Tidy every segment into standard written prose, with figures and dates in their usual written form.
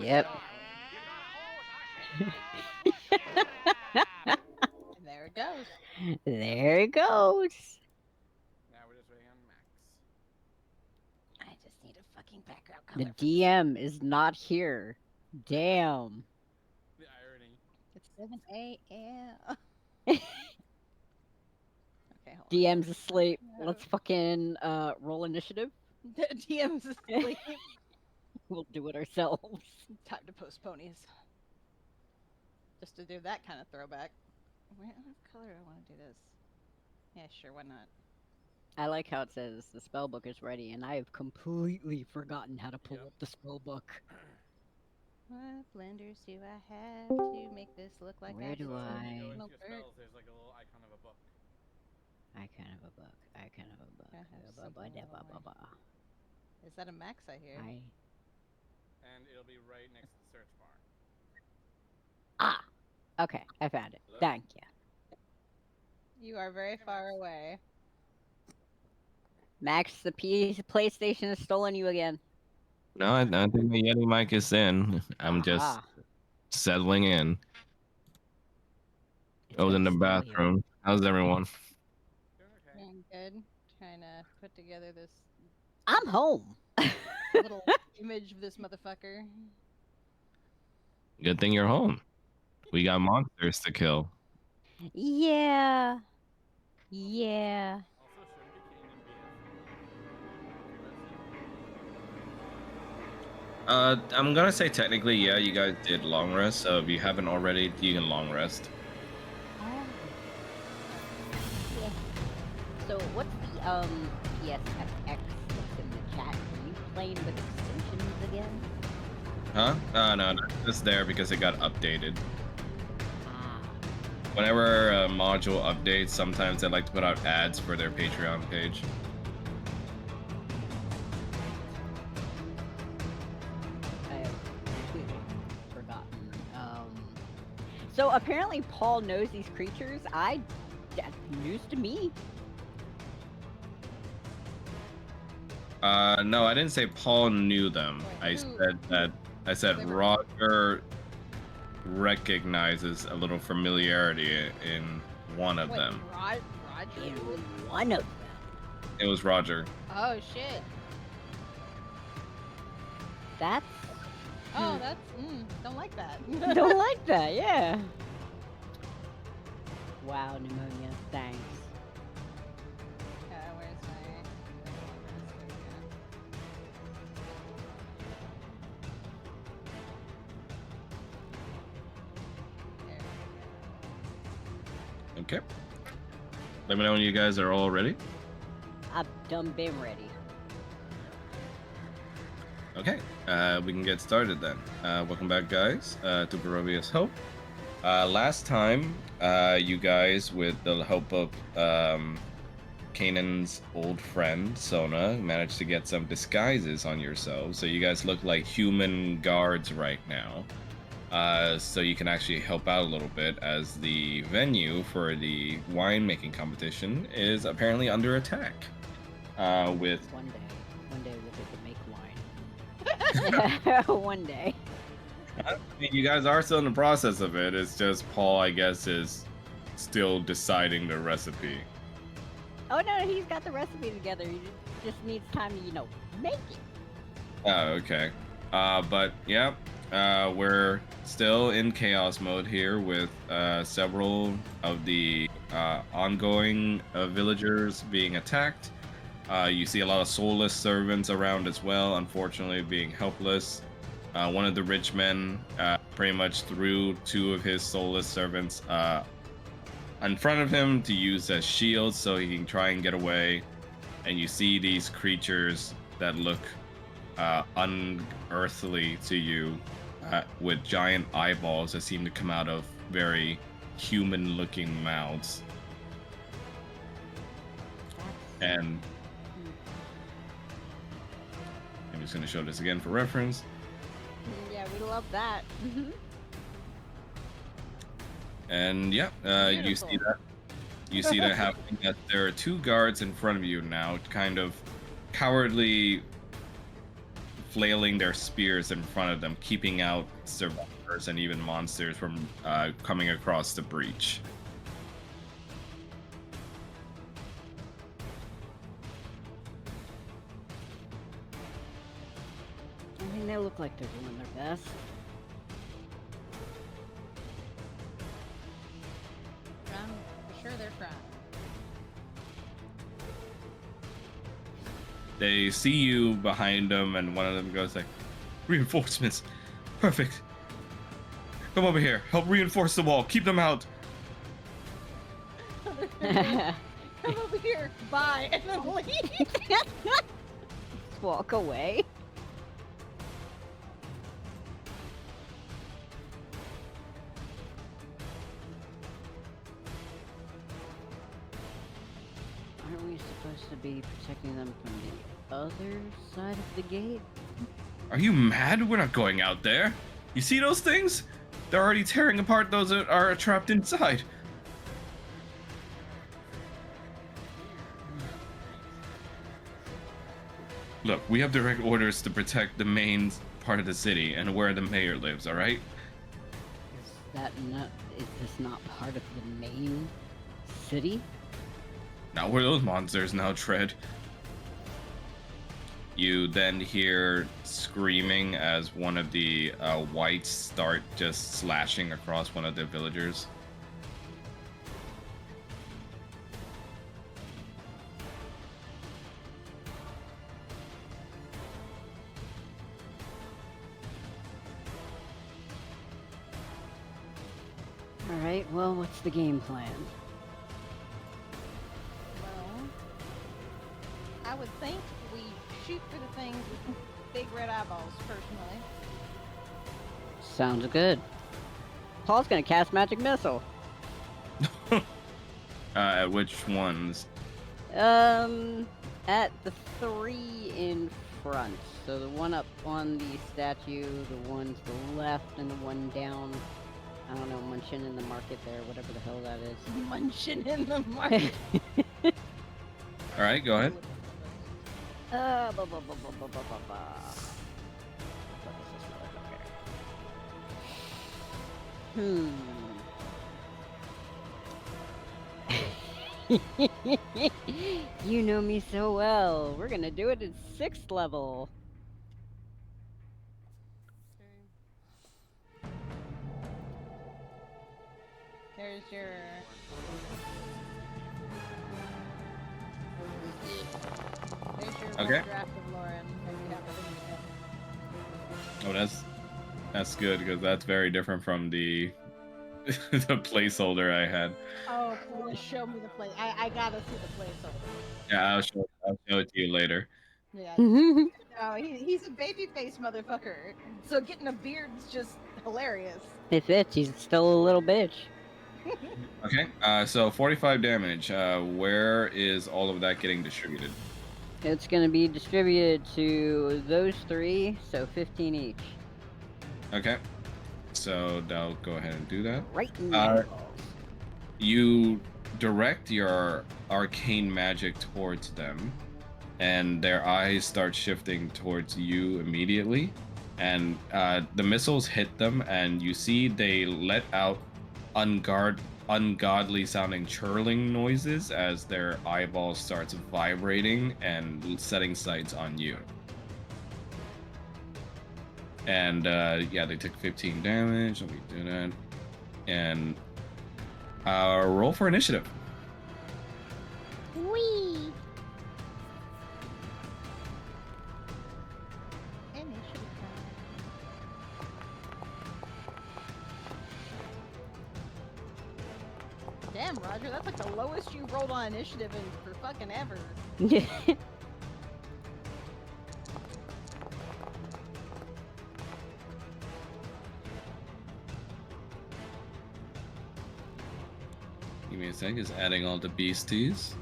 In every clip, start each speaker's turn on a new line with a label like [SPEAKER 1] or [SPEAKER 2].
[SPEAKER 1] Yep.
[SPEAKER 2] There it goes.
[SPEAKER 1] There it goes.
[SPEAKER 3] Now we're just waiting on Max.
[SPEAKER 2] I just need a fucking background
[SPEAKER 1] The
[SPEAKER 2] color for this.
[SPEAKER 1] DM is not here. Damn.
[SPEAKER 3] The irony.
[SPEAKER 2] It's 7 a.m. Okay, hold on.
[SPEAKER 1] DM's asleep.
[SPEAKER 2] No.
[SPEAKER 1] Let's fucking roll initiative.
[SPEAKER 2] The DM's asleep.
[SPEAKER 1] We'll do it ourselves.
[SPEAKER 2] Time to post ponies. Just to do that kind of throwback. What color do I want to do this? Yeah, sure, why not?
[SPEAKER 1] I like how it says the spell book is ready, and I have completely forgotten how to pull
[SPEAKER 3] Yep.
[SPEAKER 1] up the spell book.
[SPEAKER 2] What blenders do I have to make this look like
[SPEAKER 1] Where
[SPEAKER 2] I
[SPEAKER 1] do
[SPEAKER 3] So when you
[SPEAKER 1] I-
[SPEAKER 3] go into
[SPEAKER 2] no
[SPEAKER 3] your
[SPEAKER 2] bird?
[SPEAKER 3] spells, there's like a little icon of a book.
[SPEAKER 1] Icon of a book. Icon of a book.
[SPEAKER 2] I have something in the way.
[SPEAKER 1] Ba-ba-da-ba-ba-ba.
[SPEAKER 2] Is that a max I hear?
[SPEAKER 3] And it'll be right next to the search bar.
[SPEAKER 1] Ah! Okay, I found it.
[SPEAKER 3] Hello?
[SPEAKER 1] Thank you.
[SPEAKER 2] You are very far away.
[SPEAKER 1] Max, the PlayStation has stolen you again.
[SPEAKER 4] No, I think the Yeti mic is in. I'm just
[SPEAKER 1] Aha.
[SPEAKER 4] settling in.
[SPEAKER 1] It's
[SPEAKER 4] I was in the
[SPEAKER 1] been still here.
[SPEAKER 4] bathroom. How's everyone?
[SPEAKER 3] Doing okay.
[SPEAKER 2] Doing good. Trying to put together this
[SPEAKER 1] I'm home.
[SPEAKER 2] little image of this motherfucker.
[SPEAKER 4] Good thing you're home. We got monsters to kill.
[SPEAKER 1] Yeah. Yeah.
[SPEAKER 3] Also, shouldn't be Kanan be
[SPEAKER 4] I'm gonna say technically, yeah, you guys did long rest. So if you haven't already, you can long rest.
[SPEAKER 1] Oh. Yeah. So what's the PSFX that's in the chat? Are you playing with extensions again?
[SPEAKER 4] Huh? No, it's there because it got updated.
[SPEAKER 1] Ah.
[SPEAKER 4] Whenever a module updates, sometimes they like to put out ads for their Patreon page.
[SPEAKER 1] I have completely forgotten. So apparently Paul knows these creatures. That's news to me.
[SPEAKER 4] No, I didn't say Paul knew them.
[SPEAKER 2] Wait,
[SPEAKER 4] I
[SPEAKER 2] who-
[SPEAKER 4] said that. I said
[SPEAKER 2] they were-
[SPEAKER 4] Roger recognizes a little familiarity in one of
[SPEAKER 2] Wait,
[SPEAKER 4] them.
[SPEAKER 2] Roger?
[SPEAKER 1] In one of them.
[SPEAKER 4] It was Roger.
[SPEAKER 2] Oh shit.
[SPEAKER 1] That's
[SPEAKER 2] Oh, that's don't like that.
[SPEAKER 1] don't like that, yeah. Wow, pneumonia. Thanks.
[SPEAKER 2] Where's my? There we
[SPEAKER 4] Okay. Let me know when you guys are all ready.
[SPEAKER 1] I've done been ready.
[SPEAKER 4] Okay, we can get started then. Welcome back, guys, to Barovia's Hope. Last time, you guys, with the help of Kanan's old friend, Sona, managed to get some disguises on yourselves. So you guys look like human guards right now. So you can actually help out a little bit, as the venue for the winemaking competition is apparently under attack. With
[SPEAKER 1] One day we'll get to make wine. One day.
[SPEAKER 4] I mean, you guys are still in the process of it. It's just Paul, I guess, is still deciding the recipe.
[SPEAKER 1] Oh no, he's got the recipe together. He just needs time to, make it.
[SPEAKER 4] Oh, okay. But yeah, we're still in chaos mode here with several of the ongoing villagers being attacked. You see a lot of soulless servants around as well, unfortunately being helpless. One of the rich men pretty much threw two of his soulless servants in front of him to use as shields so he can try and get away. And you see these creatures that look unearthly to you, with giant eyeballs that seem to come out of very human-looking mouths. And I'm just going to show this again for reference.
[SPEAKER 1] Yeah, we love that.
[SPEAKER 4] And yeah, you see that. You see that happening. That there are two guards in front of you now, kind of cowardly flailing their spears in front of them, keeping out survivors and even monsters from coming across the breach.
[SPEAKER 1] I mean, they look like they're doing their best.
[SPEAKER 2] For sure they're trying.
[SPEAKER 4] They see you behind them, and one of them goes like, "Reinforcements, perfect. Come over here. Help reinforce the wall. Keep them out."
[SPEAKER 2] Come over here. Bye. And then leave.
[SPEAKER 1] Just walk away. Aren't we supposed to be protecting them from the other side of the gate?
[SPEAKER 4] Are you mad? We're not going out there. You see those things? They're already tearing apart those that are trapped inside. Look, we have direct orders to protect the main part of the city and where the mayor lives, alright?
[SPEAKER 1] Is this not part of the main city?
[SPEAKER 4] Not where those monsters now tread. You then hear screaming as one of the whites start just slashing across one of the villagers.
[SPEAKER 1] Alright, well, what's the game plan?
[SPEAKER 2] Well, I would think we shoot for the things with big red eyeballs, personally.
[SPEAKER 1] Sounds good. Paul's gonna cast Magic Missile.
[SPEAKER 4] At which ones?
[SPEAKER 1] At the three in front. So the one up on the statue, the one to the left, and the one down, I don't know, munching in the market there, whatever the hell that is.
[SPEAKER 2] Munching in the market.
[SPEAKER 4] Alright, go ahead.
[SPEAKER 1] Blah, blah, blah, blah, blah, blah, blah, blah. What is this motherfucker? You know me so well. We're gonna do it at 6th level.
[SPEAKER 2] There's your... There's your
[SPEAKER 4] Okay.
[SPEAKER 2] rough draft of Lauren. If you have it in your head.
[SPEAKER 4] Oh, that's good, because that's very different from the the placeholder I had.
[SPEAKER 2] Oh, please show me the place. I gotta see the placeholder.
[SPEAKER 4] Yeah, I'll show it to you later.
[SPEAKER 2] Yeah. No, he's a baby face motherfucker. So getting a beard's just hilarious.
[SPEAKER 1] It fits. He's still a little bitch.
[SPEAKER 4] Okay, so 45 damage. Where is all of that getting distributed?
[SPEAKER 1] It's gonna be distributed to those three, so 15 each.
[SPEAKER 4] Okay, so they'll go ahead and do that.
[SPEAKER 1] Right in the eyeballs.
[SPEAKER 4] You direct your arcane magic towards them, and their eyes start shifting towards you immediately. And the missiles hit them, and you see they let out ungodly sounding churling noises as their eyeball starts vibrating and setting sights on you. And yeah, they took 15 damage. Let me do that. And roll for initiative.
[SPEAKER 2] Wee. Initiative. Damn, Roger, that's like the lowest you rolled on initiative in for fucking ever.
[SPEAKER 4] Give me a sec, just adding all the beasties.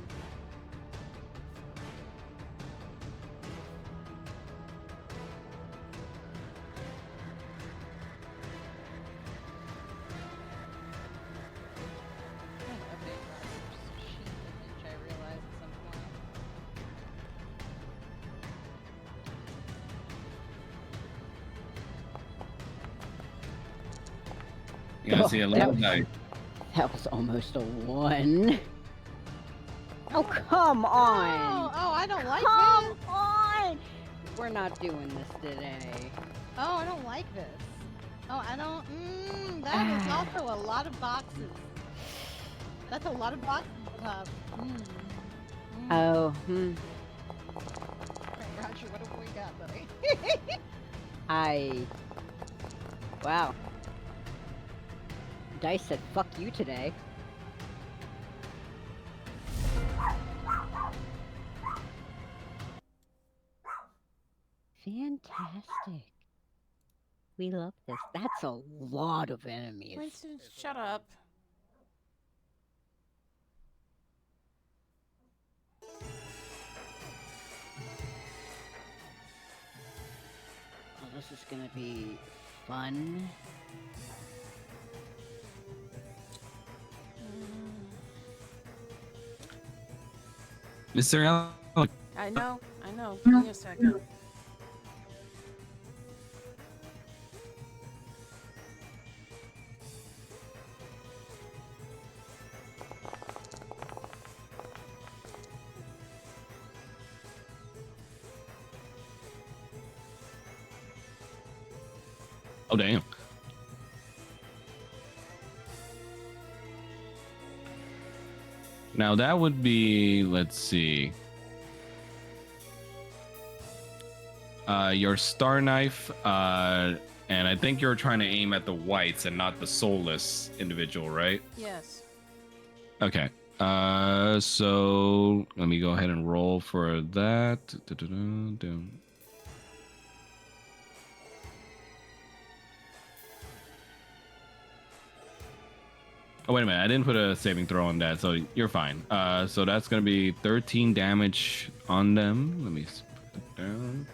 [SPEAKER 4] You gotta see a lot of dice.
[SPEAKER 1] That was almost a 1. Oh, come on!
[SPEAKER 2] Oh, I don't like
[SPEAKER 1] Come
[SPEAKER 2] this.
[SPEAKER 1] on! We're not doing this today.
[SPEAKER 2] Oh, I don't like this. Oh, I don't. That is also a lot of boxes. That's a lot of boxes.
[SPEAKER 1] Oh,
[SPEAKER 2] Right, Roger, what have we got, buddy?
[SPEAKER 1] Wow. Dice said fuck you today. Fantastic. We love this. That's a lot of enemies.
[SPEAKER 5] Winston, shut up.
[SPEAKER 1] Oh, this is gonna be fun.
[SPEAKER 4] Mr. Allen.
[SPEAKER 5] I know. Give me a second.
[SPEAKER 4] Oh, damn. Now that would be, let's see. Your star knife, and I think you're trying to aim at the whites and not the soulless individual, right?
[SPEAKER 5] Yes.
[SPEAKER 4] Okay. So let me go ahead and roll for that. Oh, wait a minute. I didn't put a saving throw on that, so you're fine. So that's going to be 13 damage on them. Let me put that down.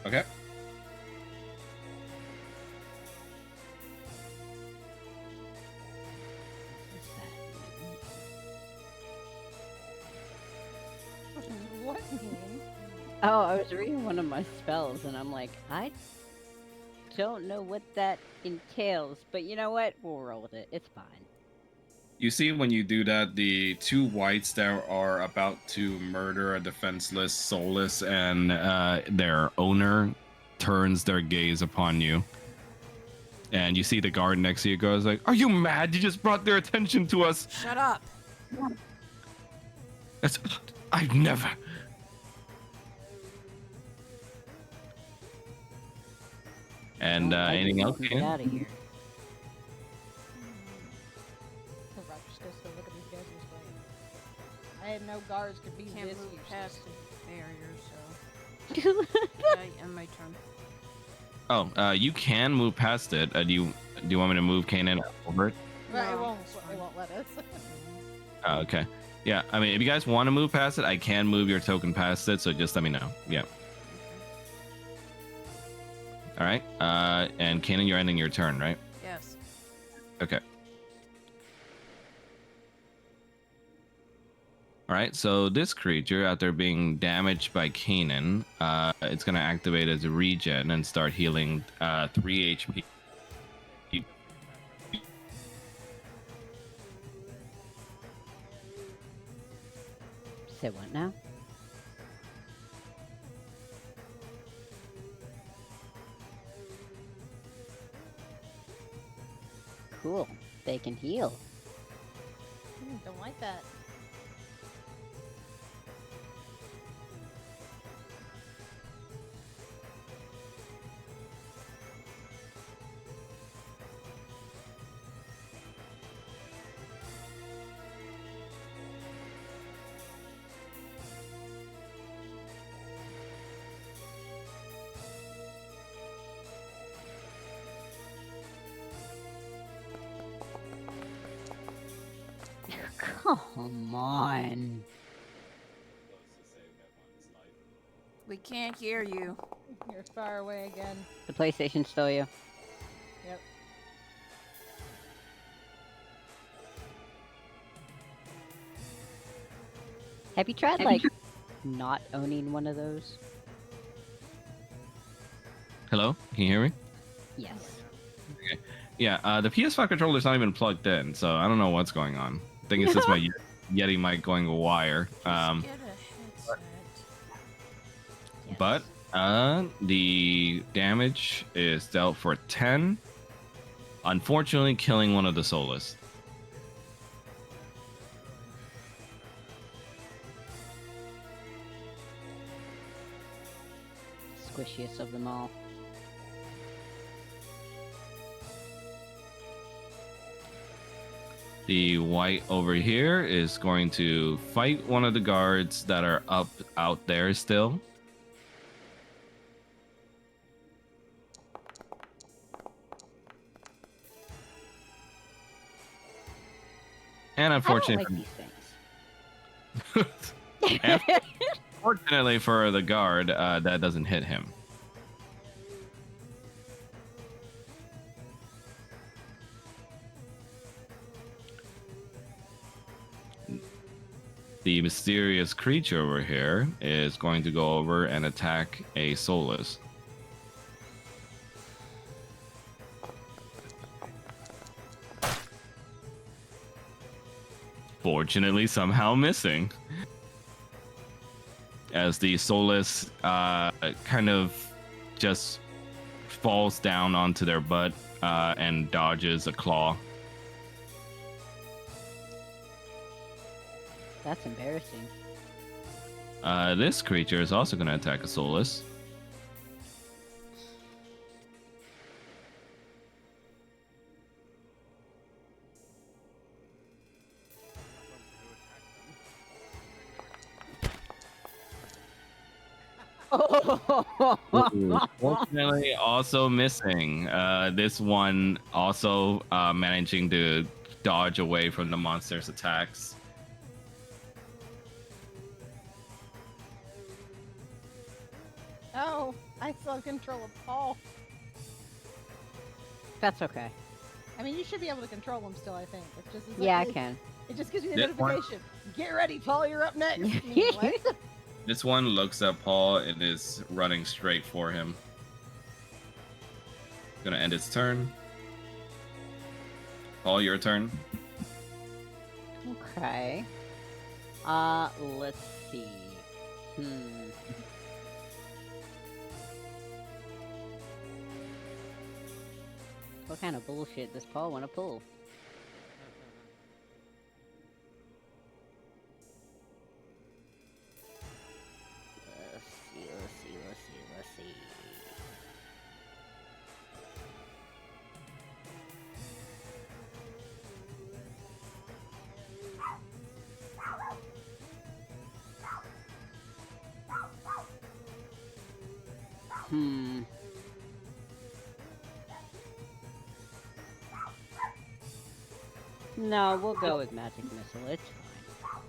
[SPEAKER 4] Okay.
[SPEAKER 2] What mean?
[SPEAKER 1] Oh, I was reading one of my spells and I'm like, I don't know what that entails, but you know what? We'll roll with it. It's fine.
[SPEAKER 4] You see, when you do that, the two whites that are about to murder a defenseless, soulless, and their owner turns their gaze upon you. And you see the guard next to you goes like, "Are you mad? You just brought their attention to us."
[SPEAKER 5] Shut up.
[SPEAKER 4] That's, I've never. And anything else?
[SPEAKER 1] Get
[SPEAKER 4] Ian?
[SPEAKER 1] out of here.
[SPEAKER 2] Roger's supposed to look at these guys and just I had no guards could be
[SPEAKER 5] Can't
[SPEAKER 2] this
[SPEAKER 5] move
[SPEAKER 2] useless.
[SPEAKER 5] past the barrier, so. I end my turn.
[SPEAKER 4] Oh, you can move past it. Do you want me to move Kanan over it?
[SPEAKER 2] Right, it
[SPEAKER 5] No,
[SPEAKER 2] won't.
[SPEAKER 5] it's
[SPEAKER 2] It
[SPEAKER 5] fine.
[SPEAKER 2] won't let us.
[SPEAKER 4] Oh, okay. Yeah, I mean, if you guys want to move past it, I can move your token past it. So just let me know. Yeah. All right. And Kanan, you're ending your turn, right?
[SPEAKER 5] Yes.
[SPEAKER 4] Okay. All right. So this creature, after being damaged by Kanan, it's gonna activate as a regen and start healing 3 HP.
[SPEAKER 1] Say what now? Cool. They can heal.
[SPEAKER 2] Don't like that.
[SPEAKER 1] Come on.
[SPEAKER 5] We can't hear you.
[SPEAKER 2] You're far away again.
[SPEAKER 1] The PlayStation's still you.
[SPEAKER 2] Yep.
[SPEAKER 1] Have you tried, like, not owning one of those?
[SPEAKER 4] Hello? Can you hear me?
[SPEAKER 1] Yes.
[SPEAKER 4] Yeah, the PS5 controller's not even plugged in, so I don't know what's going on. I think it's just my Yeti mic going wire.
[SPEAKER 5] Just get a headset.
[SPEAKER 1] Yes.
[SPEAKER 4] But the damage is dealt for 10. Unfortunately, killing one of the soulless.
[SPEAKER 1] Squishiest of them all.
[SPEAKER 4] The white over here is going to fight one of the guards that are up out there still. And
[SPEAKER 1] I don't like
[SPEAKER 4] unfortunately,
[SPEAKER 1] these things.
[SPEAKER 4] and fortunately for the guard, that doesn't hit him. The mysterious creature over here is going to go over and attack a soulless. Fortunately, somehow missing. As the soulless kind of just falls down onto their butt and dodges a claw.
[SPEAKER 1] That's embarrassing.
[SPEAKER 4] This creature is also going to attack a soulless. Fortunately, also missing. This one also managing to dodge away from the monster's attacks.
[SPEAKER 2] Oh, I still have control of Paul.
[SPEAKER 1] That's okay.
[SPEAKER 2] I mean, you should be able to control him still, I think. It's just
[SPEAKER 1] Yeah, I can.
[SPEAKER 2] It just gives you the
[SPEAKER 4] This one-
[SPEAKER 2] notification. Get ready, Paul, you're up next. I mean, what?
[SPEAKER 4] This one looks at Paul and is running straight for him. Gonna end its turn. Paul, your turn.
[SPEAKER 1] Okay. Let's see. What kind of bullshit does Paul want to pull? Let's see. No, we'll go with magic missile. It's fine.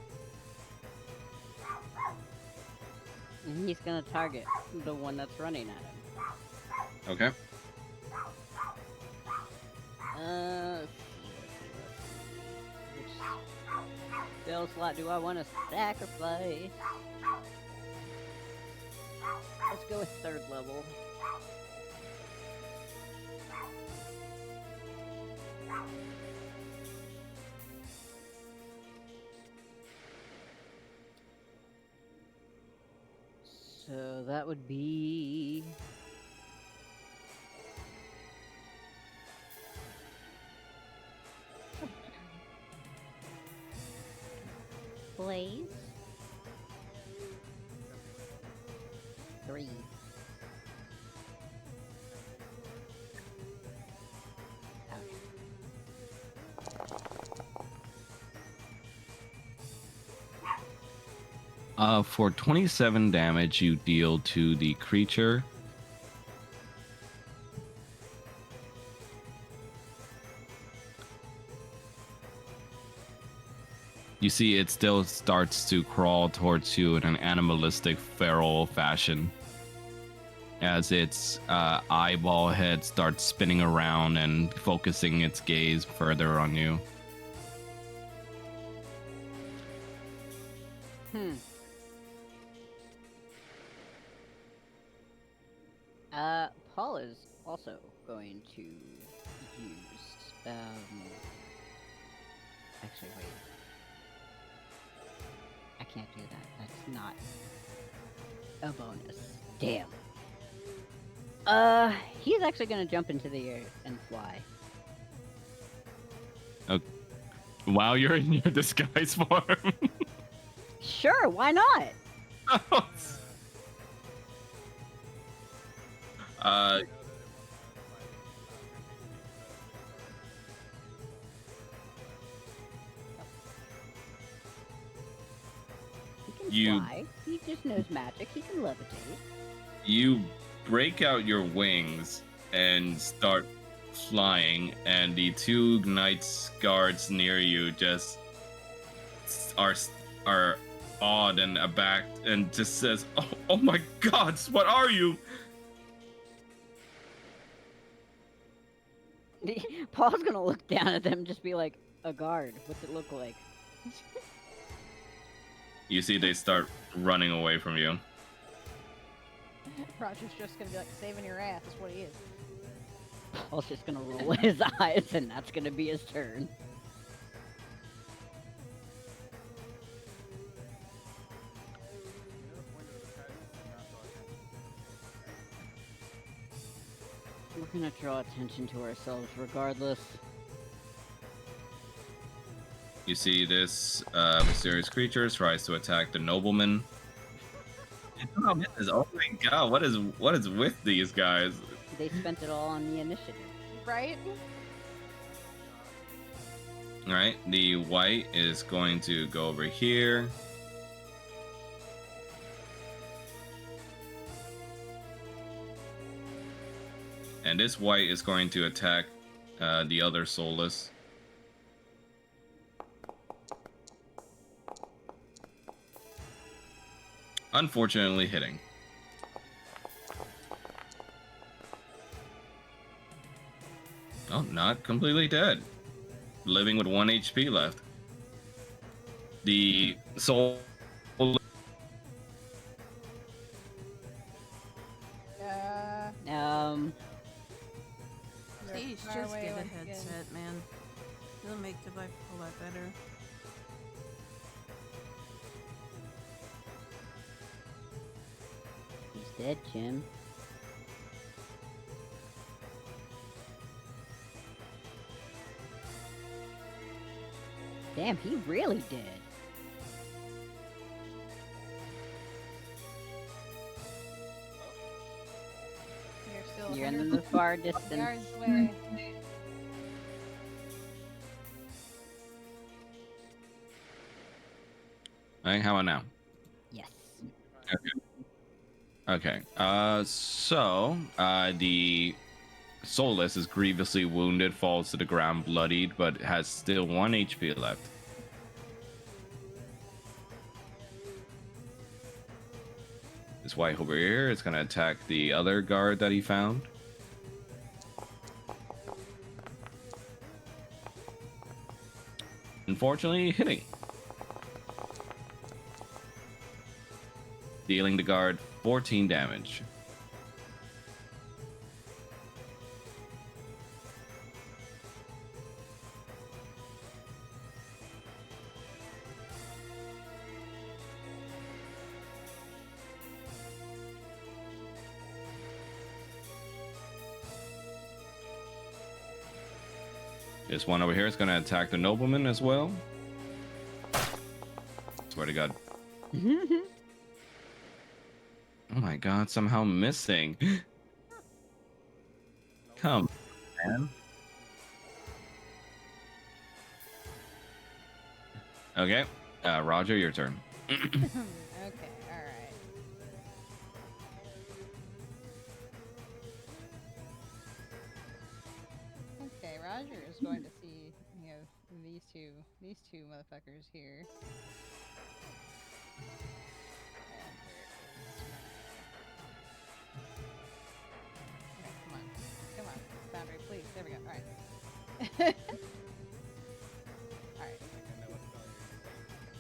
[SPEAKER 1] And he's gonna target the one that's running at him.
[SPEAKER 4] Okay.
[SPEAKER 1] Let's see. Which spell slot do I want to sacrifice? Let's go with 3rd level. So that would be... Blaze? 3.
[SPEAKER 4] For 27 damage you deal to the creature. You see it still starts to crawl towards you in an animalistic, feral fashion as its eyeball head starts spinning around and focusing its gaze further on you.
[SPEAKER 1] Paul is also going to use, actually, wait. I can't do that. That's not a bonus. Damn. He's actually gonna jump into the air and fly.
[SPEAKER 4] Okay. While you're in your disguise form.
[SPEAKER 1] Sure, why not? He can fly. He just knows magic. He can levitate.
[SPEAKER 4] You break out your wings and start flying, and the two knights guards near you just are awed and abacked and just says, oh my gods, what are you?
[SPEAKER 1] Paul's gonna look down at them and just be like, a guard. What's it look like?
[SPEAKER 4] You see they start running away from you.
[SPEAKER 2] Roger's just gonna be like, saving your ass is what he is.
[SPEAKER 1] Paul's just gonna roll his eyes, and that's gonna be his turn. We're gonna draw attention to ourselves regardless.
[SPEAKER 4] You see this mysterious creature tries to attack the nobleman. Oh my god, what is with these guys?
[SPEAKER 1] They spent it all on the initiative.
[SPEAKER 2] Right?
[SPEAKER 4] Alright, the white is going to go over here. And this white is going to attack the other soulless. Unfortunately hitting. Oh, not completely dead. Living with 1 HP left. The soul.
[SPEAKER 5] Please just get a headset, man. It'll make the life a lot better.
[SPEAKER 1] He's dead, Jim. Damn, he really did. You're in the far distance.
[SPEAKER 2] Yards away.
[SPEAKER 4] Alright, how about now?
[SPEAKER 1] Yes.
[SPEAKER 4] Okay. So the soulless is grievously wounded, falls to the ground bloodied, but has still 1 HP left. This white over here is gonna attack the other guard that he found. Unfortunately, hitting. Dealing the guard 14 damage. This one over here is going to attack the nobleman as well. Swear to God. Oh my god, somehow missing. Come, man. Okay, Roger, your turn.
[SPEAKER 2] Okay, alright. Okay, Roger is going to see, these two motherfuckers here. And where is okay, come on, boundary, please. There we go. All right. All right.
[SPEAKER 3] I think I know what spell you're using.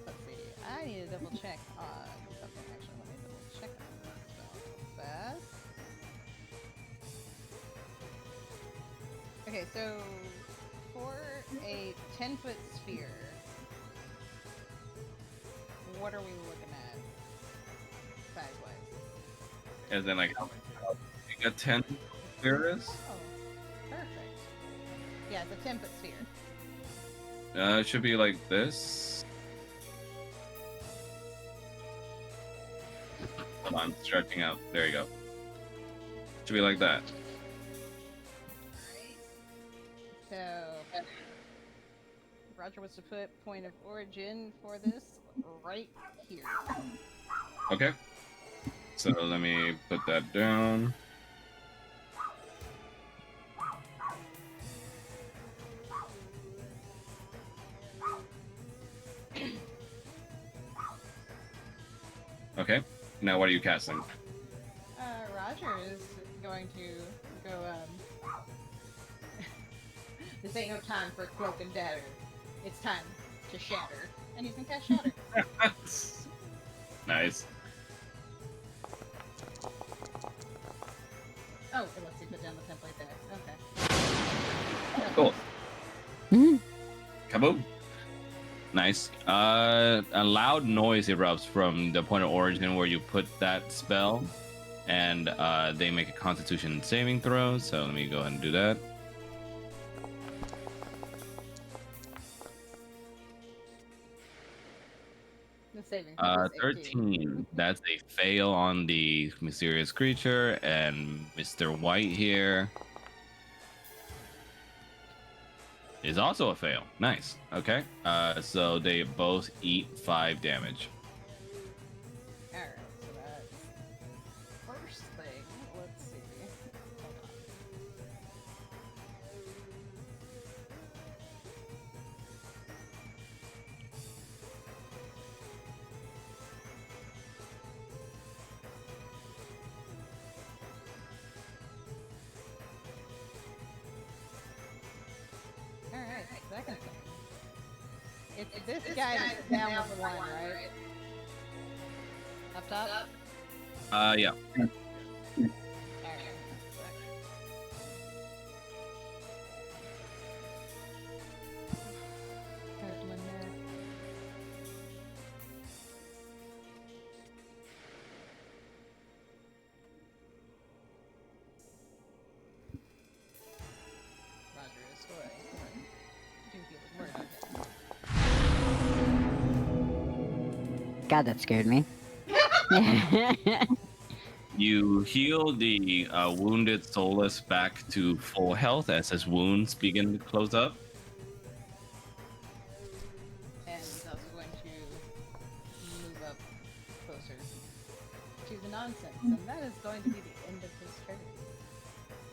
[SPEAKER 2] Let's see. I need to double check on something. Actually, let me double check on this spell real fast. Okay, so for a 10-foot sphere, what are we looking at size-wise?
[SPEAKER 4] And then like how big a 10 sphere is?
[SPEAKER 2] Oh, perfect. Yeah, it's a 10-foot sphere.
[SPEAKER 4] It should be like this. Hold on, stretching out. There you go. Should be like that.
[SPEAKER 2] So, Roger was to put point of origin for this right here.
[SPEAKER 4] Okay. So let me put that down. Okay. Now what are you casting?
[SPEAKER 2] Roger is going to go, this ain't no time for cloak and dagger. It's time to shatter. And he's gonna cast shatter.
[SPEAKER 4] Nice.
[SPEAKER 2] Oh, it lets you put down the template there. Okay.
[SPEAKER 4] Cool.
[SPEAKER 1] Mhm.
[SPEAKER 4] Kaboom. Nice. A loud noise erupts from the point of origin where you put that spell, and they make a Constitution saving throw. So let me go ahead and do that.
[SPEAKER 2] The saving throw is
[SPEAKER 4] 13. That's a fail on the mysterious creature, and Mr. White here is also a fail. Nice. Okay. So they both eat 5 damage.
[SPEAKER 2] Alright, so that's first thing. Let's see. Hold on. Alright, second thing. It's this guy that's down with the one, right? Up top?
[SPEAKER 4] Yeah.
[SPEAKER 2] Alright. Start doing that. Roger is going to feel the word again.
[SPEAKER 1] God, that scared me.
[SPEAKER 4] You heal the wounded Solus back to full health as his wounds begin to close up.
[SPEAKER 2] And he's also going to move up closer to the nonsense. And that is going to be the end of his turn.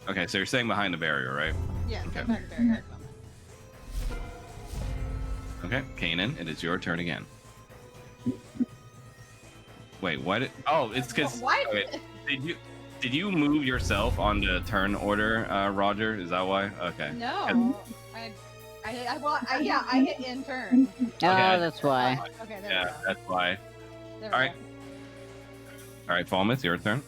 [SPEAKER 4] Okay, so you're staying behind the barrier, right?
[SPEAKER 2] Yeah,
[SPEAKER 4] Okay.
[SPEAKER 2] step back there. At the moment.
[SPEAKER 4] Okay, Kanan, it is your turn again. Wait, what? It's because.
[SPEAKER 2] What?
[SPEAKER 4] Okay, did you move yourself on the turn order, Roger? Is that why? Okay.
[SPEAKER 2] No. I hit in turn.
[SPEAKER 1] Oh, that's why.
[SPEAKER 2] Okay, there
[SPEAKER 4] Yeah,
[SPEAKER 2] we go.
[SPEAKER 4] that's why.
[SPEAKER 2] There we
[SPEAKER 4] All right.
[SPEAKER 2] go.
[SPEAKER 4] All right, Falmouth, your turn.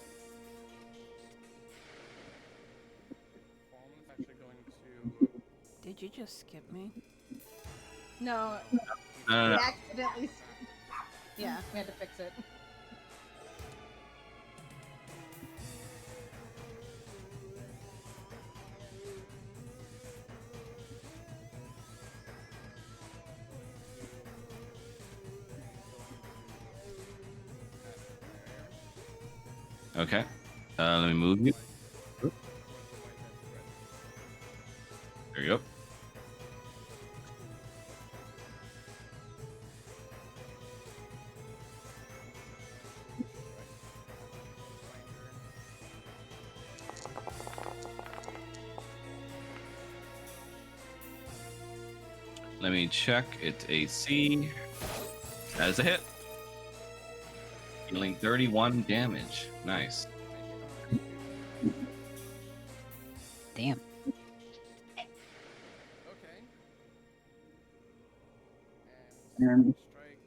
[SPEAKER 3] Falmouth's actually going to.
[SPEAKER 5] Did you just skip me?
[SPEAKER 2] No,
[SPEAKER 4] No.
[SPEAKER 2] we accidentally. Yeah, we had to fix it.
[SPEAKER 4] Okay. Let me move you. There you go. let me check its AC. That is a hit. Dealing 31 damage. Nice.
[SPEAKER 1] Damn.
[SPEAKER 3] Okay. And strike.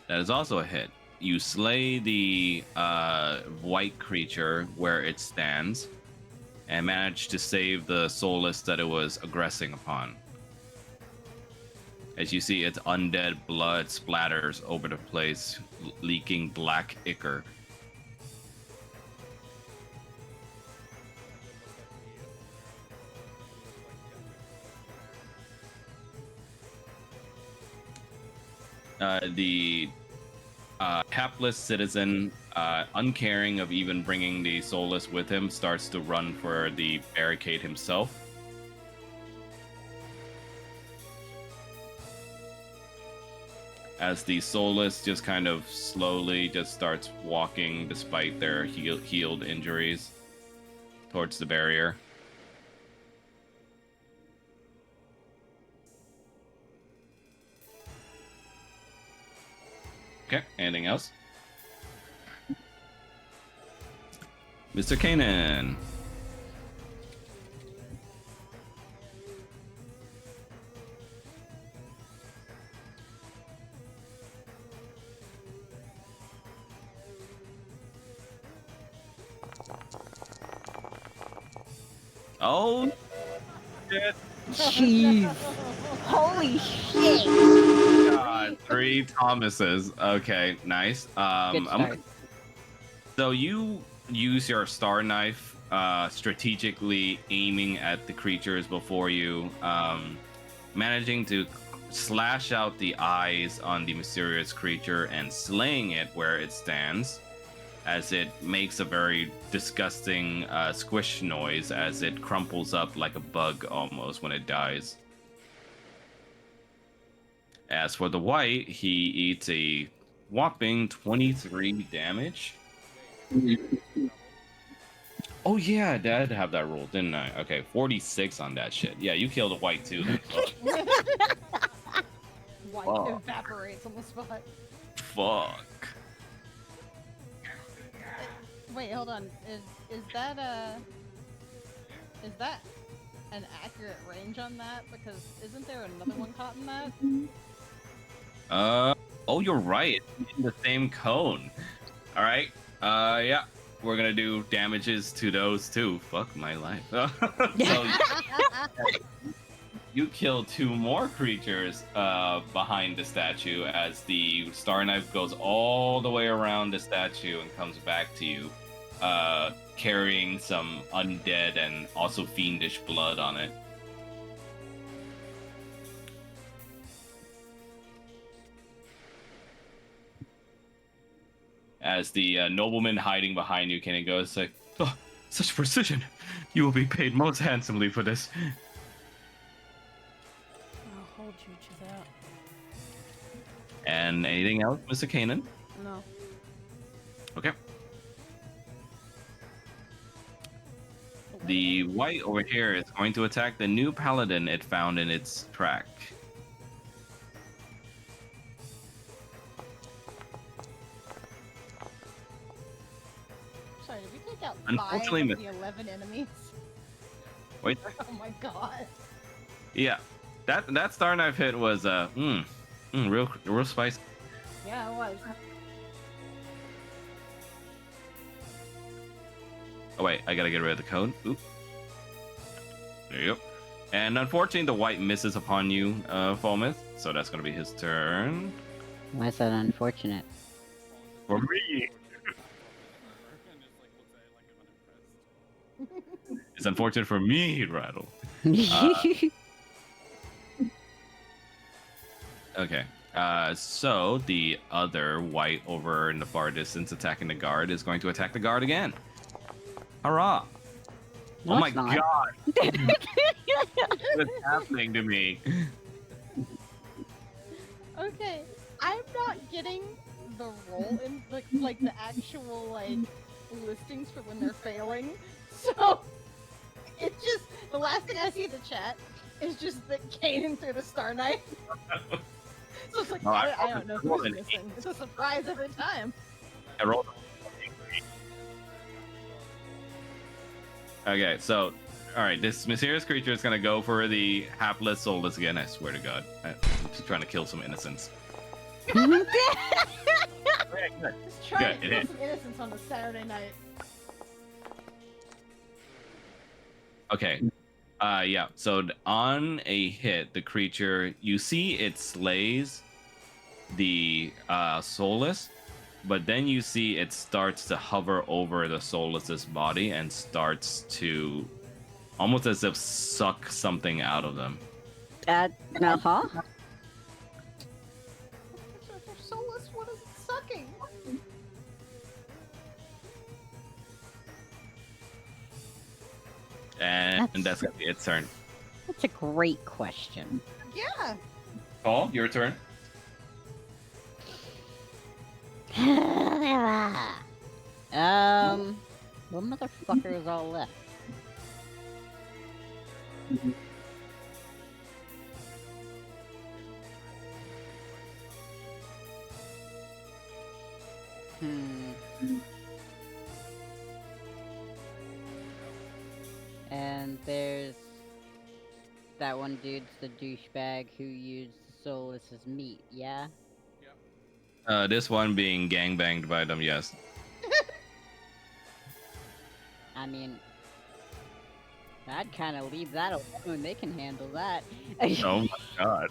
[SPEAKER 4] That is also a hit. You slay the white creature where it stands and manage to save the soulless that it was aggressing upon. As you see, its undead blood splatters over the place, leaking black ichor. The hapless citizen, uncaring of even bringing the soulless with him, starts to run for the barricade himself. As the soulless just kind of slowly just starts walking, despite their healed injuries, towards the barrier. Okay, anything else? Mr. Kanan. Oh, shit.
[SPEAKER 1] Jeez. Holy shit.
[SPEAKER 4] God, 3 Thomases. Okay, nice.
[SPEAKER 1] Good start.
[SPEAKER 4] So you use your star knife, strategically aiming at the creatures before you, managing to slash out the eyes on the mysterious creature and slaying it where it stands, as it makes a very disgusting squish noise as it crumples up like a bug almost when it dies. As for the white, he eats a whopping 23 damage. Oh yeah, I did have that roll, didn't I? Okay, 46 on that shit. Yeah, you killed a white too. Then.
[SPEAKER 2] White
[SPEAKER 4] Fuck.
[SPEAKER 2] evaporates on the spot.
[SPEAKER 4] Fuck.
[SPEAKER 2] Wait, hold on. Is that an accurate range on that? Because isn't there another one caught in that?
[SPEAKER 4] Oh, you're right. In the same cone. All right. Yeah, we're gonna do damages to those too. Fuck my life. So you kill 2 more creatures behind the statue as the star knife goes all the way around the statue and comes back to you, carrying some undead and also fiendish blood on it. As the nobleman hiding behind you can goes like, "Oh, such precision! You will be paid most handsomely for this."
[SPEAKER 5] I'll hold you to that.
[SPEAKER 4] And anything else, Mr. Kanan?
[SPEAKER 5] No.
[SPEAKER 4] Okay. The white over here is going to attack the new paladin it found in its track.
[SPEAKER 2] Sorry, did we take out 5
[SPEAKER 4] Unfortunately,
[SPEAKER 2] of the 11 enemies?
[SPEAKER 4] Wait.
[SPEAKER 2] Oh my god.
[SPEAKER 4] Yeah, that star knife hit was real spicy.
[SPEAKER 2] Yeah, it was.
[SPEAKER 4] Oh wait, I gotta get rid of the code. Oop. There you go. And unfortunately, the white misses upon you, Falmouth. So that's gonna be his turn.
[SPEAKER 1] Why is that unfortunate?
[SPEAKER 4] For me, it's unfortunate for me, Rattle. Okay. So the other white over in the far distance attacking the guard is going to attack the guard again. Hurrah!
[SPEAKER 1] No,
[SPEAKER 4] Oh my
[SPEAKER 1] it's not.
[SPEAKER 4] god! What's happening to me?
[SPEAKER 2] Okay, I'm not getting the roll in like the actual like listings for when they're failing. So it's just the last thing I see in the chat is just the Kaden through the Star Knife. So it's like
[SPEAKER 4] No,
[SPEAKER 2] I don't know
[SPEAKER 4] rolled
[SPEAKER 2] who's
[SPEAKER 4] an
[SPEAKER 2] missing. It's a surprise every time.
[SPEAKER 4] I rolled. Okay, so, all right, this mysterious creature is gonna go for the hapless soulless again. I swear to God, I'm just trying to kill some innocents.
[SPEAKER 2] Just trying
[SPEAKER 4] Good,
[SPEAKER 2] to
[SPEAKER 4] it
[SPEAKER 2] kill
[SPEAKER 4] hit.
[SPEAKER 2] some innocence on a Saturday night.
[SPEAKER 4] Okay. Yeah. So on a hit, the creature, you see it slays the soulless, but then you see it starts to hover over the soulless's body and starts to almost as if suck something out of them.
[SPEAKER 1] Uh-huh.
[SPEAKER 2] They're soulless. What is it sucking?
[SPEAKER 4] And that's gonna be its turn.
[SPEAKER 1] That's a great question.
[SPEAKER 2] Yeah.
[SPEAKER 4] Paul, your turn.
[SPEAKER 1] What motherfucker is all left? And there's that one dude's the douchebag who used soulless as meat, yeah?
[SPEAKER 4] This one being gangbanged by them, yes.
[SPEAKER 1] I mean, I'd kind of leave that alone. They can handle that.
[SPEAKER 4] Oh my God.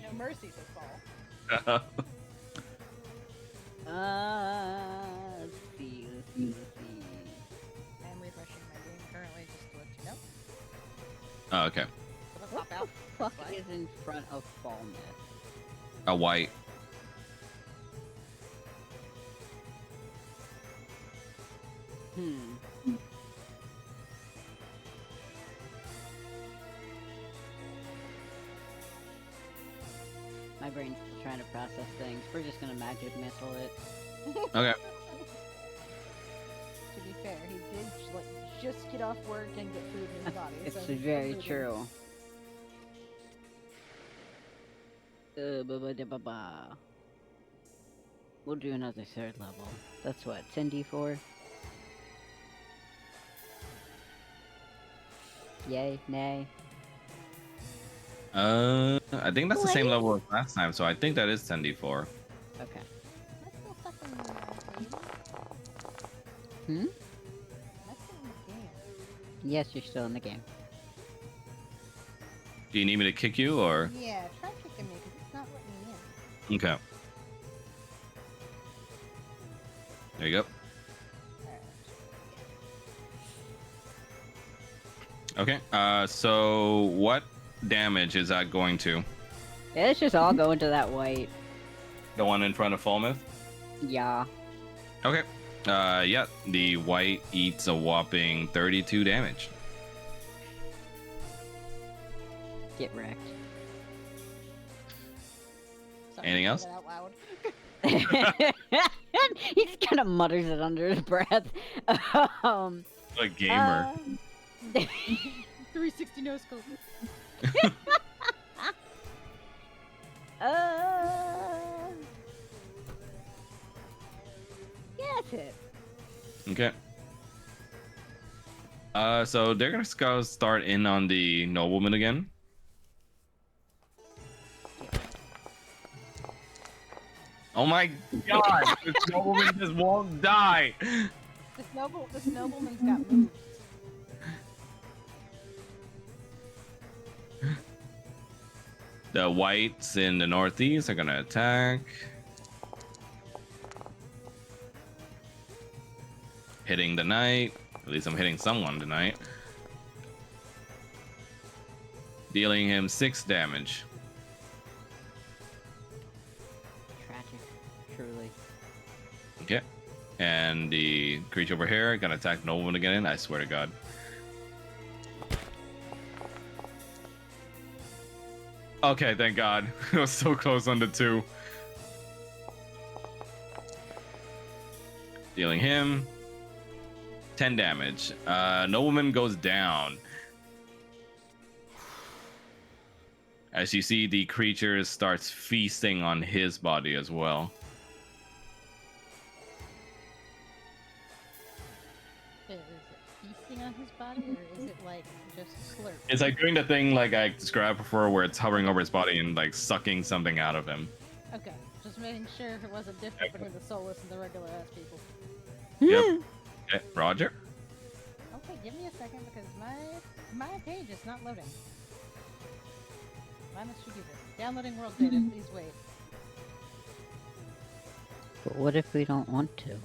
[SPEAKER 2] No mercy to fall.
[SPEAKER 1] Let's see.
[SPEAKER 2] I am refreshing my game currently just to let you know.
[SPEAKER 4] Oh, okay.
[SPEAKER 2] So let's
[SPEAKER 1] What
[SPEAKER 2] hop out.
[SPEAKER 1] the fuck
[SPEAKER 2] Slide.
[SPEAKER 1] is in front of Falmouth?
[SPEAKER 4] A white.
[SPEAKER 1] My brain's still trying to process things. We're just gonna magic missile it.
[SPEAKER 4] Okay.
[SPEAKER 2] To be fair, he did just get off work and get food in his body.
[SPEAKER 1] It's
[SPEAKER 2] so he's
[SPEAKER 1] very
[SPEAKER 2] moving.
[SPEAKER 1] true. Ba-ba-da-ba-ba. We'll do another third level. That's what, 10d4? Yay, nay.
[SPEAKER 4] I think that's the same level as last time, so I think that is 10d4.
[SPEAKER 1] Okay.
[SPEAKER 2] Am I still stuck in the game?
[SPEAKER 1] Hmm?
[SPEAKER 2] Am I still in the game?
[SPEAKER 1] Yes, you're still in the game.
[SPEAKER 4] Do you need me to kick you, or?
[SPEAKER 2] Yeah, try kicking me because it's not letting me in.
[SPEAKER 4] Okay. There you go.
[SPEAKER 2] Alright.
[SPEAKER 4] Okay. So what damage is that going to?
[SPEAKER 1] Yeah, it's just all going to that white.
[SPEAKER 4] The one in front of Falmouth?
[SPEAKER 1] Yeah.
[SPEAKER 4] Okay. Yeah, the white eats a whopping 32 damage.
[SPEAKER 1] Get wrecked.
[SPEAKER 2] Sorry,
[SPEAKER 4] Anything
[SPEAKER 2] I
[SPEAKER 4] else?
[SPEAKER 2] said that out loud.
[SPEAKER 1] He just kind of mutters it under his breath.
[SPEAKER 4] A gamer.
[SPEAKER 2] 360 no scope.
[SPEAKER 1] Yeah, that's it.
[SPEAKER 4] Okay. So they're gonna go start in on the nobleman again. Oh my God! This nobleman just won't die.
[SPEAKER 2] This nobleman's got moves.
[SPEAKER 4] The whites in the northeast are gonna attack. Hitting the knight. At least I'm hitting someone tonight. Dealing him 6 damage.
[SPEAKER 1] Tragic, truly.
[SPEAKER 4] Okay. And the creature over here gonna attack Nobleman again. I swear to God. Okay, thank God. It was so close on the 2. Dealing him 10 damage. Nobleman goes down. As you see, the creature starts feasting on his body as well.
[SPEAKER 2] Is it feasting on his body, or is it like just slurp?
[SPEAKER 4] It's like doing the thing like I described before, where it's hovering over his body and like sucking something out of him.
[SPEAKER 2] Okay, just making sure it wasn't different between the soulless and the regular ass people.
[SPEAKER 4] Yep. Okay, Roger.
[SPEAKER 2] Okay, give me a second because my page is not loading. Why must you do this? Downloading world data, please wait.
[SPEAKER 1] But what if we don't want to?
[SPEAKER 2] I'm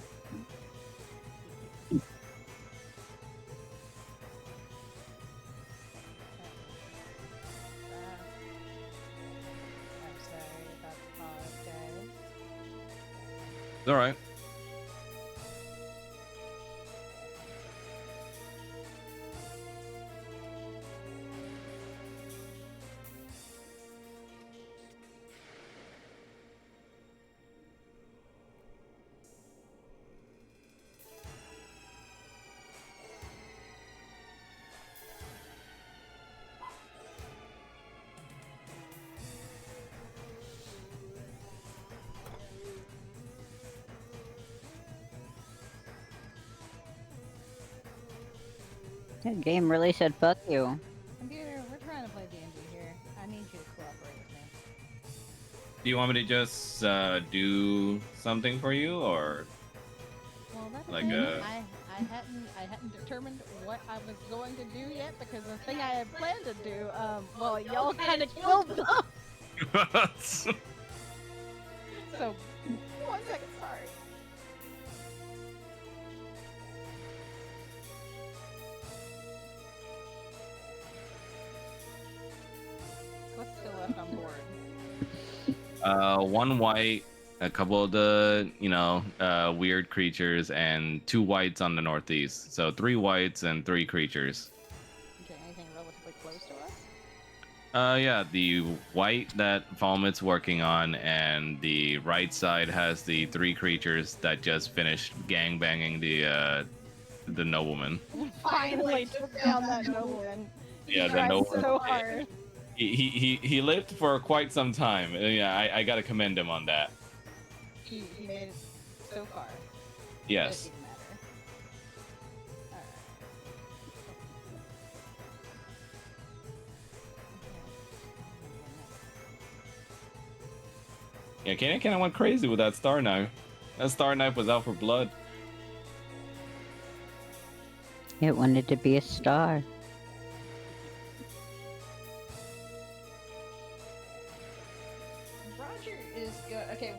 [SPEAKER 2] sorry about the pause, guys.
[SPEAKER 4] It's all right.
[SPEAKER 1] That game really said fuck you.
[SPEAKER 2] Computer, we're trying to play D&D here. I need you to cooperate with me.
[SPEAKER 4] Do you want me to just do something for you, or
[SPEAKER 2] Well, that's
[SPEAKER 4] Like,
[SPEAKER 2] the thing. I hadn't determined what I was going to do yet because the thing I had planned to do, well, y'all kind of killed them. So, 1 second, sorry. What's still left on board?
[SPEAKER 4] one white, a couple of the weird creatures, and 2 whites on the northeast. So 3 whites and 3 creatures.
[SPEAKER 2] Okay, anything relatively close to us?
[SPEAKER 4] Yeah, the white that Falmet's working on, and the right side has the 3 creatures that just finished gangbanging the nobleman.
[SPEAKER 2] Finally took down that nobleman.
[SPEAKER 4] Yeah,
[SPEAKER 2] He
[SPEAKER 4] the
[SPEAKER 2] tried
[SPEAKER 4] nobleman.
[SPEAKER 2] so hard.
[SPEAKER 4] He lived for quite some time. Yeah, I gotta commend him on that.
[SPEAKER 2] He made it so far.
[SPEAKER 4] Yes.
[SPEAKER 2] It didn't matter. Alright.
[SPEAKER 4] Yeah, Kanan kind of went crazy with that Star Knife. That Star Knife was out for blood.
[SPEAKER 1] It wanted to be a star.
[SPEAKER 2] Roger is good. Okay,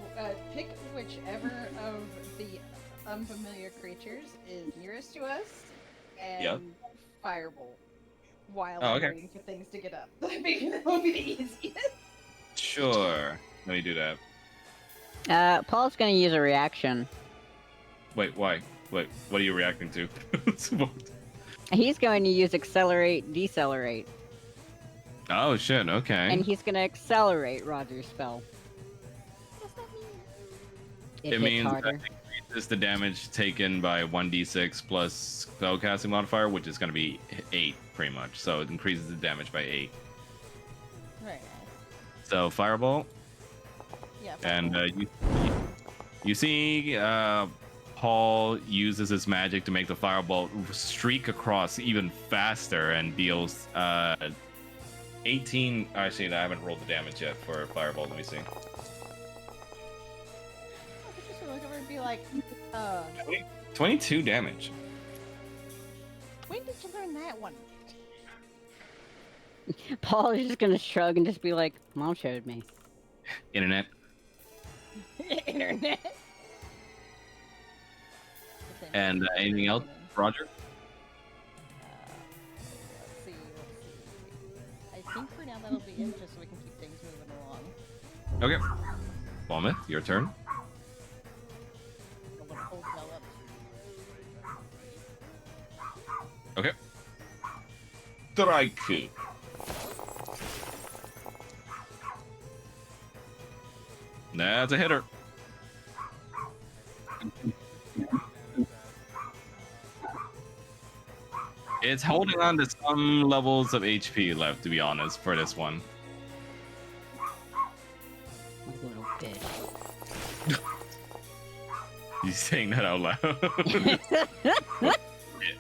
[SPEAKER 2] pick whichever of the unfamiliar creatures is nearest to us, and
[SPEAKER 4] Yep.
[SPEAKER 2] firebolt while
[SPEAKER 4] Oh,
[SPEAKER 2] I'm
[SPEAKER 4] okay.
[SPEAKER 2] waiting for things to get up. That would be the easiest.
[SPEAKER 4] Sure. Let me do that.
[SPEAKER 1] Paul's gonna use a reaction.
[SPEAKER 4] Wait, why? Wait, what are you reacting to?
[SPEAKER 1] He's going to use accelerate, decelerate.
[SPEAKER 4] Oh shit, okay.
[SPEAKER 1] And he's gonna accelerate Roger's spell.
[SPEAKER 2] What's that mean?
[SPEAKER 1] It
[SPEAKER 4] It
[SPEAKER 1] hits
[SPEAKER 4] means
[SPEAKER 1] harder.
[SPEAKER 4] that increases the damage taken by 1d6 plus spellcasting modifier, which is going to be 8 pretty much. So it increases the damage by 8.
[SPEAKER 2] Very nice.
[SPEAKER 4] So fireball,
[SPEAKER 2] Yeah.
[SPEAKER 4] and you see Paul uses his magic to make the fireball streak across even faster and deals 18. Actually, I haven't rolled the damage yet for fireball. Let me see.
[SPEAKER 2] I was just gonna look over and be like,
[SPEAKER 4] 22 damage.
[SPEAKER 2] when did you learn that one?
[SPEAKER 1] Paul is just gonna shrug and just be like, Mom showed me.
[SPEAKER 4] Internet.
[SPEAKER 2] Internet.
[SPEAKER 4] And anything else, Roger?
[SPEAKER 2] Let's see. I think for now that'll be it, just so we can keep things moving along.
[SPEAKER 4] Okay. Falmouth, your turn.
[SPEAKER 2] A little cold develop.
[SPEAKER 4] Okay. Strike. That's a hitter. It's holding on to some levels of HP left, to be honest, for this one.
[SPEAKER 1] You little bitch.
[SPEAKER 4] He's saying that out loud.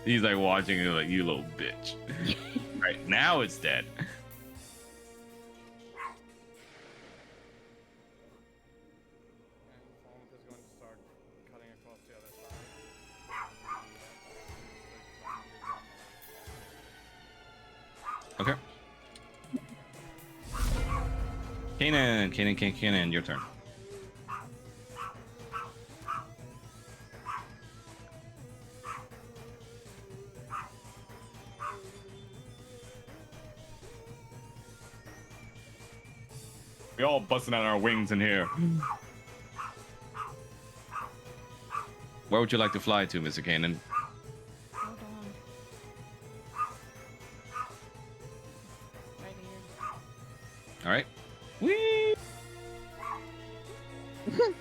[SPEAKER 4] He's like watching it like, you little bitch. Right, now it's dead.
[SPEAKER 3] And Fomp is going to start cutting across the other side.
[SPEAKER 4] Okay. Kanan, your turn. We all busting out our wings in here. Where would you like to fly to, Mr. Kanan?
[SPEAKER 2] Hold on. Right here.
[SPEAKER 4] All right. Whee!
[SPEAKER 2] Look at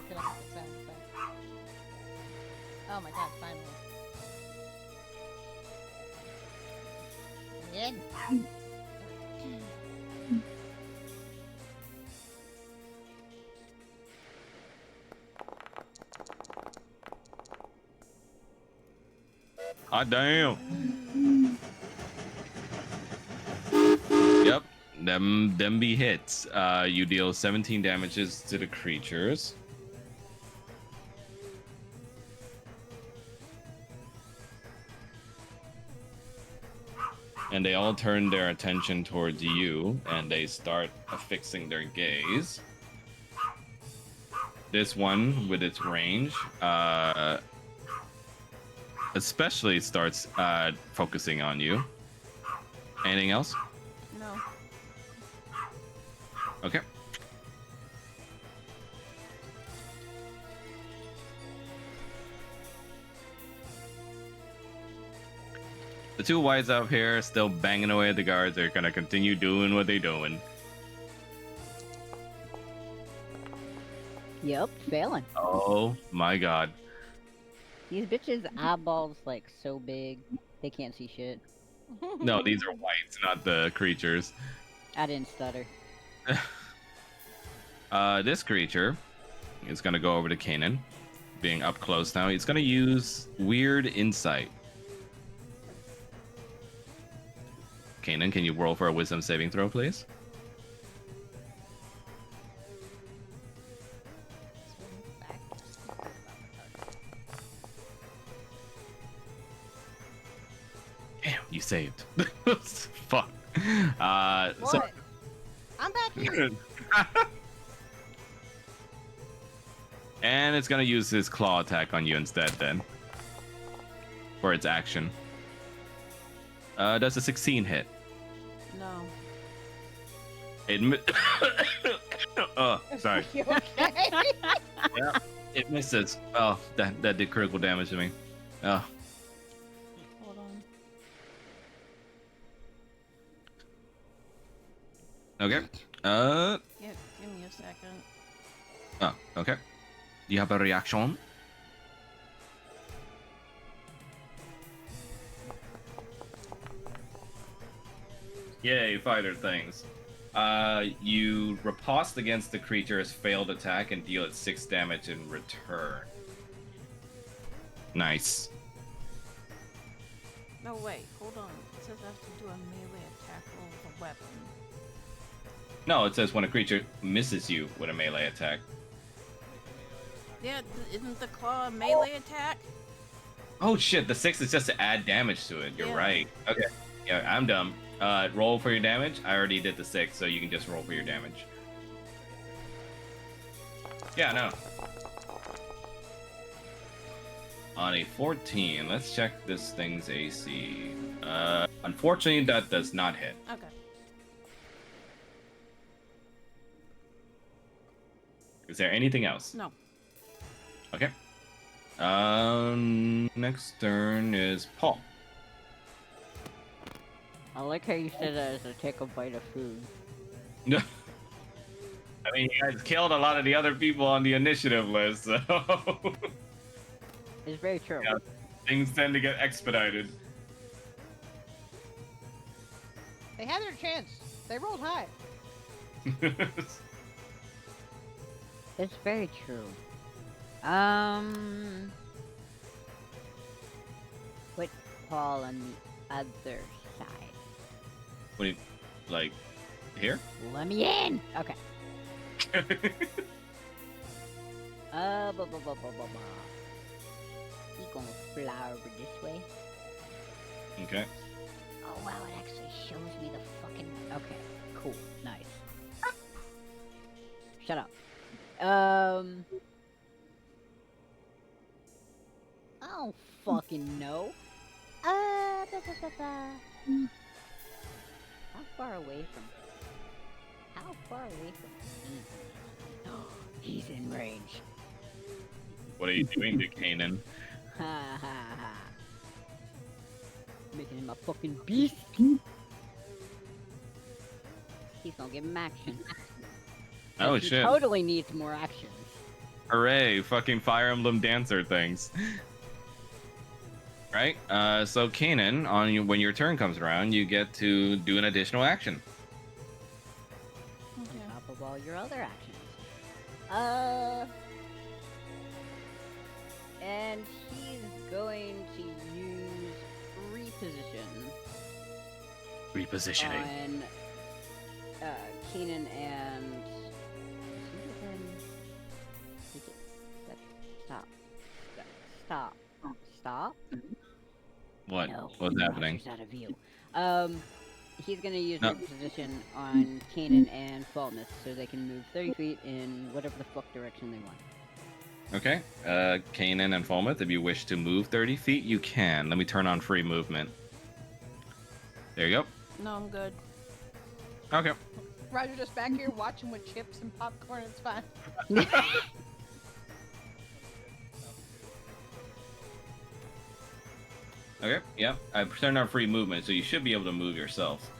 [SPEAKER 2] the sound effect. Oh my god, finally. In.
[SPEAKER 4] Ah, damn. Yep. Them be hits. You deal 17 damages to the creatures. And they all turn their attention towards you, and they start affixing their gaze. This one, with its range, especially starts focusing on you. Anything else?
[SPEAKER 5] No.
[SPEAKER 4] Okay. The two whites up here still banging away at the guards. They're gonna continue doing what they're doing.
[SPEAKER 1] Yep, failing.
[SPEAKER 4] Oh my god.
[SPEAKER 1] These bitches' eyeballs like so big, they can't see shit.
[SPEAKER 4] No, these are whites, not the creatures.
[SPEAKER 1] I didn't stutter.
[SPEAKER 4] This creature is gonna go over to Kanan, being up close now. He's gonna use Weird Insight. Kanan, can you roll for a Wisdom saving throw, please? Damn, you saved. Fuck.
[SPEAKER 2] What?
[SPEAKER 4] So
[SPEAKER 2] I'm back here.
[SPEAKER 4] and it's gonna use his claw attack on you instead then. For its action. Does a 16 hit?
[SPEAKER 5] No.
[SPEAKER 4] It sorry.
[SPEAKER 2] You okay?
[SPEAKER 4] Yeah, it misses. Oh, that did critical damage to me. Oh.
[SPEAKER 5] Hold on.
[SPEAKER 4] Okay.
[SPEAKER 5] Give me a second.
[SPEAKER 4] Oh, okay. Do you have a reaction? Yay, fighter things. You riposte against the creature's failed attack and deal it 6 damage in return. Nice.
[SPEAKER 5] No, wait. Hold on. It says I have to do a melee attack roll with a weapon.
[SPEAKER 4] No, it says when a creature misses you with a melee attack.
[SPEAKER 5] Yeah, isn't the claw a melee attack?
[SPEAKER 4] Oh shit, the 6 is just to add damage to it. You're
[SPEAKER 5] Yeah.
[SPEAKER 4] right. Okay. Yeah, I'm dumb. Roll for your damage. I already did the 6, so you can just roll for your damage. Yeah, no. On a 14, let's check this thing's AC. Unfortunately, that does not hit.
[SPEAKER 5] Okay.
[SPEAKER 4] Is there anything else?
[SPEAKER 5] No.
[SPEAKER 4] Okay. Next turn is Paul.
[SPEAKER 1] I like how you said that as a take a bite of food.
[SPEAKER 4] No. I mean, you guys killed a lot of the other people on the initiative list, so...
[SPEAKER 1] It's very true.
[SPEAKER 4] Yeah. Things tend to get expedited.
[SPEAKER 2] They had their chance. They rolled high.
[SPEAKER 1] It's very true. Put Paul on the other side.
[SPEAKER 4] What do you, like, here?
[SPEAKER 1] Let me in! Okay. Blah, blah, blah, blah, blah, blah. He gonna fly over this way.
[SPEAKER 4] Okay.
[SPEAKER 1] Oh wow, it actually shows me the fucking... Okay, cool, nice. Shut up. I don't fucking know. How far away from... How far away from... He's in range.
[SPEAKER 4] What are you doing to Kanan?
[SPEAKER 1] Ha ha ha. Making him a fucking beast. He's gonna give him action.
[SPEAKER 4] Oh
[SPEAKER 1] He
[SPEAKER 4] shit.
[SPEAKER 1] totally needs more actions.
[SPEAKER 4] Hooray, fucking Fire Emblem Dancer things. Right? So Kanan, when your turn comes around, you get to do an additional action.
[SPEAKER 1] On top of all your other actions. And he's going to use
[SPEAKER 4] Repositioning.
[SPEAKER 1] on Keenan and stop.
[SPEAKER 4] What?
[SPEAKER 1] No,
[SPEAKER 4] What's happening?
[SPEAKER 1] Roger's out of view. He's gonna use
[SPEAKER 4] No.
[SPEAKER 1] position on Kanan and Faultness so they can move 30 feet in whatever the fuck direction they want.
[SPEAKER 4] Okay. Kanan and Fulmouth, if you wish to move 30 feet, you can. Let me turn on free movement. There you go.
[SPEAKER 5] No, I'm good.
[SPEAKER 4] Okay.
[SPEAKER 2] Roger just back here watching with chips and popcorn. It's fine.
[SPEAKER 4] Okay, yeah. I turned on free movement, so you should be able to move yourself.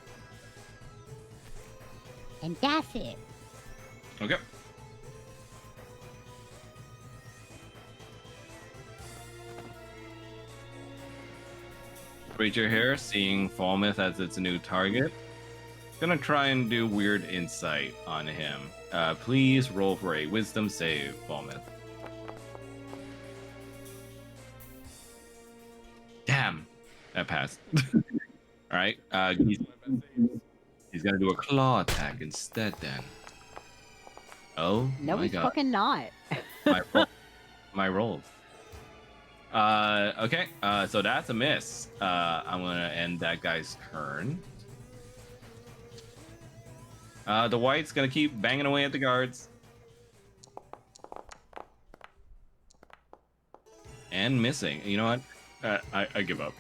[SPEAKER 1] And that's it.
[SPEAKER 4] Okay. Creature here, seeing Falmouth as its new target. Gonna try and do weird insight on him. Please roll for a wisdom save, Falmouth. Damn, that passed. All right, he's gonna do a claw attack instead. Then. Oh
[SPEAKER 1] No,
[SPEAKER 4] my
[SPEAKER 1] he's
[SPEAKER 4] god,
[SPEAKER 1] fucking not.
[SPEAKER 4] my rolls. Okay, so that's a miss. I'm gonna end that guy's turn. The white's gonna keep banging away at the guards. And missing. You know what? I give up.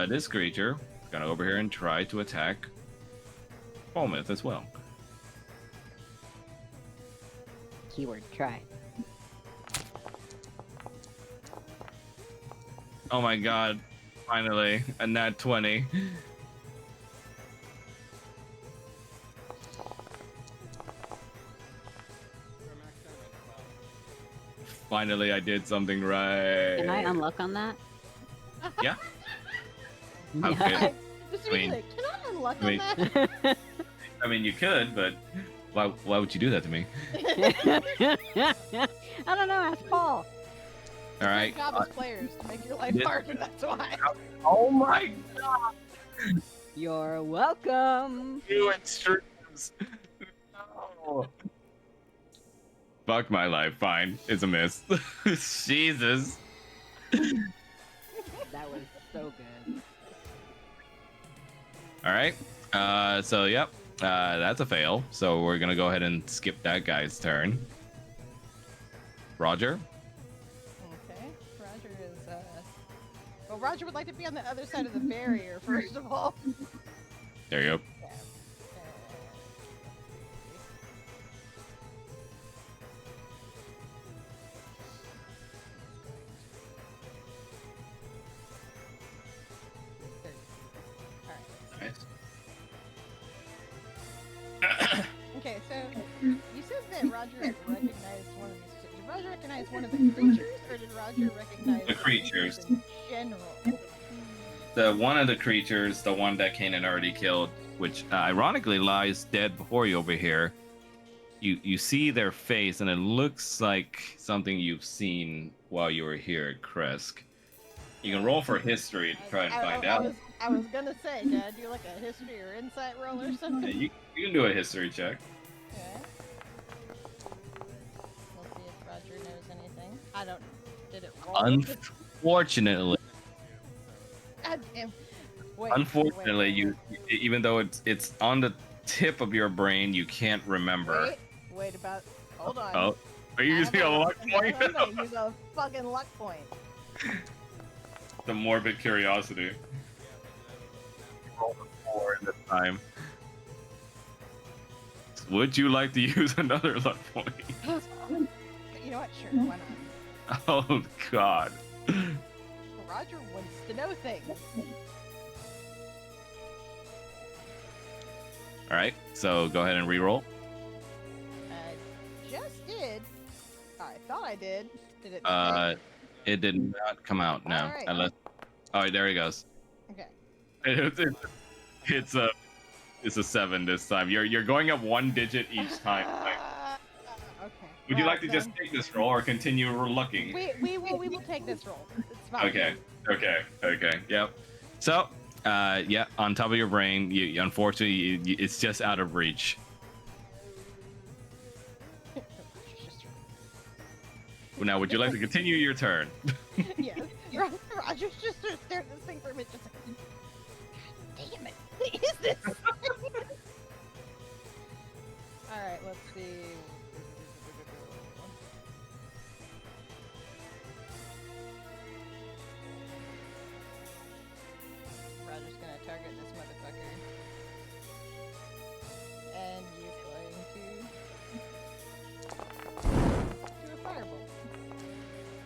[SPEAKER 4] This creature is gonna go over here and try to attack Falmouth as well.
[SPEAKER 1] Keyword try.
[SPEAKER 4] Oh my god. Finally, a nat 20. Finally, I did something right.
[SPEAKER 1] Can I unlock on that?
[SPEAKER 4] Yeah.
[SPEAKER 1] Yeah.
[SPEAKER 4] Okay.
[SPEAKER 2] Just
[SPEAKER 4] I mean-
[SPEAKER 2] really, can I unlock
[SPEAKER 4] I mean-
[SPEAKER 2] on that?
[SPEAKER 4] I mean, you could, but why would you do that to me?
[SPEAKER 1] I don't know, ask Paul.
[SPEAKER 4] All right.
[SPEAKER 2] Job as players to make your life
[SPEAKER 4] this-
[SPEAKER 2] harder. That's why.
[SPEAKER 4] Oh my god.
[SPEAKER 1] You're welcome.
[SPEAKER 4] You and streams. No. Fuck my life. Fine. It's a miss. Jesus.
[SPEAKER 1] That was so good.
[SPEAKER 4] All right. So yep. That's a fail. So we're gonna go ahead and skip that guy's turn. Roger.
[SPEAKER 2] Okay. Roger is. Well, Roger would like to be on the other side of the barrier first of all.
[SPEAKER 4] There you go.
[SPEAKER 2] Yeah.
[SPEAKER 4] Nice.
[SPEAKER 2] Okay, so you said that Roger recognized one of these. Did Roger recognize one of the creatures, or did Roger recognize
[SPEAKER 4] The creatures.
[SPEAKER 2] in general?
[SPEAKER 4] The one of the creatures, the one that Kanan already killed, which ironically lies dead before you over here. You see their face, and it looks like something you've seen while you were here at Kresk. You can roll for history to try and find out.
[SPEAKER 2] I was gonna say, can I do like a history or insight roll or something?
[SPEAKER 4] Yeah, you can do a history check.
[SPEAKER 2] Okay. We'll see if Roger knows anything. I don't. Did it roll?
[SPEAKER 4] Unfortunately,
[SPEAKER 2] God damn. Wait,
[SPEAKER 4] unfortunately,
[SPEAKER 2] wait.
[SPEAKER 4] even though it's on the tip of your brain, you can't remember.
[SPEAKER 2] Wait about. Hold on.
[SPEAKER 4] Oh, are you using a luck point?
[SPEAKER 2] I'm gonna use a fucking luck point.
[SPEAKER 4] The morbid curiosity. Roll a 4 in this time. Would you like to use another luck point?
[SPEAKER 2] You know what? Sure, why not?
[SPEAKER 4] Oh God.
[SPEAKER 2] Roger wants to know things.
[SPEAKER 4] All right, so go ahead and re-roll.
[SPEAKER 2] I just did. I thought I did. Did it?
[SPEAKER 4] It did not come out. No,
[SPEAKER 2] All right.
[SPEAKER 4] unless. Oh, there he goes.
[SPEAKER 2] Okay.
[SPEAKER 4] It's a 7 this time. You're going up 1 digit each time.
[SPEAKER 2] Okay.
[SPEAKER 4] Would you like to just take this roll or continue looking?
[SPEAKER 2] We will take this roll. It's fine.
[SPEAKER 4] Okay. Yep. So, yeah, on top of your brain, unfortunately, it's just out of reach. Now, would you like to continue your turn?
[SPEAKER 2] Yes. Roger's just staring at this thing for a minute, just like, God damn it! What is this? All right, let's see. Roger's gonna target this motherfucker, and he's going to do a fireball.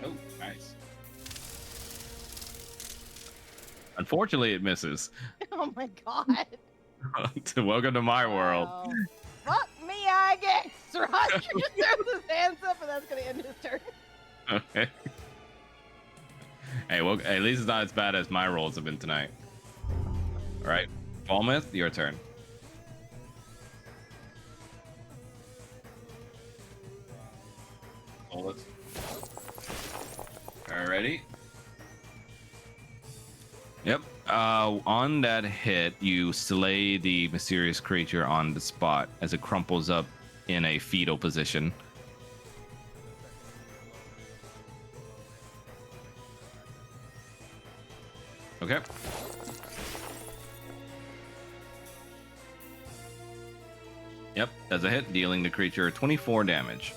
[SPEAKER 4] Oh, nice. Unfortunately, it misses.
[SPEAKER 2] Oh my god!
[SPEAKER 4] Welcome to my world.
[SPEAKER 2] Wow. Fuck me, I guess. Roger just throws his hands up, and that's gonna end his turn.
[SPEAKER 4] Okay. Hey, well, at least it's not as bad as my rolls have been tonight. All right, Falmouth, your turn. Hold it. Alrighty. Yep. On that hit, you slay the mysterious creature on the spot as it crumples up in a fetal position. Okay. Yep, that's a hit, dealing the creature 24 damage.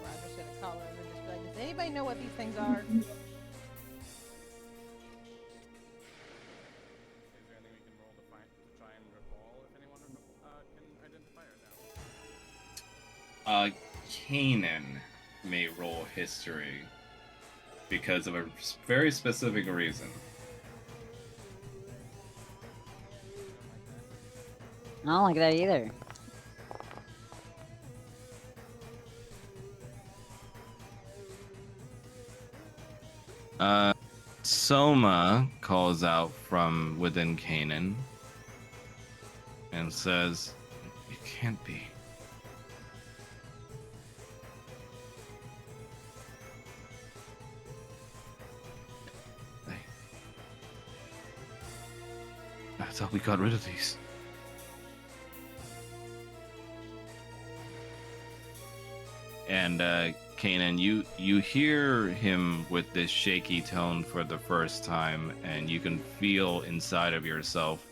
[SPEAKER 2] Roger's gonna call over and just be like, does anybody know what these things are?
[SPEAKER 3] Is there anything we can roll to try and recall if anyone can identify it now?
[SPEAKER 4] Kanan may roll history because of a very specific reason.
[SPEAKER 1] I don't like that either.
[SPEAKER 4] Soma calls out from within Kanan and says, "It can't be." I thought we got rid of these. And Kanan, you hear him with this shaky tone for the first time, and you can feel inside of yourself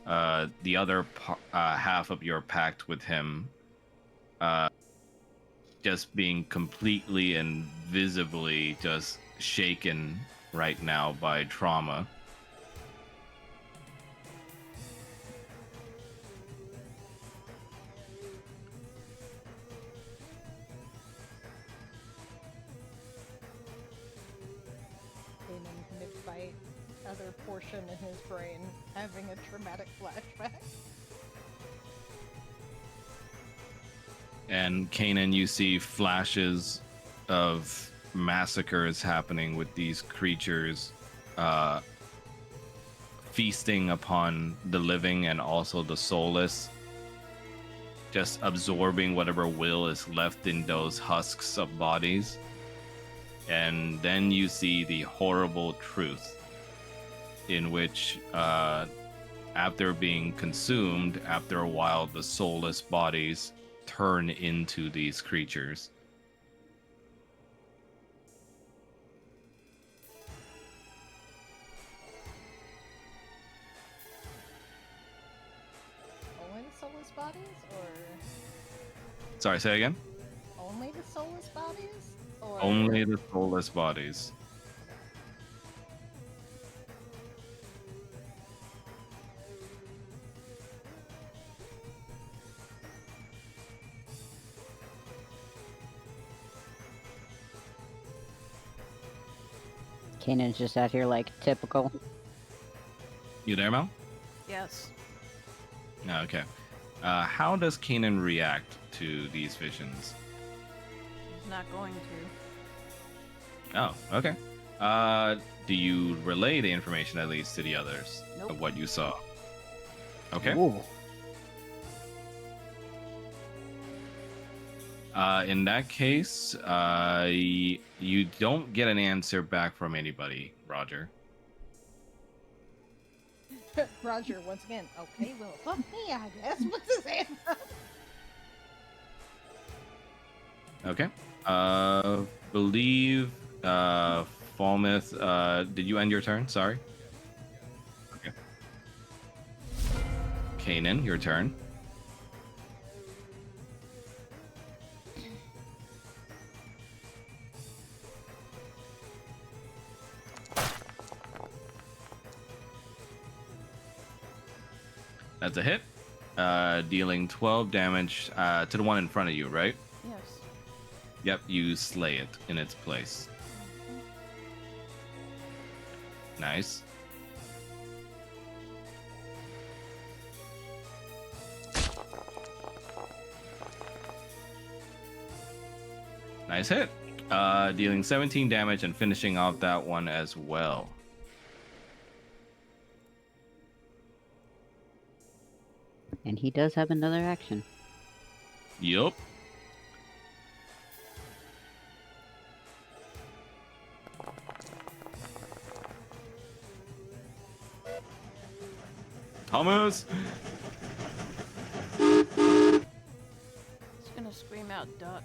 [SPEAKER 4] the other half of your pact with him just being completely and visibly just shaken right now by trauma.
[SPEAKER 2] In mid-fight, other portion in his brain having a traumatic flashback.
[SPEAKER 4] And Kanan, you see flashes of massacres happening with these creatures feasting upon the living and also the soulless, just absorbing whatever will is left in those husks of bodies. And then you see the horrible truth in which after being consumed, after a while the soulless bodies turn into these creatures.
[SPEAKER 2] Only the soulless bodies, or
[SPEAKER 4] Sorry, say again?
[SPEAKER 2] only the soulless bodies, or
[SPEAKER 4] Only the soulless bodies.
[SPEAKER 1] Kanan's just out here like typical.
[SPEAKER 4] You there, Mel?
[SPEAKER 5] Yes.
[SPEAKER 4] Okay. How does Kanan react to these visions?
[SPEAKER 5] He's not going to.
[SPEAKER 4] Oh, okay. Do you relay the information at least to the others
[SPEAKER 5] Nope.
[SPEAKER 4] of what you saw? Okay.
[SPEAKER 1] Ooh.
[SPEAKER 4] In that case, you don't get an answer back from anybody, Roger.
[SPEAKER 2] Roger once again. Okay, well, fuck me, I guess. What's his answer?
[SPEAKER 4] Okay. Believe, Falmouth, did you end your turn? Sorry. Okay. Kanan, your turn. That's a hit. Dealing 12 damage to the one in front of you, right?
[SPEAKER 5] Yes.
[SPEAKER 4] Yep, you slay it in its place. Nice. Nice hit. Dealing 17 damage and finishing off that one as well.
[SPEAKER 1] And he does have another action.
[SPEAKER 4] Yup. Thomas!
[SPEAKER 5] He's gonna scream out duck.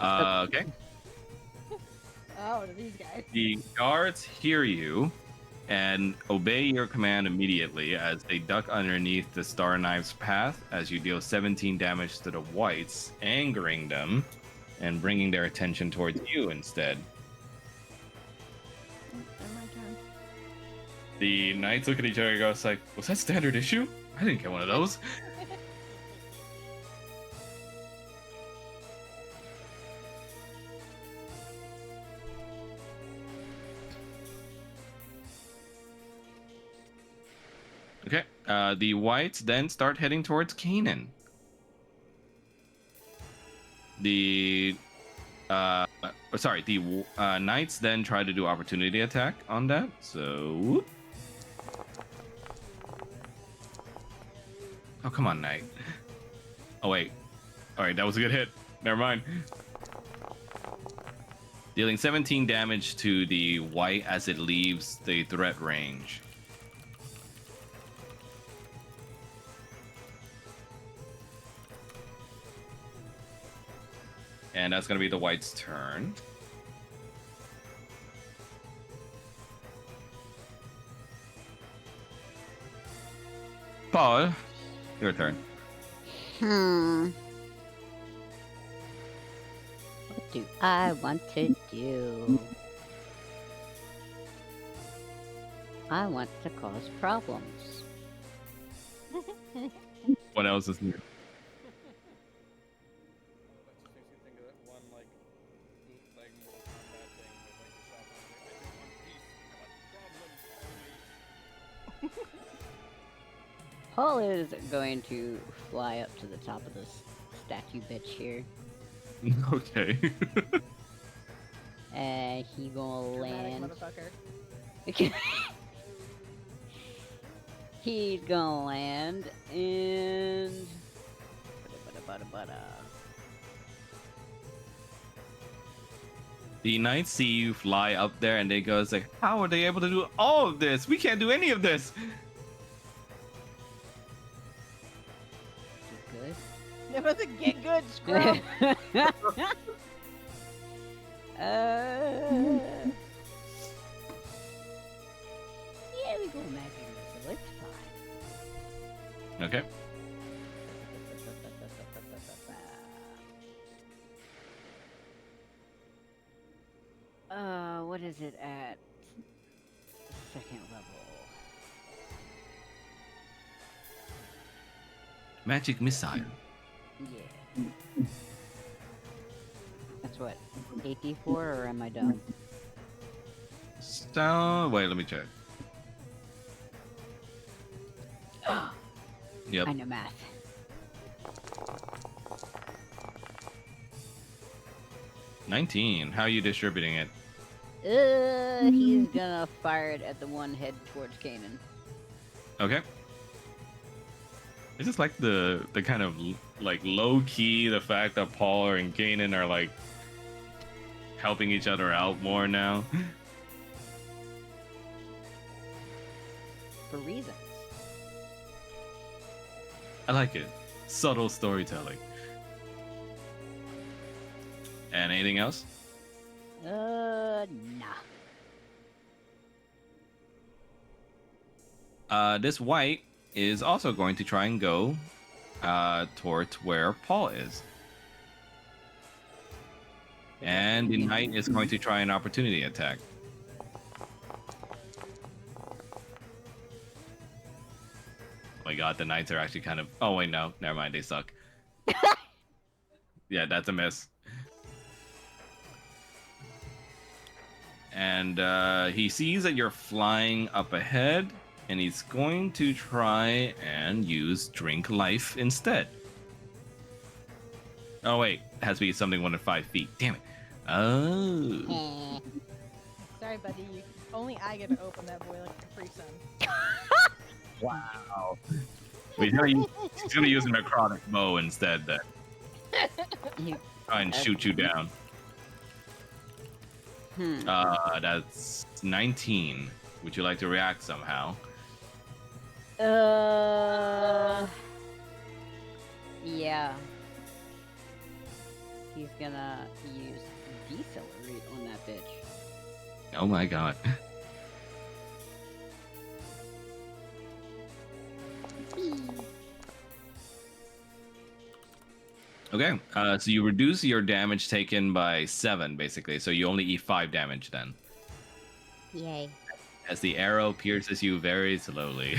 [SPEAKER 4] Okay.
[SPEAKER 2] Oh, to these guys.
[SPEAKER 4] The guards hear you and obey your command immediately as they duck underneath the Star Knife's path as you deal 17 damage to the whites, angering them and bringing their attention towards you instead.
[SPEAKER 5] Then my turn.
[SPEAKER 4] The knights look at each other and go, it's like, was that standard issue? I didn't get one of those. Okay, the whites then start heading towards Kanan. The knights then try to do opportunity attack on that. So, oh come on, knight. Oh wait, all right, that was a good hit. Never mind. Dealing 17 damage to the white as it leaves the threat range. And that's going to be the white's turn. Paul, your turn.
[SPEAKER 1] What do I want to do? I want to cause problems.
[SPEAKER 4] What else is new?
[SPEAKER 3] That just makes you think of that one like bootleg Mortal Kombat thing with like the shop. I don't want peace. I want problems always.
[SPEAKER 1] Paul is going to fly up to the top of this statue bitch here.
[SPEAKER 4] Okay.
[SPEAKER 1] And he gonna
[SPEAKER 2] Dramatic
[SPEAKER 1] land.
[SPEAKER 2] motherfucker.
[SPEAKER 1] He's gonna land and. Bada.
[SPEAKER 4] The knights see you fly up there and they go, it's like, how are they able to do all of this? We can't do any of this.
[SPEAKER 1] Good.
[SPEAKER 2] It wasn't get good, scrub.
[SPEAKER 1] Yeah, we go magic missile. It's fine.
[SPEAKER 4] Okay.
[SPEAKER 1] What is it at second level?
[SPEAKER 4] Magic missile.
[SPEAKER 1] Yeah. That's what? 8d4 or am I dumb?
[SPEAKER 4] So, wait, let me check. Yep.
[SPEAKER 1] I know math.
[SPEAKER 4] $19. How are you distributing it?
[SPEAKER 1] He's gonna fire it at the one head towards Kanan.
[SPEAKER 4] Okay. It's just like the kind of like low key, the fact that Paul and Kanan are like helping each other out more now.
[SPEAKER 1] For reasons.
[SPEAKER 4] I like it. Subtle storytelling. And anything else?
[SPEAKER 1] Nah.
[SPEAKER 4] This white is also going to try and go towards where Paul is. And the knight is going to try an opportunity attack. Oh my god, the knights are actually kind of... Oh wait, no. Never mind, they suck. Yeah, that's a miss. And he sees that you're flying up ahead, and he's going to try and use Drink Life instead. Oh wait, it has to be something 1 to 5 feet. Damn it. Oh.
[SPEAKER 2] Sorry, buddy. Only I get to open that boy like a Capri Sun.
[SPEAKER 4] Wow. He's gonna use a necrotic bow instead then. Try and shoot you down. That's 19. Would you like to react somehow?
[SPEAKER 1] Yeah. He's gonna use decelerate on that bitch.
[SPEAKER 4] Oh my god. Okay, so you reduce your damage taken by 7, basically. So you only eat 5 damage then.
[SPEAKER 1] Yay.
[SPEAKER 4] As the arrow pierces you very slowly.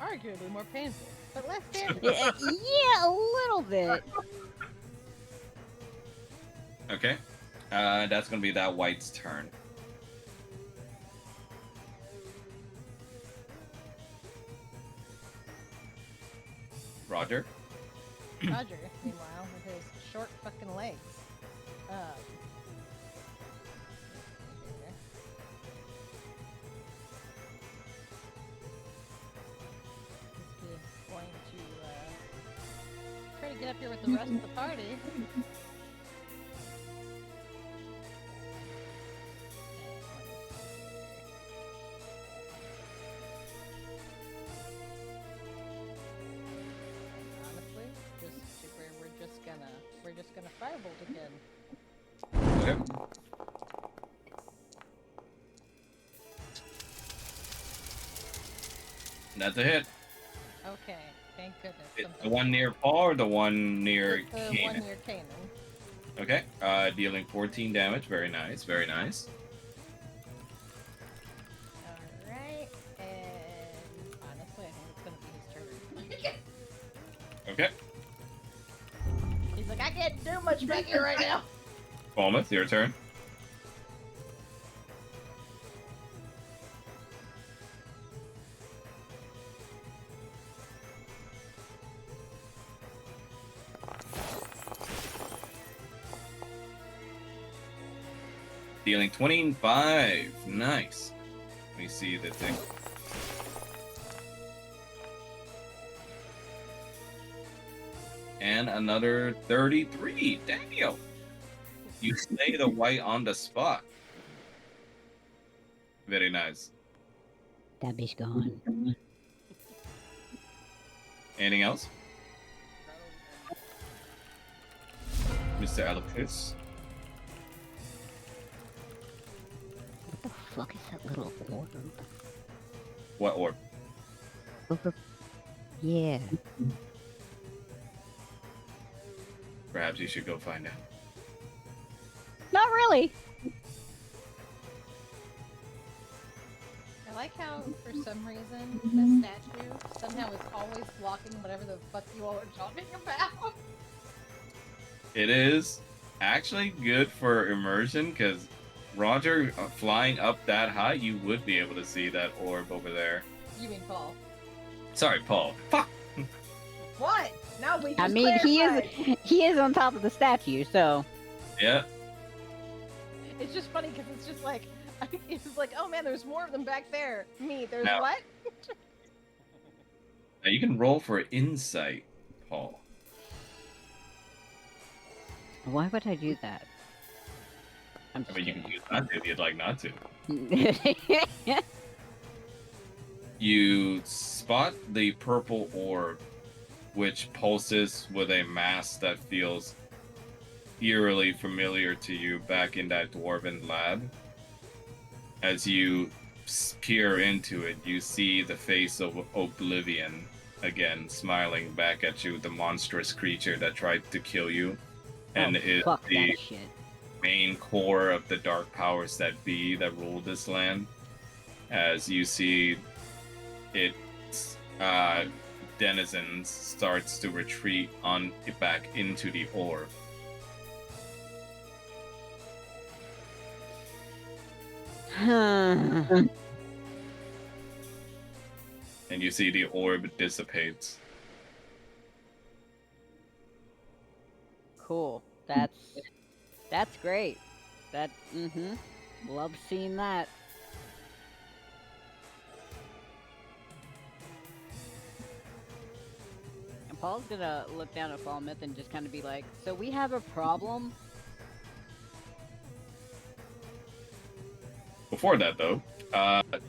[SPEAKER 2] Arguably more painful, but less damage.
[SPEAKER 1] Yeah, a little bit.
[SPEAKER 4] Okay, that's gonna be that white's turn. Roger.
[SPEAKER 2] Roger, meanwhile, with his short fucking legs. He's going to try to get up here with the rest of the party. Honestly, we're just gonna firebolt again.
[SPEAKER 4] Okay. That's a hit.
[SPEAKER 2] Okay, thank goodness.
[SPEAKER 4] The one near Paul or the one near
[SPEAKER 2] It's the
[SPEAKER 4] Kanan?
[SPEAKER 2] one near Kanan.
[SPEAKER 4] Okay, dealing 14 damage. Very nice, very nice.
[SPEAKER 2] Alright, and honestly, I think it's gonna be his turn.
[SPEAKER 4] Okay,
[SPEAKER 2] He's like, I can't do much back here right now.
[SPEAKER 4] Falmouth, your turn. Dealing 25. Nice. Let me see the thing. And another 33. Daniel. You slay the white on the spot. Very nice.
[SPEAKER 1] That bitch gone.
[SPEAKER 4] Anything else? Mr. Alacus?
[SPEAKER 1] What the fuck is that little orb?
[SPEAKER 4] What orb?
[SPEAKER 1] Over. Yeah.
[SPEAKER 4] Perhaps you should go find out.
[SPEAKER 1] Not really.
[SPEAKER 2] I like how, for some reason, the statue somehow is always blocking whatever the fuck you all are talking about.
[SPEAKER 4] It is actually good for immersion because Roger flying up that high, you would be able to see that orb over there.
[SPEAKER 2] You mean Paul?
[SPEAKER 4] Sorry, Paul. Fuck.
[SPEAKER 2] What? No, we just
[SPEAKER 1] I mean,
[SPEAKER 2] clarified.
[SPEAKER 1] he is on top of the statue, so.
[SPEAKER 4] Yeah.
[SPEAKER 2] It's just funny because it's just like, it's like, oh man, there's more of them back there. Me, there's
[SPEAKER 4] No.
[SPEAKER 2] what?
[SPEAKER 4] Now you can roll for insight, Paul.
[SPEAKER 1] Why would I do that? I'm
[SPEAKER 4] I
[SPEAKER 1] just
[SPEAKER 4] mean, you can
[SPEAKER 1] kidding.
[SPEAKER 4] choose not to if you'd like not to. You spot the purple orb, which pulses with a mass that feels eerily familiar to you back in that dwarven lab. As you peer into it, you see the face of Oblivion again, smiling back at you, the monstrous creature that tried to kill you, and
[SPEAKER 1] Oh,
[SPEAKER 4] is
[SPEAKER 1] fuck
[SPEAKER 4] the
[SPEAKER 1] that shit.
[SPEAKER 4] main core of the dark powers that be that rule this land. As you see its denizens starts to retreat on back into the orb. And you see the orb dissipates.
[SPEAKER 1] Cool. That's great. Love seeing that. And Paul's gonna look down at Falmouth and just kind of be like, so we have a problem?
[SPEAKER 4] Before that, though,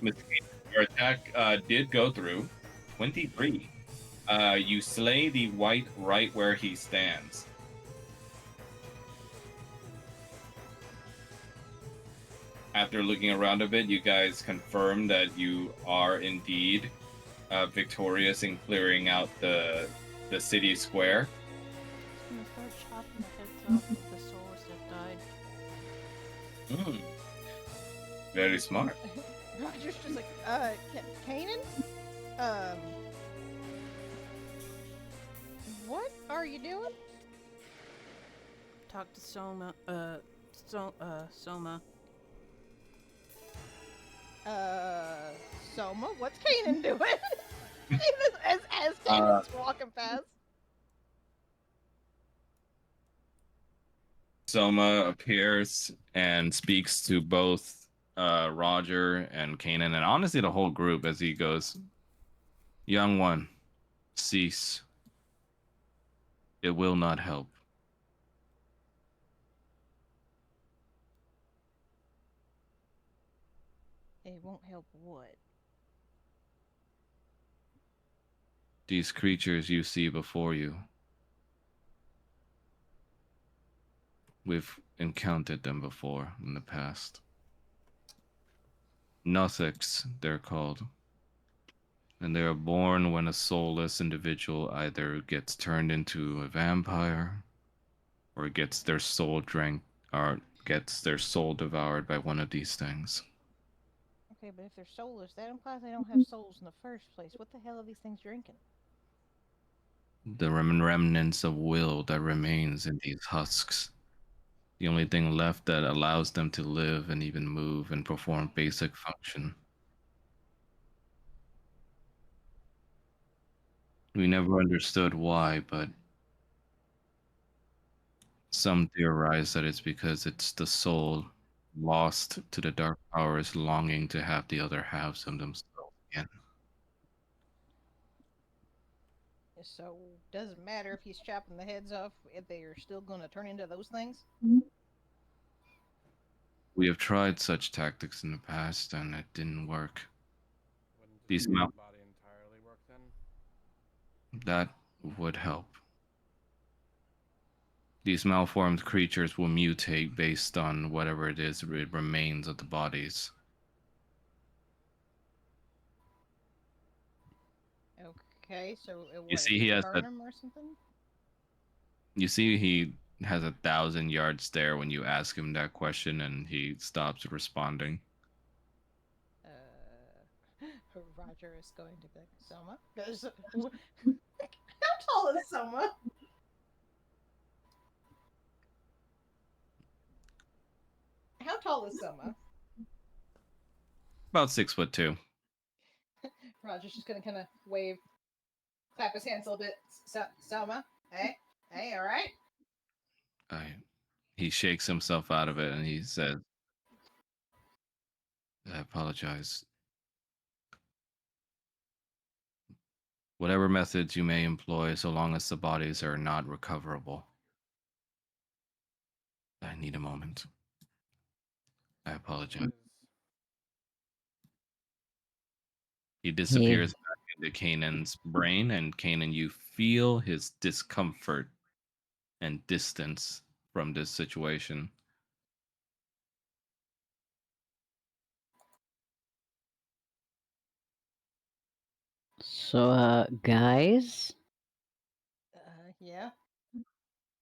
[SPEAKER 4] Miss Kate, your attack did go through 23. You slay the white right where he stands. After looking around a bit, you guys confirm that you are indeed victorious in clearing out the city square.
[SPEAKER 5] I'm gonna start chopping the heads off of the souls that died.
[SPEAKER 4] Very smart.
[SPEAKER 2] Roger's just like, Kanan? What are you doing?
[SPEAKER 5] Talk to Soma. Soma.
[SPEAKER 2] Soma? What's Kanan doing? as Kanan's walking past.
[SPEAKER 4] Soma appears and speaks to both Roger and Kanan, and honestly the whole group as he goes, "Young one, cease. It will not help.
[SPEAKER 2] It won't help what?
[SPEAKER 4] These creatures you see before you, we've encountered them before in the past. Nothics, they're called. And they are born when a soulless individual either gets turned into a vampire or gets their soul drank or gets their soul devoured by one of these things.
[SPEAKER 2] Okay, but if they're soulless, that implies they don't have souls in the first place. What the hell are these things drinking?
[SPEAKER 4] The remnants of will that remains in these husks. The only thing left that allows them to live and even move and perform basic function. We never understood why, but some theorize that it's because it's the soul lost to the dark powers, longing to have the other halves of themselves again.
[SPEAKER 2] So doesn't matter if he's chopping the heads off, if they are still going to turn into those things.
[SPEAKER 4] We have tried such tactics in the past, and it didn't work.
[SPEAKER 3] Wouldn't
[SPEAKER 4] These
[SPEAKER 3] destroying
[SPEAKER 4] mal-
[SPEAKER 3] the body entirely work then?
[SPEAKER 4] that would help. These malformed creatures will mutate based on whatever it is it remains of the bodies.
[SPEAKER 2] Okay, so
[SPEAKER 4] You
[SPEAKER 2] what if
[SPEAKER 4] see,
[SPEAKER 2] we
[SPEAKER 4] he has
[SPEAKER 2] burn
[SPEAKER 4] that.
[SPEAKER 2] them or something?
[SPEAKER 4] You see, he has 1,000-yard stare when you ask him that question, and he stops responding.
[SPEAKER 2] Roger is going to be like, Soma? How tall is Soma? How tall is Soma?
[SPEAKER 4] About 6'2".
[SPEAKER 2] Roger's just gonna kind of wave, clap his hands a little bit. Soma, hey, all right.
[SPEAKER 4] He shakes himself out of it, and he says, "I apologize. Whatever methods you may employ, so long as the bodies are not recoverable. I need a moment. I apologize." He disappears back into Kanan's brain, and Kanan, you feel his discomfort and distance from this situation.
[SPEAKER 1] So, guys,
[SPEAKER 2] Yeah.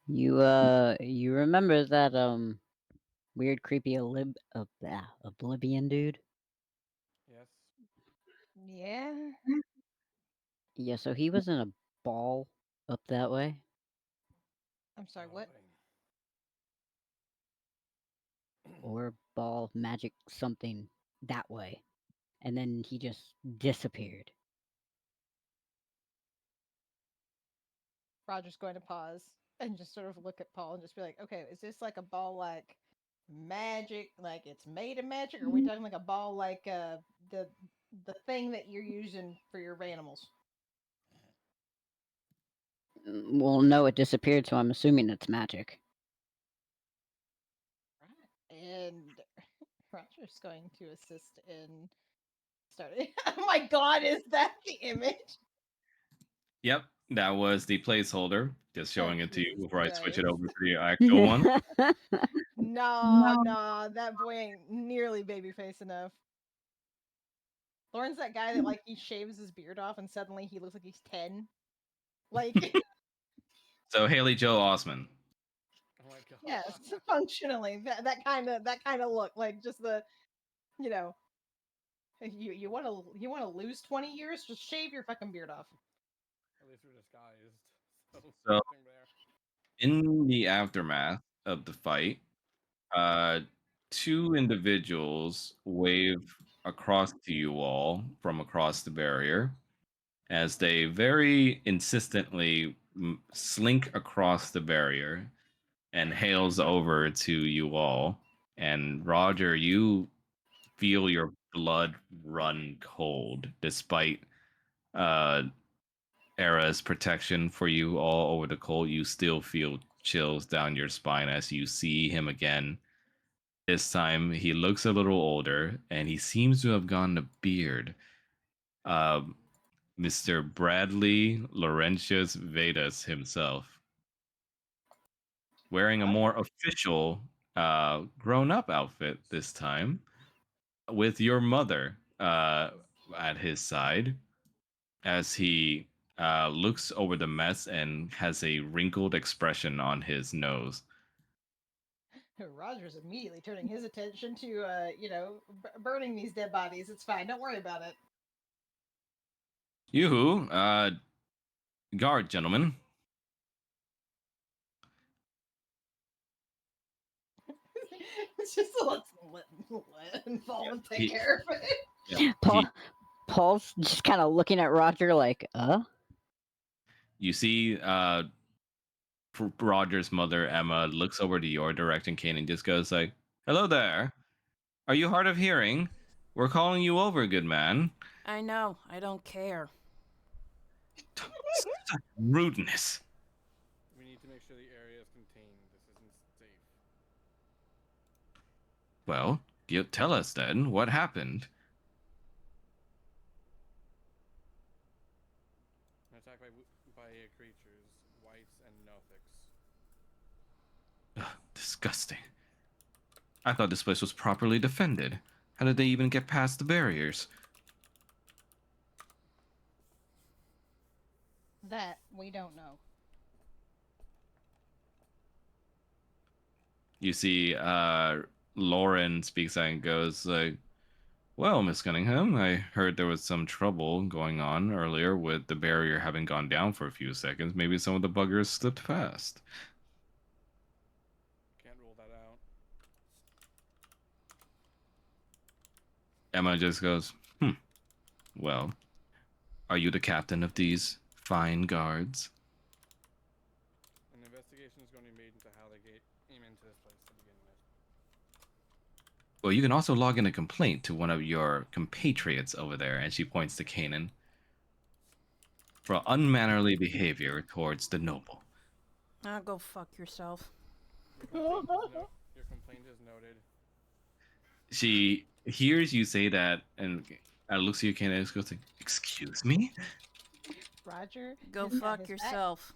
[SPEAKER 1] you remember that weird, creepy Oblivion dude?
[SPEAKER 3] Yes.
[SPEAKER 2] Yeah.
[SPEAKER 1] Yeah, so he was in a ball up that way,
[SPEAKER 2] I'm sorry,
[SPEAKER 3] No
[SPEAKER 2] what?
[SPEAKER 3] way.
[SPEAKER 1] or ball magic something that way, and then he just disappeared.
[SPEAKER 2] Roger's going to pause and just sort of look at Paul and just be like, okay, is this like a ball like magic, like it's made of magic, or are we talking like a ball like the thing that you're using for your animals?
[SPEAKER 1] Well, no, it disappeared, so I'm assuming it's magic.
[SPEAKER 2] Right. And Roger's going to assist in starting. Oh my god, is that the image?
[SPEAKER 4] Yep, that was the placeholder. Just showing it to you
[SPEAKER 2] Jesus
[SPEAKER 4] before I switch it
[SPEAKER 2] Christ.
[SPEAKER 4] over to the actual one.
[SPEAKER 2] No, that boy ain't nearly babyface enough. Lauren's that guy that like he shaves his beard off and suddenly he looks like he's 10. Like
[SPEAKER 4] So Haley Joel Osment.
[SPEAKER 3] Oh my god.
[SPEAKER 2] yes, functionally that kind of look, like just the, you know, you want to lose 20 years, just shave your fucking beard off.
[SPEAKER 3] At least we're disguised. So
[SPEAKER 4] So
[SPEAKER 3] nothing there.
[SPEAKER 4] in the aftermath of the fight, two individuals wave across to you all from across the barrier as they very insistently slink across the barrier and hails over to you all. And Roger, you feel your blood run cold despite Era's protection for you all over the cold. You still feel chills down your spine as you see him again. This time he looks a little older and he seems to have gotten a beard. Mr. Bradley Laurentius Vedas himself, wearing a more official grown-up outfit this time, with your mother at his side as he looks over the mess and has a wrinkled expression on his nose.
[SPEAKER 2] Roger's immediately turning his attention to burning these dead bodies. It's fine, don't worry about it.
[SPEAKER 4] Yoo-hoo, guard, gentlemen.
[SPEAKER 2] It's just let's let Involve and take care of it.
[SPEAKER 4] Yeah,
[SPEAKER 1] Paul's just kind of looking at Roger like,
[SPEAKER 4] you see Roger's mother, Emma, looks over to your direction, Kane, and just goes like, "Hello there. Are you hard of hearing? We're calling you over, good man.
[SPEAKER 5] I know. I don't care.
[SPEAKER 4] Such rudeness.
[SPEAKER 3] We need to make sure the area is contained. This isn't safe.
[SPEAKER 4] Well, you tell us then. What happened?
[SPEAKER 3] An attack by creatures, whites and Nothics.
[SPEAKER 4] Ugh, disgusting. I thought this place was properly defended. How did they even get past the barriers?
[SPEAKER 2] That we don't know.
[SPEAKER 4] You see, Lauren speaks out and goes like, "Well, Miss Cunningham, I heard there was some trouble going on earlier with the barrier having gone down for a few seconds. Maybe some of the buggers slipped past."
[SPEAKER 3] Can't rule that out.
[SPEAKER 4] Emma just goes, well, are you the captain of these fine guards?
[SPEAKER 3] An investigation is going to be made into how they came into this place to begin with.
[SPEAKER 4] Well, you can also log in a complaint to one of your compatriots over there, and she points to Kanan, for unmannerly behavior towards the noble.
[SPEAKER 5] Go fuck yourself.
[SPEAKER 3] Your complaint is noted.
[SPEAKER 4] She hears you say that and looks at you, Kanan, and goes like, "Excuse me?"
[SPEAKER 2] Roger.
[SPEAKER 5] Go
[SPEAKER 2] has got
[SPEAKER 5] fuck
[SPEAKER 2] his
[SPEAKER 5] yourself.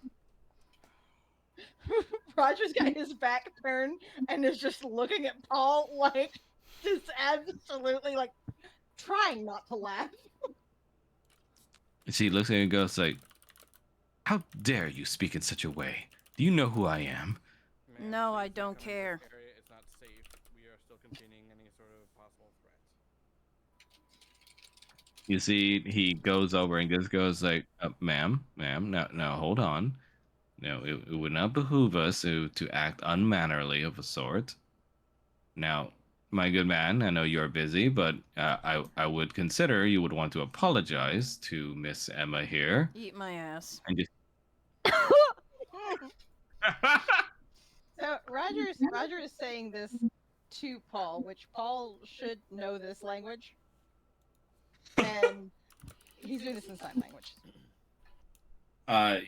[SPEAKER 2] back- Roger's got his back turned and is just looking at Paul like just absolutely like trying not to laugh.
[SPEAKER 4] She looks at you and goes like, "How dare you speak in such a way? Do you know who I am?"
[SPEAKER 3] Ma'am,
[SPEAKER 5] No,
[SPEAKER 3] please
[SPEAKER 5] I
[SPEAKER 3] don't
[SPEAKER 5] don't
[SPEAKER 3] come into
[SPEAKER 5] care.
[SPEAKER 3] this area. It's not safe. We are still containing any sort of possible threat.
[SPEAKER 4] You see, he goes over and just goes like, "Ma'am, now, hold on. No, it would not behoove us to act unmannerly of a sort. Now, my good man, I know you're busy, but I would consider you would want to apologize to Miss Emma here
[SPEAKER 5] Eat my ass.
[SPEAKER 4] and just."
[SPEAKER 2] So Roger is saying this to Paul, which Paul should know this language, and he's doing this in sign language.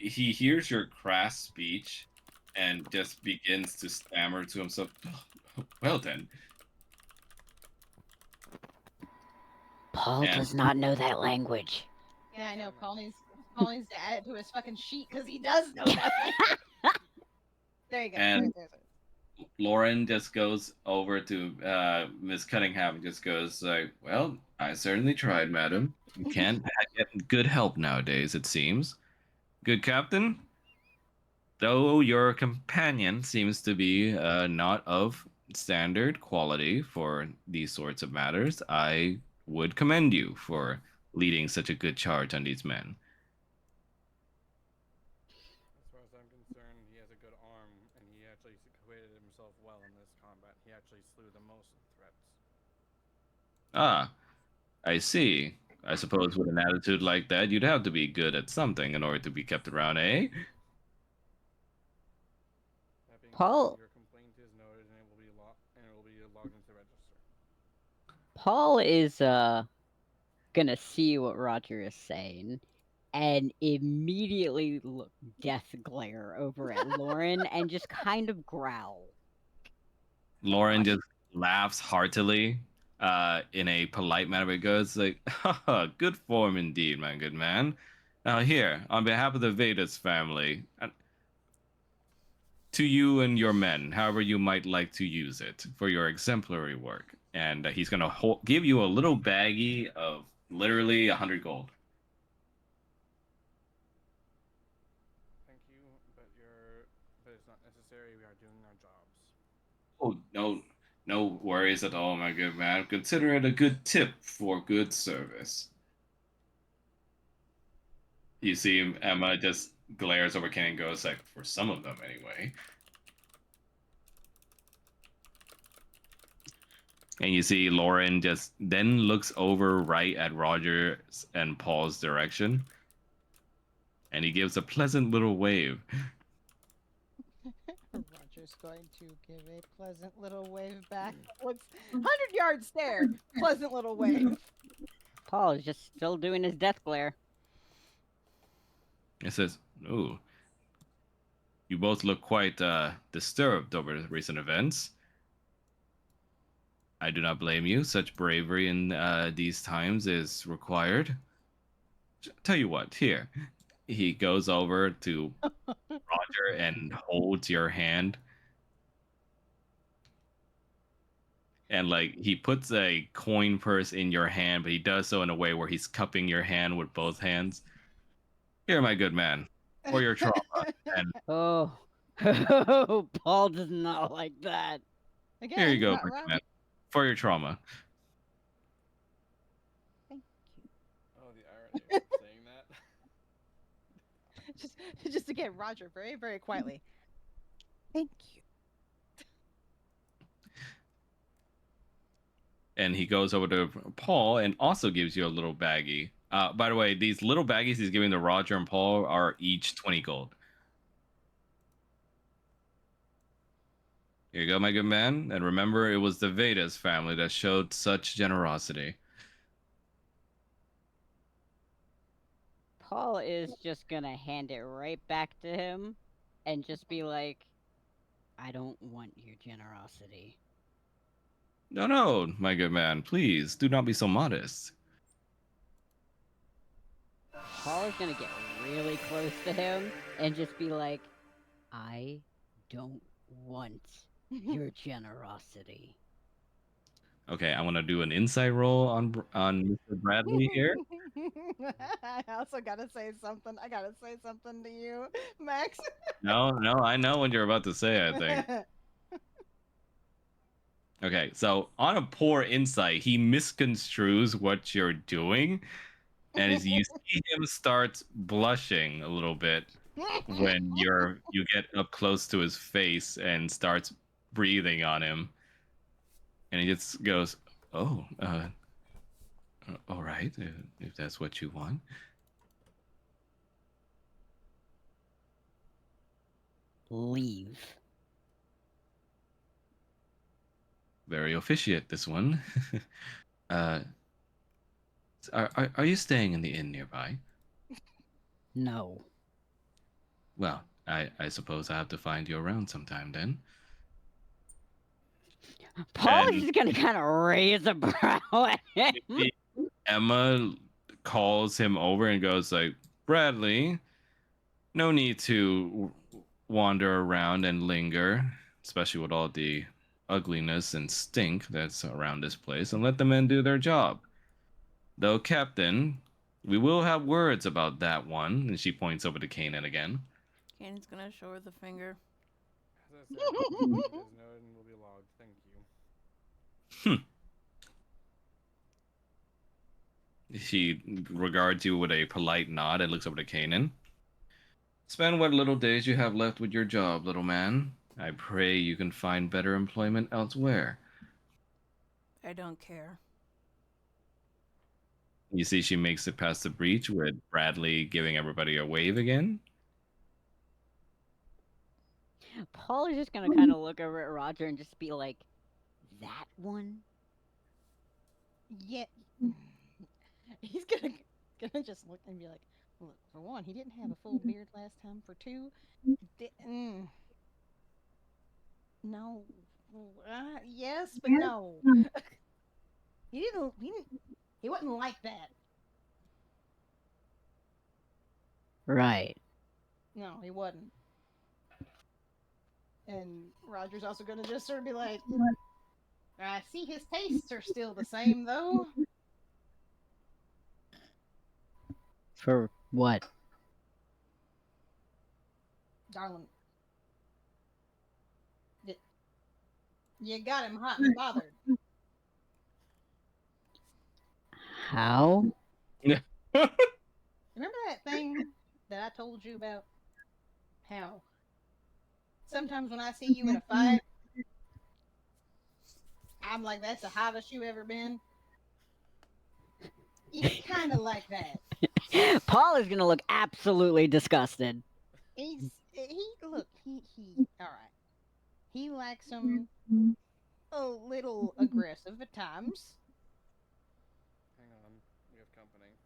[SPEAKER 4] He hears your crass speech and just begins to stammer to himself. Well then,
[SPEAKER 1] Paul
[SPEAKER 4] And-
[SPEAKER 1] does not know that language.
[SPEAKER 2] Yeah, I know. Paul needs to add it to his fucking sheet because he does know that. There you go.
[SPEAKER 4] And-
[SPEAKER 2] There's it.
[SPEAKER 4] Lauren just goes over to Miss Cunningham and just goes like, "Well, I certainly tried, madam. You can't get good help nowadays, it seems. Good captain, though your companion seems to be not of standard quality for these sorts of matters, I would commend you for leading such a good charge on these men."
[SPEAKER 3] As far as I'm concerned, he has a good arm, and he actually situated himself well in this combat. He actually slew the most threats.
[SPEAKER 4] Ah, I see. I suppose with an attitude like that, you'd have to be good at something in order to be kept around, eh?
[SPEAKER 3] That being
[SPEAKER 1] Paul-
[SPEAKER 3] said, your complaint is noted, and it will be logged into the register.
[SPEAKER 1] Paul is gonna see what Roger is saying and immediately look death glare over at Lauren and just kind of growl.
[SPEAKER 4] Lauren just laughs heartily in a polite manner, but goes like, "Haha, good form indeed, my good man. Now here, on behalf of the Vedas family, to you and your men, however you might like to use it for your exemplary work." And he's going to give you a little baggie of literally 100 gold.
[SPEAKER 3] Thank you, but it's not necessary. We are doing our jobs.
[SPEAKER 4] Oh, no worries at all, my good man. Consider it a good tip for good service. You see Emma just glares over Ken and goes like, "For some of them, anyway." And you see Lauren just then looks over right at Roger and Paul's direction. And he gives a pleasant little wave.
[SPEAKER 2] Roger Roger's going to give a pleasant little wave back. Looks 100-yard stare, pleasant little wave.
[SPEAKER 1] Paul is just still doing his death glare.
[SPEAKER 4] It says, "Ooh, you both look quite disturbed over recent events. I do not blame you. Such bravery in these times is required. Tell you what, here." He goes over to Roger and holds your hand. And like he puts a coin purse in your hand, but he does so in a way where he's cupping your hand with both hands. Here, my good man, for your trauma. And
[SPEAKER 1] Oh, Paul does not like that.
[SPEAKER 4] here you
[SPEAKER 2] Again,
[SPEAKER 4] go,
[SPEAKER 2] not
[SPEAKER 4] my good
[SPEAKER 2] Roger.
[SPEAKER 4] man, for your trauma.
[SPEAKER 2] Thank you.
[SPEAKER 3] Oh, the irony of saying that.
[SPEAKER 2] Just again, Roger, very, very quietly. Thank you.
[SPEAKER 4] And he goes over to Paul and also gives you a little baggie. By the way, these little baggies he's giving to Roger and Paul are each 20 gold. Here you go, my good man. And remember, it was the Vedas family that showed such generosity.
[SPEAKER 1] Paul is just gonna hand it right back to him and just be like, I don't want your generosity.
[SPEAKER 4] No, no, my good man, please do not be so modest.
[SPEAKER 1] Paul is gonna get really close to him and just be like, I don't want your generosity.
[SPEAKER 4] Okay, I want to do an insight roll on Mr. Bradley here.
[SPEAKER 2] I also gotta say something. I gotta say something to you, Max.
[SPEAKER 4] No, no, I know what you're about to say, I think. Okay, so on a poor insight, he misconstrues what you're doing, and as you see him start blushing a little bit when you get up close to his face and starts breathing on him, and he just goes, "Oh, all right, if that's what you want."
[SPEAKER 1] Leave.
[SPEAKER 4] Very officiate, this one. uh, are you staying in the inn nearby?
[SPEAKER 1] No.
[SPEAKER 4] Well, I suppose I have to find you around sometime then.
[SPEAKER 1] Paul
[SPEAKER 4] And
[SPEAKER 1] is just gonna kind of raise a brow at him.
[SPEAKER 4] Emma calls him over and goes like, "Bradley, no need to wander around and linger, especially with all the ugliness and stink that's around this place, and let the men do their job. Though, Captain, we will have words about that one." And she points over to Kanan again.
[SPEAKER 5] Kanan's gonna show her the finger.
[SPEAKER 3] As I said, it is noted and will be logged. Thank you.
[SPEAKER 4] She regards you with a polite nod and looks over to Kanan. "Spend what little days you have left with your job, little man. I pray you can find better employment elsewhere."
[SPEAKER 5] I don't care.
[SPEAKER 4] You see she makes it past the breach with Bradley giving everybody a wave again.
[SPEAKER 1] Paul is just gonna kind of look over at Roger and just be like, that one?
[SPEAKER 2] Yeah. He's gonna just look and be like, look, for one, he didn't have a full beard last time. For two, no. Yes, but no. He didn't. He wasn't like that.
[SPEAKER 1] Right.
[SPEAKER 2] No, he wasn't. And Roger's also gonna just sort of be like, I see his tastes are still the same though.
[SPEAKER 1] For what?
[SPEAKER 2] Darling, you got him hot and bothered.
[SPEAKER 1] How?
[SPEAKER 2] Remember that thing that I told you about? How sometimes when I see you in a fight, I'm like, that's the hottest you ever been. He's kind of like that.
[SPEAKER 1] Paul is gonna look absolutely disgusted.
[SPEAKER 2] He look, he all right. He likes them a little aggressive at times.
[SPEAKER 3] Hang on, we have company.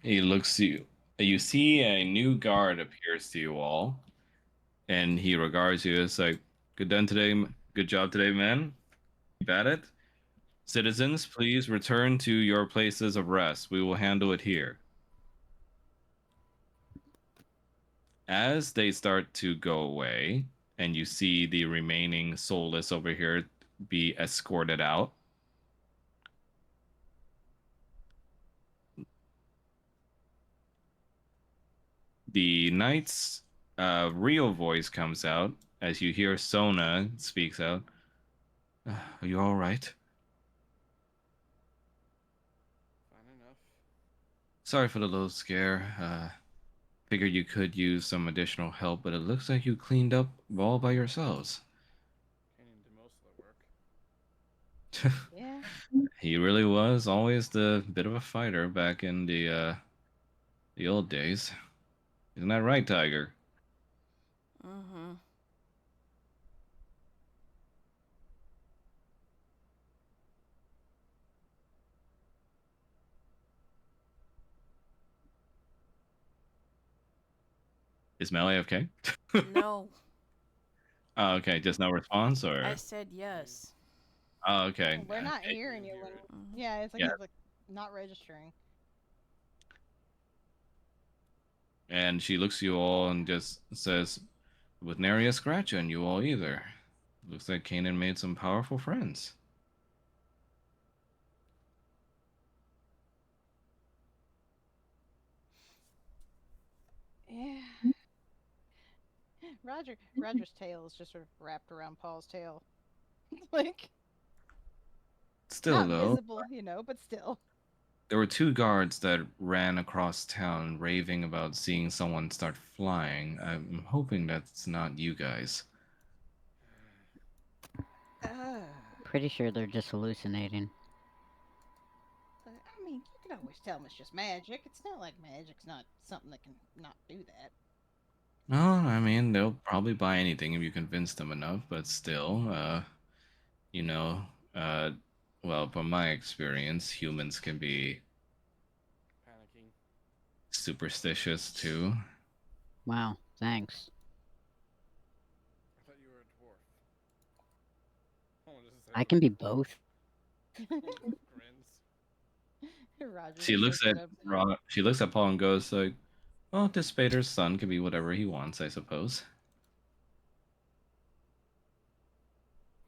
[SPEAKER 4] He looks you. You see a new guard appears to you all, and he regards you as like, "Good done today. Good job today, man. Keep at it. Citizens, please return to your places of rest. We will handle it here." As they start to go away, and you see the remaining soulless over here be escorted out, the knight's real voice comes out as you hear Sona speaks out. Are you all right?
[SPEAKER 3] Fine enough.
[SPEAKER 4] Sorry for the little scare. Figured you could use some additional help, but it looks like you cleaned up all by yourselves.
[SPEAKER 3] Canyon did most of the work.
[SPEAKER 2] Yeah.
[SPEAKER 4] He really was always the bit of a fighter back in the old days. Isn't that right, Tiger?
[SPEAKER 5] Mm-hmm.
[SPEAKER 4] Is Melly okay?
[SPEAKER 5] No,
[SPEAKER 4] Oh, okay, just no response,
[SPEAKER 5] I
[SPEAKER 4] or
[SPEAKER 5] said
[SPEAKER 3] He's
[SPEAKER 5] yes.
[SPEAKER 4] oh, okay.
[SPEAKER 2] We're not
[SPEAKER 3] he
[SPEAKER 2] hearing
[SPEAKER 3] didn't
[SPEAKER 2] you
[SPEAKER 3] hear
[SPEAKER 2] when.
[SPEAKER 3] it.
[SPEAKER 5] Mm-hmm.
[SPEAKER 2] Yeah, it's like
[SPEAKER 4] Yeah,
[SPEAKER 2] he's like not registering.
[SPEAKER 4] and she looks at you all and just says, "With nary a scratch on you all either. Looks like Kanan made some powerful friends."
[SPEAKER 2] Yeah. Roger's tail is just sort of wrapped around Paul's tail. Like
[SPEAKER 4] Still,
[SPEAKER 2] not
[SPEAKER 4] though,
[SPEAKER 2] visible, but still.
[SPEAKER 4] there were two guards that ran across town raving about seeing someone start flying. I'm hoping that's not you guys.
[SPEAKER 2] Uh,
[SPEAKER 1] Pretty sure they're just hallucinating.
[SPEAKER 2] I mean, you can always tell them it's just magic. It's not like magic's not something that can not do that.
[SPEAKER 4] No, I mean, they'll probably buy anything if you convince them enough, but still, you know, uh, well, from my experience, humans can be
[SPEAKER 3] Panicking.
[SPEAKER 4] superstitious too.
[SPEAKER 1] Wow, thanks.
[SPEAKER 3] I thought you were a dwarf. Someone just
[SPEAKER 1] I
[SPEAKER 3] says
[SPEAKER 1] can
[SPEAKER 3] that.
[SPEAKER 1] be both.
[SPEAKER 3] Wolf grins.
[SPEAKER 2] Roger
[SPEAKER 4] She
[SPEAKER 2] just
[SPEAKER 4] looks
[SPEAKER 2] looks
[SPEAKER 4] at
[SPEAKER 2] at him.
[SPEAKER 4] She looks at Paul and goes like, "Well, this Spader's son can be whatever he wants, I suppose."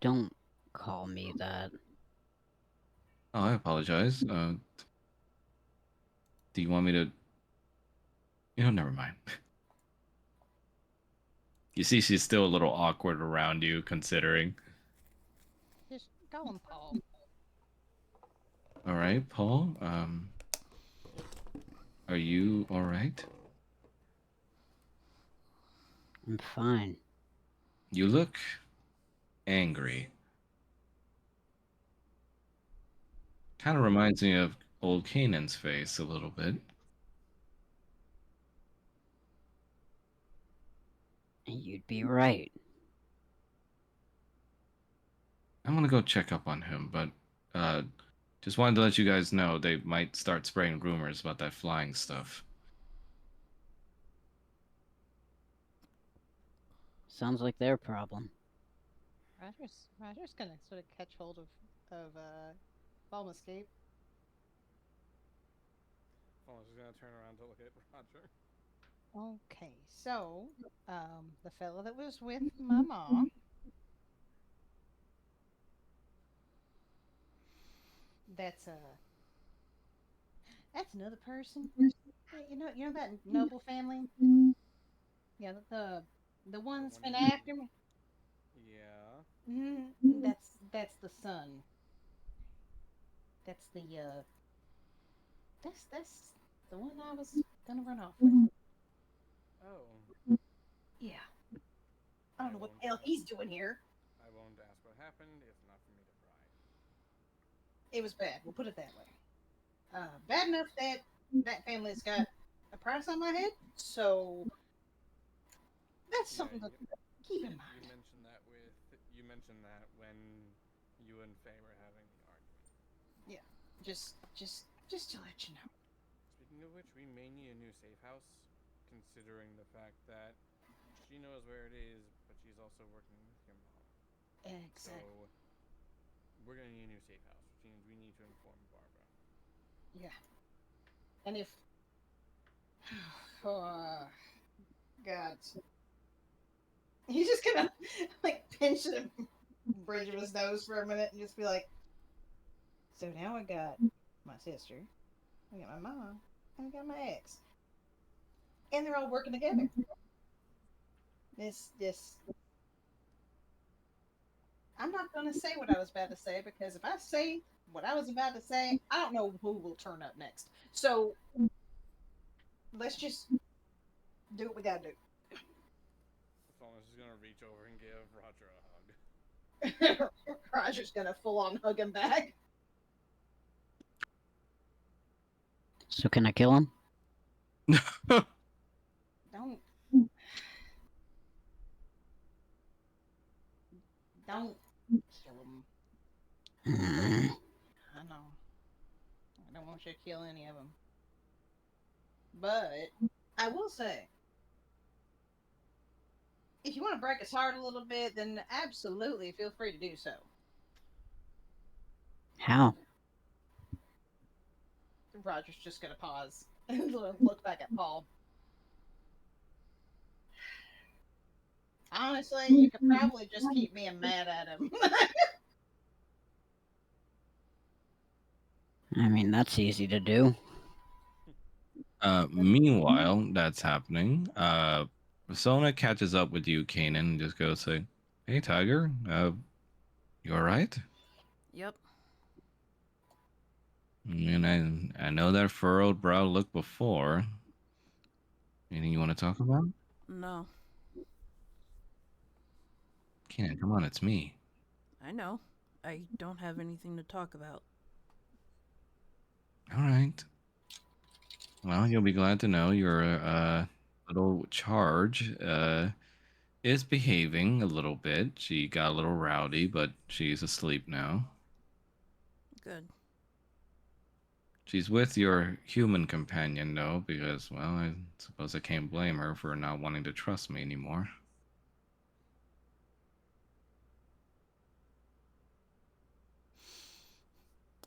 [SPEAKER 1] Don't call me that.
[SPEAKER 4] Oh, I apologize. Do you want me to? Never mind. You see, she's still a little awkward around you, considering.
[SPEAKER 2] Just call him Paul.
[SPEAKER 4] All right, Paul. Are you all right?
[SPEAKER 1] I'm fine.
[SPEAKER 4] You look angry. Kind of reminds me of old Kanan's face a little bit.
[SPEAKER 1] And you'd be right.
[SPEAKER 4] I'm gonna go check up on him, but uh, just wanted to let you guys know they might start spreading rumors about that flying stuff.
[SPEAKER 1] Sounds like their problem.
[SPEAKER 2] Roger's gonna sort of catch hold of Balm Escape.
[SPEAKER 3] Someone's just gonna turn around to look at Roger.
[SPEAKER 2] Okay, so the fellow that was with my mom, that's that's another person. Yeah, you know that noble family. Yeah, the one
[SPEAKER 3] The
[SPEAKER 2] that's
[SPEAKER 3] one
[SPEAKER 2] been
[SPEAKER 3] you.
[SPEAKER 2] after me.
[SPEAKER 3] Yeah.
[SPEAKER 2] That's the son. That's that's the one I was gonna run off with.
[SPEAKER 3] Oh.
[SPEAKER 2] Yeah, I don't
[SPEAKER 3] I
[SPEAKER 2] know what
[SPEAKER 3] won't
[SPEAKER 2] the hell
[SPEAKER 3] ask.
[SPEAKER 2] he's doing here.
[SPEAKER 3] I won't ask what happened. It's not for me to pry.
[SPEAKER 2] It was bad. We'll put it that way. Bad enough that that family's got a price on my head. So that's
[SPEAKER 3] Yeah.
[SPEAKER 2] something to Keep in
[SPEAKER 3] You
[SPEAKER 2] mind.
[SPEAKER 3] mentioned that when you and Faye were having the argument.
[SPEAKER 2] Yeah, just to let you know.
[SPEAKER 3] Speaking of which, we may need a new safe house, considering the fact that she knows where it is, but she's also working with your mom. So
[SPEAKER 2] Exactly.
[SPEAKER 3] we're gonna need a new safe house, which means we need to inform Barbara.
[SPEAKER 2] Yeah. And if oh God, he's just gonna like pinch the bridge of his nose for a minute and just be like, so now I got my sister, I got my mom, and I got my ex, and they're all working together. This I'm not gonna say what I was about to say because if I say what I was about to say, I don't know who will turn up next. So let's just do what we gotta do.
[SPEAKER 3] Thomas is gonna reach over and give Roger a hug.
[SPEAKER 2] Roger's gonna full on hug him back.
[SPEAKER 1] So can I kill him?
[SPEAKER 2] Don't don't kill him.
[SPEAKER 1] Mm.
[SPEAKER 2] I know. I don't want you to kill any of them. But I will say, if you want to break his heart a little bit, then absolutely feel free to do so.
[SPEAKER 1] How?
[SPEAKER 2] Roger's just gonna pause and look back at Paul. Honestly, you could probably just keep being mad at him.
[SPEAKER 1] I mean, that's easy to do.
[SPEAKER 4] Meanwhile, that's happening. Persona catches up with you, Kanan, and just goes say, "Hey, Tiger, you all right?"
[SPEAKER 5] Yep.
[SPEAKER 4] And I know that furrowed brow look before. Anything you want to talk about?
[SPEAKER 5] No.
[SPEAKER 4] Kanan, come on, it's me.
[SPEAKER 5] I know. I don't have anything to talk about.
[SPEAKER 4] All right. Well, you'll be glad to know your little charge is behaving a little bit. She got a little rowdy, but she's asleep now.
[SPEAKER 5] Good.
[SPEAKER 4] She's with your human companion, though, because, well, I suppose I can't blame her for not wanting to trust me anymore.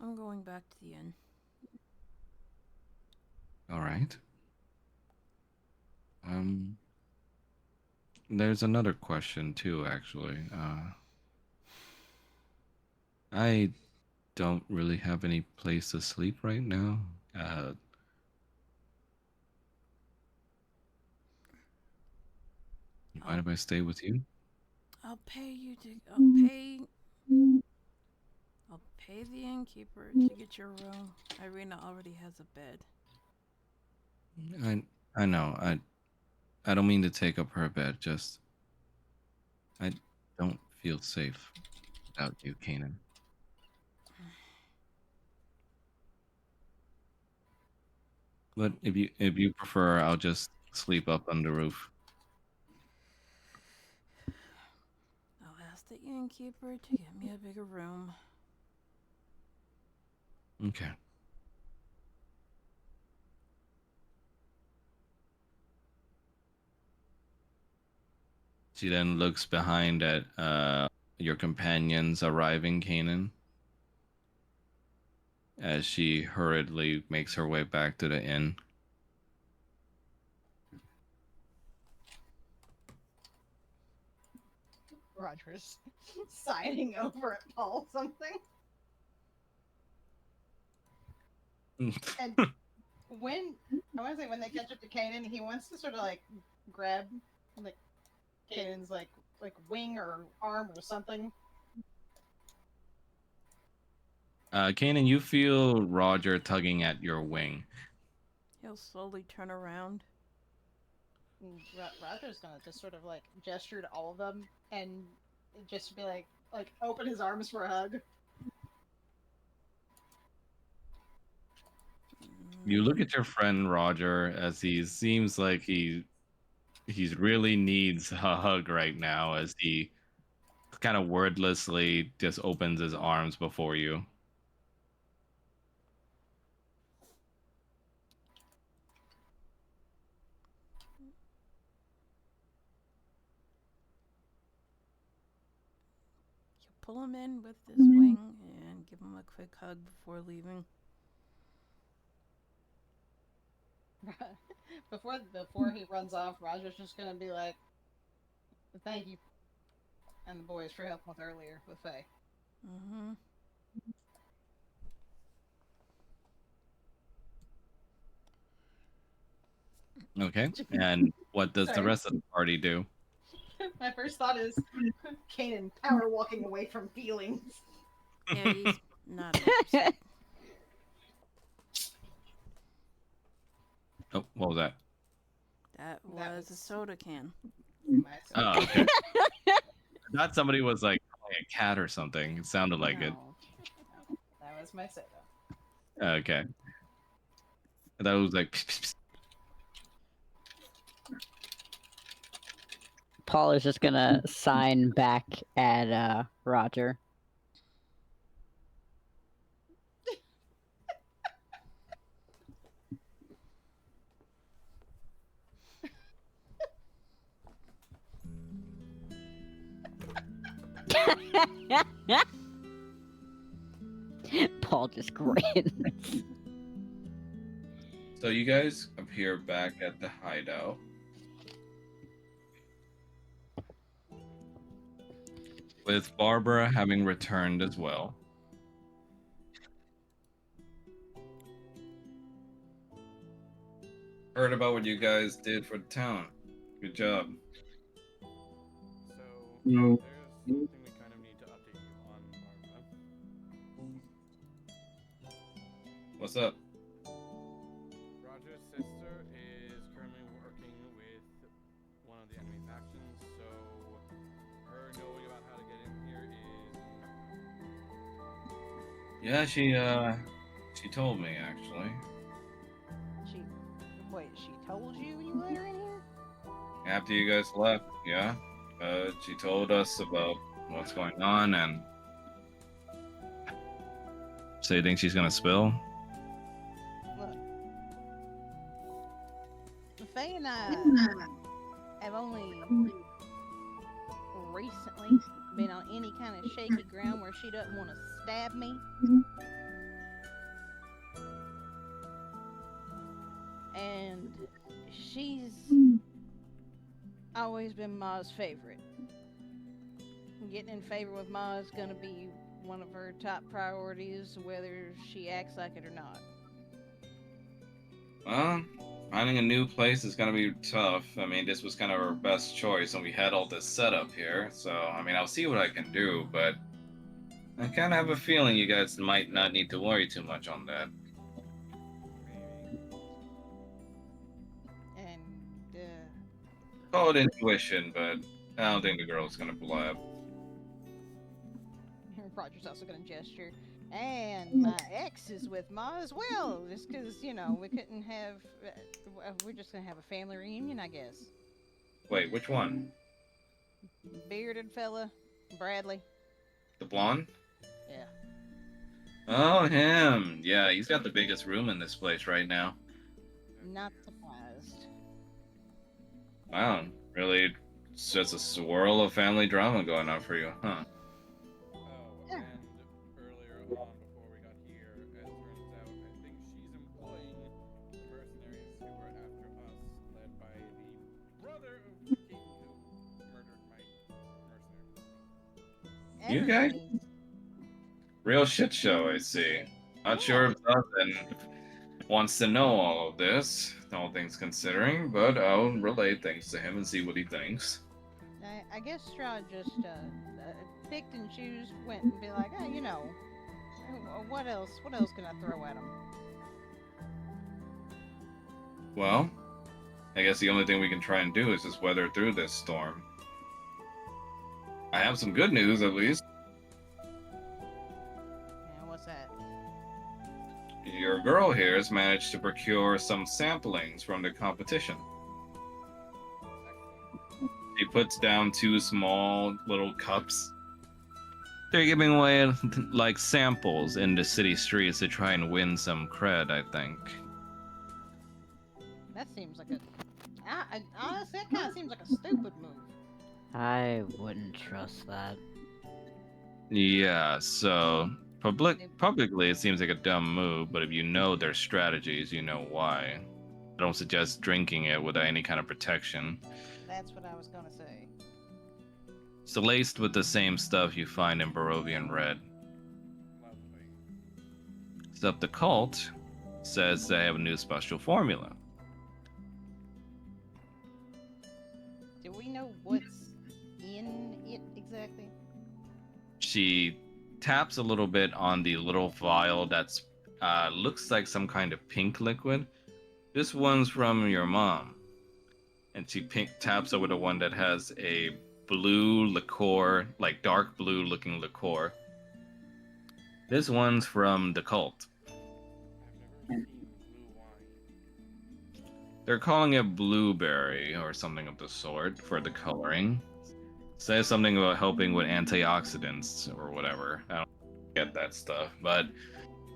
[SPEAKER 5] I'm going back to the inn.
[SPEAKER 4] All right. There's another question, too, actually. I don't really have any place to sleep right now. You mind
[SPEAKER 5] I'll
[SPEAKER 4] if I stay with you?
[SPEAKER 5] I'll pay you to I'll pay the innkeeper to get your room. Irina already has a bed.
[SPEAKER 4] I know. I don't mean to take up her bed. Just I don't feel safe without you, Kanan. But if you prefer, I'll just sleep up on the roof.
[SPEAKER 5] I'll ask the innkeeper to get me a bigger room.
[SPEAKER 4] Okay. She then looks behind at your companions arriving, Kanan, as she hurriedly makes her way back to the inn.
[SPEAKER 2] Roger's signing over at Paul something. And when I want to say when they catch up to Kanan, he wants to sort of like grab like Kanan's like wing or arm or something.
[SPEAKER 4] Kanan, you feel Roger tugging at your wing.
[SPEAKER 5] He'll slowly turn around.
[SPEAKER 2] And Roger's gonna just sort of like gesture to all of them and just be like open his arms for a hug.
[SPEAKER 4] You look at your friend Roger as he seems like he He really needs a hug right now as he kind of wordlessly just opens his arms before you.
[SPEAKER 5] You pull him in with this wing and give him a quick hug before leaving.
[SPEAKER 2] Before he runs off, Roger's just gonna be like, "Thank you," and the boys for helping with earlier with Faye.
[SPEAKER 5] Mm-hmm.
[SPEAKER 4] Okay. And what does the
[SPEAKER 2] Sorry.
[SPEAKER 4] rest of the party do?
[SPEAKER 2] My first thought is Kanan power walking away from feelings.
[SPEAKER 5] Yeah, he's not interested.
[SPEAKER 4] Oh, what was that?
[SPEAKER 5] That was a soda can.
[SPEAKER 4] Oh, okay. I thought somebody was like calling a cat or something. It sounded like it.
[SPEAKER 2] No, that was my soda.
[SPEAKER 4] Okay. I thought it was like. Pss, pss, pss.
[SPEAKER 1] Paul is just gonna sign back at Roger. Paul just grins.
[SPEAKER 4] So you guys appear back at the hideout. With Barbara having returned as well. Heard about what you guys did for the town. Good job.
[SPEAKER 3] So
[SPEAKER 4] No.
[SPEAKER 3] there's something we kind of need to update you on, Barbara.
[SPEAKER 4] What's up?
[SPEAKER 3] Roger's sister is currently working with one of the enemy factions, so her knowing about how to get in here is
[SPEAKER 4] Yeah, she told me actually.
[SPEAKER 2] She told you when you let her in here?
[SPEAKER 4] After you guys left, yeah. She told us about what's going on and so you think she's gonna spill?
[SPEAKER 2] Look, Faye and I have only recently been on any kind of shaky ground where she doesn't want to stab me. And she's always been Ma's favorite. Getting in favor with Ma is gonna be one of her top priorities, whether she acts like it or not.
[SPEAKER 4] Well, finding a new place is gonna be tough. I mean, this was kind of our best choice, and we had all this set up here. So, I mean, I'll see what I can do, but I kind of have a feeling you guys might not need to worry too much on that.
[SPEAKER 3] maybe.
[SPEAKER 2] And
[SPEAKER 4] Call it intuition, but I don't think the girl's gonna blab.
[SPEAKER 2] Roger's also gonna gesture. And my ex is with Ma as well, just because, we couldn't have. We're just gonna have a family reunion, I guess.
[SPEAKER 4] Wait, which one?
[SPEAKER 2] Bearded fella, Bradley.
[SPEAKER 4] The blonde?
[SPEAKER 2] Yeah.
[SPEAKER 4] Oh, him. Yeah, he's got the biggest room in this place right now.
[SPEAKER 2] Not surprised.
[SPEAKER 4] Wow, really, it's just a swirl of family drama going on for you, huh?
[SPEAKER 3] Oh,
[SPEAKER 2] Yeah.
[SPEAKER 3] and earlier on, before we got here, as it turns out, I think she's employing the mercenaries who were after us, led by the brother of the king who murdered my mercenary.
[SPEAKER 4] You guys?
[SPEAKER 2] Enemies.
[SPEAKER 4] Real shit show, I see. Not sure if Jonathan wants to know all of this, all things considering, but I'll relay things to him and see what he thinks.
[SPEAKER 2] I guess Strahd just picked and choose, went and be like, what else? What else can I throw at him?
[SPEAKER 4] Well, I guess the only thing we can try and do is just weather through this storm. I have some good news, at least.
[SPEAKER 2] Yeah, what's that?
[SPEAKER 4] Your girl here has managed to procure some samplings from the competition.
[SPEAKER 3] I
[SPEAKER 4] He puts down two small little cups. They're giving away like samples in the city streets to try and win some cred, I think.
[SPEAKER 2] That seems like a. Honestly, that kind of seems like a stupid move.
[SPEAKER 1] I wouldn't trust that.
[SPEAKER 4] Yeah, so publicly it seems like a dumb move, but if you know their strategies, you know why. I don't suggest drinking it without any kind of protection.
[SPEAKER 2] That's what I was gonna say.
[SPEAKER 4] It's laced with the same stuff you find in Barovian Red.
[SPEAKER 3] Lovely.
[SPEAKER 4] Except the cult says they have a new special formula.
[SPEAKER 2] Do we know what's in it exactly?
[SPEAKER 4] She taps a little bit on the little vial that's looks like some kind of pink liquid. This one's from your mom. And she taps over the one that has a blue liqueur, like dark blue looking liqueur. This one's from the cult.
[SPEAKER 3] I've never seen blue wine.
[SPEAKER 4] They're calling it blueberry or something of the sort for the coloring. Says something about helping with antioxidants or whatever. I don't get that stuff, but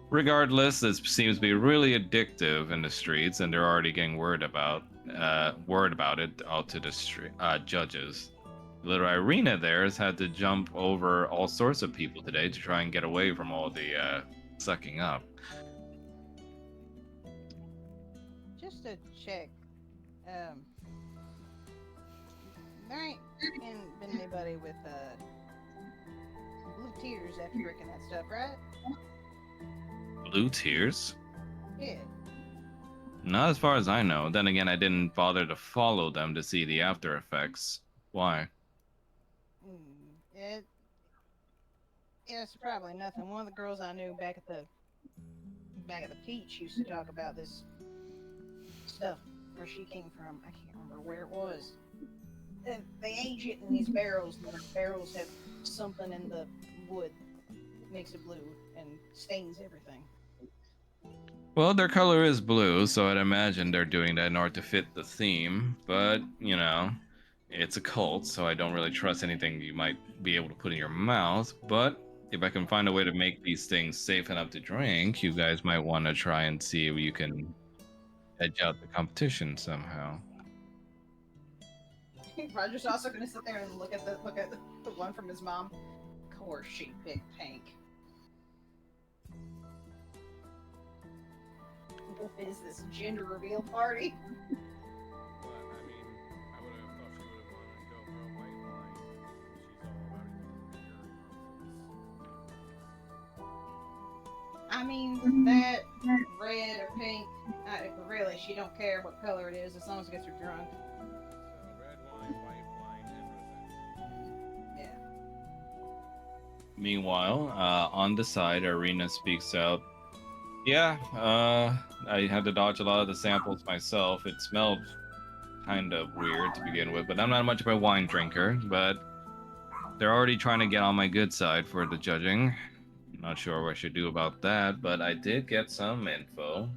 [SPEAKER 4] regardless, this seems to be really addictive in the streets, and they're already getting word about it out to the judges. Little Irina there has had to jump over all sorts of people today to try and get away from all the sucking up.
[SPEAKER 2] Just to check, there ain't been anybody with blue tears after drinking that stuff, right?
[SPEAKER 4] Blue tears?
[SPEAKER 2] Yeah.
[SPEAKER 4] Not as far as I know. Then again, I didn't bother to follow them to see the after effects. Why?
[SPEAKER 2] It's probably nothing. One of the girls I knew back at the Peach used to talk about this stuff where she came from. I can't remember where it was. They age it in these barrels, and the barrels have something in the wood that makes it blue and stains everything.
[SPEAKER 4] Well, their color is blue, so I'd imagine they're doing that in order to fit the theme. But, you know, it's a cult, so I don't really trust anything you might be able to put in your mouth. But if I can find a way to make these things safe enough to drink, you guys might want to try and see if you can edge out the competition somehow.
[SPEAKER 2] Roger's also gonna sit there and look at the one from his mom. Of course she picked pink. What is this gender reveal party?
[SPEAKER 3] But I mean, I would have thought she would have wanted to go for a white wine. She's all about
[SPEAKER 2] I mean, that red or pink, really, she don't care what color it is as long as it gets her drunk.
[SPEAKER 3] So red wine, white wine, and rosé.
[SPEAKER 2] Yeah.
[SPEAKER 4] Meanwhile, on the side, Arena speaks out. Yeah, I had to dodge a lot of the samples myself. It smelled kind of weird to begin with, but I'm not much of a wine drinker. But they're already trying to get on my good side for the judging. Not sure what I should do about that, but I did get some info.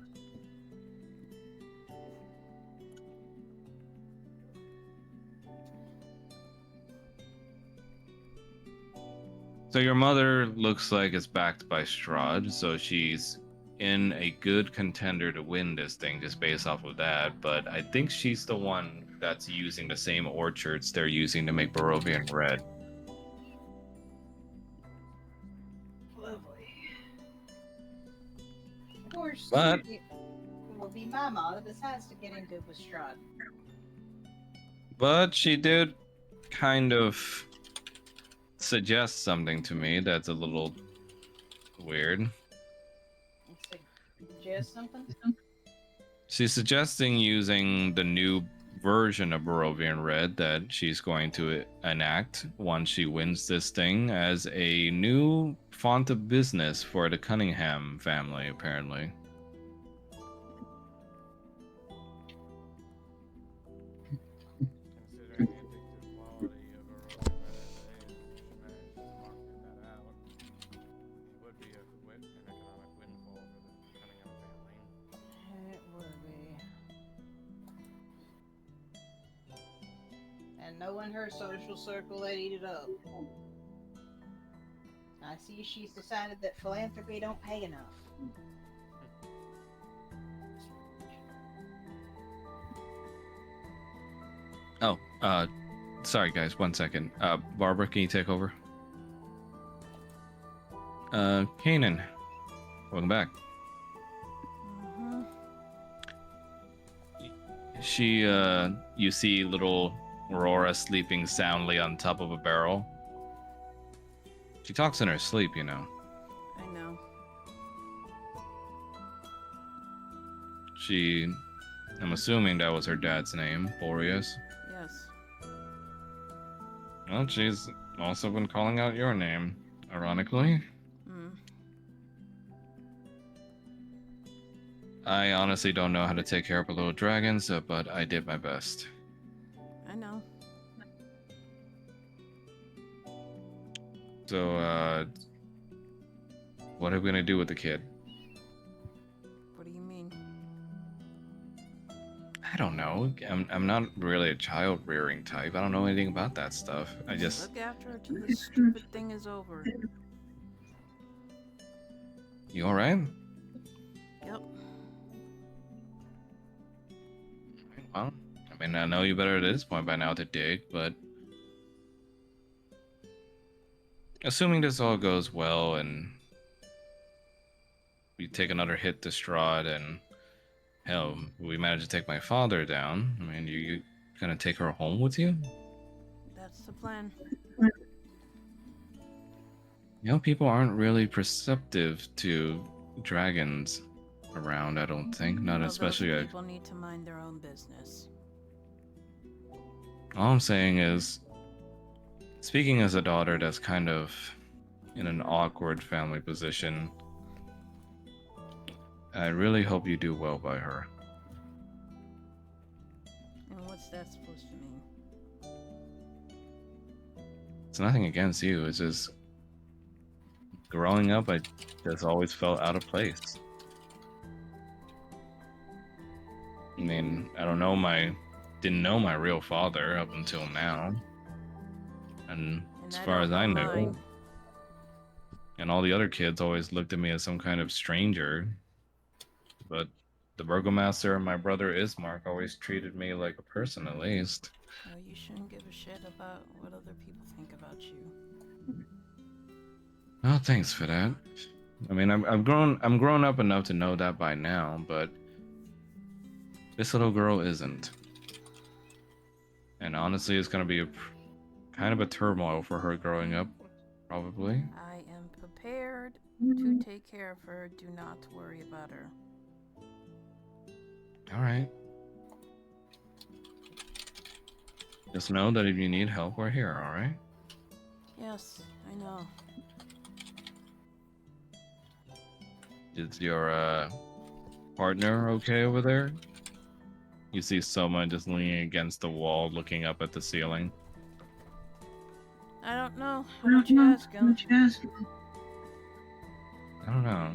[SPEAKER 4] So your mother looks like it's backed by Strahd, so she's in a good contender to win this thing just based off of that, but I think she's the one that's using the same orchards they're using to make Barovian Red.
[SPEAKER 2] Lovely. Of course,
[SPEAKER 4] But-
[SPEAKER 2] it will be my mom that decides to get in good with Strahd.
[SPEAKER 4] But she did kind of suggest something to me that's a little weird.
[SPEAKER 2] Suggest something?
[SPEAKER 4] She's suggesting using the new version of Barovian Red that she's going to enact once she wins this thing as a new font of business for the Cunningham family, apparently.
[SPEAKER 3] Considering the addictive quality of a rolling red as it is, if she managed to market that out, it would be an economic windfall for the Cunningham family.
[SPEAKER 2] It would be. And no one in her social circle that eat it up. I see she's decided that philanthropy don't pay enough.
[SPEAKER 4] Oh, sorry guys, 1 second. Barbara, can you take over? Kanan, welcome back.
[SPEAKER 5] Mm-hmm.
[SPEAKER 4] You see little Aurora sleeping soundly on top of a barrel. She talks in her sleep, you know.
[SPEAKER 5] I know.
[SPEAKER 4] I'm assuming that was her dad's name, Boreas.
[SPEAKER 5] Yes.
[SPEAKER 4] Well, she's also been calling out your name, ironically.
[SPEAKER 5] Mm.
[SPEAKER 4] I honestly don't know how to take care of a little dragon, but I did my best.
[SPEAKER 5] I know.
[SPEAKER 4] So, what are we gonna do with the kid?
[SPEAKER 5] What do you mean?
[SPEAKER 4] I don't know. I'm not really a child rearing type. I don't know anything about that stuff. I just
[SPEAKER 5] Look after her till this stupid thing is over.
[SPEAKER 4] You all right?
[SPEAKER 5] Yep.
[SPEAKER 4] Well, I mean, I know you better at this point by now to dig, but assuming this all goes well and we take another hit to Strahd and hell, we manage to take my father down. I mean, you gonna take her home with you?
[SPEAKER 5] That's the plan.
[SPEAKER 4] You know, people aren't really perceptive to dragons around, I don't think. Not
[SPEAKER 5] Well,
[SPEAKER 4] especially.
[SPEAKER 5] those people need to mind their own business.
[SPEAKER 4] All I'm saying is, speaking as a daughter that's kind of in an awkward family position, I really hope you do well by her.
[SPEAKER 5] And what's that supposed to mean?
[SPEAKER 4] It's nothing against you, it's just growing up, I just always felt out of place. I mean, didn't know my real father up until now. And as
[SPEAKER 5] And
[SPEAKER 4] far as I know,
[SPEAKER 5] mine.
[SPEAKER 4] and all the other kids always looked at me as some kind of stranger. But the burgomaster and my brother Ismark always treated me like a person, at least.
[SPEAKER 5] Well, you shouldn't give a shit about what other people think about you.
[SPEAKER 4] Oh, thanks for that. I mean, I'm grown up enough to know that by now, but this little girl isn't. And honestly, it's gonna be kind of a turmoil for her growing up, probably.
[SPEAKER 5] I am prepared to take care of her. Do not worry about her.
[SPEAKER 4] All right. Just know that if you need help, we're here, all right?
[SPEAKER 5] Yes, I know.
[SPEAKER 4] Is your partner okay over there? You see someone just leaning against the wall, looking up at the ceiling.
[SPEAKER 5] I don't know. Why don't you ask him?
[SPEAKER 4] I don't know.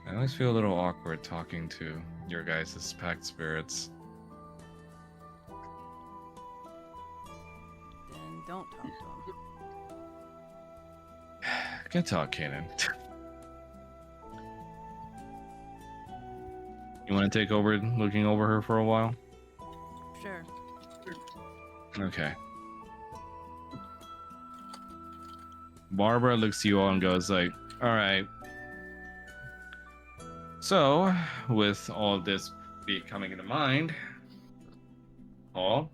[SPEAKER 4] I always feel a little awkward talking to your guys' packed spirits.
[SPEAKER 5] Then don't talk to him.
[SPEAKER 4] Good talk, Kanan. You want to take over looking over her for a while?
[SPEAKER 5] Sure.
[SPEAKER 4] Okay. Barbara looks to you all and goes like, all right. So, with all of this coming into mind, Paul,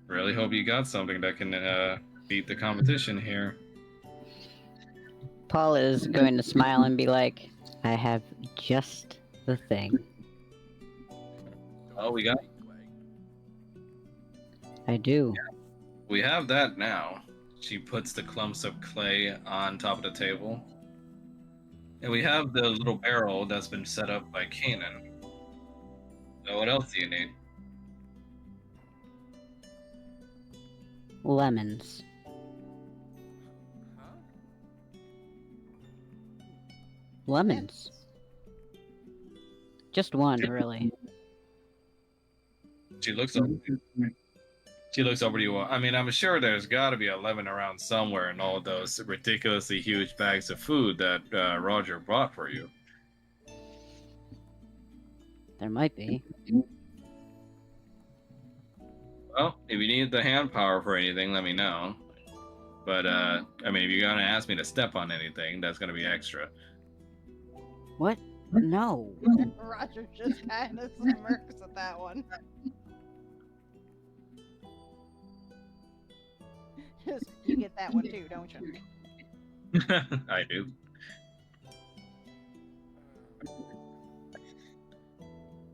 [SPEAKER 4] really hope you got something that can beat the competition here.
[SPEAKER 1] Paul is going to smile and be like, I have just the thing.
[SPEAKER 4] Oh, we got.
[SPEAKER 1] I do.
[SPEAKER 4] We have that now. She puts the clumps of clay on top of the table. And we have the little barrel that's been set up by Kanan. So what else do you need?
[SPEAKER 1] Lemons.
[SPEAKER 3] Huh?
[SPEAKER 1] Lemons. Just one, really.
[SPEAKER 4] She looks up. She looks over to you. I mean, I'm sure there's got to be a lemon around somewhere in all those ridiculously huge bags of food that Roger brought for you.
[SPEAKER 1] There might be.
[SPEAKER 4] Well, if you need the hand power for anything, let me know. But, I mean, if you're going to ask me to step on anything, that's going to be extra.
[SPEAKER 1] What? No.
[SPEAKER 2] Roger just kind of smirks at that one. Just, you get that one too, don't you?
[SPEAKER 4] I do.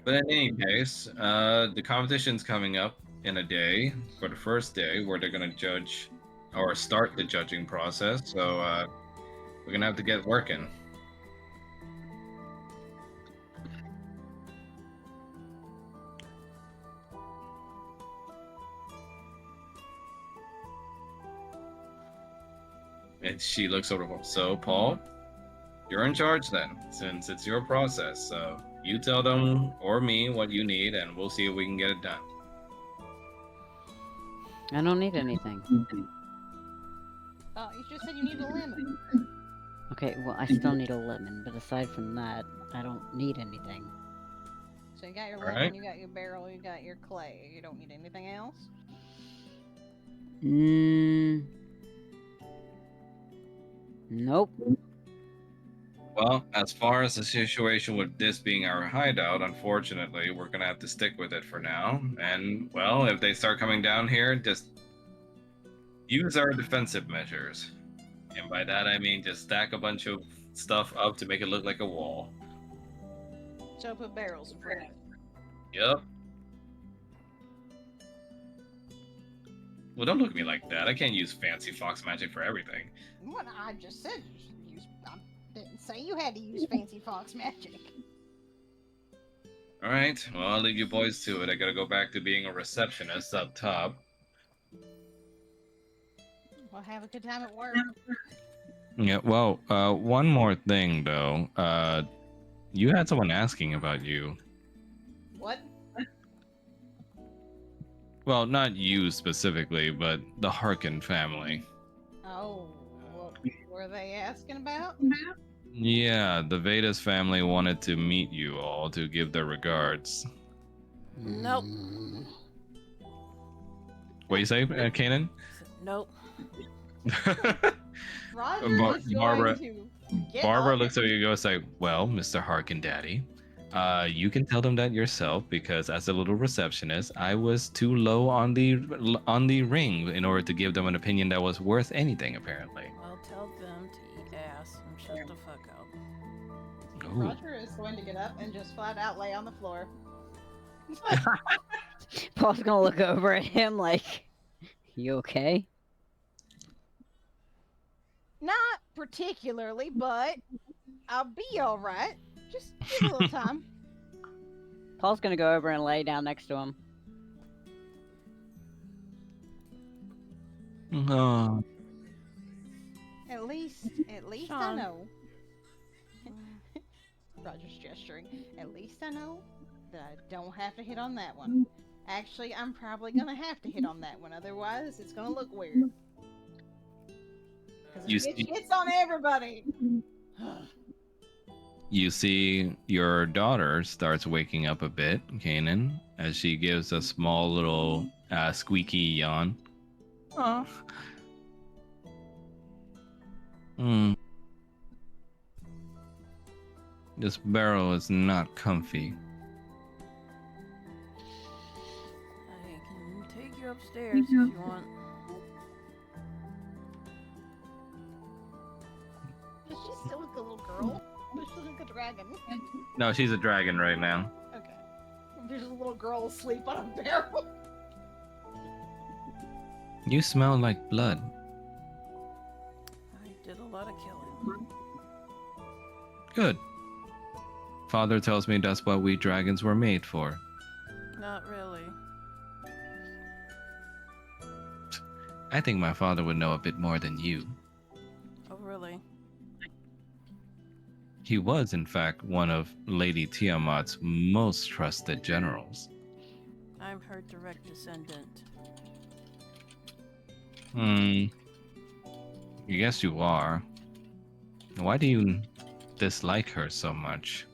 [SPEAKER 4] But in any case, the competition's coming up in a day for the first day where they're going to judge or start the judging process. So we're going to have to get working. And she looks over. So, Paul, you're in charge then, since it's your process. So you tell them or me what you need, and we'll see if we can get it done.
[SPEAKER 1] I don't need anything.
[SPEAKER 2] Oh, you just said you need a lemon.
[SPEAKER 1] Okay, well, I still need a lemon, but aside from that, I don't need anything.
[SPEAKER 2] So you got your
[SPEAKER 4] Alright.
[SPEAKER 2] lemon, you got your barrel, you got your clay. You don't need anything else?
[SPEAKER 1] Nope.
[SPEAKER 4] Well, as far as the situation with this being our hideout, unfortunately, we're gonna have to stick with it for now. And, well, if they start coming down here, just use our defensive measures. And by that, I mean just stack a bunch of stuff up to make it look like a wall.
[SPEAKER 2] So put barrels in front of you.
[SPEAKER 4] Yep. Well, don't look at me like that. I can't use fancy fox magic for everything.
[SPEAKER 2] What I just said you should use. I didn't say you had to use fancy fox magic.
[SPEAKER 4] Alright, well, I'll leave you boys to it. I gotta go back to being a receptionist up top.
[SPEAKER 2] Well, have a good time at work.
[SPEAKER 4] Yeah, well, one more thing, though. You had someone asking about you.
[SPEAKER 2] What?
[SPEAKER 4] Well, not you specifically, but the Harkin family.
[SPEAKER 2] Oh, what were they asking about?
[SPEAKER 4] Yeah, the Vedas family wanted to meet you all to give their regards.
[SPEAKER 5] Nope.
[SPEAKER 4] What you say, Kanan?
[SPEAKER 5] Nope.
[SPEAKER 2] Roger is
[SPEAKER 4] Barbara-
[SPEAKER 2] going to get
[SPEAKER 4] Barbara
[SPEAKER 2] up.
[SPEAKER 4] looks at you and goes like, well, Mr. Harkin Daddy, you can tell them that yourself because as a little receptionist, I was too low on the ring in order to give them an opinion that was worth anything, apparently.
[SPEAKER 5] I'll tell them to eat ass and shut the fuck up.
[SPEAKER 4] Ooh.
[SPEAKER 2] Roger is going to get up and just flat out lay on the floor.
[SPEAKER 1] Paul's gonna look over at him like, you okay?
[SPEAKER 2] Not particularly, but I'll be alright. Just give it a little time.
[SPEAKER 1] Paul's gonna go over and lay down next to him.
[SPEAKER 4] Oh.
[SPEAKER 2] At least I
[SPEAKER 5] Sean.
[SPEAKER 2] know. Roger's gesturing. At least I know that I don't have to hit on that one. Actually, I'm probably gonna have to hit on that one. Otherwise, it's gonna look weird. Because it hits on everybody.
[SPEAKER 4] You see your daughter starts waking up a bit, Kanan, as she gives a small little squeaky yawn. Oh. This barrel is not comfy.
[SPEAKER 5] I can take you upstairs if you want.
[SPEAKER 2] Does she still look a little girl? Does she look like a dragon?
[SPEAKER 4] No, she's a dragon right now.
[SPEAKER 2] Okay. There's a little girl asleep on a barrel.
[SPEAKER 4] You smell like blood.
[SPEAKER 5] I did a lot of killing.
[SPEAKER 4] Good. Father tells me that's what we dragons were made for.
[SPEAKER 5] Not really.
[SPEAKER 4] I think my father would know a bit more than you.
[SPEAKER 5] Oh, really?
[SPEAKER 4] He was, in fact, one of Lady Tiamat's most trusted generals.
[SPEAKER 5] I'm her direct descendant.
[SPEAKER 4] Hmm. Yes, you are. Why do you dislike her so much?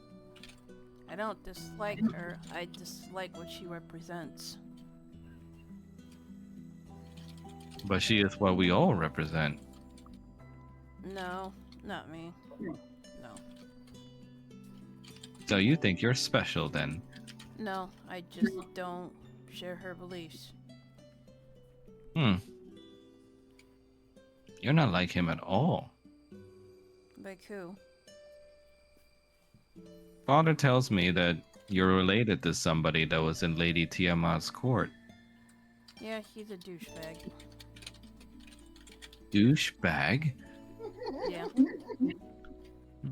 [SPEAKER 5] I don't dislike her, I dislike what she represents.
[SPEAKER 4] But she is what we all represent.
[SPEAKER 5] No, not me. No.
[SPEAKER 4] So you think you're special then?
[SPEAKER 5] No, I just don't share her beliefs.
[SPEAKER 4] Hmm. You're not like him at all.
[SPEAKER 5] Like who?
[SPEAKER 4] Father tells me that you're related to somebody that was in Lady Tiamat's court.
[SPEAKER 5] Yeah, he's a douchebag.
[SPEAKER 4] Douchebag?
[SPEAKER 5] Yeah.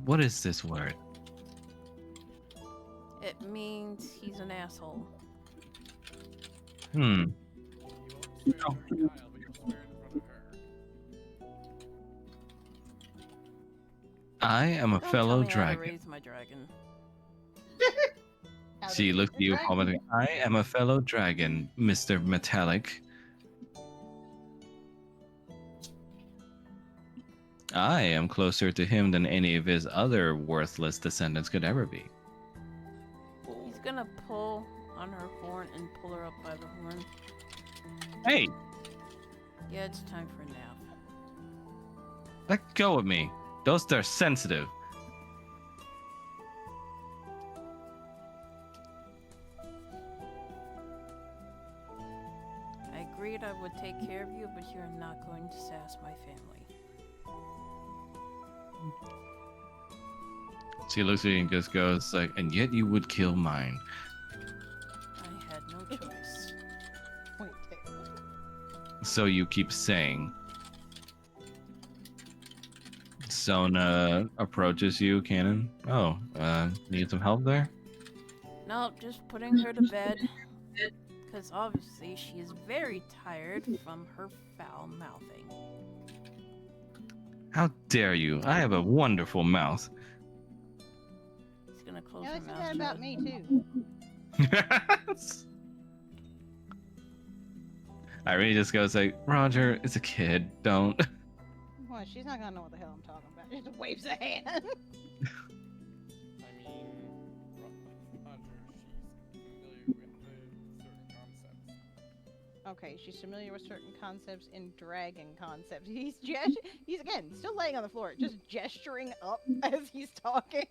[SPEAKER 4] What is this word?
[SPEAKER 5] It means he's an asshole.
[SPEAKER 4] Hmm.
[SPEAKER 3] You won't swear in front of Kyle, but you'll swear in front of her.
[SPEAKER 4] I am a
[SPEAKER 5] Don't tell
[SPEAKER 4] fellow
[SPEAKER 5] me how to
[SPEAKER 4] dragon.
[SPEAKER 5] raise my dragon.
[SPEAKER 2] How to
[SPEAKER 4] She
[SPEAKER 2] raise
[SPEAKER 4] looked
[SPEAKER 2] a
[SPEAKER 4] at you,
[SPEAKER 2] dragon.
[SPEAKER 4] commenting, I am a fellow dragon, Mr. Metallic. I am closer to him than any of his other worthless descendants could ever be.
[SPEAKER 5] He's gonna pull on her horn and pull her up by the horn.
[SPEAKER 4] Hey,
[SPEAKER 5] Yeah, it's time for a nap.
[SPEAKER 4] let go of me. Those are sensitive.
[SPEAKER 5] I agreed I would take care of you, but you're not going to sass my family.
[SPEAKER 4] She looks at you and just goes like, and yet you would kill mine.
[SPEAKER 5] I had no choice.
[SPEAKER 2] Point tail.
[SPEAKER 4] So you keep saying. Sona approaches you, Cannon. Oh, need some help there?
[SPEAKER 5] Nope, just putting her to bed. Because obviously she is very tired from her foul mouthing.
[SPEAKER 4] How dare you? I have a wonderful mouth.
[SPEAKER 5] He's gonna close
[SPEAKER 2] Yeah,
[SPEAKER 5] her
[SPEAKER 2] they said
[SPEAKER 5] mouth
[SPEAKER 2] that
[SPEAKER 5] shut.
[SPEAKER 2] about me too.
[SPEAKER 4] Irene just goes like, Roger, it's a kid. Don't.
[SPEAKER 2] Well, she's not gonna know what the hell I'm talking about. She just waves a hand.
[SPEAKER 3] I mean, Roger, she's familiar with the certain concepts.
[SPEAKER 2] Okay, she's familiar with certain concepts in dragon concepts. He's again still laying on the floor, just gesturing up as he's talking.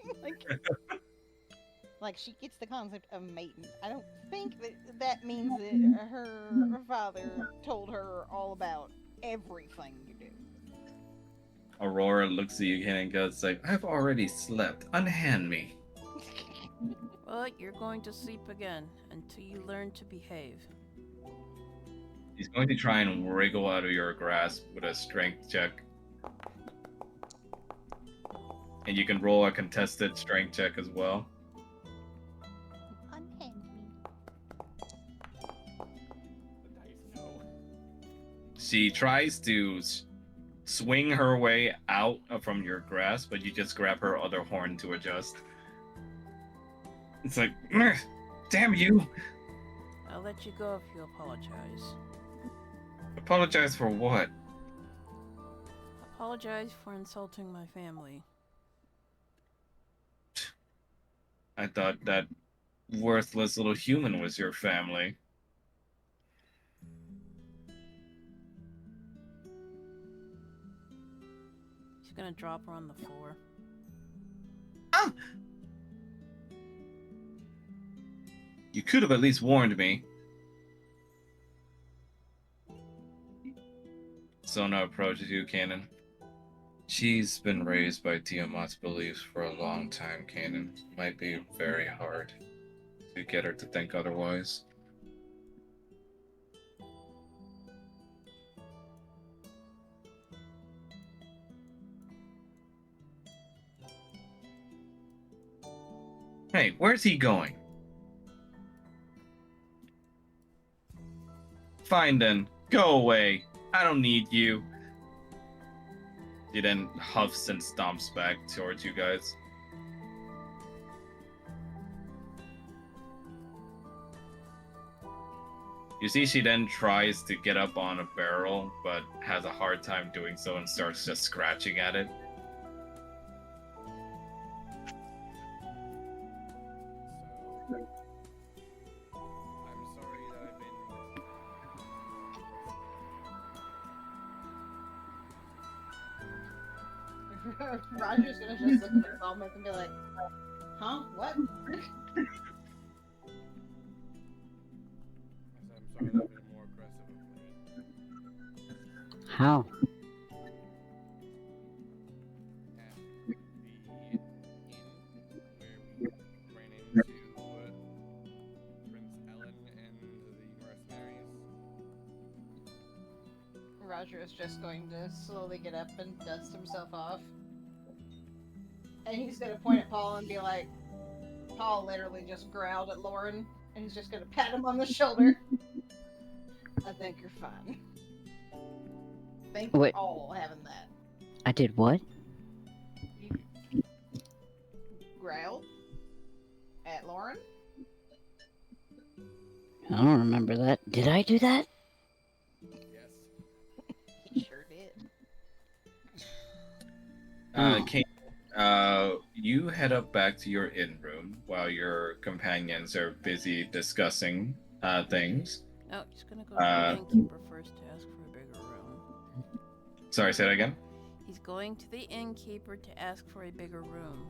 [SPEAKER 2] Like she gets the concept of mating. I don't think that means that her father told her all about everything you do.
[SPEAKER 4] Aurora looks at you again and goes like, I've already slept. Unhand me.
[SPEAKER 5] Well, you're going to sleep again until you learn to behave.
[SPEAKER 4] He's going to try and wriggle out of your grasp with a strength check. And you can roll a contested strength check as well.
[SPEAKER 2] Unhand me.
[SPEAKER 3] The dice know.
[SPEAKER 4] She tries to swing her way out from your grasp, but you just grab her other horn to adjust. It's like, damn you!
[SPEAKER 5] I'll let you go if you apologize.
[SPEAKER 4] Apologize for what?
[SPEAKER 5] Apologize for insulting my family.
[SPEAKER 4] I thought that worthless little human was your family.
[SPEAKER 5] He's gonna drop her on the floor.
[SPEAKER 4] Ah! You could have at least warned me. Sona approaches you, Cannon. She's been raised by Tiamat's beliefs for a long time, Cannon. Might be very hard to get her to think otherwise. Hey, where's he going? Fine then, go away. I don't need you. He then huffs and stomps back towards you guys. You see, she then tries to get up on a barrel, but has a hard time doing so and starts just scratching at it.
[SPEAKER 3] So, I'm sorry that I've been
[SPEAKER 2] Roger's gonna just look at the comic and be like, huh? What?
[SPEAKER 3] I said I'm sorry that I've been more aggressive of late.
[SPEAKER 1] How?
[SPEAKER 3] At the inn where we ran into Prince Ellen and the mercenaries.
[SPEAKER 2] Roger is just going to slowly get up and dust himself off. And he's gonna point at Paul and be like, Paul literally just growled at Lauren, and he's just gonna pat him on the shoulder. I think you're fine. Thank you
[SPEAKER 1] Wait.
[SPEAKER 2] all having that.
[SPEAKER 1] I did what?
[SPEAKER 2] You growled at Lauren?
[SPEAKER 1] I don't remember that. Did I do that?
[SPEAKER 3] Yes.
[SPEAKER 2] He sure did.
[SPEAKER 4] Kane, you head up back to your inn room while your companions are busy discussing things.
[SPEAKER 5] No, he's gonna go to the innkeeper first to ask for a bigger room.
[SPEAKER 4] Sorry, say that again?
[SPEAKER 5] He's going to the innkeeper to ask for a bigger room.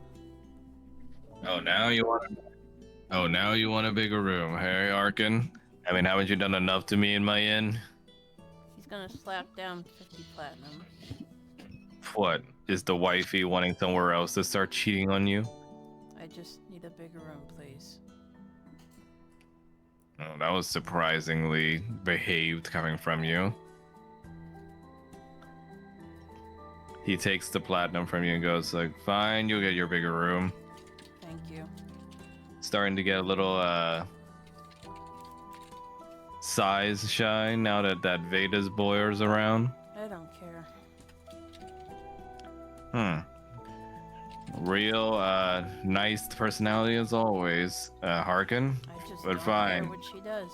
[SPEAKER 4] Oh, now you want a bigger room, hey, Arkin? I mean, haven't you done enough to me in my inn?
[SPEAKER 5] He's gonna slap down 50 platinum.
[SPEAKER 4] What? Is the wifey wanting somewhere else to start cheating on you?
[SPEAKER 5] I just need a bigger room, please.
[SPEAKER 4] Oh, that was surprisingly behaved coming from you. He takes the platinum from you and goes like, fine, you'll get your bigger room.
[SPEAKER 5] Thank you.
[SPEAKER 4] Starting to get a little size shy now that Veda's boyer's around.
[SPEAKER 5] I don't care.
[SPEAKER 4] Real nice personality as always, Harkin.
[SPEAKER 5] I just
[SPEAKER 4] But
[SPEAKER 5] don't
[SPEAKER 4] fine.
[SPEAKER 5] care what she does.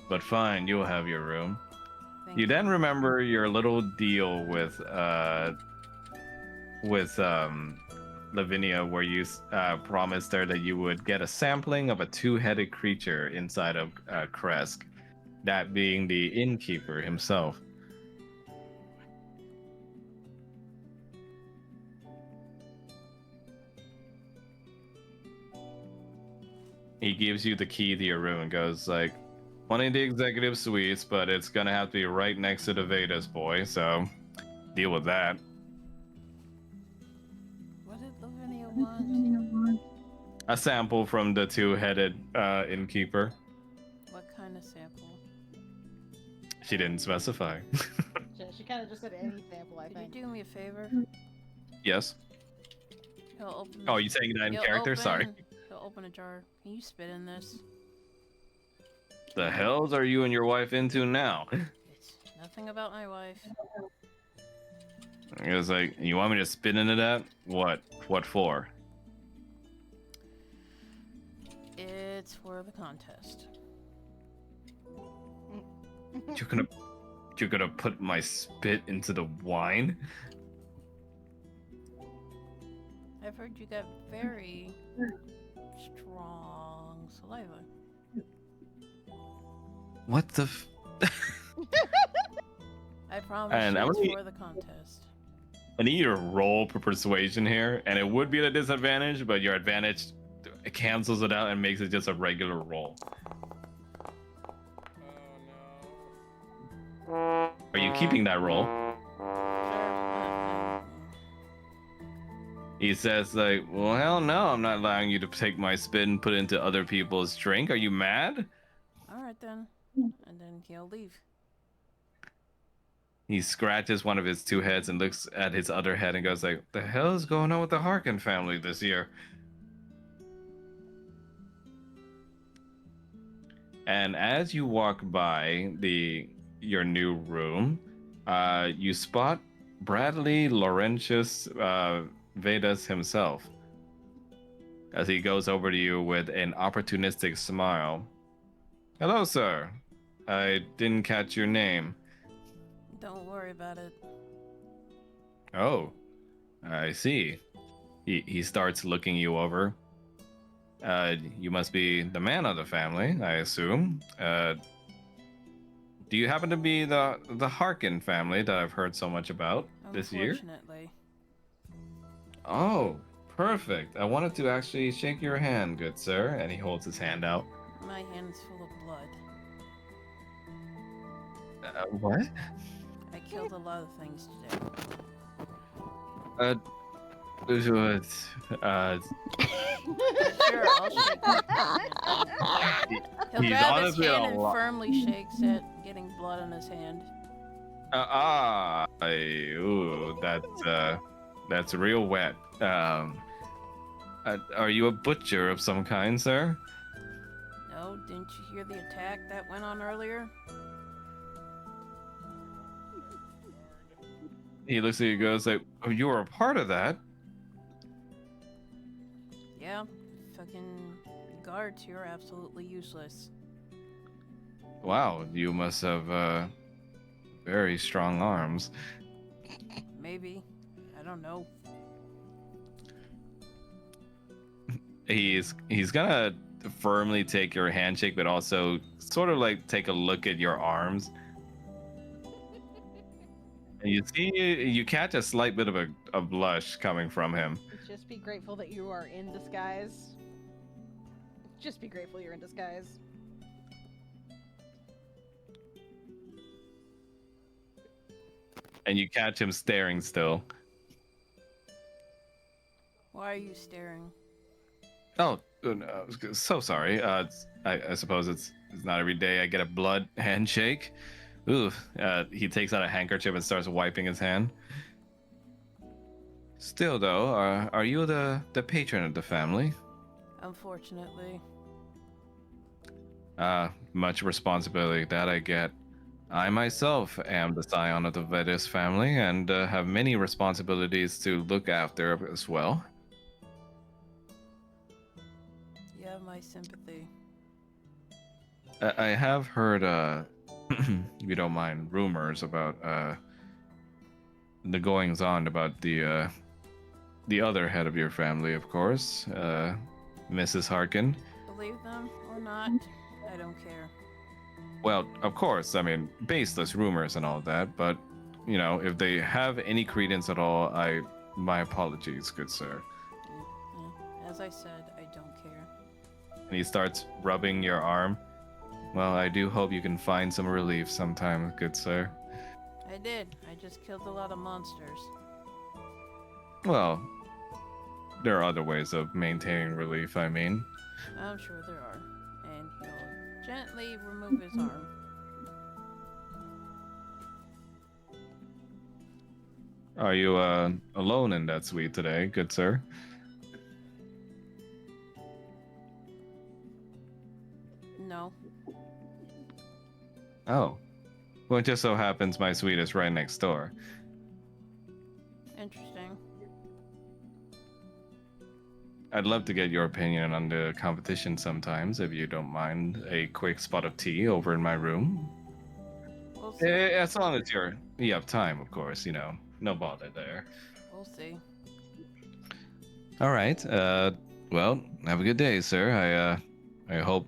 [SPEAKER 4] But fine, you'll have your room.
[SPEAKER 5] Thank
[SPEAKER 4] You then remember your little deal with Lavinia, where you promised her that you would get a sampling of a two-headed creature inside of Kresk, that being the innkeeper himself. He gives you the key to your room and goes like, one of the executive suites, but it's gonna have to be right next to the Vedas boy, so deal with that.
[SPEAKER 5] What did Lavinia want?
[SPEAKER 4] A sample from the two-headed innkeeper.
[SPEAKER 5] What kind of sample?
[SPEAKER 4] She didn't specify.
[SPEAKER 2] She kind of just said any sample, I
[SPEAKER 5] Could
[SPEAKER 2] think.
[SPEAKER 5] you do me a favor?
[SPEAKER 4] Yes.
[SPEAKER 5] He'll open.
[SPEAKER 4] Oh, you saying that in
[SPEAKER 5] he'll
[SPEAKER 4] character? Sorry.
[SPEAKER 5] He'll open a jar. Can you spit in this?
[SPEAKER 4] The hells are you and your wife into now?
[SPEAKER 5] It's nothing about my wife.
[SPEAKER 4] It was like, you want me to spit into that? What? What for?
[SPEAKER 5] It's for the contest.
[SPEAKER 4] You're gonna put my spit into the wine?
[SPEAKER 5] I've heard you got very strong saliva.
[SPEAKER 4] What the?
[SPEAKER 5] I promise
[SPEAKER 4] And
[SPEAKER 5] you
[SPEAKER 4] I
[SPEAKER 5] it's
[SPEAKER 4] would-
[SPEAKER 5] for the contest.
[SPEAKER 4] I need you to roll for persuasion here, and it would be at a disadvantage, but your advantage cancels it out and makes it just a regular roll.
[SPEAKER 3] Oh
[SPEAKER 4] Are you keeping that roll?
[SPEAKER 5] Sure.
[SPEAKER 4] He says like, well, hell no, I'm not allowing you to take my spit and put it into other people's drink. Are you mad?
[SPEAKER 5] All right then. And then he'll leave.
[SPEAKER 4] He scratches one of his two heads and looks at his other head and goes like, the hell is going on with the Harkin family this year? And as you walk by your new room, you spot Bradley Laurentius Vedas himself as he goes over to you with an opportunistic smile. Hello, sir. I didn't catch your name.
[SPEAKER 5] Don't worry about it.
[SPEAKER 4] Oh, I see. He starts looking you over. You must be the man of the family, I assume. Do you happen to be the Harkin family that I've heard so much about this year?
[SPEAKER 5] Unfortunately.
[SPEAKER 4] Oh, perfect. I wanted to actually shake your hand, good sir. And he holds his hand out.
[SPEAKER 5] My hand's full of blood.
[SPEAKER 4] What?
[SPEAKER 5] I killed a lot of things today.
[SPEAKER 4] Uh,
[SPEAKER 5] Sure, I'll shake it. He'll
[SPEAKER 4] he's
[SPEAKER 5] grab his
[SPEAKER 4] honestly a
[SPEAKER 5] hand and
[SPEAKER 4] lot.
[SPEAKER 5] firmly shakes it, getting blood on his hand.
[SPEAKER 4] Ooh, that's real wet. Are you a butcher of some kind, sir?
[SPEAKER 5] No, didn't you hear the attack that went on earlier?
[SPEAKER 4] He looks at you and goes like, "Oh, you were a part of that?"
[SPEAKER 5] Yeah, fucking guards here are absolutely useless.
[SPEAKER 4] Wow, you must have very strong arms.
[SPEAKER 5] Maybe. I don't know.
[SPEAKER 4] He's gonna firmly take your handshake, but also sort of like take a look at your arms. And you see, you catch a slight bit of a blush coming from him.
[SPEAKER 2] Just be grateful that you are in disguise. Just be grateful you're in disguise.
[SPEAKER 4] And you catch him staring still.
[SPEAKER 5] Why are you staring?
[SPEAKER 4] Oh, no, so sorry. I suppose it's not every day I get a blood handshake. Ooh, he takes out a handkerchief and starts wiping his hand. Still, though, are you the patron of the family?
[SPEAKER 5] Unfortunately.
[SPEAKER 4] Much responsibility that I get. I myself am the scion of the Vedis family and have many responsibilities to look after as well.
[SPEAKER 5] You have my sympathy.
[SPEAKER 4] I have heard, if you don't mind, rumors about the goings on about the other head of your family, of course, Mrs. Harkin.
[SPEAKER 5] Believe them or not, I don't care.
[SPEAKER 4] Well, of course, I mean, baseless rumors and all of that, but, you know, if they have any credence at all, my apologies, good sir.
[SPEAKER 5] As I said, I don't care.
[SPEAKER 4] And he starts rubbing your arm. Well, I do hope you can find some relief sometime, good sir.
[SPEAKER 5] I did. I just killed a lot of monsters.
[SPEAKER 4] Well, there are other ways of maintaining relief, I mean.
[SPEAKER 5] I'm sure there are. And he'll gently remove his arm.
[SPEAKER 4] Are you alone in that suite today, good sir?
[SPEAKER 5] No.
[SPEAKER 4] Oh. Well, it just so happens my suite is right next door.
[SPEAKER 5] Interesting.
[SPEAKER 4] I'd love to get your opinion on the competition sometimes, if you don't mind a quick spot of tea over in my room.
[SPEAKER 5] We'll see.
[SPEAKER 4] As long as you have time, of course, you know. No bother there.
[SPEAKER 5] We'll see.
[SPEAKER 4] All right. Well, have a good day, sir. I hope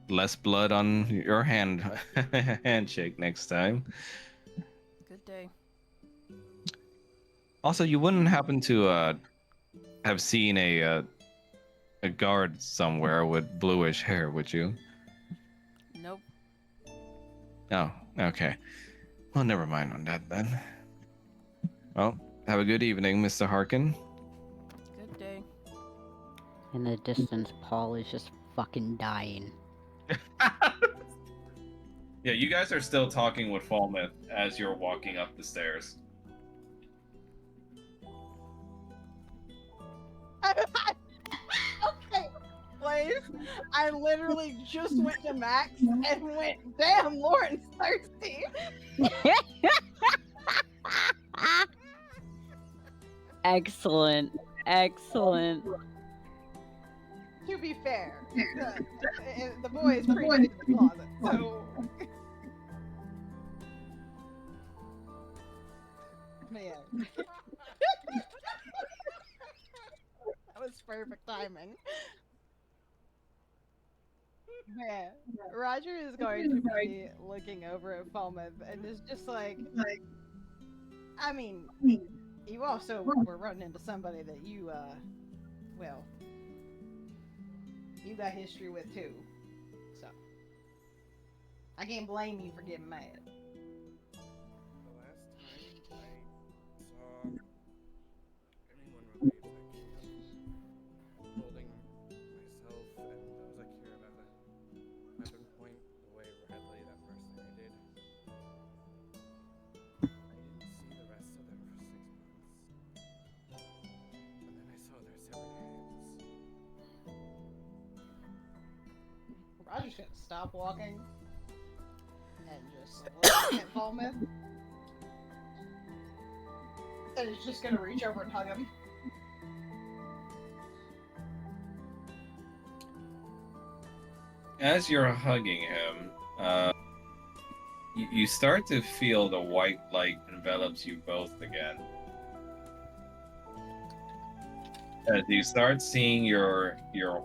[SPEAKER 4] less blood on your handshake next time.
[SPEAKER 5] Good day.
[SPEAKER 4] Also, you wouldn't happen to have seen a guard somewhere with bluish hair, would you?
[SPEAKER 5] Nope.
[SPEAKER 4] Oh, okay. Well, never mind on that then. Well, have a good evening, Mr. Harkin.
[SPEAKER 5] Good day.
[SPEAKER 1] In the distance, Paul is just fucking dying.
[SPEAKER 4] Yeah, you guys are still talking with Falmouth as you're walking up the stairs.
[SPEAKER 2] Okay, Blaze, I literally just went to Max and went, damn, Lauren's thirsty.
[SPEAKER 1] Excellent. Excellent.
[SPEAKER 2] To be fair, the boy is pretty in the closet, so Man, that was perfect timing. Man, Roger is going to be looking over at Falmouth and is just like, I mean, you also were running into somebody that you, well, you got history with too. So, I can't blame you for getting mad.
[SPEAKER 3] The last time I saw anyone related to that kingdom holding myself and those I cared at a weapon point the way Radley, that first thing I did, I didn't see the rest of them for 6 months. And then I saw their severed heads.
[SPEAKER 2] Roger's gonna stop walking and just look at Falmouth. And is just gonna reach over and hug him.
[SPEAKER 4] As you're hugging him, you start to feel the white light envelops you both again. As you start seeing your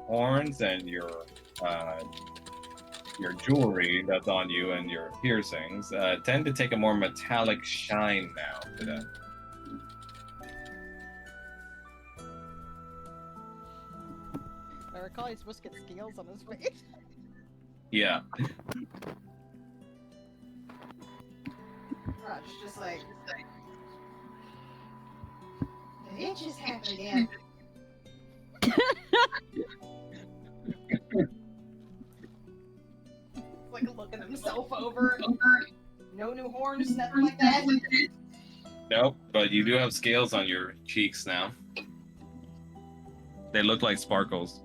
[SPEAKER 4] horns and your jewelry that's on you and your piercings tend to take a more metallic shine now to them.
[SPEAKER 2] I recall he's supposed to get scales on his face.
[SPEAKER 4] Yeah.
[SPEAKER 2] Roger's just like, did it just happen again? Like looking himself over. No new horns, nothing like that.
[SPEAKER 4] Nope, but you do have scales on your cheeks now. They look like sparkles.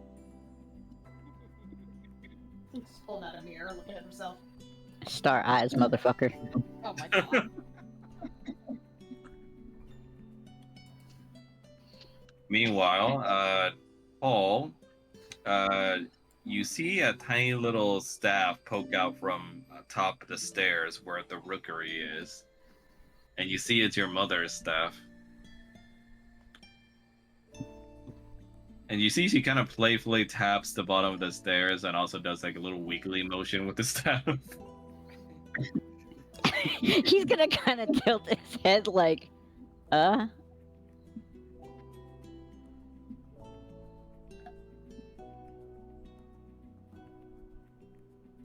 [SPEAKER 2] He's pulling out a mirror, looking at himself.
[SPEAKER 1] Star eyes, motherfucker.
[SPEAKER 2] Oh my god.
[SPEAKER 4] Meanwhile, Paul, you see a tiny little staff poke out from top of the stairs where the rookery is. And you see it's your mother's staff. And you see she kind of playfully taps the bottom of the stairs and also does like a little wiggly motion with the staff.
[SPEAKER 1] He's gonna kind of tilt his head like,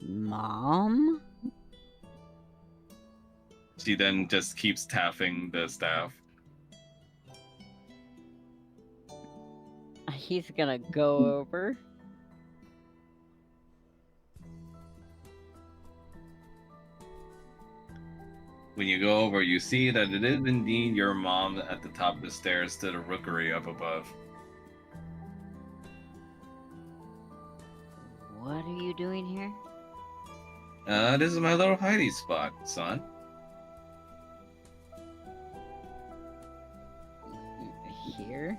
[SPEAKER 1] Mom?
[SPEAKER 4] She then just keeps tapping the staff.
[SPEAKER 1] He's gonna go over.
[SPEAKER 4] When you go over, you see that it is indeed your mom at the top of the stairs to the rookery up above.
[SPEAKER 1] What are you doing here?
[SPEAKER 4] This is my little hidey spot, son.
[SPEAKER 1] Here?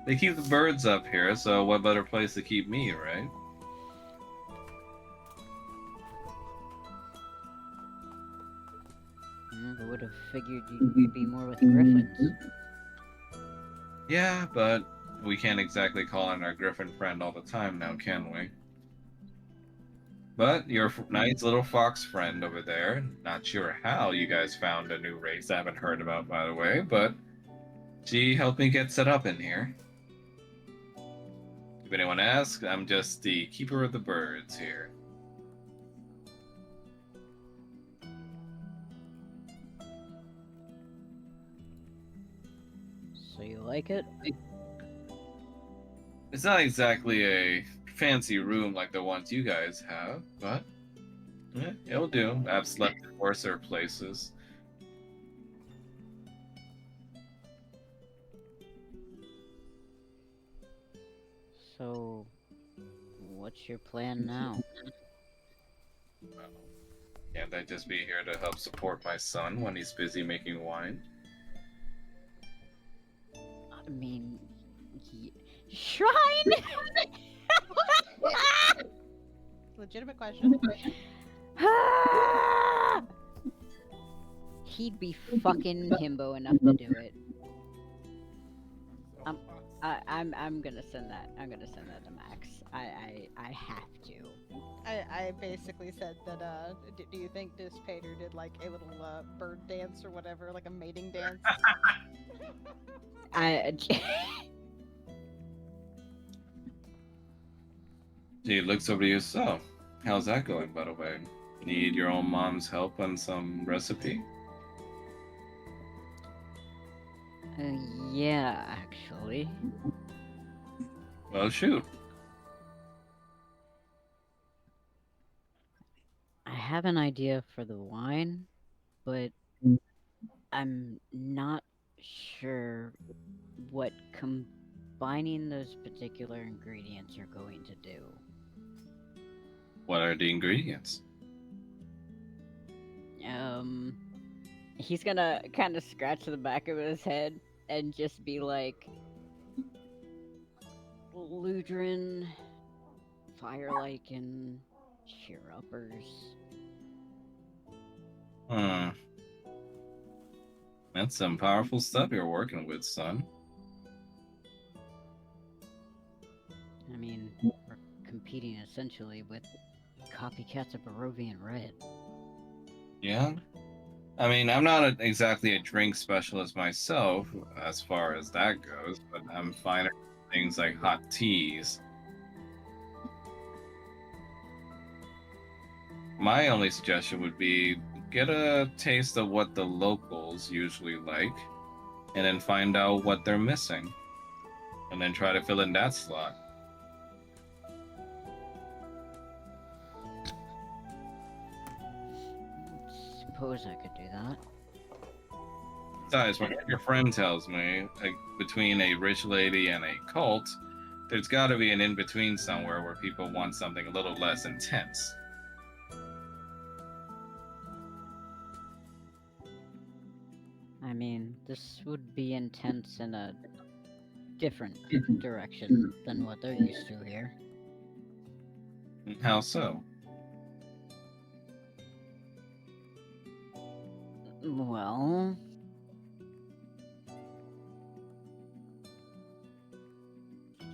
[SPEAKER 4] They keep the birds up here, so what better place to keep me, right?
[SPEAKER 1] I would have figured you'd be more with griffins.
[SPEAKER 4] Yeah, but we can't exactly call on our griffin friend all the time now, can we? But your nice little fox friend over there, not sure how you guys found a new race I haven't heard about, by the way, but she helped me get set up in here. If anyone asks, I'm just the keeper of the birds here.
[SPEAKER 1] So you like it?
[SPEAKER 4] It's not exactly a fancy room like the ones you guys have, but yeah, it'll do. I've slept in worser places.
[SPEAKER 1] So, what's your plan now?
[SPEAKER 4] Well, can't I just be here to help support my son when he's busy making wine?
[SPEAKER 1] I mean, shrine?
[SPEAKER 2] Legitimate question.
[SPEAKER 1] he'd be fucking himbo enough to do it.
[SPEAKER 3] So
[SPEAKER 1] I'm
[SPEAKER 3] hot.
[SPEAKER 1] I'm gonna send that. I'm gonna send that to Max. I have to.
[SPEAKER 2] I basically said that, do you think Dispater did like a little bird dance or whatever, like a mating dance?
[SPEAKER 1] I
[SPEAKER 4] She looks over to you. So, how's that going, by the way? Need your own mom's help on some recipe?
[SPEAKER 1] yeah, actually.
[SPEAKER 4] Well, shoot.
[SPEAKER 1] I have an idea for the wine, but I'm not sure what combining those particular ingredients are going to do.
[SPEAKER 4] What are the ingredients?
[SPEAKER 1] Um, he's gonna kind of scratch the back of his head and just be like, Ludrin, Firelight, and cheer uppers.
[SPEAKER 4] Hmm. That's some powerful stuff you're working with, son.
[SPEAKER 1] I mean, we're competing essentially with copycats of Barovian Red.
[SPEAKER 4] Yeah? I mean, I'm not exactly a drink specialist myself, as far as that goes, but I'm fine at things like hot teas. My only suggestion would be get a taste of what the locals usually like, and then find out what they're missing, and then try to fill in that slot.
[SPEAKER 1] Suppose I could do that.
[SPEAKER 4] Besides, when your friend tells me, like, between a rich lady and a cult, there's got to be an in-between somewhere where people want something a little less intense.
[SPEAKER 1] I mean, this would be intense in a different direction than what they're used to here.
[SPEAKER 4] How so?
[SPEAKER 1] Well,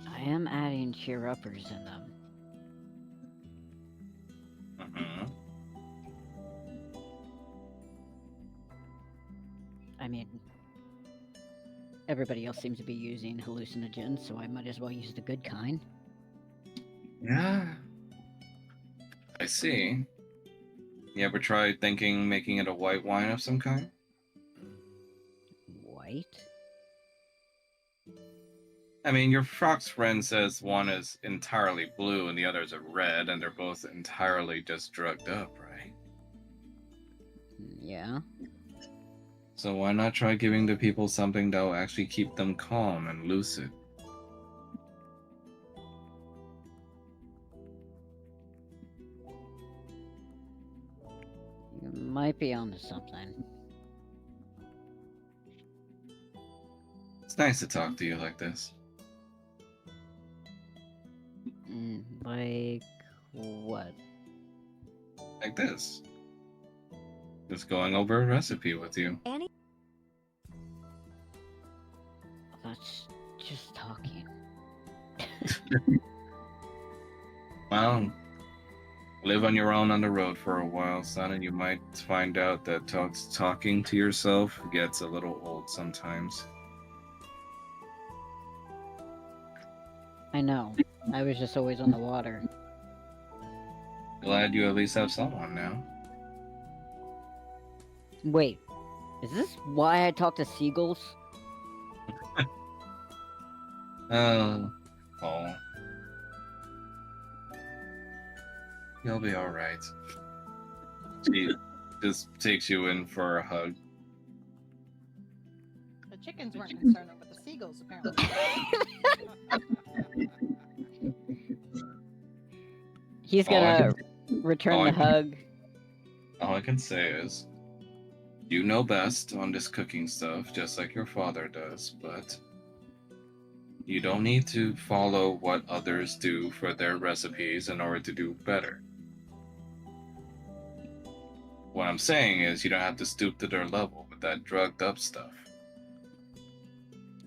[SPEAKER 1] I am adding cheer uppers in them.
[SPEAKER 4] Mm-hmm.
[SPEAKER 1] I mean, everybody else seems to be using hallucinogens, so I might as well use the good kind.
[SPEAKER 4] Yeah. I see. You ever tried thinking making it a white wine of some kind?
[SPEAKER 1] White?
[SPEAKER 4] I mean, your Fox friend says one is entirely blue and the others are red, and they're both entirely just drugged up, right?
[SPEAKER 1] Yeah.
[SPEAKER 4] So why not try giving the people something that'll actually keep them calm and lucid?
[SPEAKER 1] You might be onto something.
[SPEAKER 4] It's nice to talk to you like this.
[SPEAKER 1] Like what?
[SPEAKER 4] Like this. Just going over a recipe with you.
[SPEAKER 5] Annie?
[SPEAKER 1] That's just talking.
[SPEAKER 4] Well, live on your own on the road for a while, son, and you might find out that talking to yourself gets a little old sometimes.
[SPEAKER 1] I know. I was just always on the water.
[SPEAKER 4] Glad you at least have someone now.
[SPEAKER 1] Wait, is this why I talk to seagulls?
[SPEAKER 4] Oh, Paul. You'll be alright. She just takes you in for a hug.
[SPEAKER 2] The chickens weren't concerned, but the seagulls apparently.
[SPEAKER 1] He's gonna return the hug.
[SPEAKER 4] All I can say is, you know best on this cooking stuff, just like your father does, but you don't need to follow what others do for their recipes in order to do better. What I'm saying is you don't have to stoop to their level with that drugged up stuff.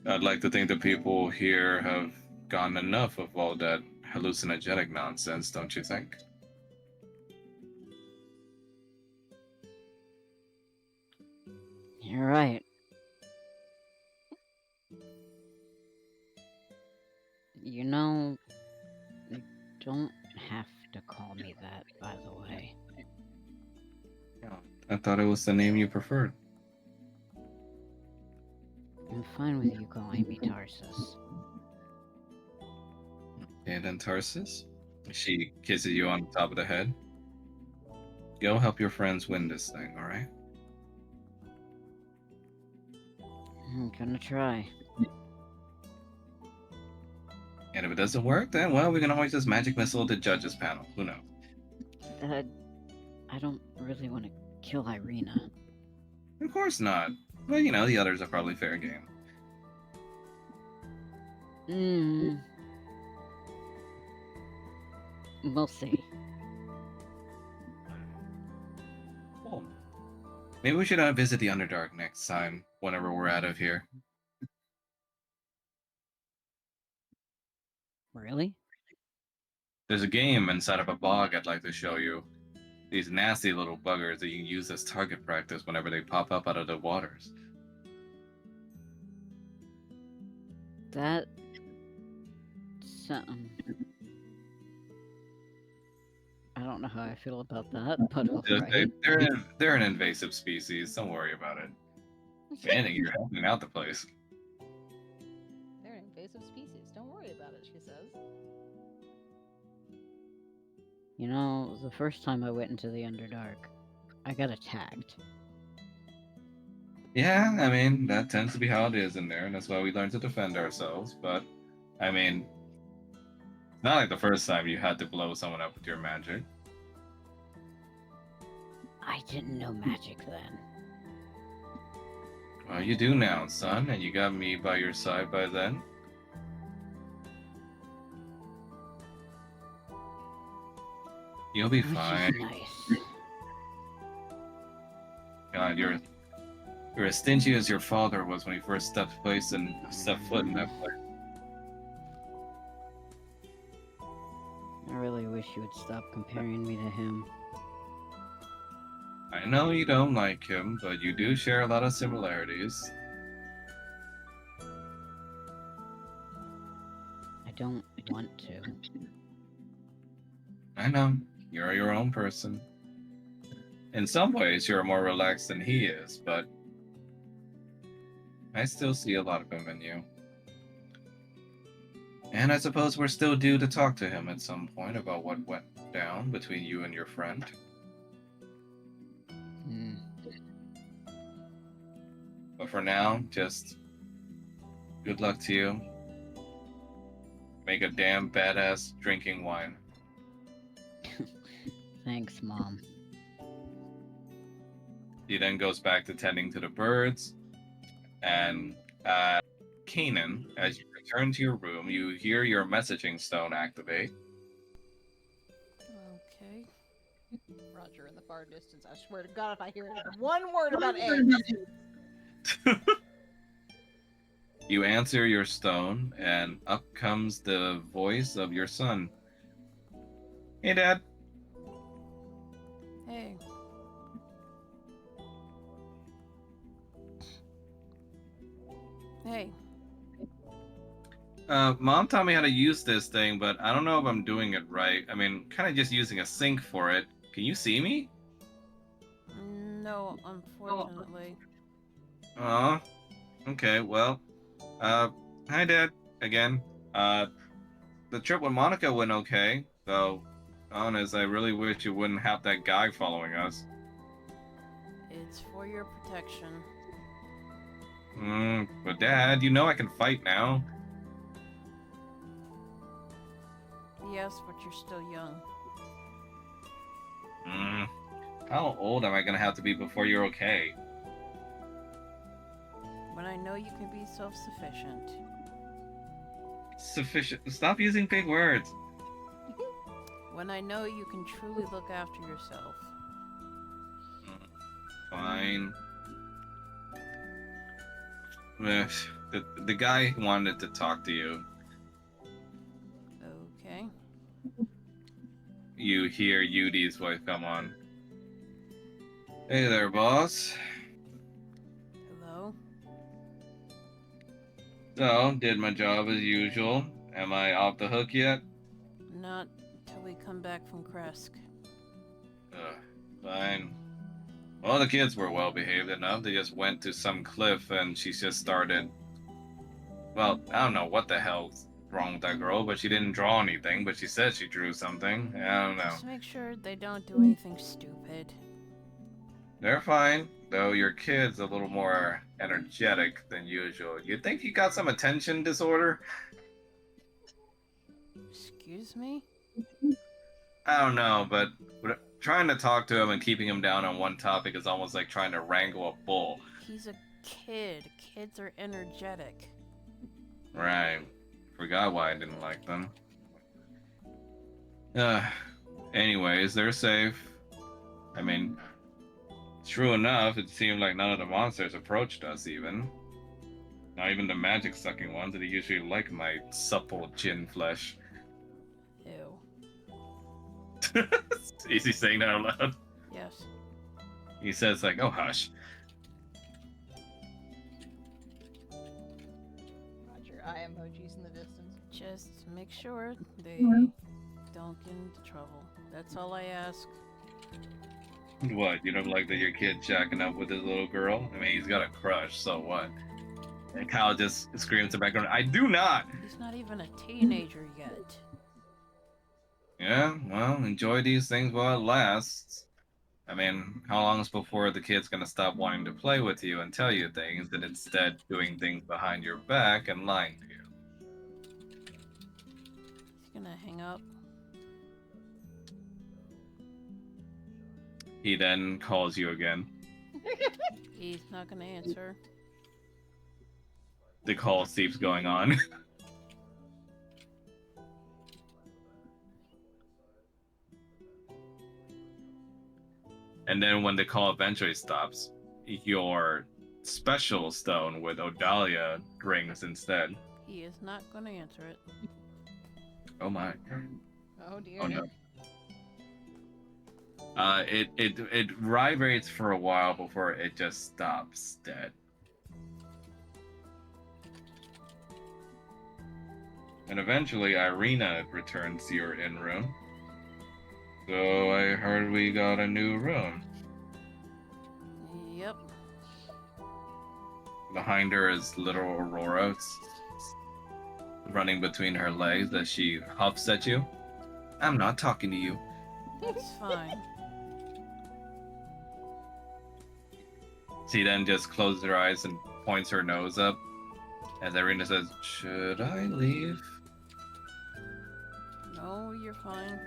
[SPEAKER 4] I'd like to think the people here have gotten enough of all that hallucinogenic nonsense, don't you think?
[SPEAKER 1] You're right. You know, you don't have to call me that, by the way.
[SPEAKER 4] I thought it was the name you preferred.
[SPEAKER 1] I'm fine with you calling me Tarsus.
[SPEAKER 4] And then Tarsus? She kisses you on the top of the head. Go help your friends win this thing, alright?
[SPEAKER 1] I'm gonna try.
[SPEAKER 4] And if it doesn't work, then, well, we can always just magic missile the judges panel. Who knows?
[SPEAKER 1] I don't really want to kill Irina.
[SPEAKER 4] Of course not. But, you know, the others are probably fair game.
[SPEAKER 1] We'll see.
[SPEAKER 4] Cool. Maybe we should visit the Underdark next time, whenever we're out of here.
[SPEAKER 1] Really?
[SPEAKER 4] There's a game inside of a bog I'd like to show you. These nasty little buggers that you can use as target practice whenever they pop up out of the waters.
[SPEAKER 1] That... I don't know how I feel about that, but alright.
[SPEAKER 4] They're an invasive species. Don't worry about it. If anything, you're helping out the place.
[SPEAKER 2] They're an invasive species. Don't worry about it, she says.
[SPEAKER 1] You know, the first time I went into the Underdark, I got attacked.
[SPEAKER 4] Yeah, I mean, that tends to be how it is in there, and that's why we learn to defend ourselves. But, I mean, not like the first time you had to blow someone up with your magic.
[SPEAKER 1] I didn't know magic then.
[SPEAKER 4] Well, you do now, son, and you got me by your side by then. You'll be
[SPEAKER 1] Which
[SPEAKER 4] fine.
[SPEAKER 1] is nice.
[SPEAKER 4] God, you're as stingy as your father was when he first stepped foot in that place.
[SPEAKER 1] I really wish you would stop comparing me to him.
[SPEAKER 4] I know you don't like him, but you do share a lot of similarities.
[SPEAKER 1] I don't want to.
[SPEAKER 4] I know. You're your own person. In some ways, you're more relaxed than he is, but I still see a lot of him in you. And I suppose we're still due to talk to him at some point about what went down between you and your friend. But for now, just good luck to you. Make a damn badass drinking wine.
[SPEAKER 1] Thanks, Mom.
[SPEAKER 4] He then goes back to tending to the birds. And Kanan, as you return to your room, you hear your messaging stone activate.
[SPEAKER 5] Okay.
[SPEAKER 2] Roger in the far distance. I swear to God, if I hear one word about eggs.
[SPEAKER 4] You answer your stone, and up comes the voice of your son. Hey, Dad.
[SPEAKER 5] Hey. Hey.
[SPEAKER 4] Mom taught me how to use this thing, but I don't know if I'm doing it right. I mean, kind of just using a sink for it. Can you see me?
[SPEAKER 5] No, unfortunately.
[SPEAKER 4] Oh, okay, well, hi, Dad, again. The trip with Monica went okay, though, honest, I really wish you wouldn't have that guy following us.
[SPEAKER 5] It's for your protection.
[SPEAKER 4] But Dad, you know I can fight now.
[SPEAKER 5] Yes, but you're still young.
[SPEAKER 4] How old am I gonna have to be before you're okay?
[SPEAKER 5] When I know you can be self-sufficient.
[SPEAKER 4] Sufficient. Stop using big words.
[SPEAKER 5] When I know you can truly look after yourself.
[SPEAKER 4] fine. Eh, the guy wanted to talk to you.
[SPEAKER 5] Okay.
[SPEAKER 4] You hear Yudi's voice come on. Hey there, boss.
[SPEAKER 5] Hello?
[SPEAKER 4] So, did my job as usual. Am I off the hook yet?
[SPEAKER 5] Not till we come back from Kresk.
[SPEAKER 4] Fine. Well, the kids were well behaved enough. They just went to some cliff and she just started. Well, I don't know what the hell's wrong with that girl, but she didn't draw anything, but she said she drew something. I don't know.
[SPEAKER 5] Just make sure they don't do anything stupid.
[SPEAKER 4] They're fine, though your kid's a little more energetic than usual. You think he got some attention disorder?
[SPEAKER 5] Excuse me?
[SPEAKER 4] I don't know, but trying to talk to him and keeping him down on one topic is almost like trying to wrangle a bull.
[SPEAKER 5] He's a kid. Kids are energetic.
[SPEAKER 4] Right. Forgot why I didn't like them. Anyways, they're safe. I mean, true enough, it seemed like none of the monsters approached us even. Not even the magic-sucking ones that usually like my supple chin flesh.
[SPEAKER 5] Ew.
[SPEAKER 4] Is he saying that out loud?
[SPEAKER 5] Yes.
[SPEAKER 4] He says like, oh hush.
[SPEAKER 2] Roger, eye emojis in the distance.
[SPEAKER 5] Just make sure they don't get into trouble. That's all I ask.
[SPEAKER 4] What, you don't like that your kid jacking up with his little girl? I mean, he's got a crush, so what? And Kyle just screams in the background, I do not!
[SPEAKER 5] He's not even a teenager yet.
[SPEAKER 4] Yeah, well, enjoy these things while it lasts. I mean, how long is before the kid's gonna stop wanting to play with you and tell you things, and instead doing things behind your back and lying to you?
[SPEAKER 5] He's gonna hang up.
[SPEAKER 4] He then calls you again.
[SPEAKER 5] He's not gonna answer.
[SPEAKER 4] The call keeps going on. And then when the call eventually stops, your special stone with Odalia rings instead.
[SPEAKER 5] He is not gonna answer it.
[SPEAKER 4] Oh my.
[SPEAKER 2] Oh dear.
[SPEAKER 4] Oh no. It vibrates for a while before it just stops dead. And eventually Irina returns to your inn room. So I heard we got a new room.
[SPEAKER 5] Yep.
[SPEAKER 4] Behind her is little Aurora running between her legs as she huffs at you. I'm not talking to you.
[SPEAKER 5] It's fine.
[SPEAKER 4] She then just closes her eyes and points her nose up as Irina says, should I leave?
[SPEAKER 5] No, you're fine.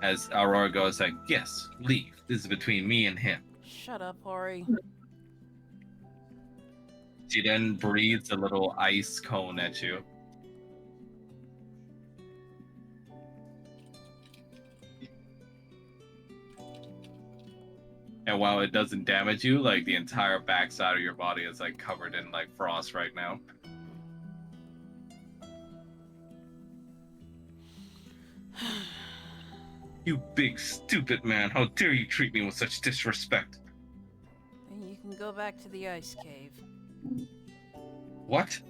[SPEAKER 4] As Aurora goes like, yes, leave. This is between me and him.
[SPEAKER 5] Shut up, Ori.
[SPEAKER 4] She then breathes a little ice cone at you. And while it doesn't damage you, like the entire backside of your body is like covered in like frost right now. You big stupid man, how dare you treat me with such disrespect?
[SPEAKER 5] Then you can go back to the ice cave.
[SPEAKER 4] What?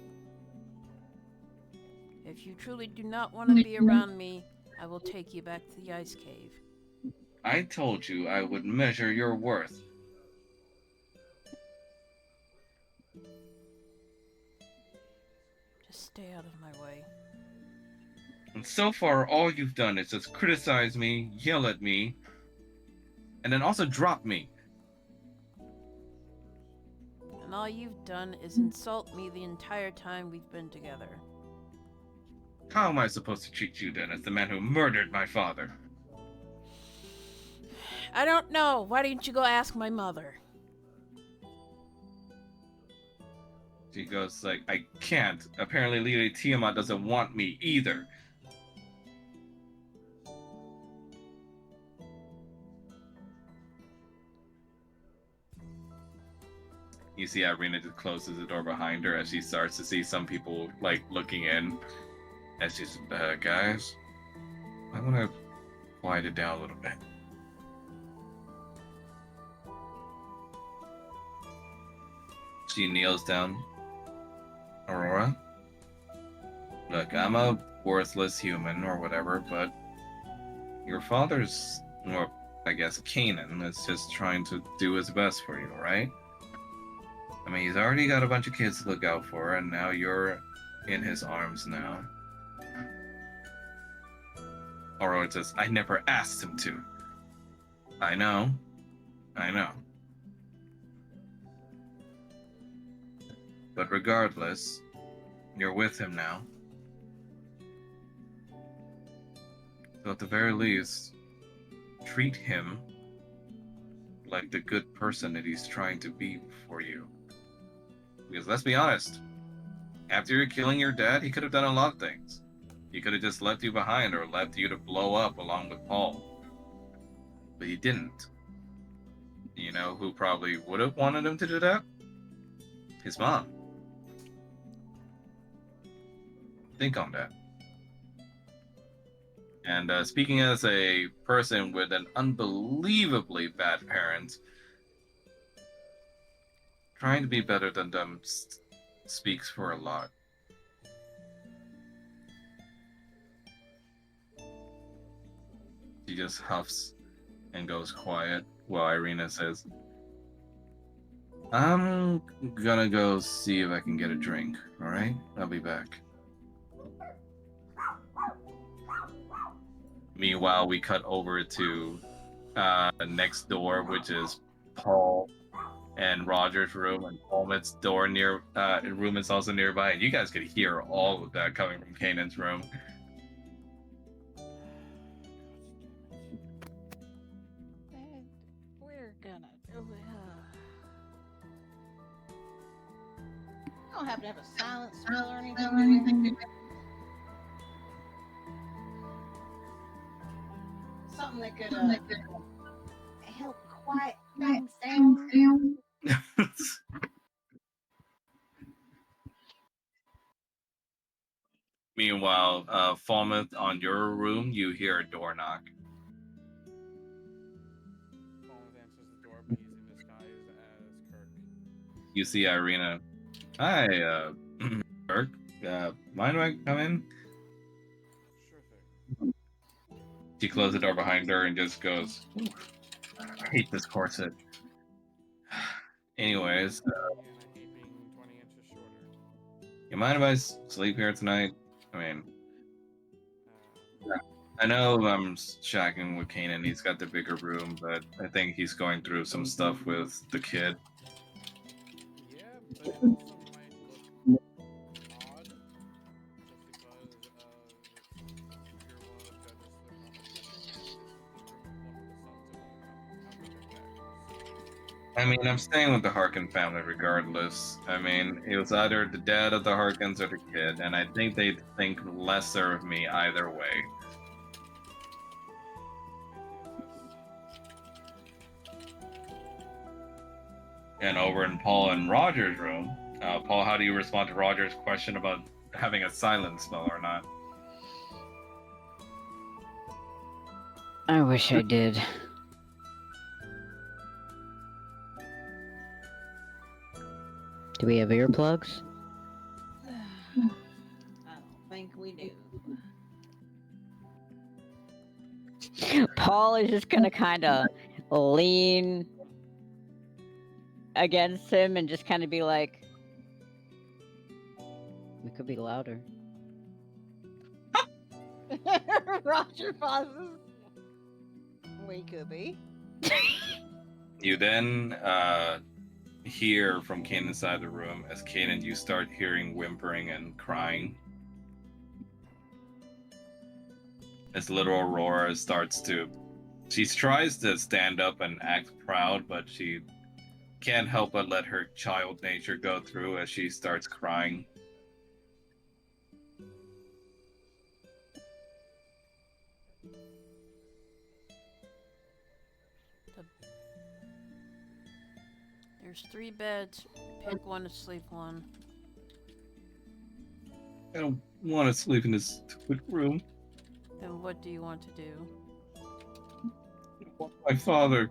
[SPEAKER 5] If you truly do not want to be around me, I will take you back to the ice cave.
[SPEAKER 4] I told you I would measure your worth.
[SPEAKER 5] Just stay out of my way.
[SPEAKER 4] And so far, all you've done is just criticize me, yell at me, and then also drop me.
[SPEAKER 5] And all you've done is insult me the entire time we've been together.
[SPEAKER 4] How am I supposed to treat you then as the man who murdered my father?
[SPEAKER 5] I don't know. Why didn't you go ask my mother?
[SPEAKER 4] She goes like, I can't. Apparently Lady Tiamat doesn't want me either. You see Irina just closes the door behind her as she starts to see some people like looking in. As she's, guys, I want to quiet it down a little bit. She kneels down. Aurora, look, I'm a worthless human or whatever, but your father's, or I guess Kanan, is just trying to do his best for you, right? I mean, he's already got a bunch of kids to look out for, and now you're in his arms now. Aurora says, I never asked him to. I know. I know. But regardless, you're with him now. So at the very least, treat him like the good person that he's trying to be for you. Because let's be honest, after you're killing your dad, he could have done a lot of things. He could have just left you behind or left you to blow up along with Paul. But he didn't. You know who probably would have wanted him to do that? His mom. Think on that. And speaking as a person with an unbelievably bad parent, trying to be better than them speaks for a lot. She just huffs and goes quiet while Irina says, I'm gonna go see if I can get a drink, alright? I'll be back. Meanwhile, we cut over to next door, which is Paul and Roger's room, and Holmet's door room is also nearby, and you guys could hear all of that coming from Kanan's room.
[SPEAKER 2] And we're gonna do it. I don't happen to have a silent spell or anything. Something that could help quiet things down.
[SPEAKER 4] Meanwhile, Falmouth, on your room, you hear a door knock.
[SPEAKER 3] Falmouth answers the door, but he's in disguise as Kirk.
[SPEAKER 4] You see Irina. Hi, Kirk. Mind if I come in?
[SPEAKER 3] Sure thing.
[SPEAKER 4] She closed the door behind her and just goes, I hate this corset. Anyways,
[SPEAKER 3] And I hate being 20 inches shorter.
[SPEAKER 4] you mind if I sleep here tonight? I mean,
[SPEAKER 3] Uh,
[SPEAKER 4] I know I'm shacking with Kanan. He's got the bigger room, but I think he's going through some stuff with the kid.
[SPEAKER 3] yeah, but it also might look odd just because of you're one of the judges living on the kitchen, and this is the room one of the sons of one of their parents.
[SPEAKER 4] I mean, I'm staying with the Harkin family regardless. I mean, it was either the dad of the Harkins or the kid, and I think they think lesser of me either way. And over in Paul and Roger's room, Paul, how do you respond to Roger's question about having a silent spell or not?
[SPEAKER 1] I wish I did. Do we have earplugs?
[SPEAKER 2] I don't think we do.
[SPEAKER 1] Paul is just gonna kind of lean against him and just kind of be like, "We could be louder."
[SPEAKER 2] Roger pauses. We could be.
[SPEAKER 4] You then hear from Kanan's side of the room as Kanan, you start hearing whimpering and crying. As little Aurora starts to... She tries to stand up and act proud, but she can't help but let her child nature go through as she starts crying.
[SPEAKER 5] There's 3 beds. Pick one to sleep on.
[SPEAKER 4] I don't want to sleep in this stupid room.
[SPEAKER 5] Then what do you want to do?
[SPEAKER 4] I want my father.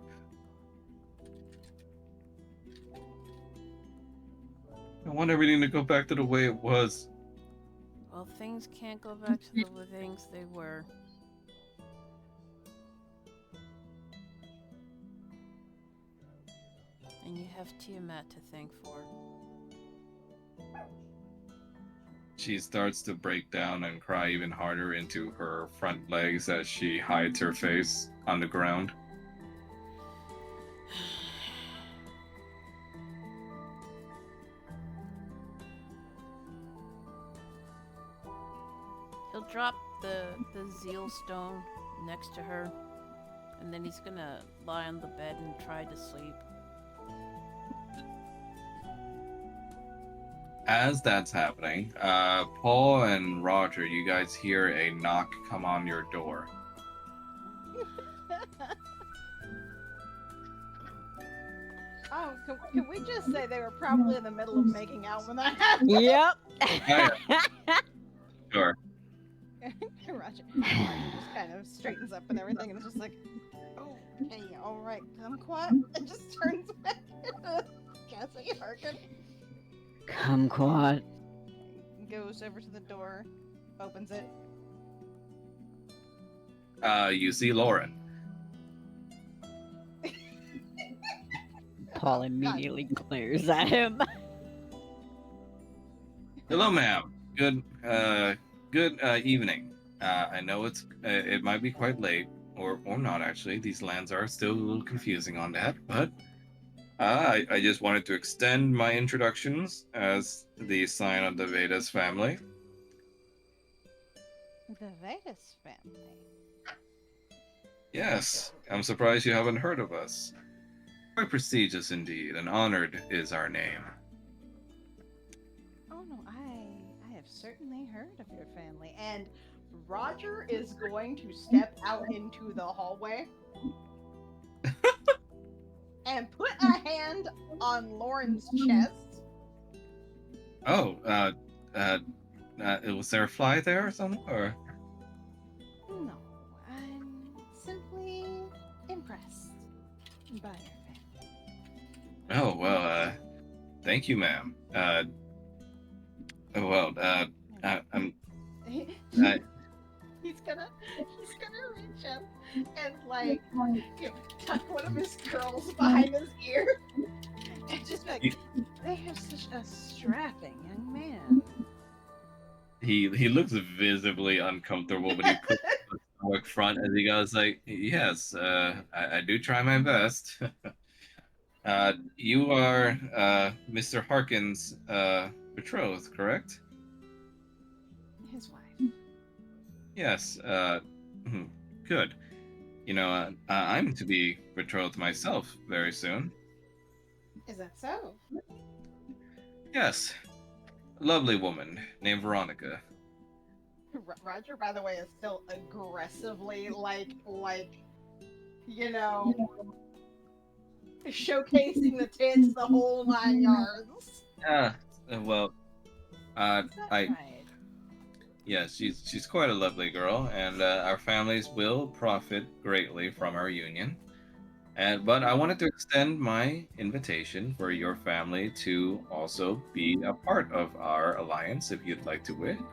[SPEAKER 4] I want everything to go back to the way it was.
[SPEAKER 5] Well, things can't go back to the things they were. And you have Tiamat to thank for.
[SPEAKER 4] She starts to break down and cry even harder into her front legs as she hides her face on the ground.
[SPEAKER 5] He'll drop the zeal stone next to her, and then he's gonna lie on the bed and try to sleep.
[SPEAKER 4] As that's happening, Paul and Roger, you guys hear a knock come on your door.
[SPEAKER 2] Oh, can we just say they were probably in the middle of making out when that happened?
[SPEAKER 1] Yep.
[SPEAKER 4] Sure.
[SPEAKER 2] Roger just kind of straightens up and everything, and it's just like, oh, hey, all right, come quiet, and just turns back into Cassie Harkin.
[SPEAKER 1] Kumquat.
[SPEAKER 2] Goes over to the door, opens it.
[SPEAKER 4] You see Lauren.
[SPEAKER 1] Paul immediately glares at him.
[SPEAKER 4] Hello, ma'am. Good evening. I know it might be quite late, or not actually. These lands are still a little confusing on that, but I just wanted to extend my introductions as the sign of the Vedas family.
[SPEAKER 2] The Vedas family.
[SPEAKER 4] Yes, I'm surprised you haven't heard of us. Quite prestigious indeed, and honored is our name.
[SPEAKER 2] Oh no, I have certainly heard of your family, and Roger is going to step out into the hallway and put a hand on Lauren's chest.
[SPEAKER 4] Oh, was there a fly there or something? Or
[SPEAKER 2] No, I'm simply impressed by your family.
[SPEAKER 4] oh well, thank you, ma'am. I'm.
[SPEAKER 2] He's gonna reach up and like tuck one of his curls behind his ear and just like, they have such a strapping young man.
[SPEAKER 4] He looks visibly uncomfortable, but he puts the stomach front as he goes like, "Yes, I do try my best." You are Mr. Harkin's betrothed, correct?
[SPEAKER 2] His wife.
[SPEAKER 4] Yes. Good. You know, I'm to be betrothed myself very soon.
[SPEAKER 2] Is that so?
[SPEAKER 4] Yes. A lovely woman named Veronica.
[SPEAKER 2] Roger, by the way, is still aggressively like you know, showcasing the tits, the whole 9 yards.
[SPEAKER 4] Well,
[SPEAKER 2] Is that
[SPEAKER 4] I
[SPEAKER 2] right?
[SPEAKER 4] yes, she's quite a lovely girl, and our families will profit greatly from our union. But I wanted to extend my invitation for your family to also be a part of our alliance, if you'd like to win.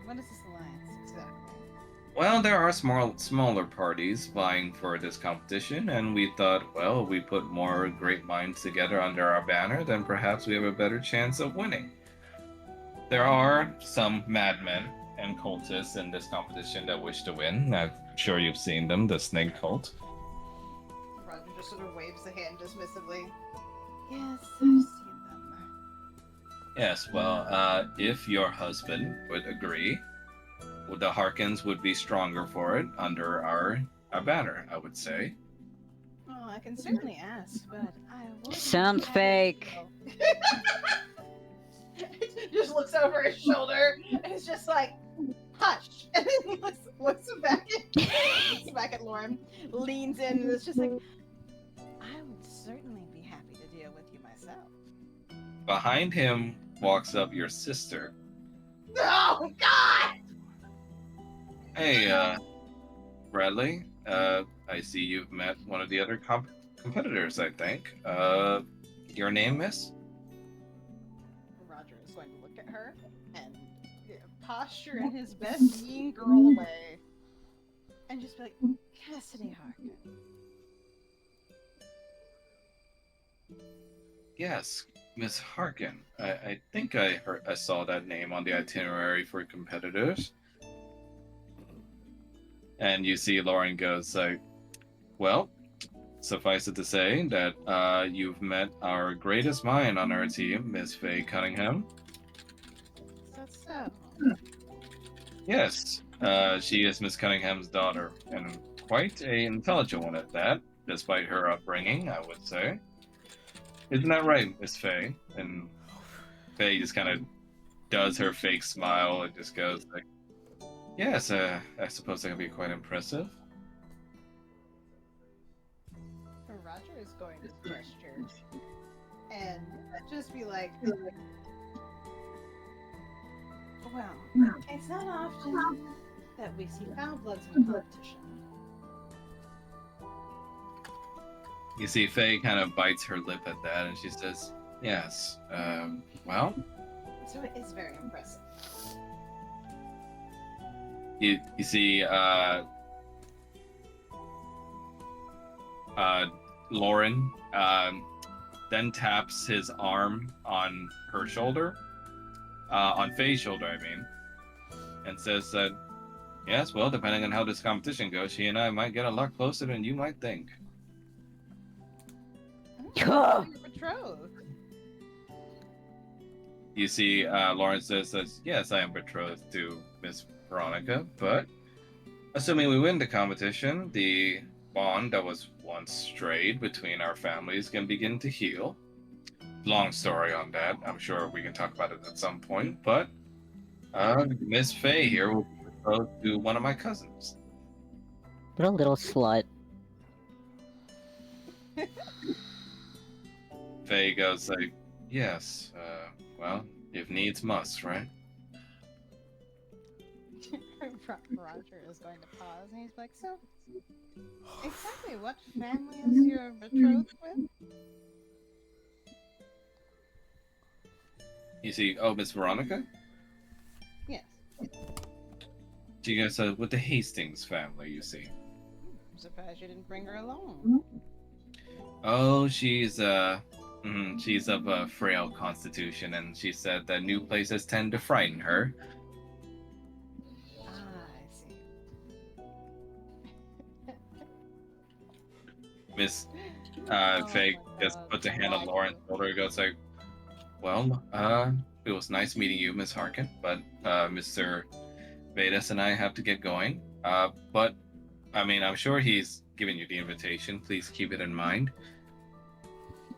[SPEAKER 2] What is this alliance exactly?
[SPEAKER 4] Well, there are smaller parties vying for this competition, and we thought, well, we put more great minds together under our banner, then perhaps we have a better chance of winning. There are some madmen and cultists in this competition that wish to win. I'm sure you've seen them, the snake cult.
[SPEAKER 2] Roger just sort of waves a hand dismissively. Yes, I've seen them.
[SPEAKER 4] Yes, well, if your husband would agree, the Harkins would be stronger for it under our banner, I would say.
[SPEAKER 2] Oh, I can certainly ask, but I will.
[SPEAKER 1] Sounds fake.
[SPEAKER 2] Just looks over his shoulder and is just like, hush. And then he looks back at Lauren, leans in, and is just like, I would certainly so.
[SPEAKER 4] Behind him walks up your sister.
[SPEAKER 2] Oh God!
[SPEAKER 4] Hey, Bradley. I see you've met one of the other competitors, I think. Your name, miss?
[SPEAKER 2] Roger is going to look at her and posture in his best mean girl way, and just be like, Cassidy Harkin.
[SPEAKER 4] Yes, Miss Harkin. I think I saw that name on the itinerary for competitors. And you see Lauren goes like, well, suffice it to say that you've met our greatest mind on our team, Miss Faye Cunningham.
[SPEAKER 2] So.
[SPEAKER 4] Yes, she is Miss Cunningham's daughter, and quite a intelligent one at that, despite her upbringing, I would say. Isn't that right, Miss Faye? And Faye just kind of does her fake smile and just goes like, yes, I suppose that can be quite impressive.
[SPEAKER 2] Roger is going to gesture and just be like, well, it's not often that we see foul bloods in competition.
[SPEAKER 4] You see Faye kind of bites her lip at that, and she says, yes, well,
[SPEAKER 2] So it is very impressive.
[SPEAKER 4] you see Lauren then taps his arm on her shoulder, on Faye's shoulder, I mean, and says that, yes, well, depending on how this competition goes, she and I might get a lot closer than you might think.
[SPEAKER 2] You're betrothed.
[SPEAKER 4] You see Lauren says, yes, I am betrothed to Miss Veronica, but assuming we win the competition, the bond that was once strayed between our families can begin to heal. Long story on that. I'm sure we can talk about it at some point, but Miss Faye here will be betrothed to one of my cousins.
[SPEAKER 1] What a little slut.
[SPEAKER 4] Faye goes like, yes, well, if needs must, right?
[SPEAKER 2] Roger is going to pause and he's like, so, exactly what family is your betrothed with?
[SPEAKER 4] You see, oh, Miss Veronica?
[SPEAKER 2] Yes.
[SPEAKER 4] She goes with the Hastings family, you see.
[SPEAKER 2] I'm surprised you didn't bring her along.
[SPEAKER 4] Oh, she's of a frail constitution, and she said that new places tend to frighten her.
[SPEAKER 2] Ah, I see.
[SPEAKER 4] Miss Faye
[SPEAKER 2] my
[SPEAKER 4] just
[SPEAKER 2] God,
[SPEAKER 4] puts a hand on
[SPEAKER 2] Roger.
[SPEAKER 4] Lauren's shoulder and goes like, well, it was nice meeting you, Miss Harkin, but Mr. Vedas and I have to get going. But, I mean, I'm sure he's given you the invitation. Please keep it in mind.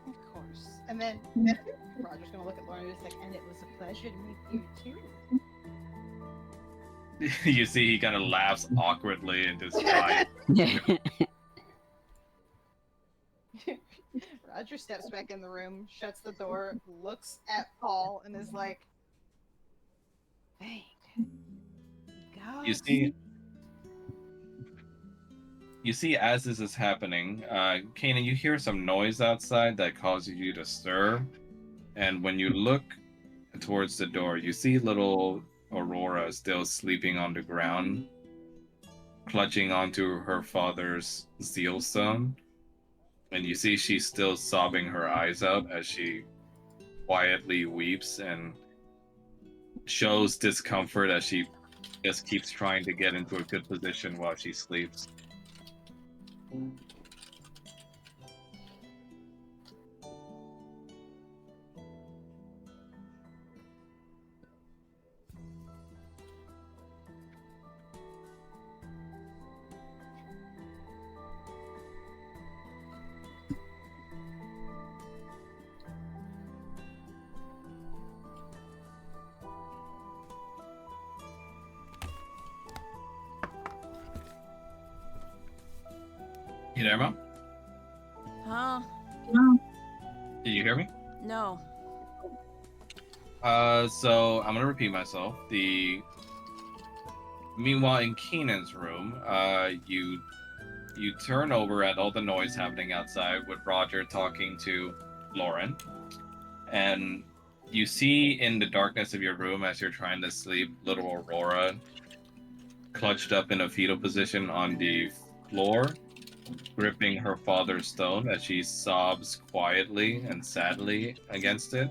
[SPEAKER 2] Of course. And then Roger's gonna look at Lauren and just like, and it was a pleasure to meet you too.
[SPEAKER 4] You see he kind of laughs awkwardly and just tries.
[SPEAKER 2] Roger steps back in the room, shuts the door, looks at Paul, and is like, thank God.
[SPEAKER 4] You see, as this is happening, Kanan, you hear some noise outside that causes you to stir. And when you look towards the door, you see little Aurora still sleeping on the ground, clutching onto her father's seal stone. And you see she's still sobbing her eyes out as she quietly weeps and shows discomfort as she just keeps trying to get into a good position while she sleeps. You there, Mom?
[SPEAKER 5] Huh?
[SPEAKER 4] Did you hear me?
[SPEAKER 5] No.
[SPEAKER 4] So I'm gonna repeat myself. Meanwhile, in Keenan's room, you turn over at all the noise happening outside with Roger talking to Lauren, and you see in the darkness of your room as you're trying to sleep, little Aurora clutched up in a fetal position on the floor, gripping her father's stone as she sobs quietly and sadly against it.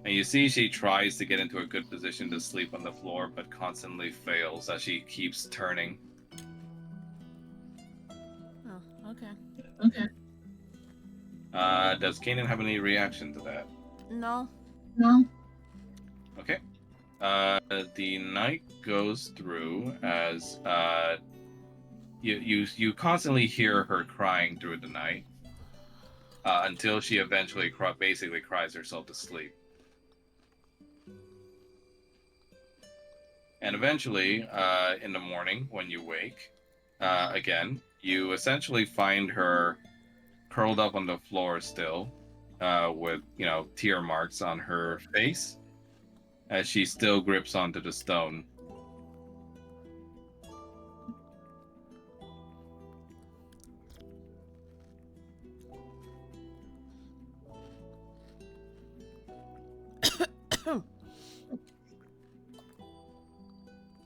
[SPEAKER 4] And you see she tries to get into a good position to sleep on the floor, but constantly fails as she keeps turning.
[SPEAKER 5] Oh, okay.
[SPEAKER 2] Okay.
[SPEAKER 4] Does Kanan have any reaction to that?
[SPEAKER 5] No.
[SPEAKER 2] No.
[SPEAKER 4] Okay. The night goes through as you constantly hear her crying through the night until she eventually basically cries herself to sleep. And eventually, in the morning when you wake, again, you essentially find her curled up on the floor still, with tear marks on her face as she still grips onto the stone.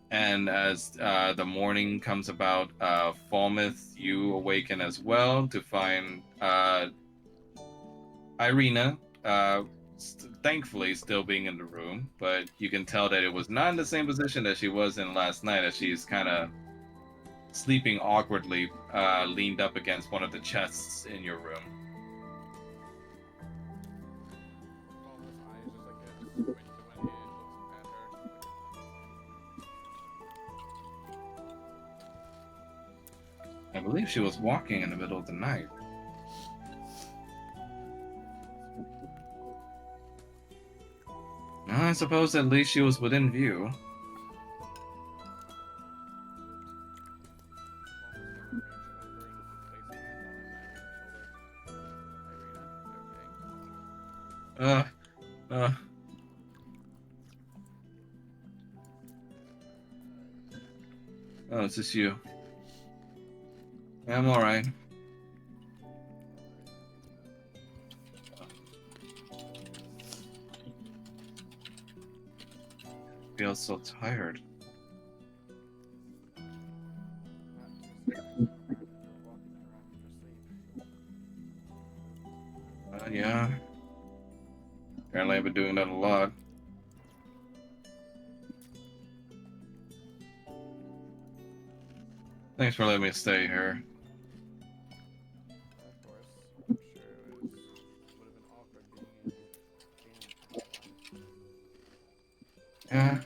[SPEAKER 4] And as the morning comes about, Falmouth, you awaken as well to find Irina, thankfully still being in the room, but you can tell that it was not in the same position that she was in last night, as she's kind of sleeping awkwardly, leaned up against one of the chests in your room.
[SPEAKER 3] Almost eyes just like get squint when he looks at her.
[SPEAKER 4] I believe she was walking in the middle of the night. I suppose at least she was within view.
[SPEAKER 3] Almost like reach over and place a hand on Irina's shoulder. Irina, you okay?
[SPEAKER 4] Oh, it's just you. Yeah, I'm alright. Feel so tired. Yeah. Apparently I've been doing that a lot. Thanks for letting me stay here.
[SPEAKER 3] Of course, I'm sure it would have been awkward being in Kanan's
[SPEAKER 4] Yeah.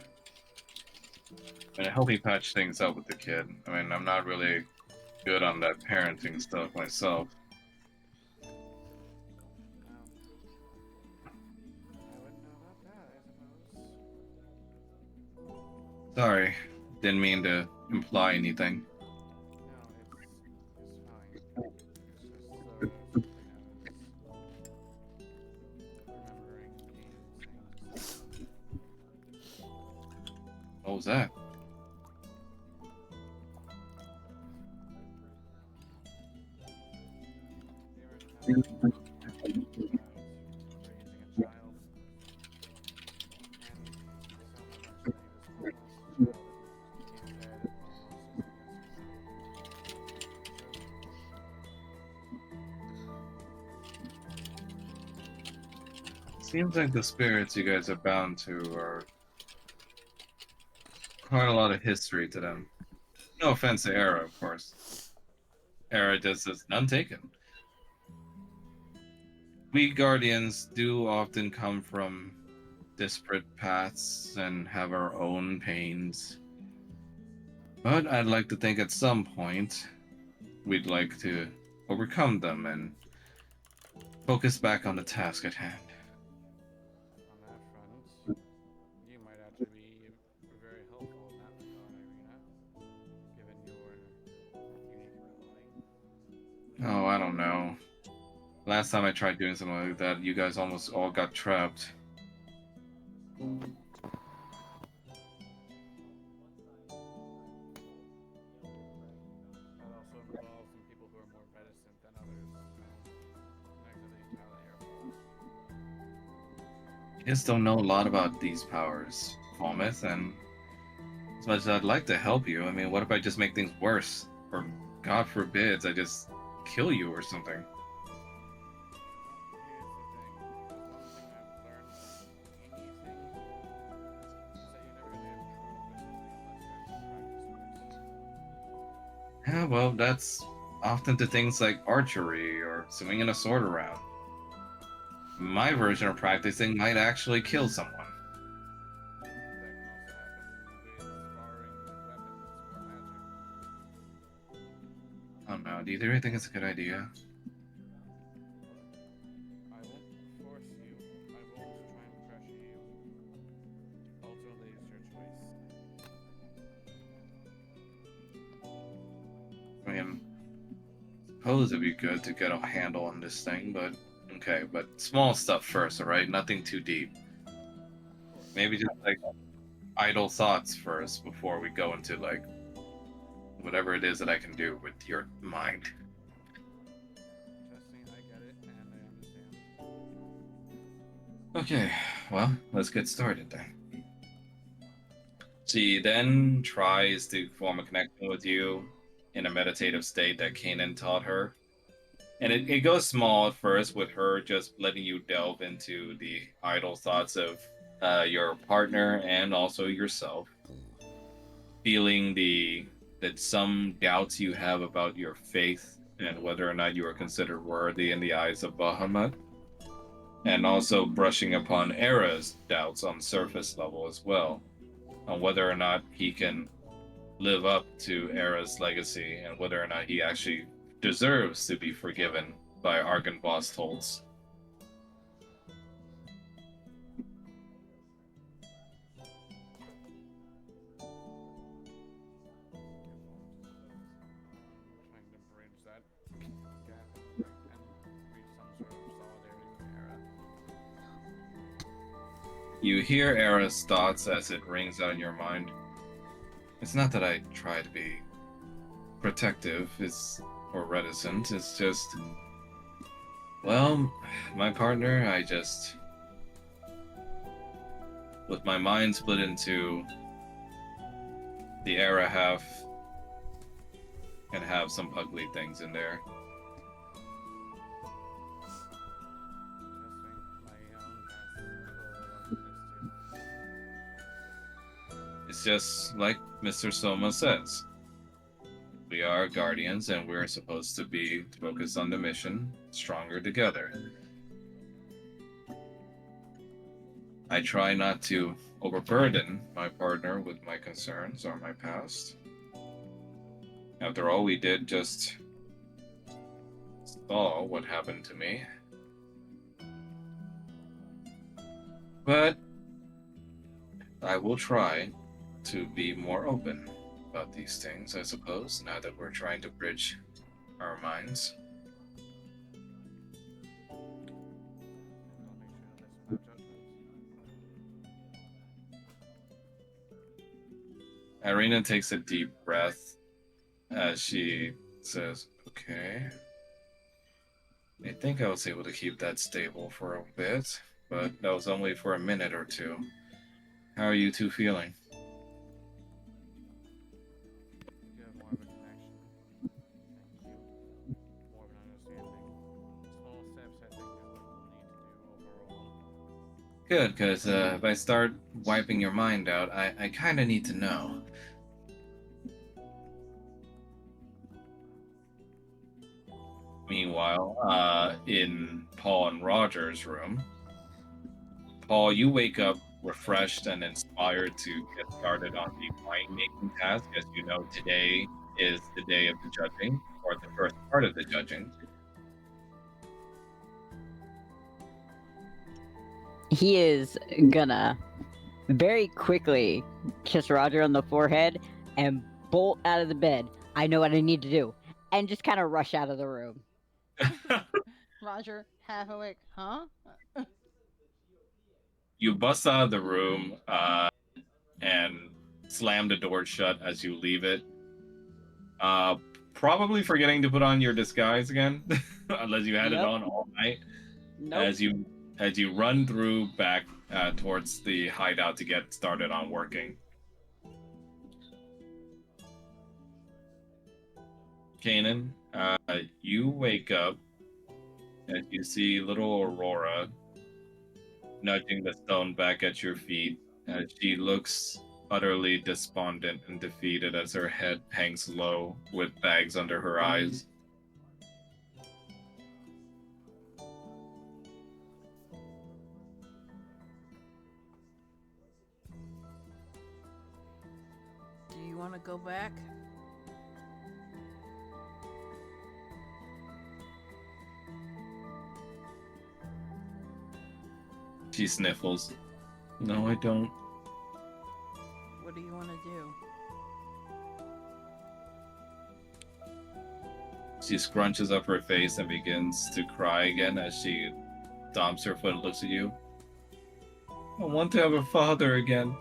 [SPEAKER 4] I hope he patched things up with the kid. I mean, I'm not really good on that parenting stuff myself.
[SPEAKER 3] I wouldn't know about that, I suppose.
[SPEAKER 4] Sorry, didn't mean to imply anything.
[SPEAKER 3] No, it's fine. It's just sort of something I was remembering Kane saying just
[SPEAKER 4] What was that?
[SPEAKER 3] they were having about raising a child, and
[SPEAKER 4] Seems like the spirits you guys are bound to are quite a lot of history to them. No offense to Era, of course. Era just says none taken. We Guardians do often come from disparate paths and have our own pains. But I'd like to think at some point we'd like to overcome them and focus back on the task at hand.
[SPEAKER 3] on that front, you might actually be very helpful in that regard, Irina, given your unique ability.
[SPEAKER 4] Oh, I don't know. Last time I tried doing something like that, you guys almost all got trapped.
[SPEAKER 3] That also involves some people who are more reticent than others, so not exactly entirely your fault.
[SPEAKER 4] You just don't know a lot about these powers, Falmouth, and as much as I'd like to help you, I mean, what if I just make things worse? Or, God forbids, I just kill you or something?
[SPEAKER 3] Well, here's the thing. If there's one thing I've learned from anything, is that you never really have true ability unless you actually practice for it.
[SPEAKER 4] Yeah, well, that's often to things like archery or swinging a sword around. My version of practicing might actually kill someone.
[SPEAKER 3] That can also happen with sparring with weapons or magic.
[SPEAKER 4] Oh no, do you really think it's a good idea?
[SPEAKER 3] Look, I won't force you. I won't try and pressure you. Ultimately, it's your choice.
[SPEAKER 4] I mean, suppose it'd be good to get a handle on this thing, but okay, but small stuff first, alright? Nothing too deep.
[SPEAKER 3] Of course.
[SPEAKER 4] Maybe just like idle thoughts first before we go into like whatever it is that I can do with your mind.
[SPEAKER 3] Trust me, I get it, and I understand.
[SPEAKER 4] Okay, well, let's get started then. She then tries to form a connection with you in a meditative state that Kanan taught her. And it goes small at first with her just letting you delve into the idle thoughts of your partner and also yourself, feeling that some doubts you have about your faith and whether or not you are considered worthy in the eyes of Bahamut, and also brushing upon Era's doubts on surface level as well, on whether or not he can live up to Era's legacy and whether or not he actually deserves to be forgiven by Argon Bostholtz.
[SPEAKER 3] Beautiful. Just sort of trying to bridge that gap and reach some sort of solidarity with Era.
[SPEAKER 4] You hear Era's thoughts as it rings out in your mind. It's not that I try to be protective, or reticent. It's just, well, my partner, with my mind split into the Era half, and have some ugly things in there.
[SPEAKER 3] Trust me, my own past is full of ugliness too.
[SPEAKER 4] It's just like Mr. Soma says. We are guardians and we're supposed to be focused on the mission, stronger together. I try not to overburden my partner with my concerns or my past. After all, we did just saw what happened to me. But I will try to be more open about these things, I suppose, now that we're trying to bridge our minds.
[SPEAKER 3] And I'll make sure to listen without judgment.
[SPEAKER 4] Irina takes a deep breath as she says, okay. I think I was able to keep that stable for a bit, but that was only for a minute or two. How are you two feeling?
[SPEAKER 3] You have more of a connection. Thank you. More of an understanding. Small steps I think is what we'll need to do overall.
[SPEAKER 4] Good, because if I start wiping your mind out, I kind of need to know. Meanwhile, in Paul and Roger's room, Paul, you wake up refreshed and inspired to get started on the wine making task. As you know, today is the day of the judging, or the first part of the judging.
[SPEAKER 1] He is gonna very quickly kiss Roger on the forehead and bolt out of the bed. I know what I need to do. And just kind of rush out of the room.
[SPEAKER 2] Roger, half awake. Huh?
[SPEAKER 4] You bust out of the room and slam the door shut as you leave it. Uh, Probably forgetting to put on your disguise again, unless you had it
[SPEAKER 1] Yep.
[SPEAKER 4] on all night.
[SPEAKER 1] Nope.
[SPEAKER 4] As you run through back towards the hideout to get started on working. Kanan, you wake up and you see little Aurora nudging the stone back at your feet as she looks utterly despondent and defeated as her head hangs low with bags under her eyes.
[SPEAKER 5] Do you want to go back?
[SPEAKER 4] She sniffles. No, I don't.
[SPEAKER 5] What do you want to do?
[SPEAKER 4] She scrunches up her face and begins to cry again as she stomps her foot and looks at you. I want to have a father again.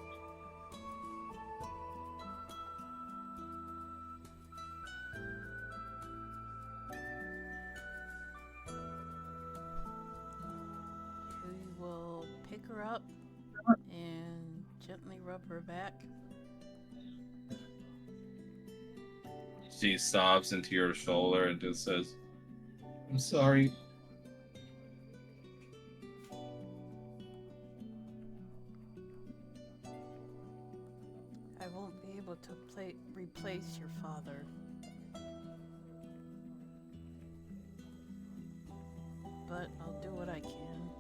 [SPEAKER 5] We will pick her up and gently rub her back.
[SPEAKER 4] She sobs into your shoulder and just says, I'm sorry.
[SPEAKER 5] I won't be able to replace your father. But I'll do what I can.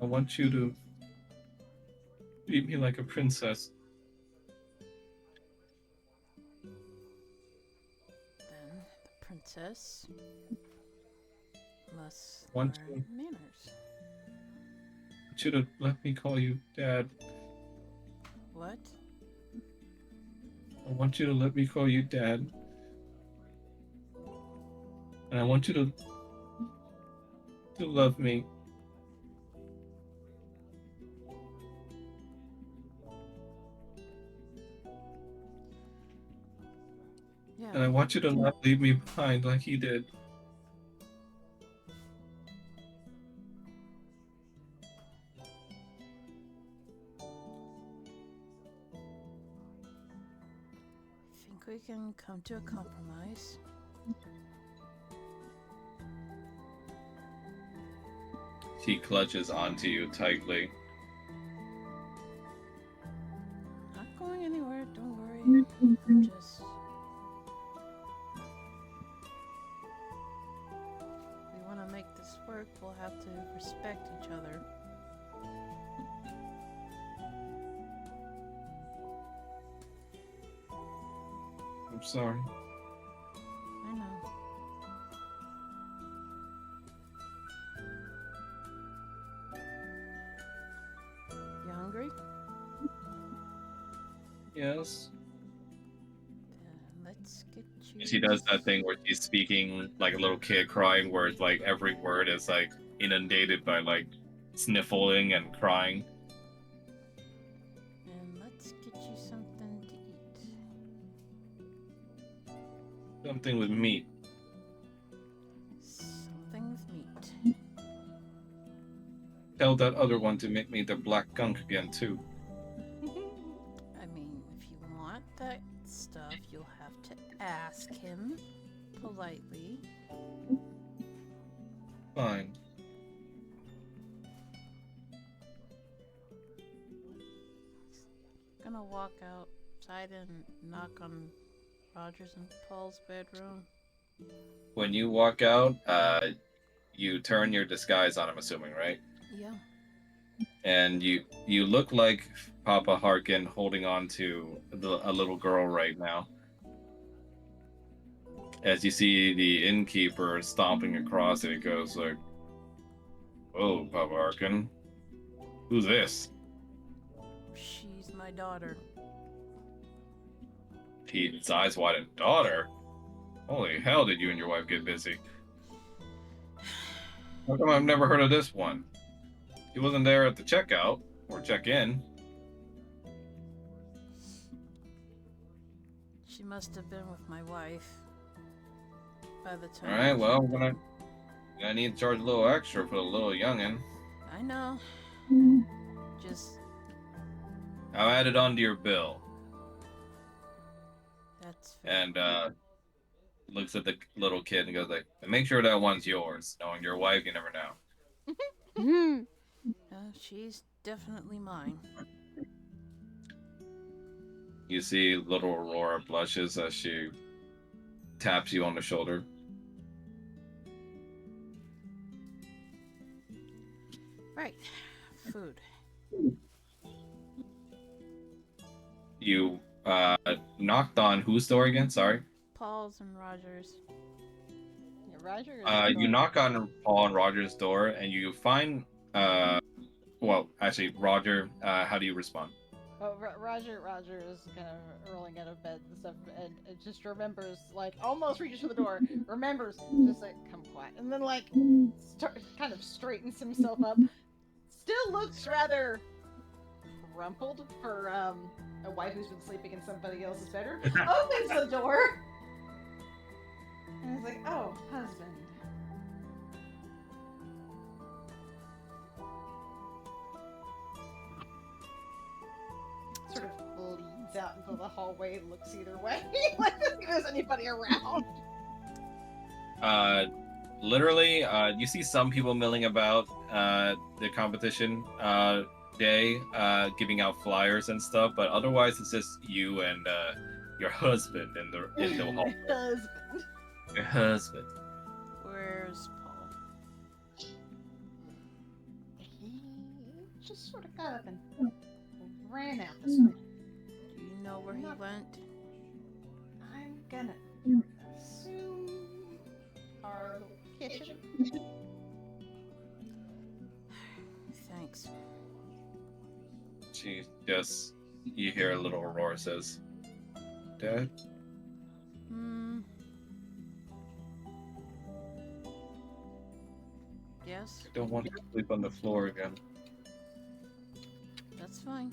[SPEAKER 4] I want you to treat me like a princess.
[SPEAKER 5] Then the princess must
[SPEAKER 4] Want
[SPEAKER 5] learn manners.
[SPEAKER 4] I want you to let me call you Dad.
[SPEAKER 5] What?
[SPEAKER 4] I want you to let me call you Dad. And I want you to love me.
[SPEAKER 5] Yeah.
[SPEAKER 4] And I want you to not leave me behind like he did.
[SPEAKER 5] I think we can come to a compromise.
[SPEAKER 4] She clutches onto you tightly.
[SPEAKER 5] Not going anywhere, don't worry. Just if we want to make this work, we'll have to respect each other.
[SPEAKER 4] I'm sorry.
[SPEAKER 5] I know. You hungry?
[SPEAKER 4] Yes.
[SPEAKER 5] Then let's get you.
[SPEAKER 4] She does that thing where she's speaking like a little kid crying, where it's like every word is like inundated by like sniffling and crying.
[SPEAKER 5] And let's get you something to eat.
[SPEAKER 4] Something with meat.
[SPEAKER 5] Something with meat.
[SPEAKER 4] Tell that other one to make me the black gunk again too.
[SPEAKER 5] I mean, if you want that stuff, you'll have to ask him politely.
[SPEAKER 4] Fine.
[SPEAKER 5] Gonna walk outside and knock on Roger's and Paul's bedroom.
[SPEAKER 4] When you walk out, you turn your disguise on, I'm assuming, right?
[SPEAKER 5] Yeah.
[SPEAKER 4] And you look like Papa Harkin holding on to a little girl right now. As you see the innkeeper stomping across it, it goes like, "Whoa, Papa Harkin, who's this?"
[SPEAKER 5] She's my daughter.
[SPEAKER 4] His eyes widened. Daughter? Holy hell, did you and your wife get busy? How come I've never heard of this one? He wasn't there at the checkout or check-in.
[SPEAKER 5] She must have been with my wife by the time.
[SPEAKER 4] Alright, well, we're gonna need to charge a little extra for the little youngin'.
[SPEAKER 5] I know. Just
[SPEAKER 4] I'll add it onto your bill.
[SPEAKER 5] that's fair.
[SPEAKER 4] And looks at the little kid and goes like, make sure that one's yours. Knowing your wife, you never know.
[SPEAKER 5] She's definitely mine.
[SPEAKER 4] You see little Aurora blushes as she taps you on the shoulder.
[SPEAKER 5] Right. Food.
[SPEAKER 4] You knocked on whose door again? Sorry.
[SPEAKER 5] Paul's and Roger's.
[SPEAKER 2] Yeah, Roger is
[SPEAKER 4] You
[SPEAKER 2] going-
[SPEAKER 4] knock on Paul and Roger's door, and you find well, actually, Roger. How do you respond?
[SPEAKER 2] Oh, Roger is kind of rolling out of bed and stuff, and it just remembers, like, almost reaches for the door, remembers, just like, come quiet, and then, like, kind of straightens himself up. Still looks rather rumpled for a wife who's been sleeping in somebody else's bedroom. Opens the door, and is like, oh, husband. Sort of leads out into the hallway and looks either way, like if there's anybody around.
[SPEAKER 4] Literally, you see some people milling about the competition day, giving out flyers and stuff, but otherwise it's just you and your husband in the hall.
[SPEAKER 2] Husband.
[SPEAKER 4] Your husband.
[SPEAKER 5] Where's Paul?
[SPEAKER 2] He just sort of got up and ran out this way.
[SPEAKER 5] Do you know where he went?
[SPEAKER 2] I'm gonna assume our kitchen.
[SPEAKER 5] Thanks.
[SPEAKER 4] She just, you hear a little roar says, Dad?
[SPEAKER 5] Yes,
[SPEAKER 4] I don't want to sleep on the floor again.
[SPEAKER 5] that's fine.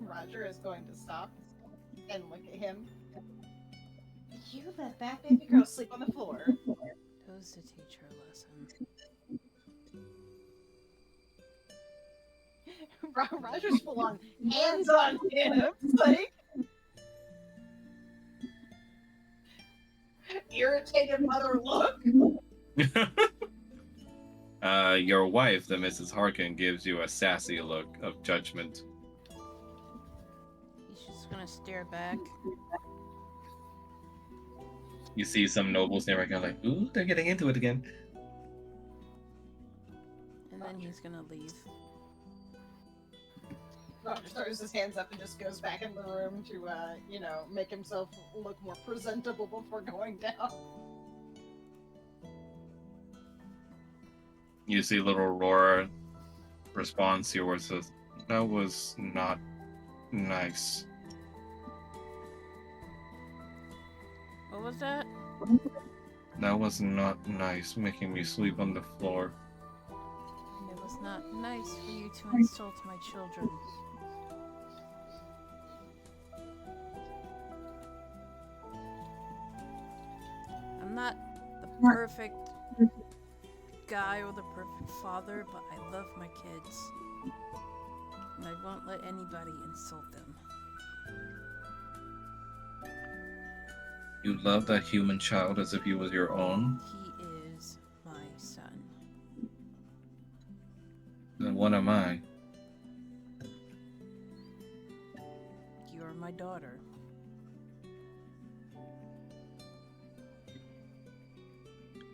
[SPEAKER 2] Roger is going to stop and look at him. You let that baby girl sleep on the floor.
[SPEAKER 5] Goes to teach her a lesson.
[SPEAKER 2] Roger's full on hands on hips, like irritated mother look.
[SPEAKER 4] Your wife, the Mrs. Harkin, gives you a sassy look of judgment.
[SPEAKER 5] He's just gonna stare back.
[SPEAKER 4] You see some nobles nearby going like, ooh, they're getting into it again.
[SPEAKER 5] And then he's gonna leave.
[SPEAKER 2] Roger throws his hands up and just goes back in the room to, make himself look more presentable before going down.
[SPEAKER 4] You see little Aurora responds to your words, says, that was not nice.
[SPEAKER 5] What was that?
[SPEAKER 4] That was not nice, making me sleep on the floor.
[SPEAKER 5] It was not nice for you to insult my children. I'm not the perfect guy or the perfect father, but I love my kids. And I won't let anybody insult them.
[SPEAKER 4] You love that human child as if he was your own?
[SPEAKER 5] He is my son.
[SPEAKER 4] Then what am I?
[SPEAKER 5] You're my daughter.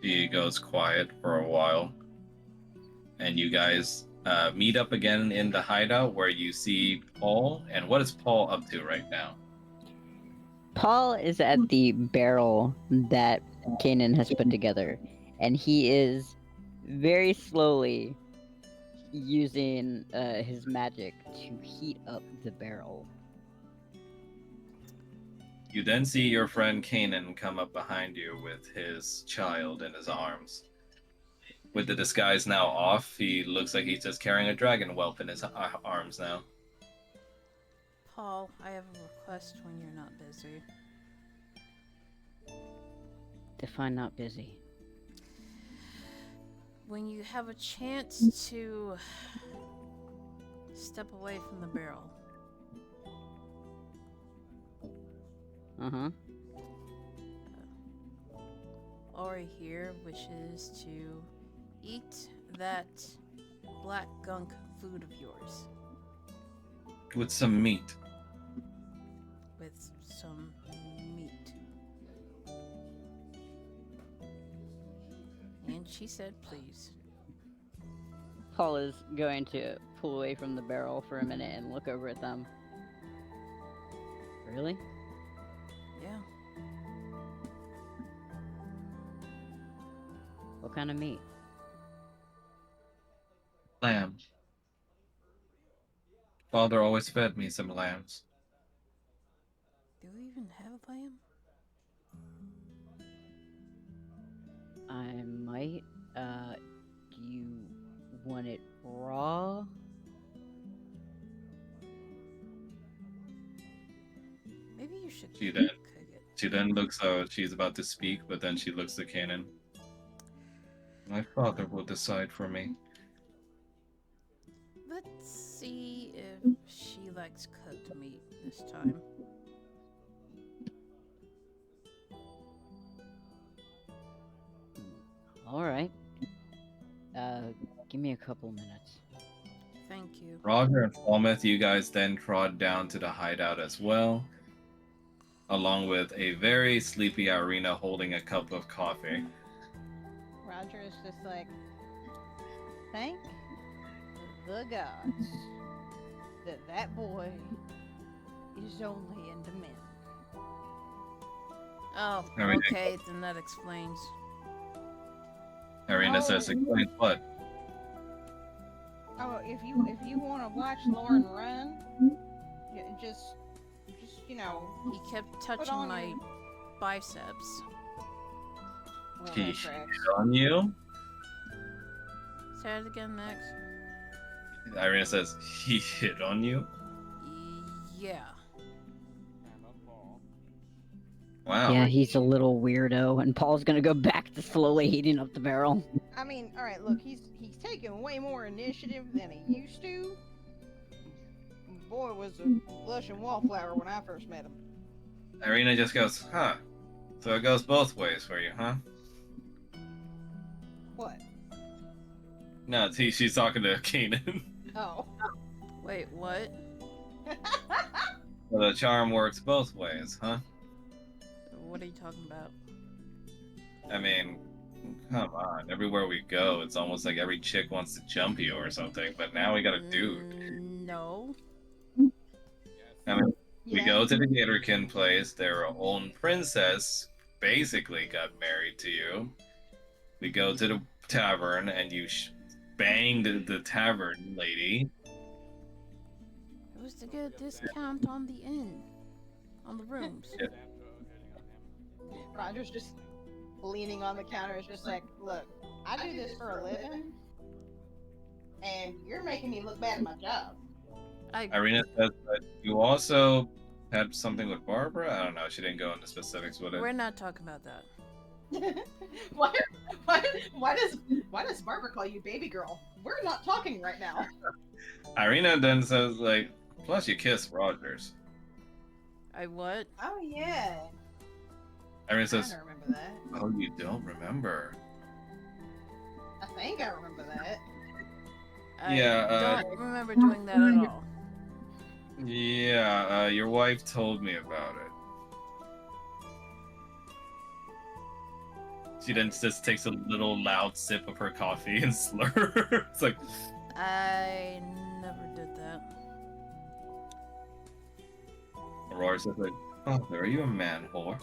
[SPEAKER 4] He goes quiet for a while. And you guys meet up again in the hideout where you see Paul. And what is Paul up to right now?
[SPEAKER 1] Paul is at the barrel that Kanan has put together, and he is very slowly using his magic to heat up the barrel.
[SPEAKER 4] You then see your friend Kanan come up behind you with his child in his arms. With the disguise now off, he looks like he's just carrying a dragon whelp in his arms now.
[SPEAKER 5] Paul, I have a request when you're not busy.
[SPEAKER 1] Define not busy.
[SPEAKER 5] When you have a chance to step away from the barrel.
[SPEAKER 1] Uh-huh.
[SPEAKER 5] Ori here wishes to eat that black gunk food of yours
[SPEAKER 4] With some meat.
[SPEAKER 5] with some meat. And she said, please.
[SPEAKER 1] Paul is going to pull away from the barrel for a minute and look over at them. Really?
[SPEAKER 5] Yeah.
[SPEAKER 1] What kind of meat?
[SPEAKER 4] Lamb. Father always fed me some lambs.
[SPEAKER 5] Do we even have a lamb?
[SPEAKER 1] I might. Do you want it raw?
[SPEAKER 5] Maybe you should
[SPEAKER 4] She
[SPEAKER 5] cook
[SPEAKER 4] did.
[SPEAKER 5] it.
[SPEAKER 4] She then looks out. She's about to speak, but then she looks at Kanan. My father will decide for me.
[SPEAKER 5] Let's see if she likes cooked meat this time.
[SPEAKER 1] All right. Give me a couple minutes.
[SPEAKER 5] Thank you.
[SPEAKER 4] Roger and Falmouth, you guys then trod down to the hideout as well, along with a very sleepy Irina holding a cup of coffee.
[SPEAKER 2] Roger is just like, thank the gods that that boy is only into men.
[SPEAKER 5] Oh,
[SPEAKER 4] Everything.
[SPEAKER 5] okay, then that explains.
[SPEAKER 4] Irina
[SPEAKER 2] Oh.
[SPEAKER 4] says, explain what?
[SPEAKER 2] Oh, if you want to watch Lauren run, just you know.
[SPEAKER 5] He kept touching
[SPEAKER 2] on
[SPEAKER 5] my
[SPEAKER 2] your-
[SPEAKER 5] biceps.
[SPEAKER 2] Well,
[SPEAKER 4] He
[SPEAKER 2] that
[SPEAKER 4] hit
[SPEAKER 2] tracks.
[SPEAKER 4] on you?
[SPEAKER 5] Say it again, Max.
[SPEAKER 4] Irina says, he hit on you?
[SPEAKER 5] Yeah.
[SPEAKER 3] And on Paul.
[SPEAKER 4] Wow.
[SPEAKER 1] Yeah, he's a little weirdo, and Paul's gonna go back to slowly heating up the barrel.
[SPEAKER 2] I mean, all right, look, he's taking way more initiative than he used to. Boy was a blushing wallflower when I first met him.
[SPEAKER 4] Irina just goes, huh. So it goes both ways for you, huh?
[SPEAKER 2] What?
[SPEAKER 4] No, she's talking to Kanan.
[SPEAKER 2] Oh.
[SPEAKER 5] Wait, what?
[SPEAKER 4] So the charm works both ways, huh?
[SPEAKER 5] What are you talking about?
[SPEAKER 4] I mean, come on. Everywhere we go, it's almost like every chick wants to jump you or something, but now we got a dude.
[SPEAKER 5] No.
[SPEAKER 4] I mean, we
[SPEAKER 2] Yeah.
[SPEAKER 4] go to the Gatorkin place, their own princess basically got married to you. We go to the tavern, and you banged the tavern lady.
[SPEAKER 5] It was to get a discount on the inn. On the rooms.
[SPEAKER 4] Yeah.
[SPEAKER 2] Roger's just leaning on the counter. It's just like, look, I do this for a living, and you're making me look bad at my job.
[SPEAKER 4] Irina says that you also had something with Barbara. I don't know. She didn't go into specifics with it.
[SPEAKER 5] We're not talking about that.
[SPEAKER 2] why, why does Barbara call you baby girl? We're not talking right now.
[SPEAKER 4] Irina then says, like, plus you kissed Rogers.
[SPEAKER 5] I what?
[SPEAKER 2] Oh yeah.
[SPEAKER 4] Irina
[SPEAKER 2] I
[SPEAKER 4] says,
[SPEAKER 2] don't remember that.
[SPEAKER 4] oh, you don't remember.
[SPEAKER 2] I think I remember that.
[SPEAKER 5] I
[SPEAKER 4] Yeah,
[SPEAKER 5] don't remember doing that at all.
[SPEAKER 4] Yeah, your wife told me about it. She then just takes a little loud sip of her coffee and slurs. It's like,
[SPEAKER 5] I never did that.
[SPEAKER 4] Aurora says, like, oh, are you a man whore?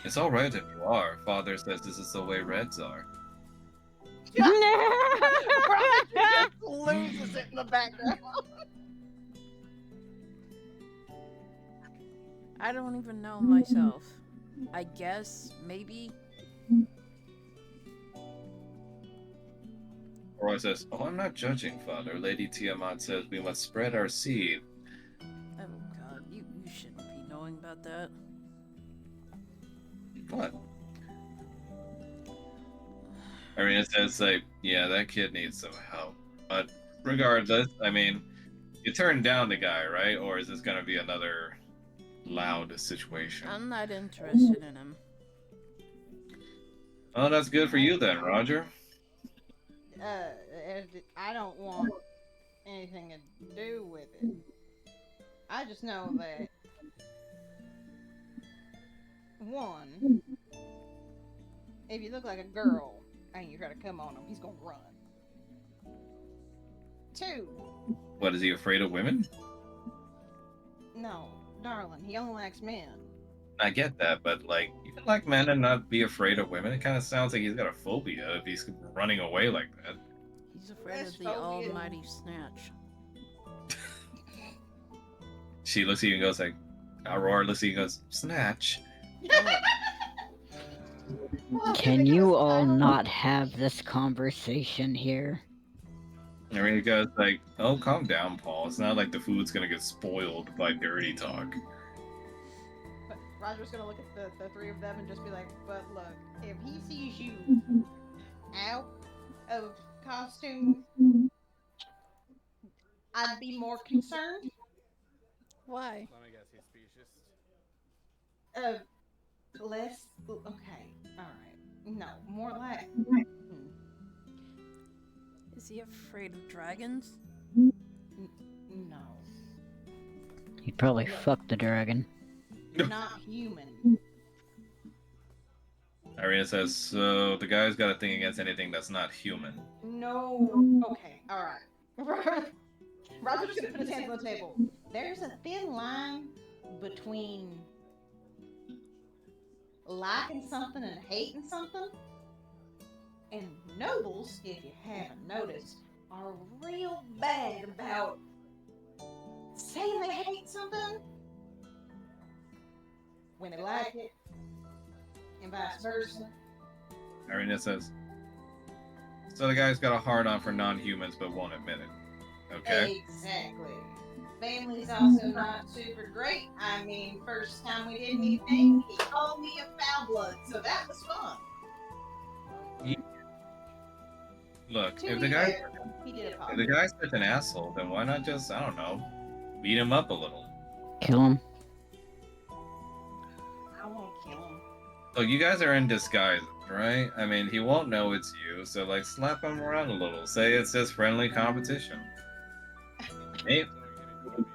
[SPEAKER 4] It's all right if you are. Father says this is the way Reds are.
[SPEAKER 2] Roger just loses it in the background.
[SPEAKER 5] I don't even know myself. I guess, maybe.
[SPEAKER 4] Roy says, "Oh, I'm not judging, Father. Lady Tiamat says we must spread our seed."
[SPEAKER 5] Oh god, you shouldn't be knowing about that.
[SPEAKER 4] What? Irina says, like, yeah, that kid needs some help. But regardless, I mean, you turned down the guy, right? Or is this gonna be another loud situation?
[SPEAKER 5] I'm not interested in him.
[SPEAKER 4] Oh, that's good for you then, Roger.
[SPEAKER 2] I don't want anything to do with it. I just know that one, if you look like a girl and you try to come on him, he's gonna run. Two,
[SPEAKER 4] What, is he afraid of women?
[SPEAKER 2] no, darling, he only likes men.
[SPEAKER 4] I get that, but like, you can like men and not be afraid of women. It kind of sounds like he's got a phobia if he's running away like that.
[SPEAKER 5] He's afraid
[SPEAKER 2] That's
[SPEAKER 5] of the
[SPEAKER 2] phobia.
[SPEAKER 5] almighty snatch.
[SPEAKER 4] She looks at you and goes like, Aurora looks at you and goes, "Snatch."
[SPEAKER 1] Can you all not have this conversation here?
[SPEAKER 4] I mean, it goes like, "Oh, calm down, Paul. It's not like the food's gonna get spoiled by dirty talk."
[SPEAKER 2] But Roger's gonna look at the three of them and just be like, but look, if he sees you out of costume, I'd be more concerned.
[SPEAKER 5] Why?
[SPEAKER 3] Let me guess, he's specious.
[SPEAKER 2] Less. Okay, alright. No, more like.
[SPEAKER 5] Is he afraid of dragons?
[SPEAKER 2] No.
[SPEAKER 1] He'd probably fuck the dragon.
[SPEAKER 2] Not human.
[SPEAKER 4] Irina says, "So the guy's got a thing against anything that's not human."
[SPEAKER 2] No. Okay, alright. Roger's gonna put his hands on the table. There's a thin line between liking something and hating something. And nobles, if you haven't noticed, are real bad about saying they hate something when they like it, and vice versa.
[SPEAKER 4] Irina says, "So the guy's got a hard on for non-humans but won't admit it." Okay.
[SPEAKER 2] Exactly. Family's also not super great. I mean, first time we did anything, he called me a foul blood, so that was fun.
[SPEAKER 4] Look,
[SPEAKER 2] To
[SPEAKER 4] if
[SPEAKER 2] be
[SPEAKER 4] the guy
[SPEAKER 2] fair, he did
[SPEAKER 4] if the
[SPEAKER 2] apologize.
[SPEAKER 4] guy's such an asshole, then why not just, I don't know, beat him up a little?
[SPEAKER 1] Kill him.
[SPEAKER 2] I won't kill him.
[SPEAKER 4] Look, you guys are in disguise, right? I mean, he won't know it's you, so like slap him around a little. Say it's just friendly competition. Hey,
[SPEAKER 2] I'm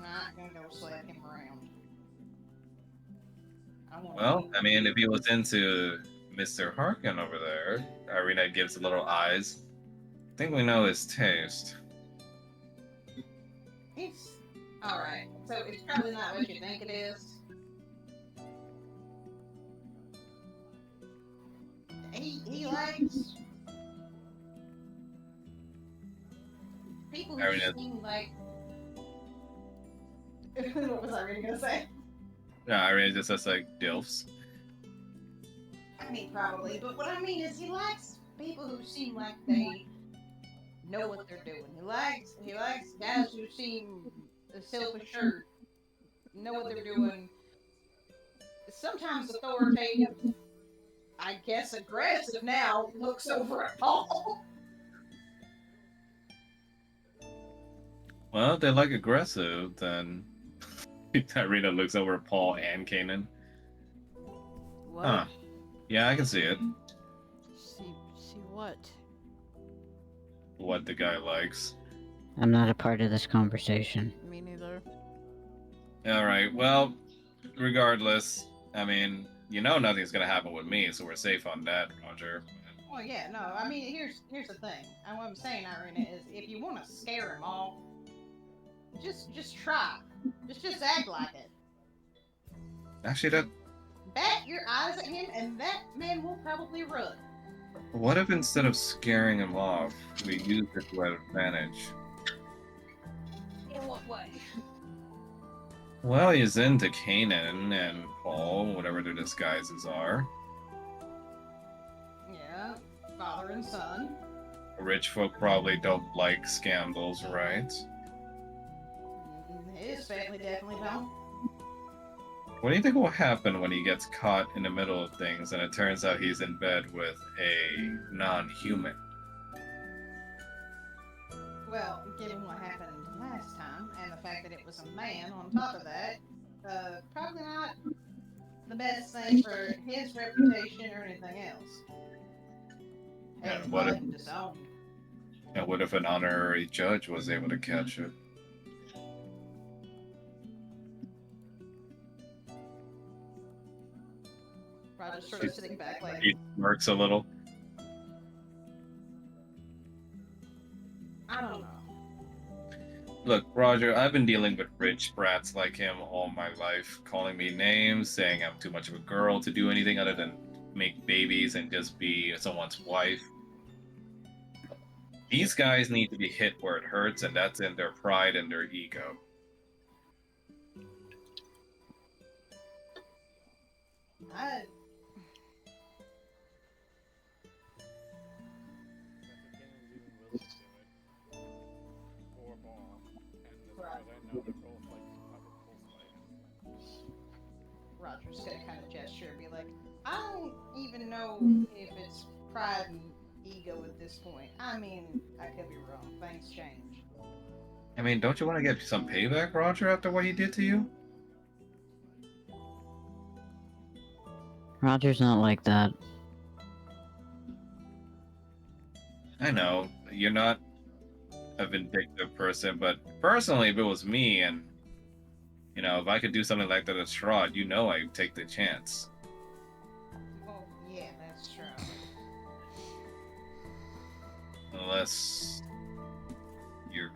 [SPEAKER 2] not gonna go slap him around. I want.
[SPEAKER 4] well, I mean, if he was into Mr. Harkin over there, Irina gives little eyes. I think we know his taste.
[SPEAKER 2] It's all right. So it's probably not what you think it is. He likes people who
[SPEAKER 4] Irina,
[SPEAKER 2] seem like. What was I really gonna say?
[SPEAKER 4] no, Irina just says like dilfs.
[SPEAKER 2] I mean, probably, but what I mean is he likes people who seem like they know what they're doing. He likes guys who seem self-assured, know what they're doing. Sometimes authoritative, I guess aggressive now, looks over at Paul.
[SPEAKER 4] Well, if they like aggressive, then Irina looks over at Paul and Kanan.
[SPEAKER 5] What?
[SPEAKER 4] Huh. Yeah, I can see it.
[SPEAKER 5] See what?
[SPEAKER 4] What the guy likes.
[SPEAKER 1] I'm not a part of this conversation.
[SPEAKER 5] Me neither.
[SPEAKER 4] Alright, well, regardless, I mean, you know nothing's gonna happen with me, so we're safe on that, Roger.
[SPEAKER 2] Well, yeah, no. I mean, here's the thing. And what I'm saying, Irina, is if you want to scare him off, just try. Just act like it.
[SPEAKER 4] Actually,
[SPEAKER 2] bat your eyes at him, and that man will probably run.
[SPEAKER 4] What if instead of scaring him off, we use it to our advantage?
[SPEAKER 2] In what way?
[SPEAKER 4] Well, he's into Kanan and Paul, whatever their disguises are.
[SPEAKER 2] Yeah, father and son.
[SPEAKER 4] Rich folk probably don't like scandals, right?
[SPEAKER 2] His family definitely don't.
[SPEAKER 4] What do you think will happen when he gets caught in the middle of things and it turns out he's in bed with a non-human?
[SPEAKER 2] Well, given what happened last time, and the fact that it was a man on top of that, probably not the best thing for his reputation or anything else. Hell,
[SPEAKER 4] And
[SPEAKER 2] probably even disowned.
[SPEAKER 4] what if an honorary judge was able to catch it?
[SPEAKER 2] Roger's sort of sitting back like,
[SPEAKER 4] He smirks a little.
[SPEAKER 2] I don't know.
[SPEAKER 4] Look, Roger, I've been dealing with rich brats like him all my life, calling me names, saying I'm too much of a girl to do anything other than make babies and just be someone's wife. These guys need to be hit where it hurts, and that's in their pride and their ego.
[SPEAKER 2] I
[SPEAKER 3] Or Ball. And as far as I know, they're both like powerful spiders.
[SPEAKER 2] Roger's gonna kind of gesture and be like, I don't even know if it's pride and ego at this point. I mean, I could be wrong. Things change.
[SPEAKER 4] I mean, don't you want to get some payback, Roger, after what he did to you?
[SPEAKER 1] Roger's not like that.
[SPEAKER 4] I know, you're not a vindictive person, but personally, if it was me and, you know, if I could do something like that to Strahd, you know I'd take the chance.
[SPEAKER 2] Well, yeah, that's true.
[SPEAKER 4] Unless you're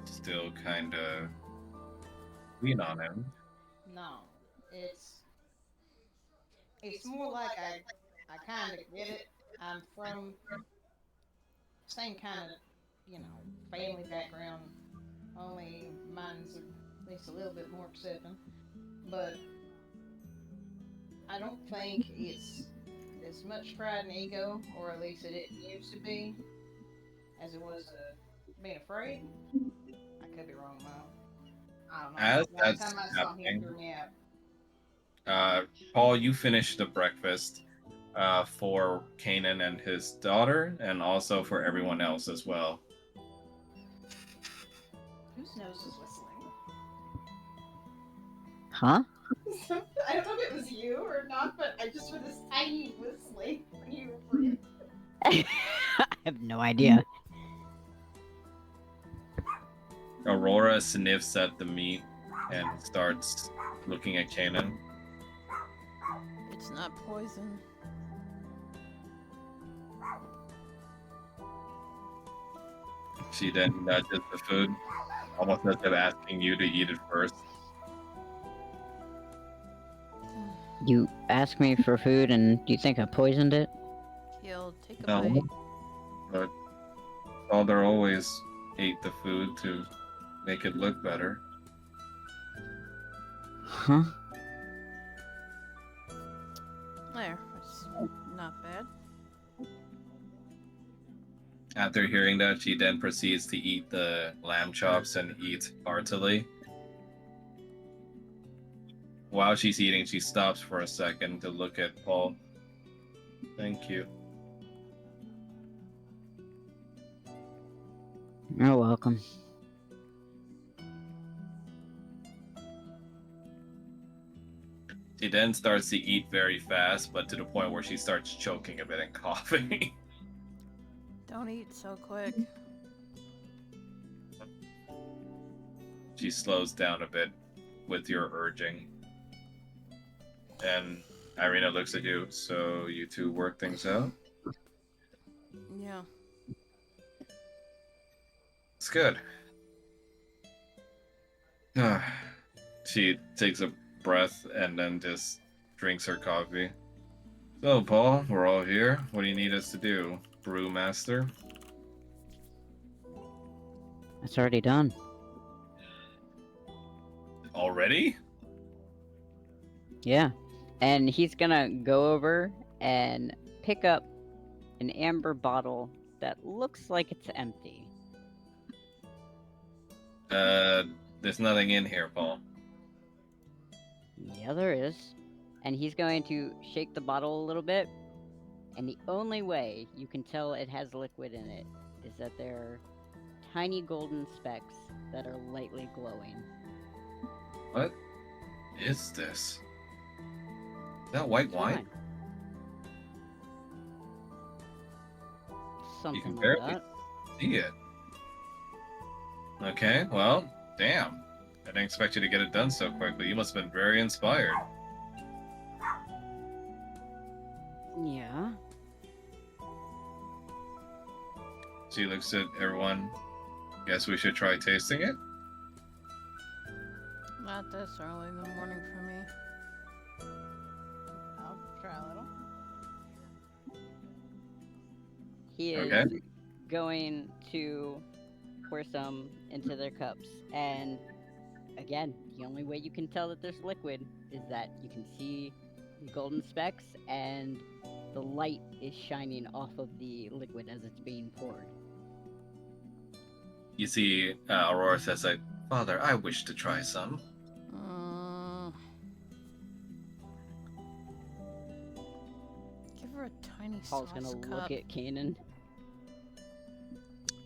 [SPEAKER 4] still kind of keen on him.
[SPEAKER 2] No, it's more like I kind of get it. I'm from same kind of, family background. Only mine's at least a little bit more accepting. But I don't think it's as much pride and ego, or at least it used to be, as it was being afraid. I could be wrong though. I don't know.
[SPEAKER 4] As
[SPEAKER 2] Last
[SPEAKER 4] that's
[SPEAKER 2] time I saw him, he
[SPEAKER 4] happening,
[SPEAKER 2] threw me out.
[SPEAKER 4] Paul, you finished the breakfast for Kanan and his daughter, and also for everyone else as well.
[SPEAKER 2] Whose nose is whistling?
[SPEAKER 1] Huh?
[SPEAKER 2] I don't know if it was you or not, but I just heard this tiny whistling when you were breathing.
[SPEAKER 1] I have no idea.
[SPEAKER 4] Aurora sniffs at the meat and starts looking at Kanan.
[SPEAKER 5] It's not poison.
[SPEAKER 4] She then nudges the food, almost as if asking you to eat it first.
[SPEAKER 1] You asked me for food and do you think I poisoned it?
[SPEAKER 5] Killed. Take a
[SPEAKER 4] No,
[SPEAKER 5] bite.
[SPEAKER 4] but Father always ate the food to make it look better.
[SPEAKER 1] Huh?
[SPEAKER 5] There. It's not bad.
[SPEAKER 4] After hearing that, she then proceeds to eat the lamb chops and eat heartily. While she's eating, she stops for a second to look at Paul. Thank you.
[SPEAKER 1] You're welcome.
[SPEAKER 4] She then starts to eat very fast, but to the point where she starts choking a bit and coughing.
[SPEAKER 5] Don't eat so quick.
[SPEAKER 4] She slows down a bit with your urging. And Irina looks at you, so you two work things out?
[SPEAKER 5] Yeah.
[SPEAKER 4] It's good. She takes a breath and then just drinks her coffee. So, Paul, we're all here. What do you need us to do, Brewmaster?
[SPEAKER 1] It's already done.
[SPEAKER 4] Already?
[SPEAKER 1] Yeah. And he's gonna go over and pick up an amber bottle that looks like it's empty.
[SPEAKER 4] There's nothing in here, Paul.
[SPEAKER 1] Yeah, there is. And he's going to shake the bottle a little bit. And the only way you can tell it has liquid in it is that there are tiny golden specks that are lightly glowing.
[SPEAKER 4] What is this? Is that white
[SPEAKER 1] It's
[SPEAKER 4] wine? You
[SPEAKER 1] Something
[SPEAKER 4] can
[SPEAKER 1] like
[SPEAKER 4] barely
[SPEAKER 1] that.
[SPEAKER 4] see it. Okay, well, damn. I didn't expect you to get it done so quickly. You must have been very inspired.
[SPEAKER 1] Yeah.
[SPEAKER 4] She looks at everyone. Guess we should try tasting it?
[SPEAKER 5] Not this early in the morning for me.
[SPEAKER 2] I'll try a little.
[SPEAKER 1] He is
[SPEAKER 4] Okay.
[SPEAKER 1] going to pour some into their cups. And again, the only way you can tell that there's liquid is that you can see the golden specks and the light is shining off of the liquid as it's being poured.
[SPEAKER 4] You see, Aurora says, like, Father, I wish to try some.
[SPEAKER 5] Give her a tiny
[SPEAKER 1] Paul's
[SPEAKER 5] sauce
[SPEAKER 1] gonna
[SPEAKER 5] cup.
[SPEAKER 1] look at Kanan.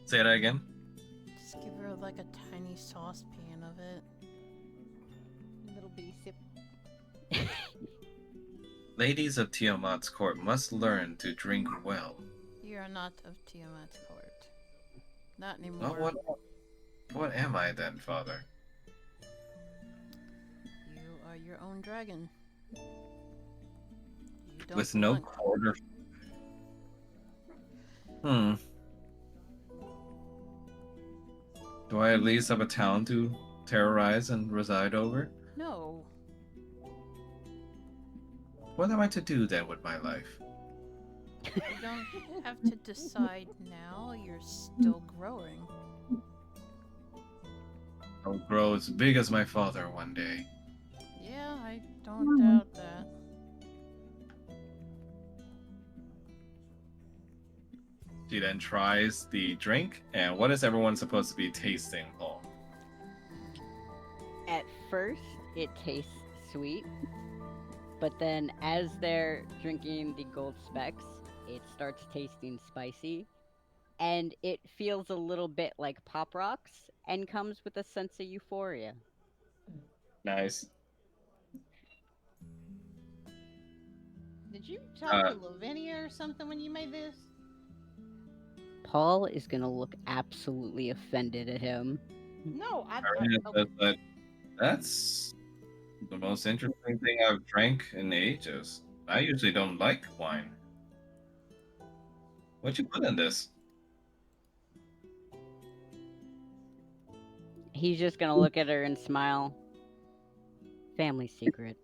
[SPEAKER 4] Say that again.
[SPEAKER 5] Just give her like a tiny saucepan of it.
[SPEAKER 2] Little bitty sip.
[SPEAKER 4] Ladies of Tiamat's court must learn to drink well.
[SPEAKER 5] You are not of Tiamat's court. Not anymore.
[SPEAKER 4] Well, what am I then, Father?
[SPEAKER 5] You are your own dragon. You don't
[SPEAKER 4] With no
[SPEAKER 5] belong-
[SPEAKER 4] quarter. Hmm. Do I at least have a town to terrorize and reside over?
[SPEAKER 5] No.
[SPEAKER 4] What am I to do then with my life?
[SPEAKER 5] You don't have to decide now. You're still growing.
[SPEAKER 4] I'll grow as big as my father one day.
[SPEAKER 5] Yeah, I don't doubt that.
[SPEAKER 4] She then tries the drink, and what is everyone supposed to be tasting, Paul?
[SPEAKER 1] At first, it tastes sweet, but then as they're drinking the gold specks, it starts tasting spicy, and it feels a little bit like Pop Rocks and comes with a sense of euphoria.
[SPEAKER 4] Nice.
[SPEAKER 2] Did you talk to Lavinia or something when you made this?
[SPEAKER 1] Paul is gonna look absolutely offended at him.
[SPEAKER 2] No,
[SPEAKER 4] Marina
[SPEAKER 2] okay.
[SPEAKER 4] says that that's the most interesting thing I've drank in ages. I usually don't like wine. What'd you put in this?
[SPEAKER 1] He's just gonna look at her and smile. Family secret.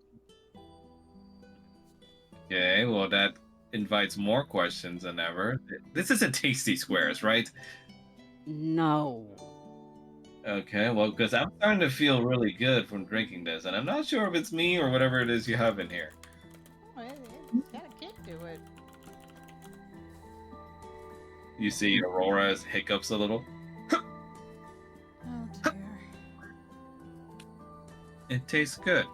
[SPEAKER 4] Okay, well that invites more questions than ever. This isn't Tasty Squares, right?
[SPEAKER 1] No.
[SPEAKER 4] Okay, well, because I'm starting to feel really good from drinking this, and I'm not sure if it's me or whatever it is you have in here.
[SPEAKER 2] Oh, it's got a kick to it.
[SPEAKER 4] You see Aurora's hiccups a little.
[SPEAKER 5] Oh dear.
[SPEAKER 4] It tastes good.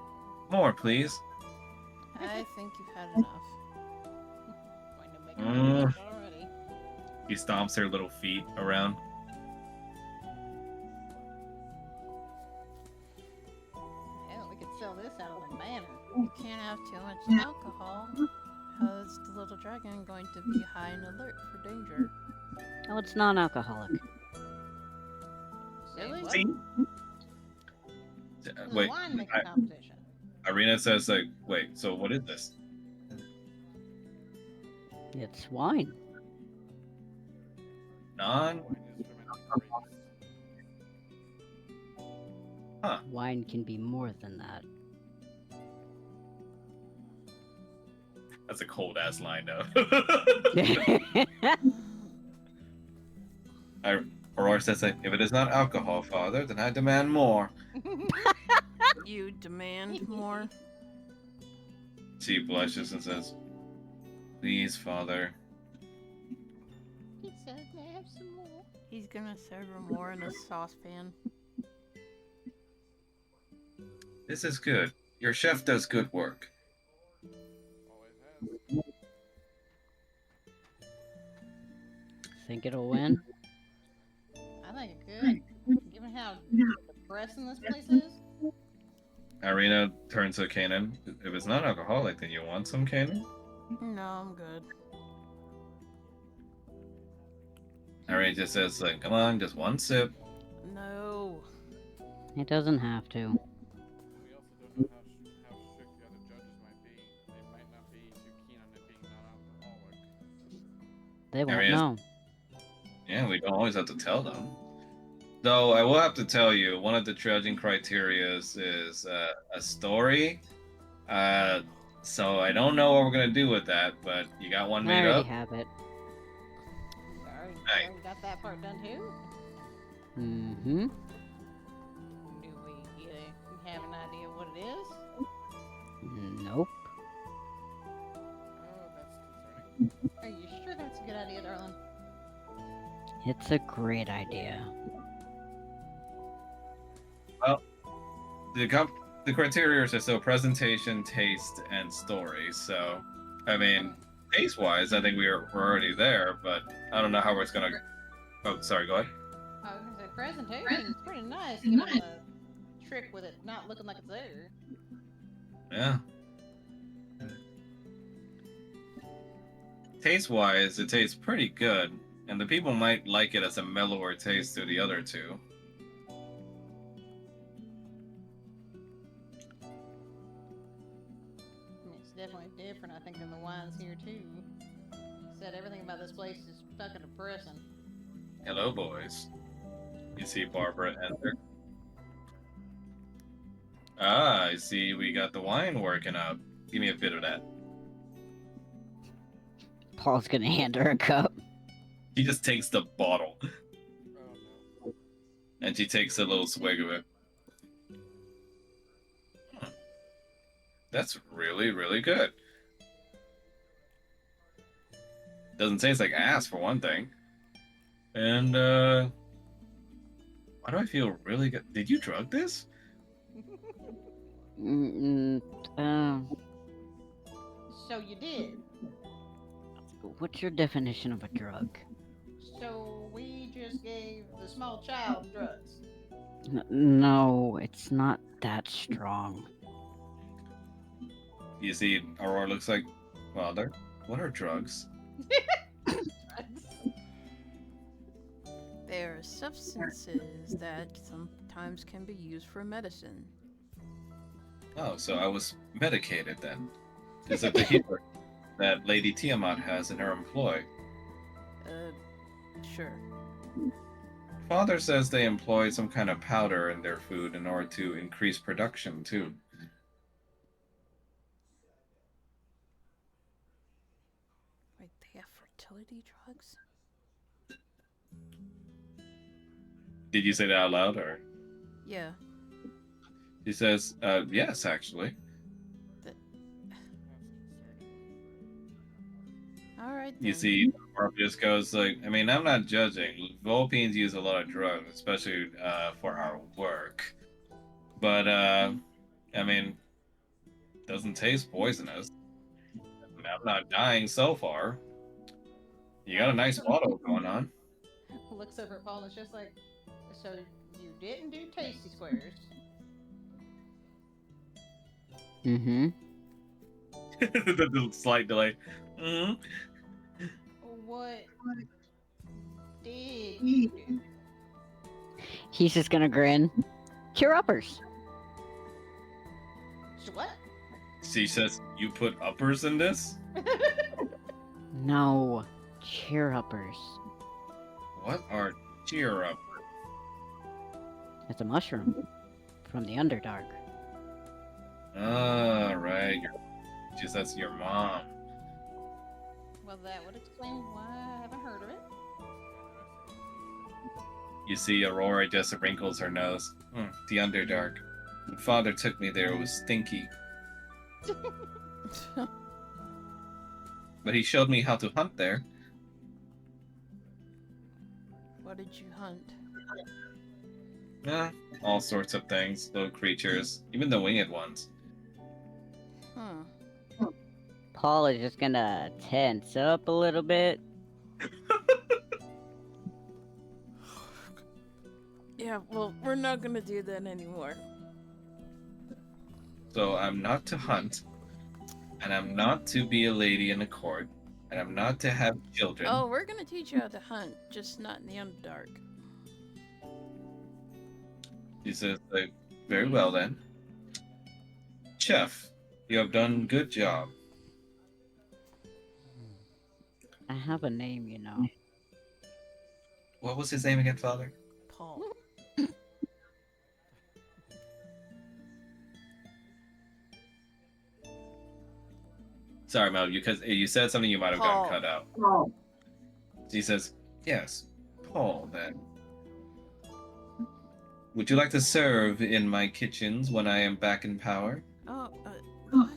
[SPEAKER 4] More, please.
[SPEAKER 5] I think you've had enough.
[SPEAKER 2] Going to make
[SPEAKER 4] Mm.
[SPEAKER 2] it already.
[SPEAKER 4] He stomps her little feet around.
[SPEAKER 2] Hell, we could sell this out of the manor.
[SPEAKER 5] You can't have too much alcohol. How's the little dragon going to be high and alert for danger?
[SPEAKER 1] Oh, it's non-alcoholic.
[SPEAKER 2] Really?
[SPEAKER 4] See?
[SPEAKER 2] There's
[SPEAKER 4] Wait,
[SPEAKER 2] a winemaking competition.
[SPEAKER 4] Irina says, like, wait, so what is this?
[SPEAKER 1] It's wine.
[SPEAKER 4] Non?
[SPEAKER 3] Wine is fermented grapes.
[SPEAKER 1] Wine can be more than that.
[SPEAKER 4] That's a cold ass line, though. Aurora says, like, if it is not alcohol, father, then I demand more.
[SPEAKER 5] You demand more?
[SPEAKER 4] She blushes and says, please, father.
[SPEAKER 2] He said, "May I have some more?"
[SPEAKER 5] He's gonna serve her more in a saucepan.
[SPEAKER 4] This is good. Your chef does good work.
[SPEAKER 3] Always has.
[SPEAKER 1] Think it'll win?
[SPEAKER 2] I think it could, given how depressing this place is.
[SPEAKER 4] Irina turns to Kanan. If it's not alcoholic, then you want some, Kanan?
[SPEAKER 5] No, I'm good.
[SPEAKER 4] Irina just says, like, come on, just one sip.
[SPEAKER 5] No.
[SPEAKER 1] It doesn't have to.
[SPEAKER 3] We also don't know how strict the other judges might be. They might not be too keen on it being non-alcoholic.
[SPEAKER 1] They won't
[SPEAKER 4] Irina's-
[SPEAKER 1] know.
[SPEAKER 4] Yeah, we don't always have to tell them. Though I will have to tell you, one of the judging criteria is a story. So I don't know what we're gonna do with that, but you got one
[SPEAKER 1] I
[SPEAKER 4] made
[SPEAKER 1] already
[SPEAKER 4] up.
[SPEAKER 1] have it.
[SPEAKER 2] Already got that part done too.
[SPEAKER 1] Mm-hmm.
[SPEAKER 2] Do we have an idea what it is?
[SPEAKER 1] Nope.
[SPEAKER 3] Oh, that's concerning.
[SPEAKER 2] Are you sure that's a good idea, darling?
[SPEAKER 1] It's a great idea.
[SPEAKER 4] The criteria are still presentation, taste, and story. So, I mean, taste-wise, I think we're already there, but I don't know how it's gonna. Oh, sorry. Go ahead.
[SPEAKER 2] I was gonna say presentation's pretty nice, given the trick with it not looking like it's there.
[SPEAKER 4] Yeah. Taste-wise, it tastes pretty good, and the people might like it as a mellower taste to the other two.
[SPEAKER 2] I mean, it's definitely different, I think, than the wines here too. Said everything about this place is fucking depressing.
[SPEAKER 4] Hello, boys. You see Barbara enter. Ah, I see we got the wine working up. Give me a bit of that.
[SPEAKER 1] Paul's gonna hand her a cup.
[SPEAKER 4] He just takes the bottle,
[SPEAKER 3] Oh no.
[SPEAKER 4] and she takes a little swig of it. That's really, really good. Doesn't taste like ass, for one thing. And, why do I feel really good? Did you drug this?
[SPEAKER 1] Mm,
[SPEAKER 2] So you did.
[SPEAKER 1] what's your definition of a drug?
[SPEAKER 2] So we just gave the small child drugs.
[SPEAKER 1] No, it's not that strong.
[SPEAKER 4] You see, Aurora looks like, Father, what are drugs?
[SPEAKER 5] There are substances that sometimes can be used for medicine.
[SPEAKER 4] Oh, so I was medicated then. Is it the healer that Lady Tiamat has in her employ?
[SPEAKER 5] Sure.
[SPEAKER 4] Father says they employ some kind of powder in their food in order to increase production, too.
[SPEAKER 5] Wait, they have fertility drugs?
[SPEAKER 4] Did you say that out loud, or?
[SPEAKER 5] Yeah.
[SPEAKER 4] He says, yes, actually.
[SPEAKER 3] That's concerning.
[SPEAKER 5] Alright then.
[SPEAKER 4] You see, Barb just goes like, I mean, I'm not judging. Vulpines use a lot of drugs, especially for our work. But, I mean, doesn't taste poisonous. I mean, I'm not dying so far. You got a nice bottle going on.
[SPEAKER 2] Looks over at Paul and it's just like, so you didn't do tasty squares.
[SPEAKER 1] Mm-hmm.
[SPEAKER 4] The slight delay. Mm-hmm.
[SPEAKER 2] What did you do?
[SPEAKER 1] He's just gonna grin. Cheer uppers.
[SPEAKER 2] So what?
[SPEAKER 4] She says, you put uppers in this?
[SPEAKER 1] No, cheer uppers.
[SPEAKER 4] What are cheer uppers?
[SPEAKER 1] It's a mushroom from the Underdark.
[SPEAKER 4] Ah, right. That's your mom.
[SPEAKER 2] Well, that would explain why I haven't heard of it.
[SPEAKER 4] You see Aurora just wrinkles her nose. The Underdark. When Father took me there, it was stinky. But he showed me how to hunt there.
[SPEAKER 5] What did you hunt?
[SPEAKER 4] All sorts of things, little creatures, even the winged ones.
[SPEAKER 1] Paul is just gonna tense up a little bit.
[SPEAKER 5] Yeah, well, we're not gonna do that anymore.
[SPEAKER 4] So I'm not to hunt, and I'm not to be a lady in a court, and I'm not to have children.
[SPEAKER 5] Oh, we're gonna teach you how to hunt, just not in the Underdark.
[SPEAKER 4] She says, very well then. Chef, you have done good job.
[SPEAKER 1] I have a name, you know.
[SPEAKER 4] What was his name again, Father?
[SPEAKER 5] Paul.
[SPEAKER 4] Sorry, Mel, because you said something you might have
[SPEAKER 5] Paul.
[SPEAKER 4] gotten cut out. She says, yes, Paul, then. Would you like to serve in my kitchens when I am back in power?
[SPEAKER 5] Oh, what?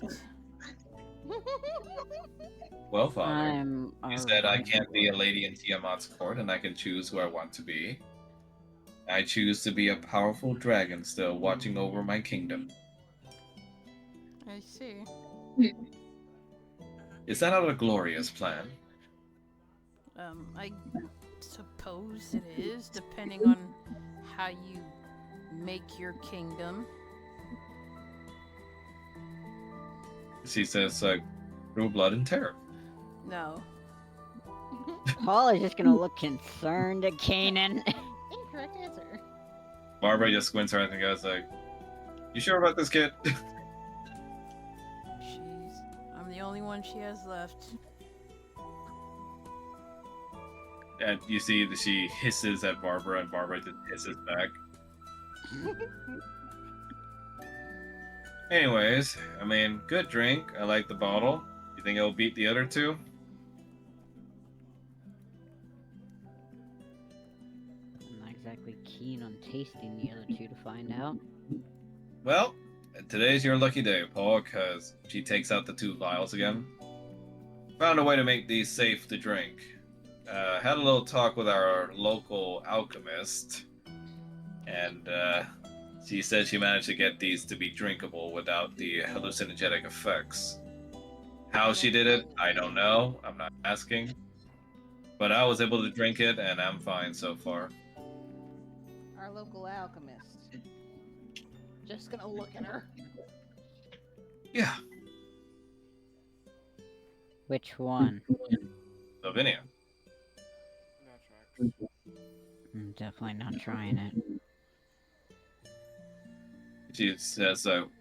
[SPEAKER 4] Well, Father,
[SPEAKER 1] I'm
[SPEAKER 4] you said I can't be a lady in Tiamat's court and I can choose who I want to be. I choose to be a powerful dragon still watching over my kingdom.
[SPEAKER 5] I see.
[SPEAKER 4] Is that not a glorious plan?
[SPEAKER 5] I suppose it is, depending on how you make your kingdom.
[SPEAKER 4] She says, through blood and terror.
[SPEAKER 5] No.
[SPEAKER 1] Paul is just gonna look concerned at Kanan.
[SPEAKER 2] Incorrect answer.
[SPEAKER 4] Barbara just squints her eyes and goes, you sure about this, kid?
[SPEAKER 5] I'm the only one she has left.
[SPEAKER 4] And you see that she hisses at Barbara, and Barbara just hisses back. Anyways, I mean, good drink. I like the bottle. You think it'll beat the other two?
[SPEAKER 1] I'm not exactly keen on tasting the other two to find out.
[SPEAKER 4] Well, today's your lucky day, Paul, because she takes out the 2 vials again. Found a way to make these safe to drink. Had a little talk with our local alchemist, and she said she managed to get these to be drinkable without the hallucinogenic effects. How she did it, I don't know. I'm not asking. But I was able to drink it, and I'm fine so far.
[SPEAKER 2] Our local alchemist. Just gonna look at her.
[SPEAKER 4] Yeah,
[SPEAKER 1] Which one?
[SPEAKER 4] Lavinia.
[SPEAKER 3] That tracks.
[SPEAKER 1] I'm definitely not trying it.
[SPEAKER 4] She says, well,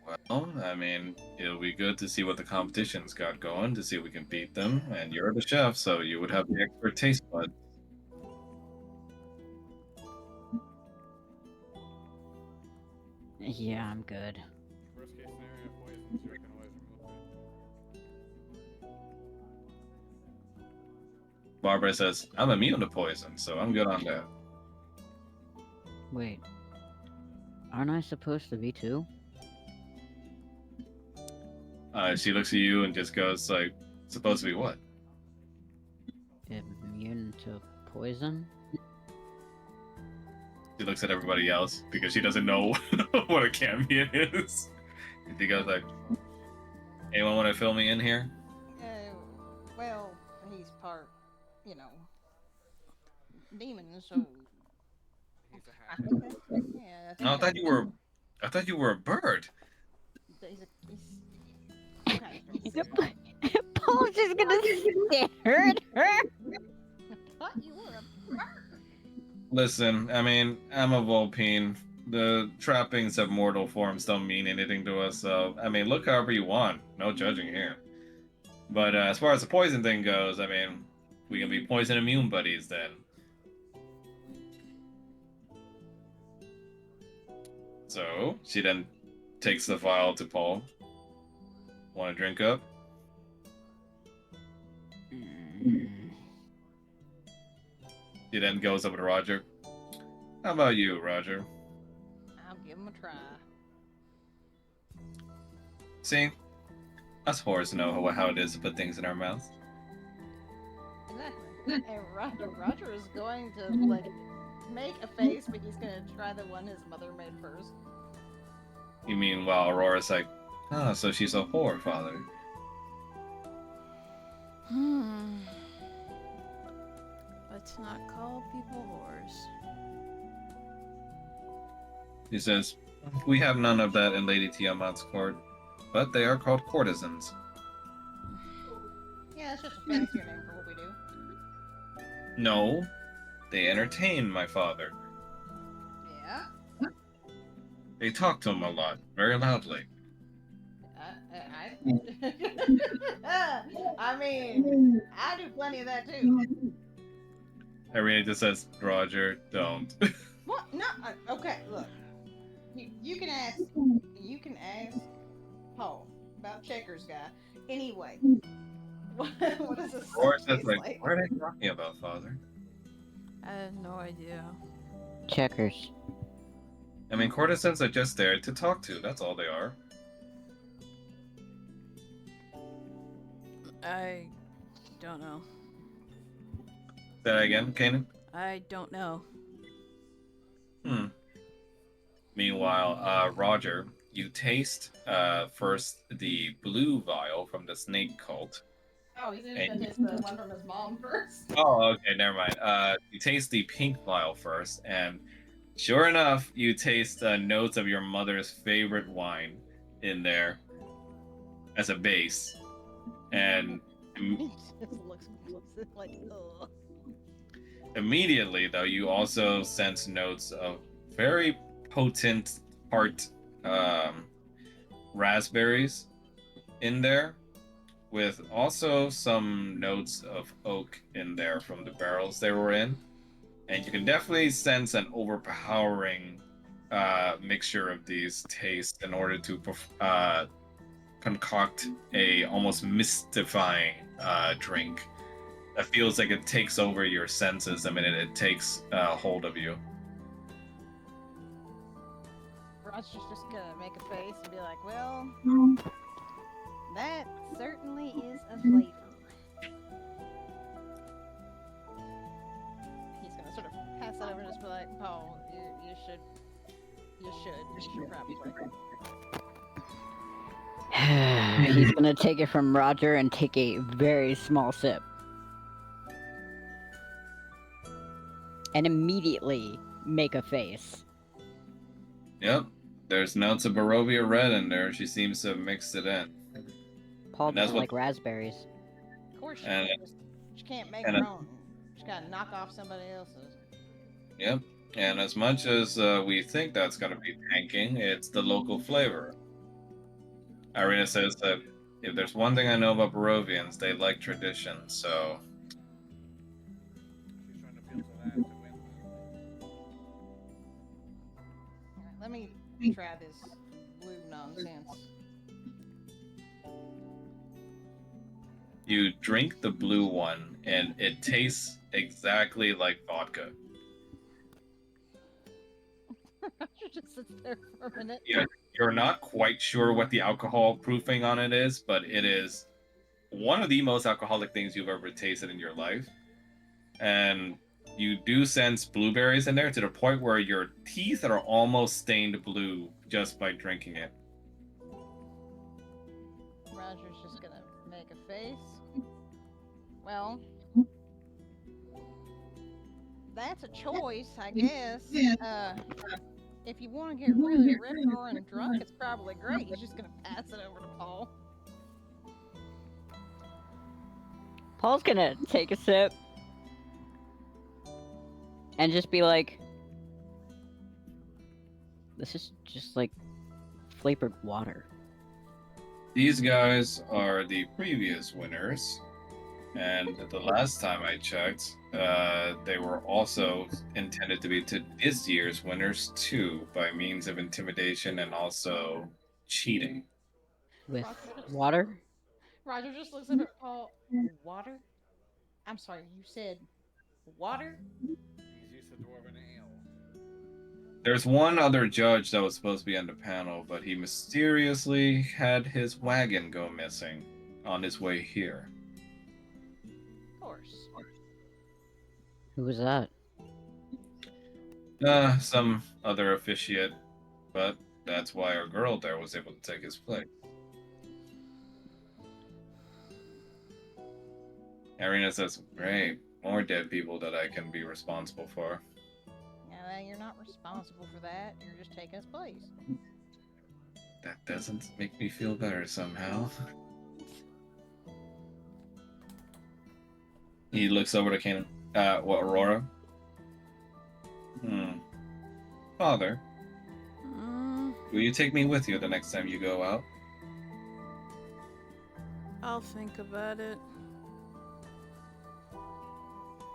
[SPEAKER 4] I mean, it'll be good to see what the competition's got going, to see if we can beat them. And you're the chef, so you would have the expert taste buds.
[SPEAKER 1] Yeah, I'm good.
[SPEAKER 3] Worst case scenario, poison, so I can always remove it.
[SPEAKER 4] Barbara says, I'm immune to poison, so I'm good on that.
[SPEAKER 1] Wait. Aren't I supposed to be too?
[SPEAKER 4] She looks at you and just goes, supposed to be what?
[SPEAKER 1] Immune to poison?
[SPEAKER 4] She looks at everybody else because she doesn't know what a champion is. And she goes anyone want to fill me in here?
[SPEAKER 2] Well, he's part, demon, so
[SPEAKER 3] He's a
[SPEAKER 2] I
[SPEAKER 3] half.
[SPEAKER 2] think that's, yeah. I think
[SPEAKER 4] No, I thought you were a bird.
[SPEAKER 2] he's okay.
[SPEAKER 1] Paul's just gonna stare at her.
[SPEAKER 2] I thought you were a bird.
[SPEAKER 4] Listen, I mean, I'm a Vulpine. The trappings of mortal forms don't mean anything to us, so, I mean, look however you want. No judging here. But as far as the poison thing goes, I mean, we can be poison immune buddies then. So, she then takes the vial to Paul. Want to drink up? She then goes over to Roger. How about you, Roger?
[SPEAKER 2] I'll give him a try.
[SPEAKER 4] See, us whores know how it is to put things in our mouths.
[SPEAKER 2] Exactly. And Roger is going to like make a face, but he's gonna try the one his mother made first.
[SPEAKER 4] You mean while Aurora's like, ah, so she's a whore, father.
[SPEAKER 5] Hmm. Let's not call people whores.
[SPEAKER 4] He says, we have none of that in Lady Tiamat's court, but they are called courtesans.
[SPEAKER 2] Yeah, it's just a fancier name for what we do.
[SPEAKER 4] No, they entertain my father.
[SPEAKER 2] Yeah.
[SPEAKER 4] They talk to him a lot, very loudly.
[SPEAKER 2] I mean, I do plenty of that too.
[SPEAKER 4] Irene just says, Roger, don't.
[SPEAKER 2] What? No. Okay. Look, you can ask. You can ask Paul about Checkers guy. Anyway, what does this
[SPEAKER 4] Aurora
[SPEAKER 2] stuff
[SPEAKER 4] says,
[SPEAKER 2] taste
[SPEAKER 4] like,
[SPEAKER 2] like?
[SPEAKER 4] what are they talking about, father?
[SPEAKER 5] I have no idea.
[SPEAKER 1] Checkers.
[SPEAKER 4] I mean, courtesans are just there to talk to, that's all they are.
[SPEAKER 5] I don't know.
[SPEAKER 4] Say that again, Kanan?
[SPEAKER 5] I don't know.
[SPEAKER 4] Hmm. Meanwhile, Roger, you taste first the blue vial from the snake cult.
[SPEAKER 2] Oh, he's just gonna taste the one from his mom first.
[SPEAKER 4] Oh, okay, never mind. You taste the pink vial first, and sure enough, you taste notes of your mother's favorite wine in there as a base. And
[SPEAKER 2] He just looks like, ugh.
[SPEAKER 4] immediately, though, you also sense notes of very potent tart raspberries in there, with also some notes of oak in there from the barrels they were in. And you can definitely sense an overpowering mixture of these tastes in order to concoct a almost mystifying drink that feels like it takes over your senses the minute it takes hold of you.
[SPEAKER 2] Roger's just gonna make a face and be like, well, that certainly is a flavor. He's gonna sort of pass that over and just be like, Paul, you should probably.
[SPEAKER 1] He's gonna take it from Roger and take a very small sip. And immediately make a face.
[SPEAKER 4] Yep, there's notes of Barovia Red in there. She seems to have mixed it in.
[SPEAKER 1] Paul
[SPEAKER 4] And that's
[SPEAKER 1] doesn't
[SPEAKER 4] what-
[SPEAKER 1] like raspberries.
[SPEAKER 2] Of course she
[SPEAKER 4] And-
[SPEAKER 2] just she can't make
[SPEAKER 4] and
[SPEAKER 2] her
[SPEAKER 4] it-
[SPEAKER 2] own. She gotta knock off somebody else's.
[SPEAKER 4] Yep, and as much as we think that's going to be tanking, it's the local flavor. Irina says that if there's one thing I know about Barovians, they like tradition, so
[SPEAKER 3] She's trying to appeal to that to win.
[SPEAKER 2] Alright, let me try this blue nonsense.
[SPEAKER 4] you drink the blue one, and it tastes exactly like vodka.
[SPEAKER 2] Roger just sits there for a minute.
[SPEAKER 4] Yeah, you're not quite sure what the alcohol proofing on it is, but it is one of the most alcoholic things you've ever tasted in your life. And you do sense blueberries in there to the point where your teeth are almost stained blue just by drinking it.
[SPEAKER 2] Roger's just gonna make a face. Well, that's a choice, I guess. If you want to get really rip-roaring drunk, it's probably great. He's just gonna pass it over to Paul.
[SPEAKER 1] Paul's gonna take a sip and just be like, this is just like flavored water.
[SPEAKER 4] These guys are the previous winners, and the last time I checked, they were also intended to be this year's winners too, by means of intimidation and also cheating.
[SPEAKER 1] With
[SPEAKER 2] Roger just,
[SPEAKER 1] water?
[SPEAKER 2] Roger just looks up at Paul. Water? I'm sorry, you said Water?
[SPEAKER 3] He's used to dwarven ale.
[SPEAKER 4] There's one other judge that was supposed to be on the panel, but he mysteriously had his wagon go missing on his way here.
[SPEAKER 2] Of course.
[SPEAKER 1] Who was that?
[SPEAKER 4] Some other officiate, but that's why our girl there was able to take his place. Arena says, great, more dead people that I can be responsible for.
[SPEAKER 2] Yeah, you're not responsible for that. You're just taking his place.
[SPEAKER 4] That doesn't make me feel better somehow. He looks over to Kanan. What, Aurora? Father, will you take me with you the next time you go out?
[SPEAKER 5] I'll think about it.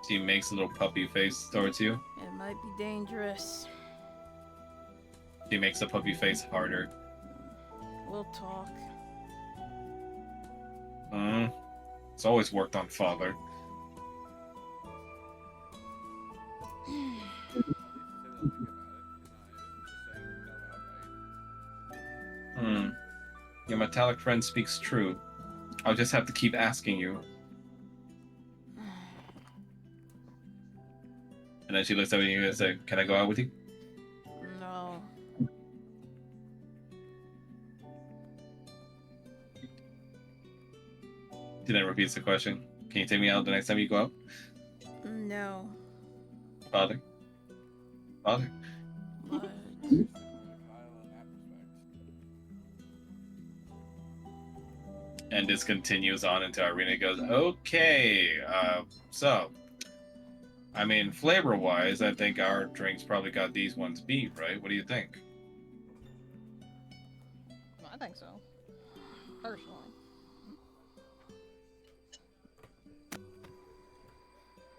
[SPEAKER 4] She makes a little puppy face towards you.
[SPEAKER 5] It might be dangerous.
[SPEAKER 4] She makes the puppy face harder.
[SPEAKER 5] We'll talk.
[SPEAKER 4] It's always worked on father. Your metallic friend speaks true. I'll just have to keep asking you. And then she looks over at you and says, can I go out with you?
[SPEAKER 5] No.
[SPEAKER 4] She then repeats the question. Can you take me out the next time you go out?
[SPEAKER 5] No.
[SPEAKER 4] Father? Father?
[SPEAKER 5] But
[SPEAKER 4] And this continues on until Irina goes, okay, so, I mean, flavor-wise, I think our drinks probably got these ones beat, right? What do you think?
[SPEAKER 2] I think so. Personally.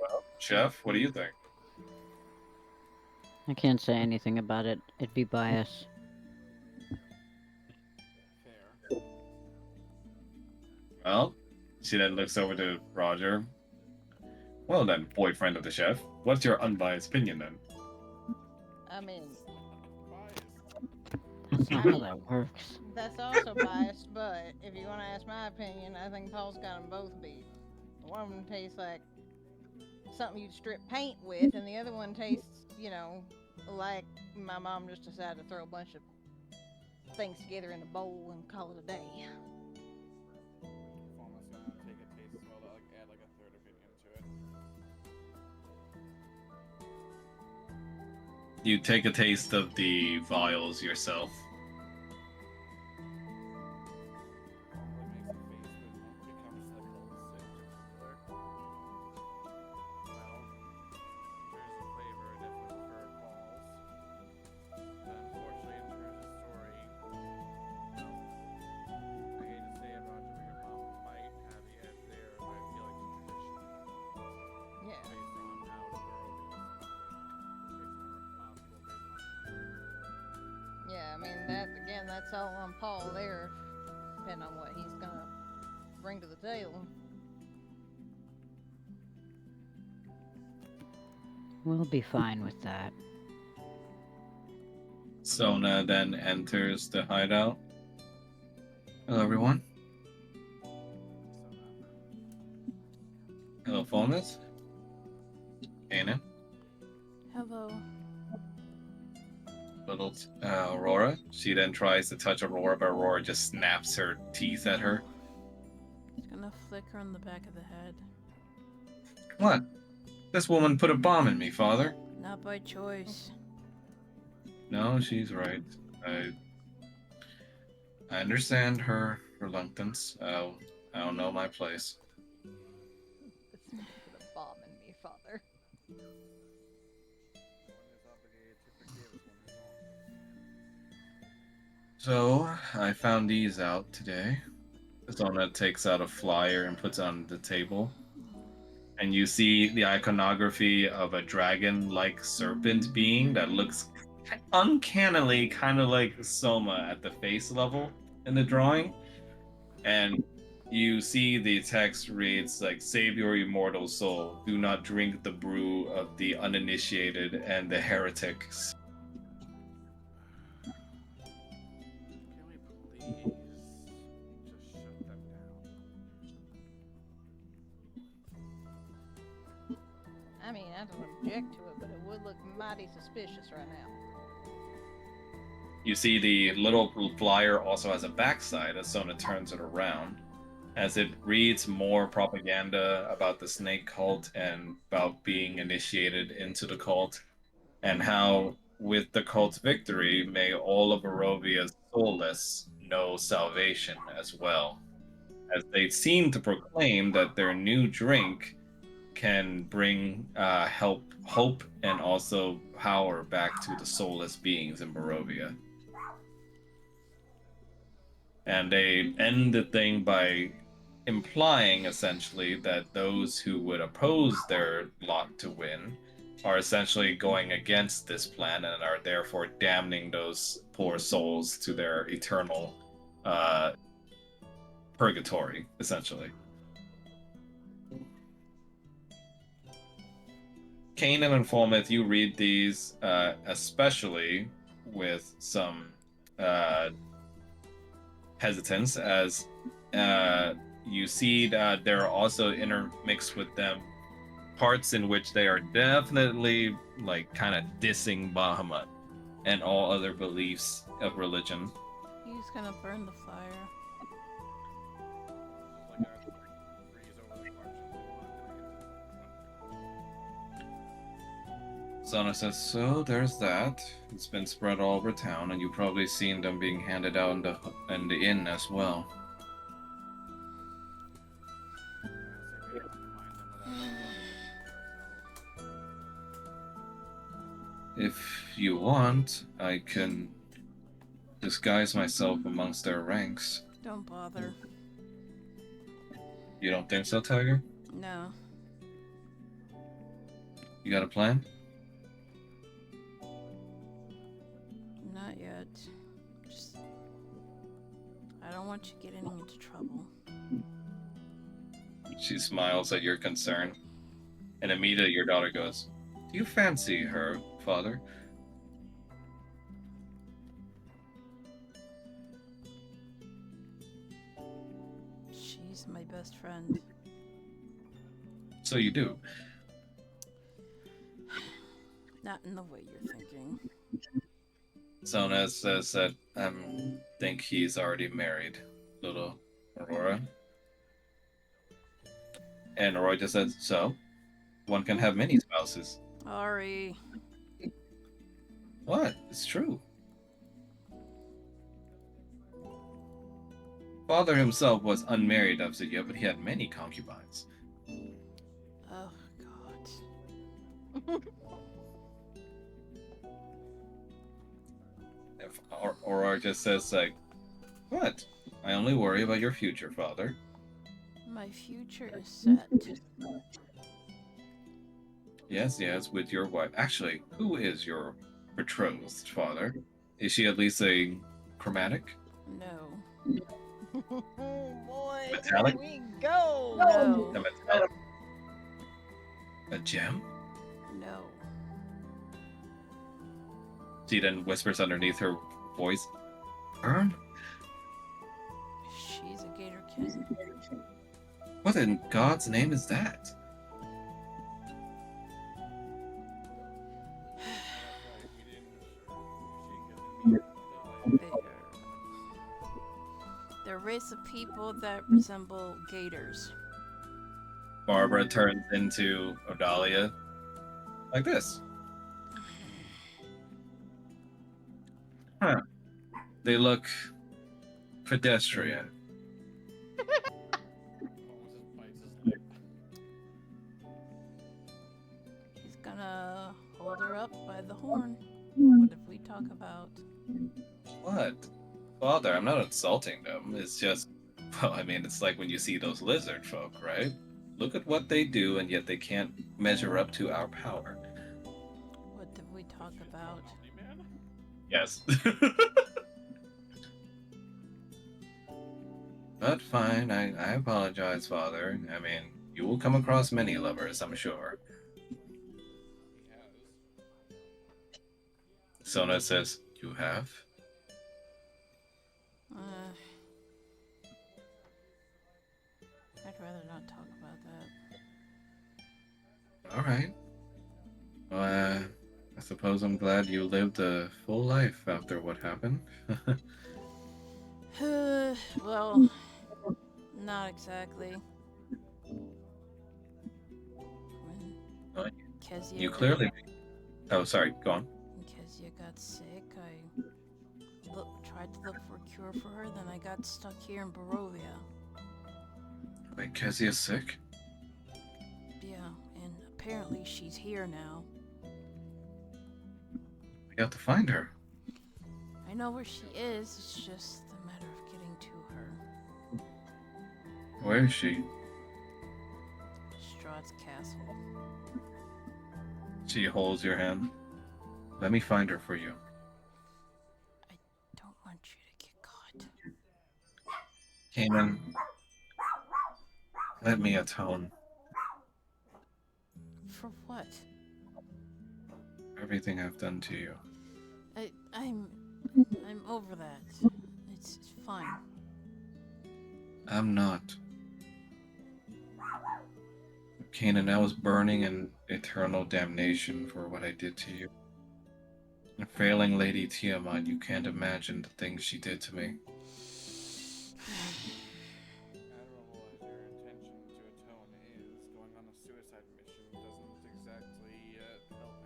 [SPEAKER 4] Well, Chef, what do you think?
[SPEAKER 1] I can't say anything about it. It'd be biased.
[SPEAKER 3] Fair.
[SPEAKER 4] Well, she then looks over to Roger. Well then, boyfriend of the chef, what's your unbiased opinion then?
[SPEAKER 2] I mean,
[SPEAKER 1] That's not how that works.
[SPEAKER 2] that's also biased, but if you want to ask my opinion, I think Paul's got them both beat. One of them tastes like something you'd strip paint with, and the other one tastes, like my mom just decided to throw a bunch of things together in a bowl and call it a day.
[SPEAKER 3] I'm almost gonna take a taste as well to add like a third opinion to it.
[SPEAKER 4] You take a taste of the vials yourself.
[SPEAKER 2] Yeah, I mean that's all on Paul there, depending on what he's gonna bring to the table.
[SPEAKER 1] We'll be fine with that.
[SPEAKER 4] Sona then enters the hideout. Hello, everyone. Hello, Fulness. Kanan.
[SPEAKER 5] hello.
[SPEAKER 4] Little Aurora. She then tries to touch Aurora, but Aurora just snaps her teeth at her.
[SPEAKER 5] It's gonna flick her on the back of the head.
[SPEAKER 4] What? This woman put a bomb in me, father.
[SPEAKER 5] Not by choice.
[SPEAKER 4] No, she's right. I understand her reluctance. I don't know my place.
[SPEAKER 2] This man put a bomb in me, father.
[SPEAKER 4] So, I found these out today. Zona takes out a flyer and puts it on the table. And you see the iconography of a dragon-like serpent being that looks uncannily kind of like Soma at the face level in the drawing. And you see the text reads like, "Save your immortal soul. Do not drink the brew of the uninitiated and the heretics."
[SPEAKER 3] Can we please just shut them down?
[SPEAKER 2] I mean, I don't object to it, but it would look mighty suspicious right now.
[SPEAKER 4] You see the little flyer also has a backside as Sona turns it around, as it reads more propaganda about the snake cult and about being initiated into the cult, and how, with the cult's victory, may all of Barovia's soulless know salvation as well, as they seem to proclaim that their new drink can bring hope, and also power back to the soulless beings in Barovia. And they end the thing by implying essentially that those who would oppose their lot to win are essentially going against this plan and are therefore damning those poor souls to their eternal uh, purgatory, essentially. Kanan and Formith, you read these especially with some uh, hesitance, as you see that there are also intermixed with them parts in which they are definitely like kind of dissing Bahamut and all other beliefs of religion.
[SPEAKER 5] He's gonna burn the fire.
[SPEAKER 3] Just like a breeze over the parts of the
[SPEAKER 4] Zana says, "So there's that. It's been spread all over town, and you've probably seen them being handed out in the inn as well."
[SPEAKER 3] I say we undermine them without ourselves.
[SPEAKER 4] If you want, I can disguise myself amongst their ranks.
[SPEAKER 5] Don't bother.
[SPEAKER 4] You don't think so, Tiger?
[SPEAKER 5] No.
[SPEAKER 4] You got a plan?
[SPEAKER 5] Not yet. Just. I don't want you getting into trouble.
[SPEAKER 4] She smiles at your concern, and immediately your daughter goes, "Do you fancy her, father?"
[SPEAKER 5] She's my best friend.
[SPEAKER 4] So you do.
[SPEAKER 5] Not in the way you're thinking.
[SPEAKER 4] Sona says that I think he's already married, little Aurora. And Aurora just says, "So? One can have many spouses."
[SPEAKER 5] Ari.
[SPEAKER 4] What? It's true. Father himself was unmarried, Absidia, but he had many concubines.
[SPEAKER 5] Oh, God.
[SPEAKER 4] If Aurora just says, like, "What? I only worry about your future, father."
[SPEAKER 5] My future is set.
[SPEAKER 4] Yes, with your wife. Actually, who is your betrothed, father? Is she at least a chromatic?
[SPEAKER 5] No.
[SPEAKER 2] Boy,
[SPEAKER 4] Metallic?
[SPEAKER 2] here we go.
[SPEAKER 5] No.
[SPEAKER 4] A metallic? A gem?
[SPEAKER 5] No.
[SPEAKER 4] She then whispers underneath her voice, "Burn?
[SPEAKER 5] She's a Gatorkin.
[SPEAKER 4] What in God's name is that?"
[SPEAKER 5] They're a race of people that resemble gators.
[SPEAKER 4] Barbara turns into Odalia like this. Huh. They look pedestrian.
[SPEAKER 5] He's gonna hold her up by the horn. What did we talk about?
[SPEAKER 4] What? Father, I'm not insulting them. It's just, well, I mean, it's like when you see those lizard folk, right? Look at what they do, and yet they can't measure up to our power.
[SPEAKER 5] What did we talk about?
[SPEAKER 4] Yes. But fine, I apologize, Father. I mean, you will come across many lovers, I'm sure.
[SPEAKER 3] He has.
[SPEAKER 4] Sona says, You have?
[SPEAKER 5] Uh, I'd rather not talk about that.
[SPEAKER 4] Alright. Well, I suppose I'm glad you lived a full life after what happened.
[SPEAKER 5] Well, not exactly. When
[SPEAKER 4] Well,
[SPEAKER 5] Kezia
[SPEAKER 4] you
[SPEAKER 5] got
[SPEAKER 4] clearly. Oh, sorry, go on.
[SPEAKER 5] when Kezia got sick, I tried to look for a cure for her. Then I got stuck here in Barovia.
[SPEAKER 4] Wait, Kezia's sick?
[SPEAKER 5] Yeah, and apparently she's here now.
[SPEAKER 4] We got to find her.
[SPEAKER 5] I know where she is. It's just a matter of getting to her.
[SPEAKER 4] Where is she?
[SPEAKER 5] Strahd's castle.
[SPEAKER 4] She holds your hand. Let me find her for you.
[SPEAKER 5] I don't want you to get caught.
[SPEAKER 4] Kanan, let me atone.
[SPEAKER 5] For what?
[SPEAKER 4] Everything I've done to you.
[SPEAKER 5] I'm over that. It's fine.
[SPEAKER 4] I'm not. Kanan, I was burning in eternal damnation for what I did to you. And failing Lady Tiamat, you can't imagine the things she did to me.
[SPEAKER 3] Admirable as your intention to atone is, going on a suicide mission doesn't exactly help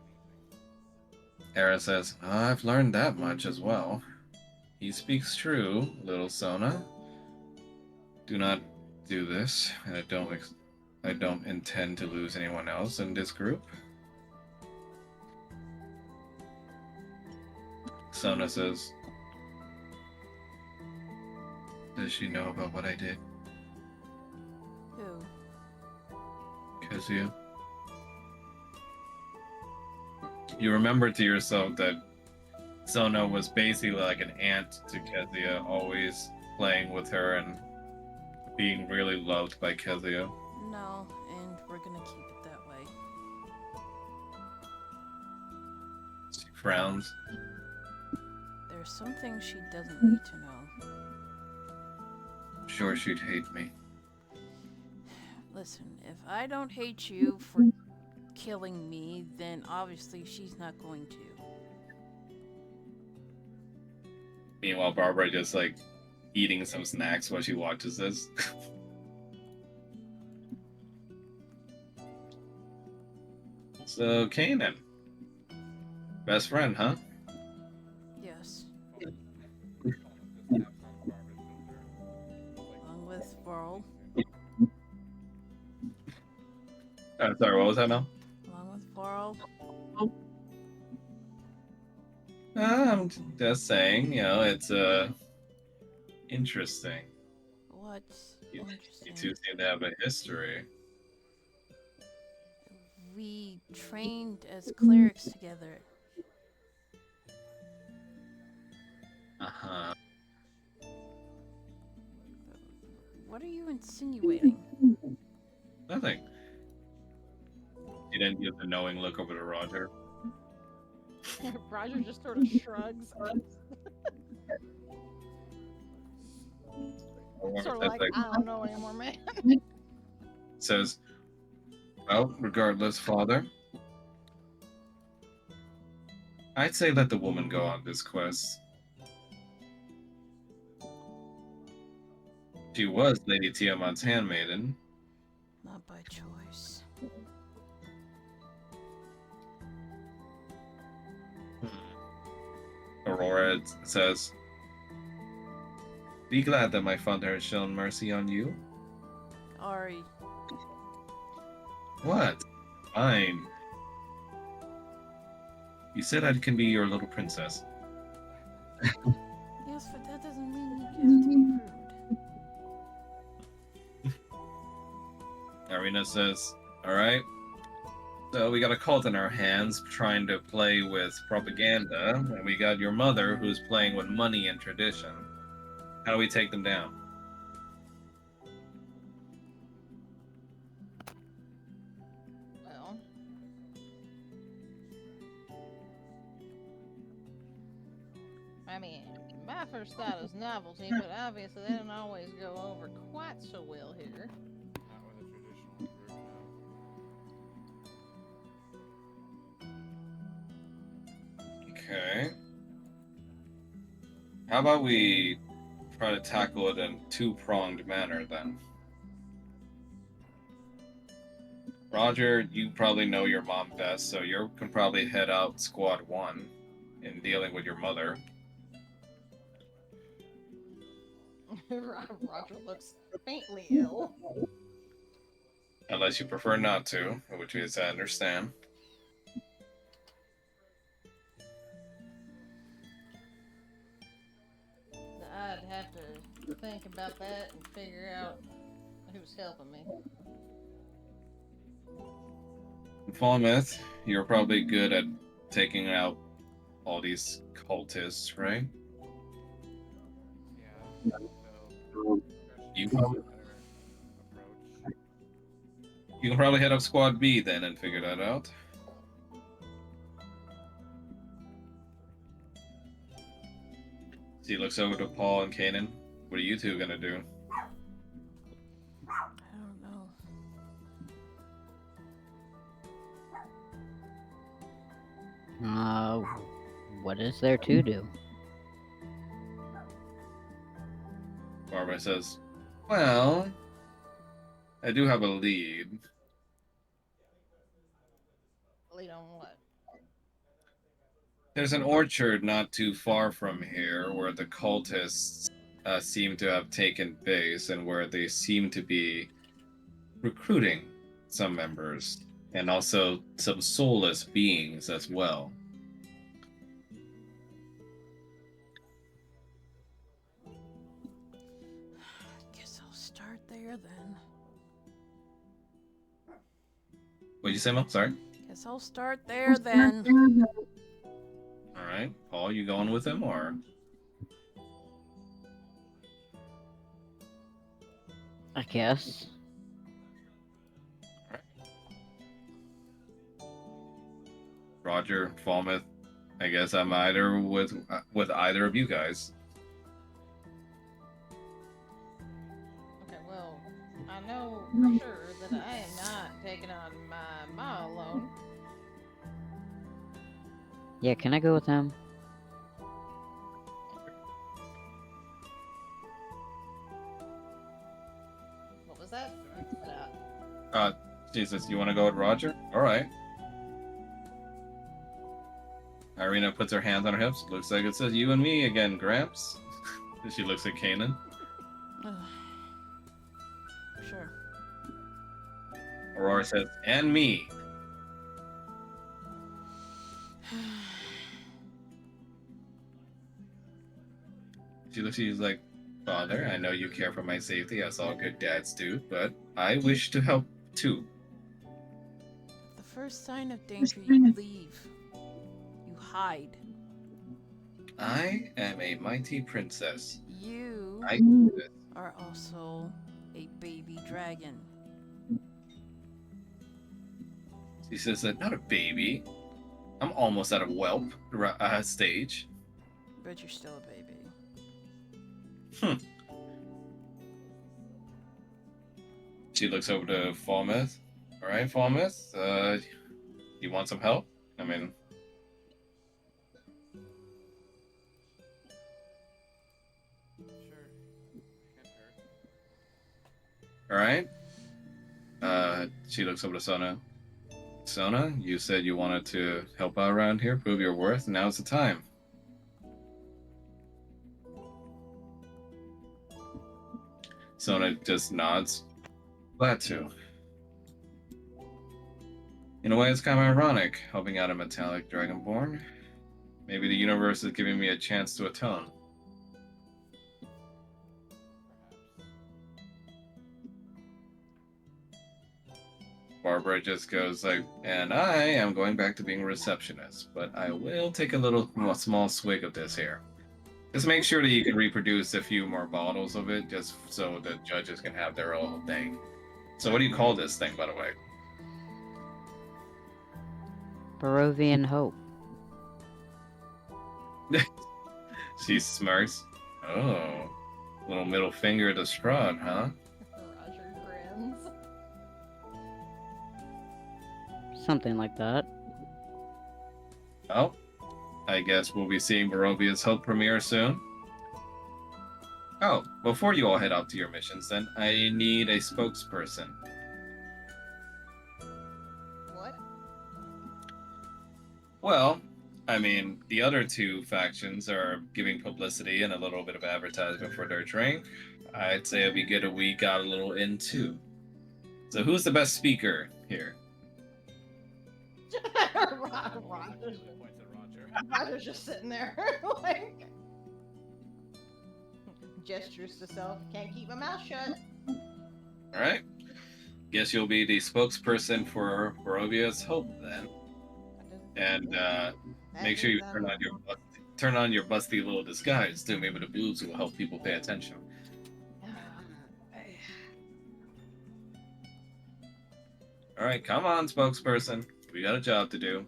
[SPEAKER 3] anything.
[SPEAKER 4] Hera says, I've learned that much as well. He speaks true, little Sona. Do not do this, and I don't intend to lose anyone else in this group. Sona says, does she know about what I did?
[SPEAKER 5] Who?
[SPEAKER 4] Kezia? You remember to yourself that Sona was basically like an aunt to Kezia, always playing with her and being really loved by Kezia.
[SPEAKER 5] No, and we're gonna keep it that way.
[SPEAKER 4] She frowns.
[SPEAKER 5] There's some things she doesn't need to know.
[SPEAKER 4] I'm sure she'd hate me.
[SPEAKER 5] Listen, if I don't hate you for killing me, then obviously she's not going to.
[SPEAKER 4] Meanwhile, Barbara just like eating some snacks while she watches this. So, Kanan. Best friend, huh?
[SPEAKER 5] Yes,
[SPEAKER 3] Just taps on Barbara's shoulder.
[SPEAKER 5] along with Varl.
[SPEAKER 4] Sorry, what was that now?
[SPEAKER 5] Along with Varl.
[SPEAKER 4] I'm just saying, it's interesting.
[SPEAKER 5] What's
[SPEAKER 4] You
[SPEAKER 5] interesting?
[SPEAKER 4] two seem to have a history.
[SPEAKER 5] We trained as clerics together.
[SPEAKER 4] Uh-huh.
[SPEAKER 5] What are you insinuating?
[SPEAKER 4] Nothing. You didn't give the knowing look over to Roger.
[SPEAKER 2] Roger just sort of shrugs. Sort of like, I don't know anymore, man.
[SPEAKER 4] Says, well, regardless, Father, I'd say let the woman go on this quest. She was Lady Tiamat's handmaiden.
[SPEAKER 5] Not by choice.
[SPEAKER 4] Aurora says, be glad that my father has shown mercy on you.
[SPEAKER 5] Ari,
[SPEAKER 4] What? Fine. You said I can be your little princess.
[SPEAKER 5] yes, but that doesn't mean you have to be rude.
[SPEAKER 4] Arena says, alright. So we got a cult in our hands trying to play with propaganda, and we got your mother who's playing with money and tradition. How do we take them down?
[SPEAKER 2] I mean, my first thought is novelty, but obviously that didn't always go over quite so well here.
[SPEAKER 3] Not with a traditional group, no.
[SPEAKER 4] Okay. How about we try to tackle it in two-pronged manner then? Roger, you probably know your mom best, so you can probably head out Squad 1 in dealing with your mother.
[SPEAKER 2] Roger looks faintly ill.
[SPEAKER 4] Unless you prefer not to, which is I understand.
[SPEAKER 2] I'd have to think about that and figure out who's helping me.
[SPEAKER 4] Falmouth, you're probably good at taking out all these cultists, right?
[SPEAKER 3] Yeah, so
[SPEAKER 4] You
[SPEAKER 3] discretion
[SPEAKER 4] probably,
[SPEAKER 3] is a better approach.
[SPEAKER 4] you can probably head up Squad B then and figure that out. So he looks over to Paul and Kanan. What are you two gonna do?
[SPEAKER 5] I don't know.
[SPEAKER 1] Uh, what is there to do?
[SPEAKER 4] Barbara says, well, I do have a lead.
[SPEAKER 2] Lead on what?
[SPEAKER 4] There's an orchard not too far from here where the cultists seem to have taken base and where they seem to be recruiting some members and also some soulless beings as well.
[SPEAKER 5] Guess I'll start there then.
[SPEAKER 4] What'd you say, Mel? Sorry.
[SPEAKER 5] Guess I'll start there then.
[SPEAKER 4] All right, Paul, you going with him or?
[SPEAKER 1] I guess.
[SPEAKER 4] Roger, Falmouth. I guess I'm either with either of you guys.
[SPEAKER 2] Okay, well, I know for sure that I am not taking on my Ma alone.
[SPEAKER 1] Yeah, can I go with him?
[SPEAKER 2] What was that?
[SPEAKER 4] Jesus, you want to go with Roger? All right. Irina puts her hands on her hips. Looks like it says you and me again, Gramps. She looks at Kanan.
[SPEAKER 5] Sure.
[SPEAKER 4] Aurora says, and me. She looks at you like, Father, I know you care for my safety, as all good dads do, but I wish to help too.
[SPEAKER 5] The first sign of danger, you leave. You hide.
[SPEAKER 4] I am a mighty princess.
[SPEAKER 5] You
[SPEAKER 4] I do this.
[SPEAKER 5] are also a baby dragon.
[SPEAKER 4] She says that not a baby. I'm almost at a whelp stage.
[SPEAKER 5] But you're still a baby.
[SPEAKER 4] She looks over to Falmouth. All right, Falmouth. You want some help? I mean,
[SPEAKER 3] Sure. Can't hurt.
[SPEAKER 4] all right. She looks over to Sona. Sona, you said you wanted to help out around here, prove your worth. Now's the time. Sona just nods. Glad to. In a way, it's kind of ironic, helping out a metallic dragonborn. Maybe the universe is giving me a chance to atone. Barbara just goes like, and I am going back to being a receptionist, but I will take a small swig of this here. Just make sure that you can reproduce a few more bottles of it, just so the judges can have their own thing. So what do you call this thing, by the way?
[SPEAKER 1] Barovian Hope.
[SPEAKER 4] She smirks. Oh, little middle finger to Strahd, huh?
[SPEAKER 2] Roger grins.
[SPEAKER 1] Something like that.
[SPEAKER 4] Well, I guess we'll be seeing Barovia's Hope premiere soon. Oh, before you all head out to your missions, then, I need a spokesperson.
[SPEAKER 2] What?
[SPEAKER 4] Well, I mean, the other two factions are giving publicity and a little bit of advertisement for their train. I'd say it'd be good if we got a little in too. So who's the best speaker here?
[SPEAKER 2] Roger's,
[SPEAKER 3] Points at Roger.
[SPEAKER 2] Roger's just sitting there, like gestures to self. Can't keep my mouth shut.
[SPEAKER 4] Alright. Guess you'll be the spokesperson for Barovia's Hope then. And
[SPEAKER 2] That
[SPEAKER 4] make sure you
[SPEAKER 2] means
[SPEAKER 4] turn on your busty little disguise too. Maybe the boobs will help people pay attention. Alright, come on, spokesperson. We got a job to do.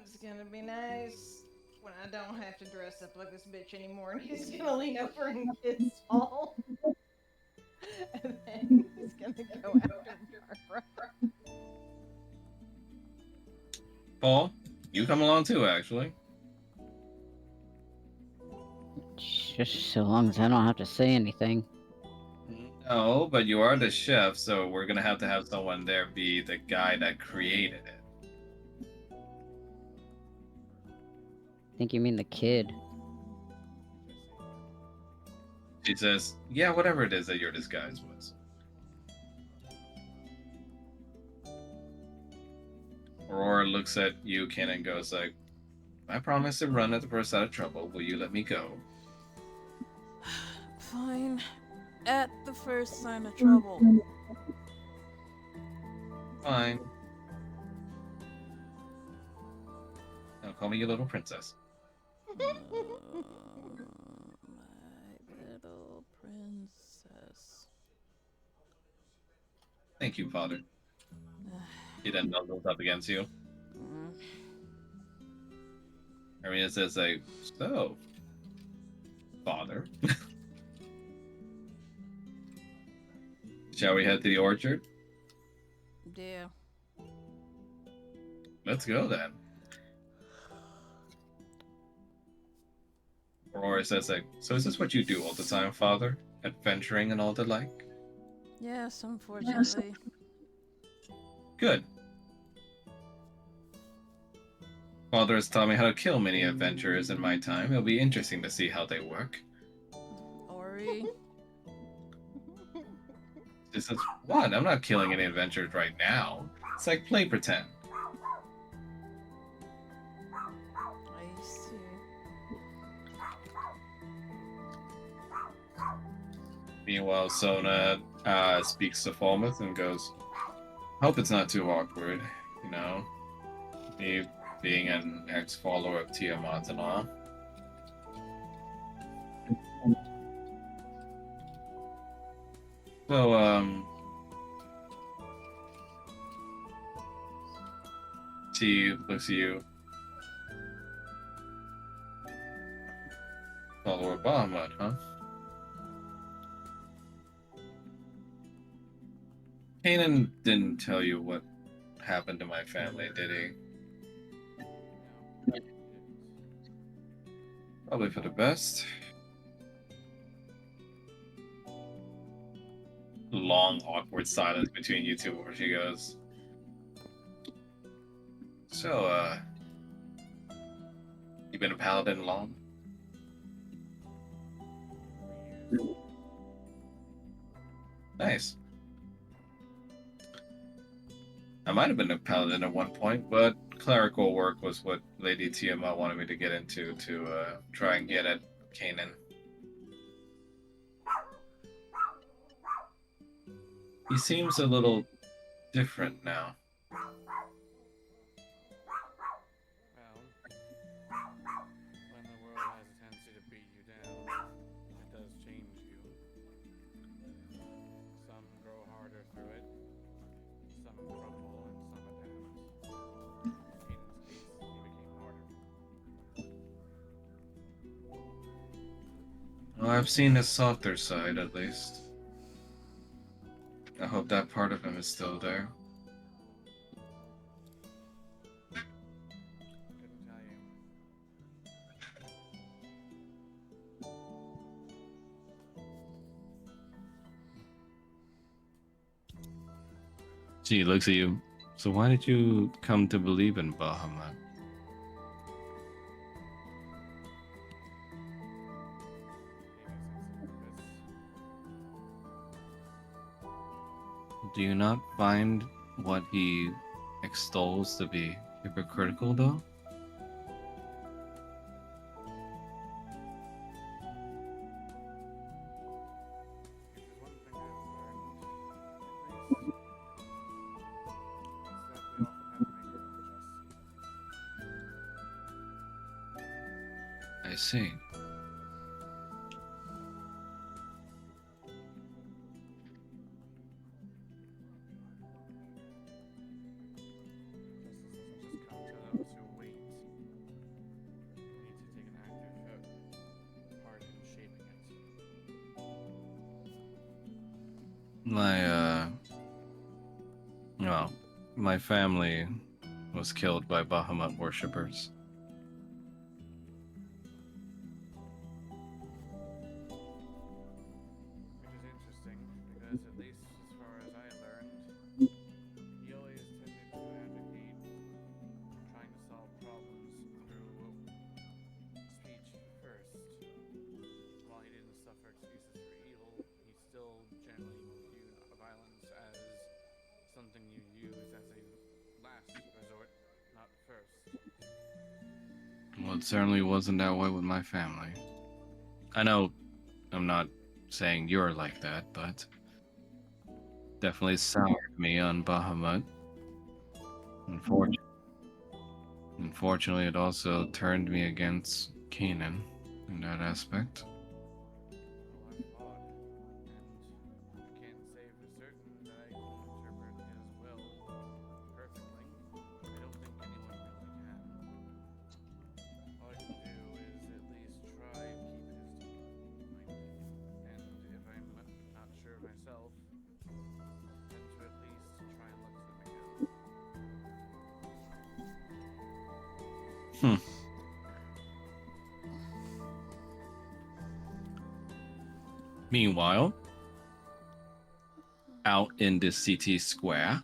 [SPEAKER 2] It's gonna be nice when I don't have to dress up like this bitch anymore, and he's gonna lean over and kiss Paul. And then he's gonna go after Barbara.
[SPEAKER 4] Paul, you come along too, actually.
[SPEAKER 1] Just so long as I don't have to say anything.
[SPEAKER 4] No, but you are the chef, so we're gonna have to have someone there be the guy that created it.
[SPEAKER 1] Think you mean the kid?
[SPEAKER 4] She says, yeah, whatever it is that your disguise was. Aurora looks at you, Ken, and goes like, I promise to run at the first sign of trouble. Will you let me go?
[SPEAKER 5] Fine. At the first sign of trouble.
[SPEAKER 4] Fine. Now call me your little princess.
[SPEAKER 5] My little princess.
[SPEAKER 4] Thank you, father. He then nuzzles up against you. I mean, it says like, so, father. Shall we head to the orchard?
[SPEAKER 5] Yeah.
[SPEAKER 4] Let's go then. Aurora says like, so is this what you do all the time, father? Adventuring and all the like?
[SPEAKER 5] Yes, unfortunately.
[SPEAKER 4] Good. Father has taught me how to kill many adventurers in my time. It'll be interesting to see how they work.
[SPEAKER 5] Ori.
[SPEAKER 4] She says, what? I'm not killing any adventurers right now. It's like play pretend.
[SPEAKER 5] I see.
[SPEAKER 4] Meanwhile, Sona speaks to Falmouth and goes, hope it's not too awkward, you know? Me being an ex-follower of Tiamat and all. So, she looks at you. Follower of Bahamut, huh? Kanan didn't tell you what happened to my family, did he? Probably for the best. Long, awkward silence between you two where she goes, so, you been a paladin long? Nice. I might have been a paladin at one point, but clerical work was what Lady Tiamat wanted me to get into to try and get at Kanan. He seems a little different now.
[SPEAKER 3] Well, when the world has a tendency to beat you down, it does change you. Some grow harder through it, some crumble, and some adapt. In Kane's case, he became harder.
[SPEAKER 4] Well, I've seen his softer side, at least. I hope that part of him is still there.
[SPEAKER 3] Couldn't tell you.
[SPEAKER 4] She looks at you. So why did you come to believe in Bahamut? Do you not find what he extols to be hypocritical, though?
[SPEAKER 3] If there's one thing I've learned, at least, it's that we often have to make our own adjustments.
[SPEAKER 4] I see.
[SPEAKER 3] Justice doesn't just come to those who wait. We need to take an active part in shaping it.
[SPEAKER 4] Well, my family was killed by Bahamut worshippers.
[SPEAKER 3] Which is interesting, because at least as far as I learned, he always tended to advocate trying to solve problems through speech first. While he didn't suffer excuses for evil, he still generally viewed violence as something you use as a last resort, not first.
[SPEAKER 4] Well, it certainly wasn't that way with my family. I know I'm not saying you're like that, but definitely soured me on Bahamut. Unfortunately, it also turned me against Canaan in that aspect.
[SPEAKER 3] Well, I've fought, and I can't say for certain that I can interpret his will perfectly. I don't think anyone really can. All I can do is at least try and keep his mind. And if I'm not sure myself, then to at least try and look to them again.
[SPEAKER 4] Meanwhile, out in the city square,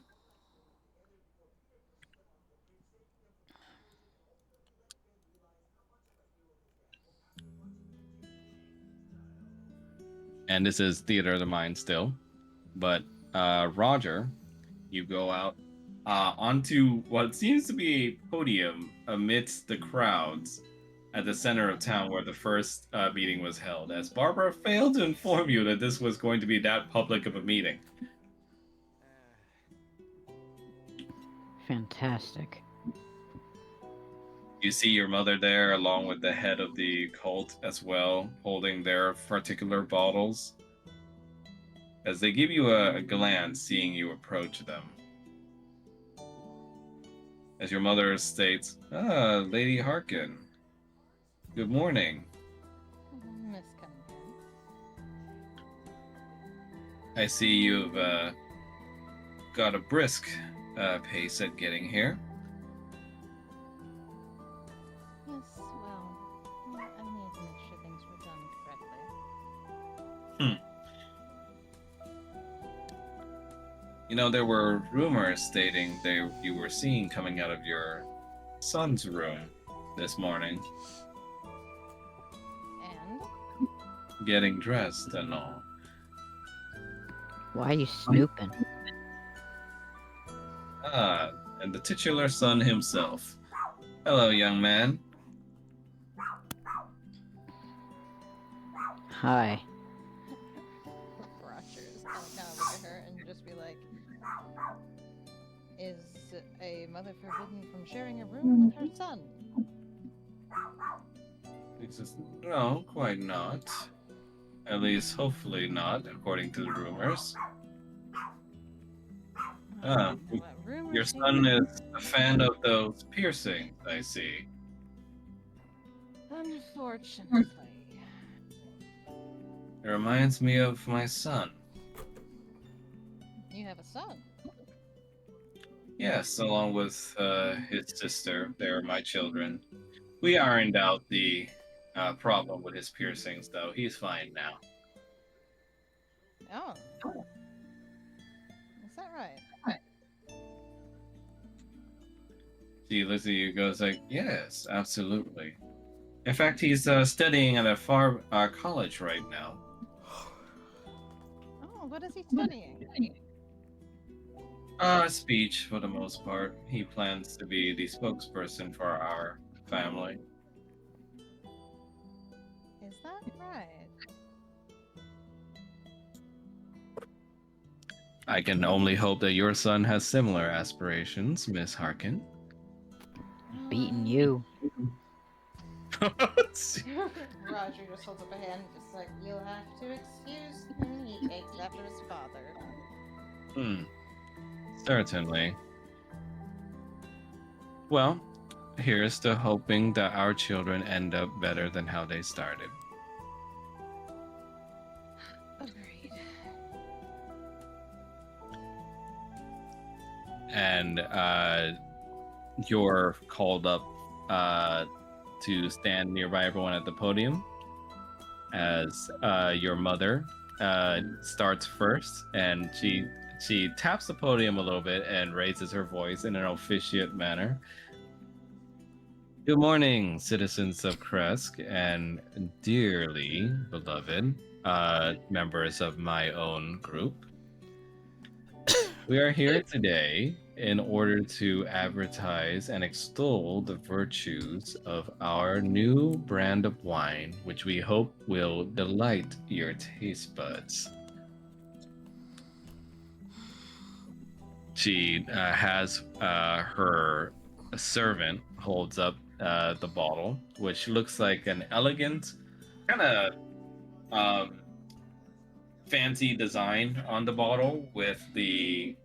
[SPEAKER 4] and this is Theater of the Mind still, but Roger, you go out onto what seems to be a podium amidst the crowds at the center of town where the first meeting was held, as Barbara failed to inform you that this was going to be that public of a meeting.
[SPEAKER 1] Fantastic.
[SPEAKER 4] You see your mother there, along with the head of the cult as well, holding their particular bottles, as they give you a glance, seeing you approach them. As your mother states, "Ah, Lady Harkin. Good morning.
[SPEAKER 2] Miss Cunningham.
[SPEAKER 4] I see you've got a brisk pace at getting here."
[SPEAKER 2] Yes, well, I need to make sure things were done correctly.
[SPEAKER 4] You know, there were rumors stating that you were seen coming out of your son's room this morning,
[SPEAKER 2] And
[SPEAKER 4] getting dressed and all.
[SPEAKER 1] Why are you snooping?
[SPEAKER 4] Ah, and the titular son himself. Hello, young man.
[SPEAKER 1] Hi.
[SPEAKER 2] Rogers kind of look at her and just be like, "Is a mother forbidden from sharing a room with her son?"
[SPEAKER 4] He says, no, quite not. At least, hopefully not, according to the rumors. Ah,
[SPEAKER 2] What rumors
[SPEAKER 4] your
[SPEAKER 2] do
[SPEAKER 4] son
[SPEAKER 2] you-
[SPEAKER 4] is a fan of those piercings, I see.
[SPEAKER 2] Unfortunately.
[SPEAKER 4] It reminds me of my son.
[SPEAKER 2] You have a son.
[SPEAKER 4] Yes, along with his sister. They're my children. We ironed out the problem with his piercings, though. He's fine now.
[SPEAKER 2] Oh, is that right?
[SPEAKER 4] She looks at you and goes like, yes, absolutely. In fact, he's studying at a far college right now.
[SPEAKER 2] Oh, what is he studying?
[SPEAKER 4] Speech for the most part. He plans to be the spokesperson for our family.
[SPEAKER 2] Is that right?
[SPEAKER 4] I can only hope that your son has similar aspirations, Miss Harkin.
[SPEAKER 1] Beating you.
[SPEAKER 2] Roger just holds up a hand, just like, you'll have to excuse him. He takes after his father.
[SPEAKER 4] Certainly. Well, here's to hoping that our children end up better than how they started.
[SPEAKER 2] Agreed.
[SPEAKER 4] And you're called up to stand nearby everyone at the podium as your mother starts first, and she taps the podium a little bit and raises her voice in an officiate manner. Good morning, citizens of Kresk, and dearly beloved members of my own group. We are here today in order to advertise and extol the virtues of our new brand of wine, which we hope will delight your taste buds. She has her servant holds up the bottle, which looks like an elegant, kind of fancy design on the bottle, with the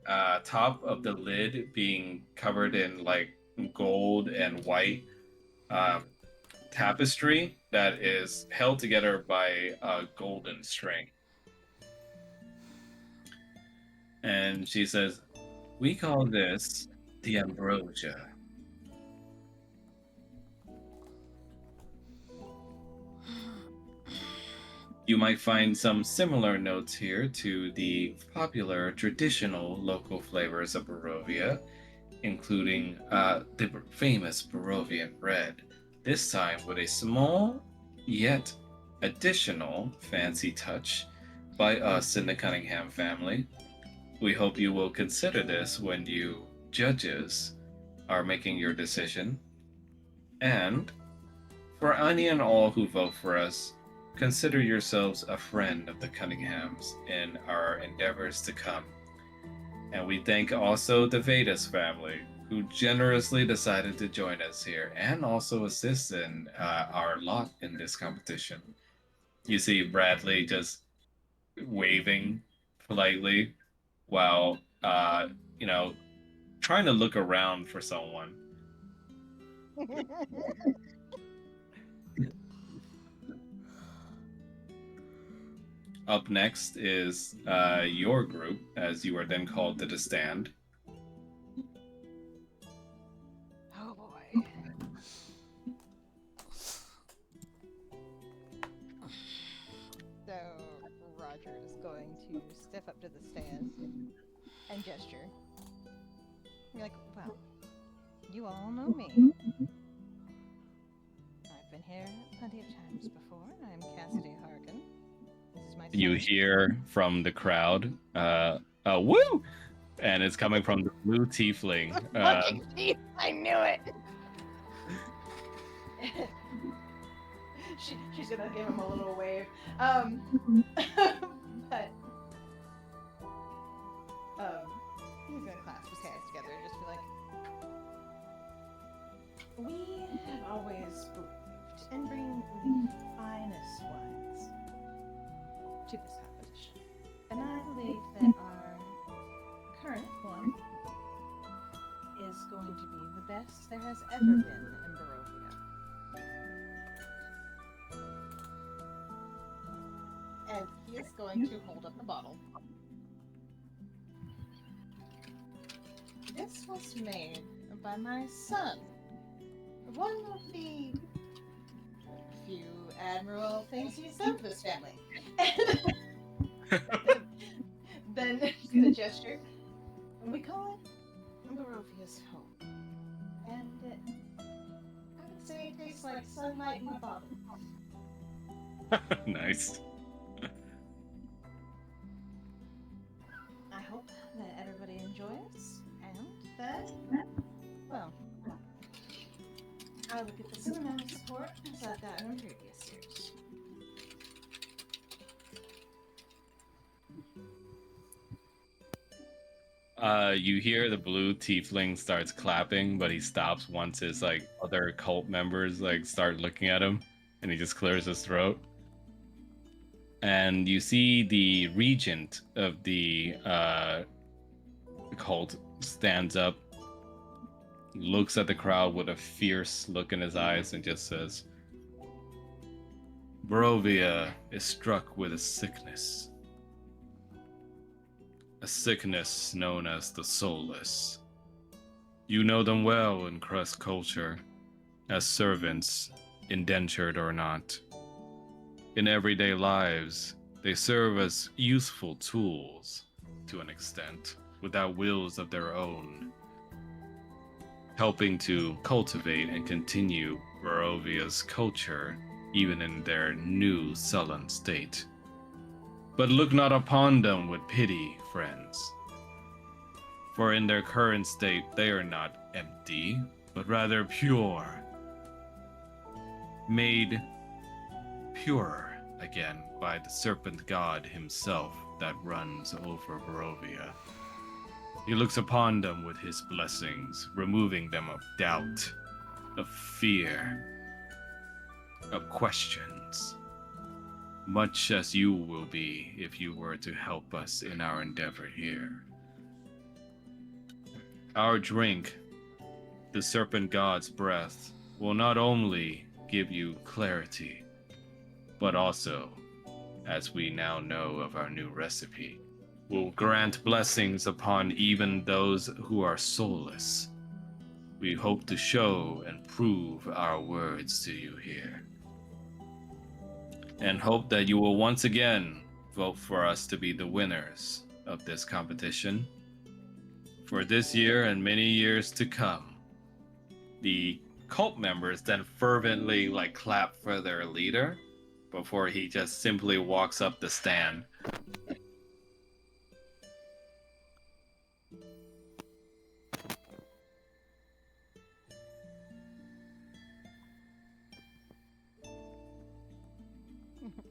[SPEAKER 4] top of the lid being covered in like gold and white tapestry that is held together by a golden string. And she says, we call this the ambrosia. You might find some similar notes here to the popular traditional local flavors of Barovia, including the famous Barovian red, this time with a small yet additional fancy touch by us in the Cunningham family. We hope you will consider this when you judges are making your decision. And for any and all who vote for us, consider yourselves a friend of the Cunninghams in our endeavors to come. And we thank also the Vedas family, who generously decided to join us here and also assist in our lot in this competition. You see Bradley just waving politely while, you know, trying to look around for someone. Up next is your group, as you are then called to the stand.
[SPEAKER 2] Oh boy. So Roger is going to step up to the stand and gesture. You're like, well, you all know me. I've been here plenty of times before. I'm Cassidy Harkin. This is my
[SPEAKER 4] You
[SPEAKER 2] son.
[SPEAKER 4] hear from the crowd, woo! And it's coming from the blue tiefling.
[SPEAKER 2] Fucking thief! I knew it. She's gonna give him a little wave. But he's gonna clasp his hands together and just be like, we have always believed in bringing the finest wines to this competition, and I believe that our current one is going to be the best there has ever been in Barovia. And he is going to hold up the bottle. This was made by my son, one of the few admirable things he's done for this family. Then the gesture. We call it Barovia's home. And I would say it tastes like sunlight in a bottle.
[SPEAKER 4] Nice.
[SPEAKER 2] I hope that everybody enjoys, and that, well, I will get the same amount of support as I've gotten in previous years.
[SPEAKER 4] You hear the blue tiefling starts clapping, but he stops once his like other cult members like start looking at him, and he just clears his throat. And you see the regent of the cult stands up, looks at the crowd with a fierce look in his eyes, and just says, "Barovia is struck with a sickness. A sickness known as the soulless. You know them well in Crust culture, as servants, indentured or not. In everyday lives, they serve as useful tools, to an extent, without wills of their own, helping to cultivate and continue Barovia's culture, even in their new sullen state. But look not upon them with pity, friends. For in their current state, they are not empty, but rather pure. Made purer again by the serpent god himself that runs over Barovia. He looks upon them with his blessings, removing them of doubt, of fear, of questions. Much as you will be if you were to help us in our endeavor here. Our drink, the serpent god's breath, will not only give you clarity, but also, as we now know of our new recipe, will grant blessings upon even those who are soulless. We hope to show and prove our words to you here, and hope that you will once again vote for us to be the winners of this competition for this year and many years to come." The cult members then fervently like clap for their leader before he just simply walks up the stand.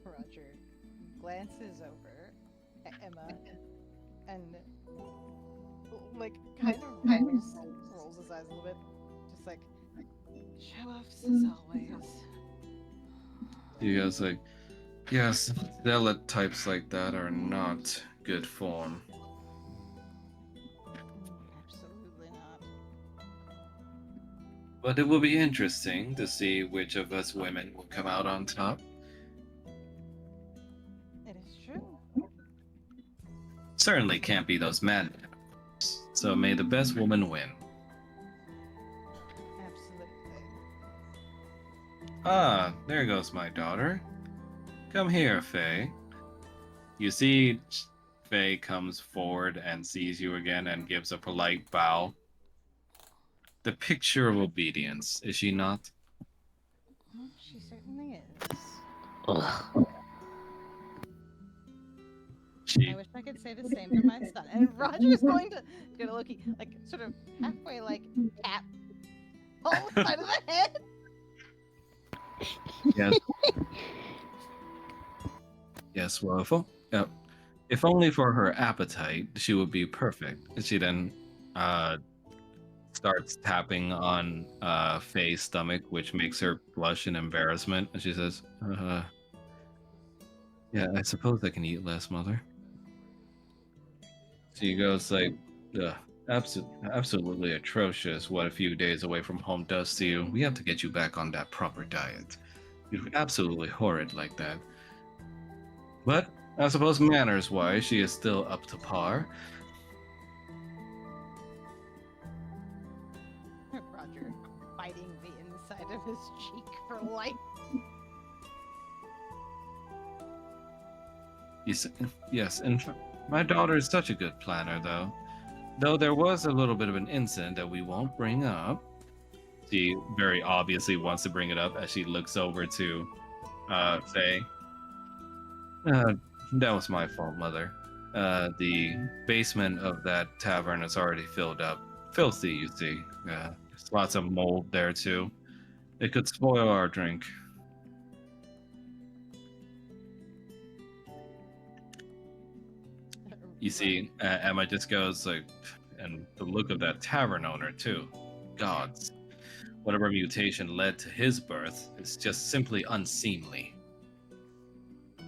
[SPEAKER 2] Roger glances over at Emma and, like, kind of rolls his eyes a little bit. Just like, show offs as always.
[SPEAKER 4] You guys like, yes, zealot types like that are not good form.
[SPEAKER 2] Absolutely not.
[SPEAKER 4] But it will be interesting to see which of us women will come out on top.
[SPEAKER 2] It is true.
[SPEAKER 4] Certainly can't be those men. So may the best woman win.
[SPEAKER 2] Absolutely.
[SPEAKER 4] Ah, there goes my daughter. Come here, Faye. You see, Faye comes forward and sees you again and gives a polite bow. The picture of obedience, is she not?
[SPEAKER 2] Well, she certainly is.
[SPEAKER 1] Ugh.
[SPEAKER 4] She
[SPEAKER 2] I wish I could say the same for my son. And Roger's going to get a Loki, like, sort of halfway, like, tap whole side of the head.
[SPEAKER 4] Yes. Yes, well, if only for her appetite, she would be perfect. She then starts tapping on Faye's stomach, which makes her blush in embarrassment. And she says, yeah, I suppose I can eat less, Mother. She goes like, ugh, absolutely atrocious what a few days away from home does to you. We have to get you back on that proper diet. You're absolutely horrid like that. But I suppose manners-wise, she is still up to par.
[SPEAKER 2] Roger biting the inside of his cheek for life.
[SPEAKER 4] Yes, and my daughter is such a good planner, though. Though there was a little bit of an incident that we won't bring up. She very obviously wants to bring it up as she looks over to Faye. That was my fault, Mother. The basement of that tavern is already filled up. Filthy, you see. There's lots of mold there, too. It could spoil our drink. You see, Emma just goes like, and the look of that tavern owner, too. Gods. Whatever mutation led to his birth is just simply unseemly.
[SPEAKER 2] You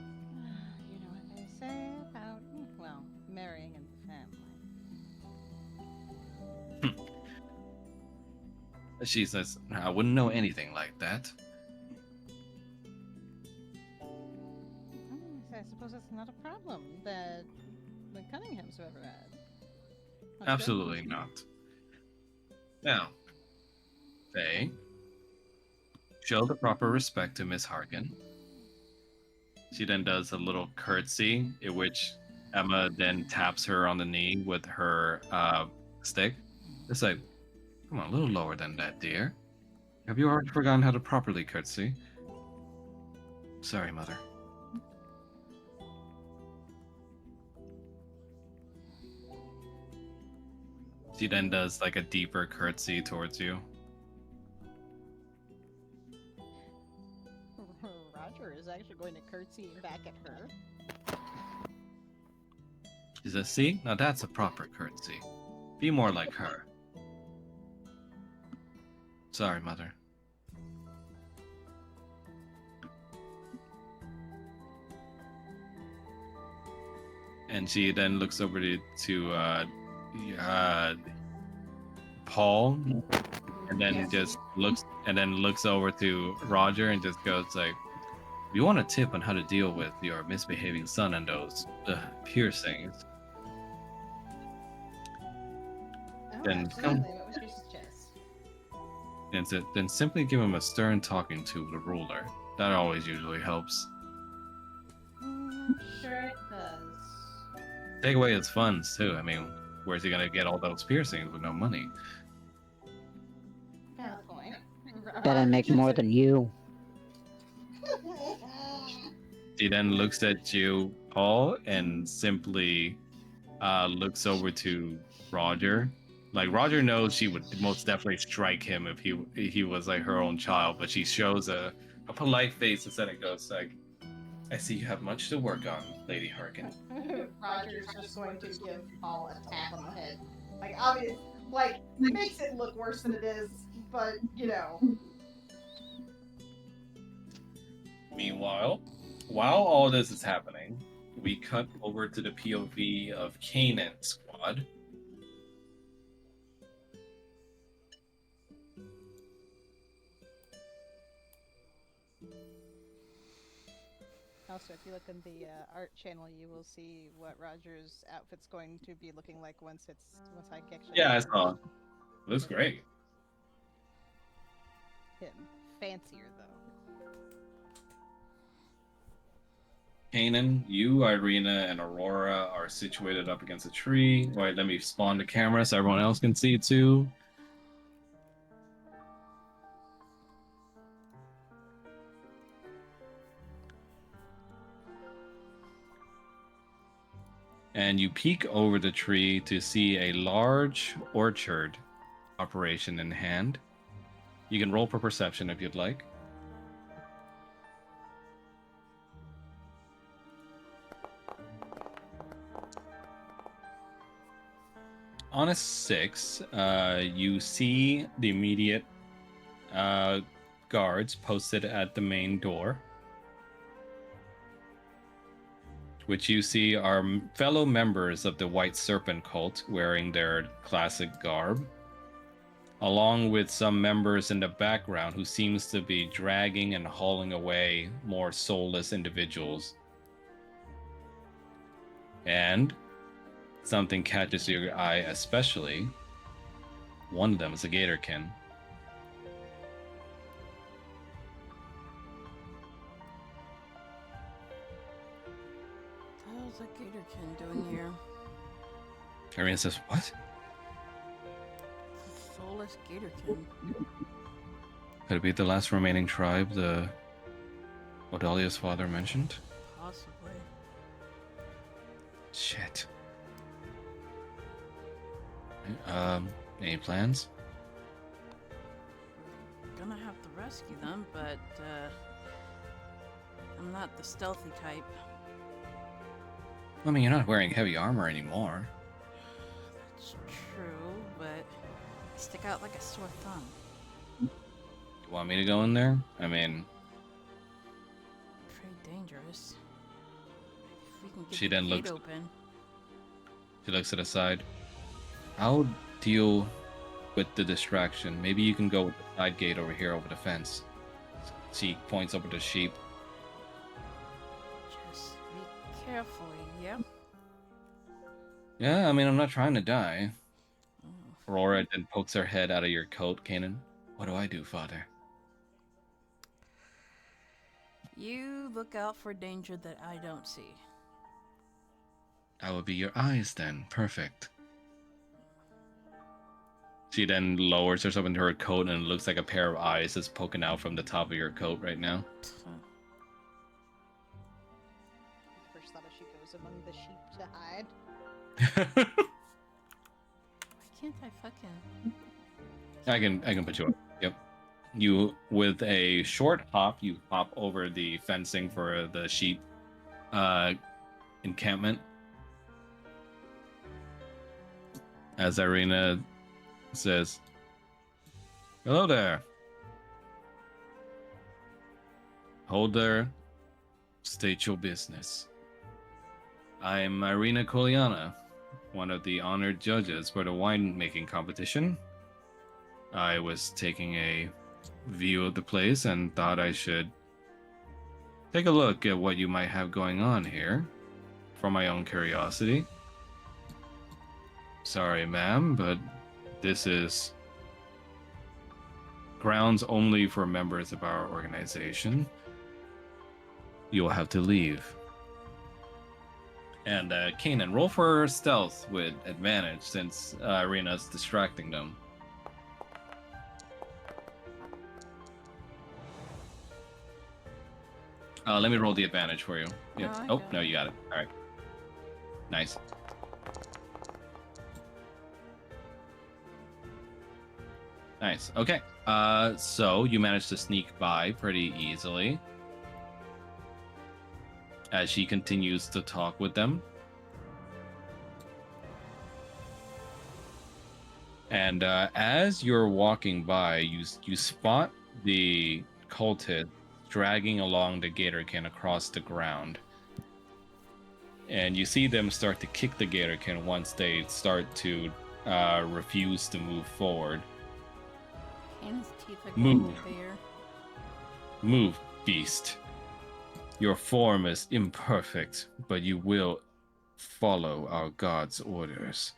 [SPEAKER 2] know what they say about, well, marrying in the family.
[SPEAKER 4] She says, I wouldn't know anything like that.
[SPEAKER 2] I suppose that's not a problem that the Cunninghams have ever had. That's good.
[SPEAKER 4] Absolutely not. Now, Faye, show the proper respect to Miss Harkin. She then does a little curtsy, in which Emma then taps her on the knee with her stick. It's like, come on, a little lower than that, dear. Have you already forgotten how to properly curtsy? Sorry, Mother. She then does like a deeper curtsy towards you.
[SPEAKER 2] Roger is actually going to curtsy back at her.
[SPEAKER 4] She says, see? Now that's a proper curtsy. Be more like her. Sorry, Mother. And she then looks over to Paul, and then
[SPEAKER 2] Yes.
[SPEAKER 4] looks over to Roger and just goes like, "If you want a tip on how to deal with your misbehaving son and those piercings,
[SPEAKER 2] Oh,
[SPEAKER 4] Then
[SPEAKER 2] absolutely. What would you suggest?
[SPEAKER 4] then simply give him a stern talking to with a ruler. That always usually helps.
[SPEAKER 2] I'm sure it does.
[SPEAKER 4] Take away his funds too. I mean, where's he gonna get all those piercings with no money?"
[SPEAKER 2] Valid point.
[SPEAKER 1] Better make more than you.
[SPEAKER 4] She then looks at you, Paul, and simply looks over to Roger. Like Roger knows she would most definitely strike him if he was like her own child, but she shows a polite face instead and goes like, "I see you have much to work on, Lady Harkin."
[SPEAKER 2] Roger's just going to give Paul a tap on the head. Like, obvious, like, makes it look worse than it is, but, you know.
[SPEAKER 4] Meanwhile, while all this is happening, we cut over to the POV of Kanan's squad.
[SPEAKER 2] Also, if you look in the art channel, you will see what Roger's outfit's going to be looking like once I actually.
[SPEAKER 4] Yeah, I saw. It looks great.
[SPEAKER 2] Him fancier though.
[SPEAKER 4] Kanan, you, Irina, and Aurora are situated up against a tree. Wait, let me spawn the camera so everyone else can see too. And you peek over the tree to see a large orchard operation in hand. You can roll for perception if you'd like. On a 6, you see the immediate guards posted at the main door, which you see are fellow members of the White Serpent cult wearing their classic garb, along with some members in the background who seems to be dragging and hauling away more soulless individuals. And something catches your eye, especially one of them is a gatorkin.
[SPEAKER 5] What the hell's that gatorkin doing here?
[SPEAKER 4] Irina says, "What?
[SPEAKER 5] It's a soulless gatorkin.
[SPEAKER 4] Could it be the last remaining tribe the Odalia's father mentioned?"
[SPEAKER 5] Possibly.
[SPEAKER 4] Shit. Any plans?
[SPEAKER 5] We're gonna have to rescue them, but I'm not the stealthy type.
[SPEAKER 4] I mean, you're not wearing heavy armor anymore.
[SPEAKER 5] That's true, but I stick out like a sore thumb.
[SPEAKER 4] You want me to go in there? I mean,
[SPEAKER 5] Pretty dangerous. If we can get
[SPEAKER 4] She
[SPEAKER 5] the
[SPEAKER 4] then
[SPEAKER 5] gate
[SPEAKER 4] looks-
[SPEAKER 5] open.
[SPEAKER 4] she looks to the side. I'll deal with the distraction. Maybe you can go with the side gate over here over the fence. She points over the sheep.
[SPEAKER 5] Just be careful, yeah?
[SPEAKER 4] Yeah, I mean, I'm not trying to die.
[SPEAKER 5] Oh.
[SPEAKER 4] Aurora then pokes her head out of your coat, Kanan. What do I do, father?
[SPEAKER 5] You look out for danger that I don't see.
[SPEAKER 4] I will be your eyes then. Perfect. She then lowers herself into her coat and it looks like a pair of eyes is poking out from the top of your coat right now.
[SPEAKER 2] First thought she goes among the sheep to hide.
[SPEAKER 5] Why can't I fucking...
[SPEAKER 4] I can put you up. Yep. You with a short hop, you hop over the fencing for the sheep encampment. As Irina says, "Hello there. Hold there. State your business. I'm Irina Koliana, one of the honored judges for the winemaking competition. I was taking a view of the place and thought I should take a look at what you might have going on here for my own curiosity. Sorry, ma'am, but this is grounds only for members of our organization. You'll have to leave." And Kanan, roll for stealth with advantage since Irina's distracting them. Let me roll the advantage for you. Yep.
[SPEAKER 5] I
[SPEAKER 4] Oh,
[SPEAKER 5] got
[SPEAKER 4] no,
[SPEAKER 5] it.
[SPEAKER 4] you got it. All right. Nice. Nice. Okay. So you managed to sneak by pretty easily as she continues to talk with them. And as you're walking by, you spot the cultist dragging along the gatorkin across the ground. And you see them start to kick the gatorkin once they start to refuse to move forward.
[SPEAKER 5] Kane's teeth are
[SPEAKER 4] Move.
[SPEAKER 5] going through the air.
[SPEAKER 4] Move, beast. Your form is imperfect, but you will follow our god's orders.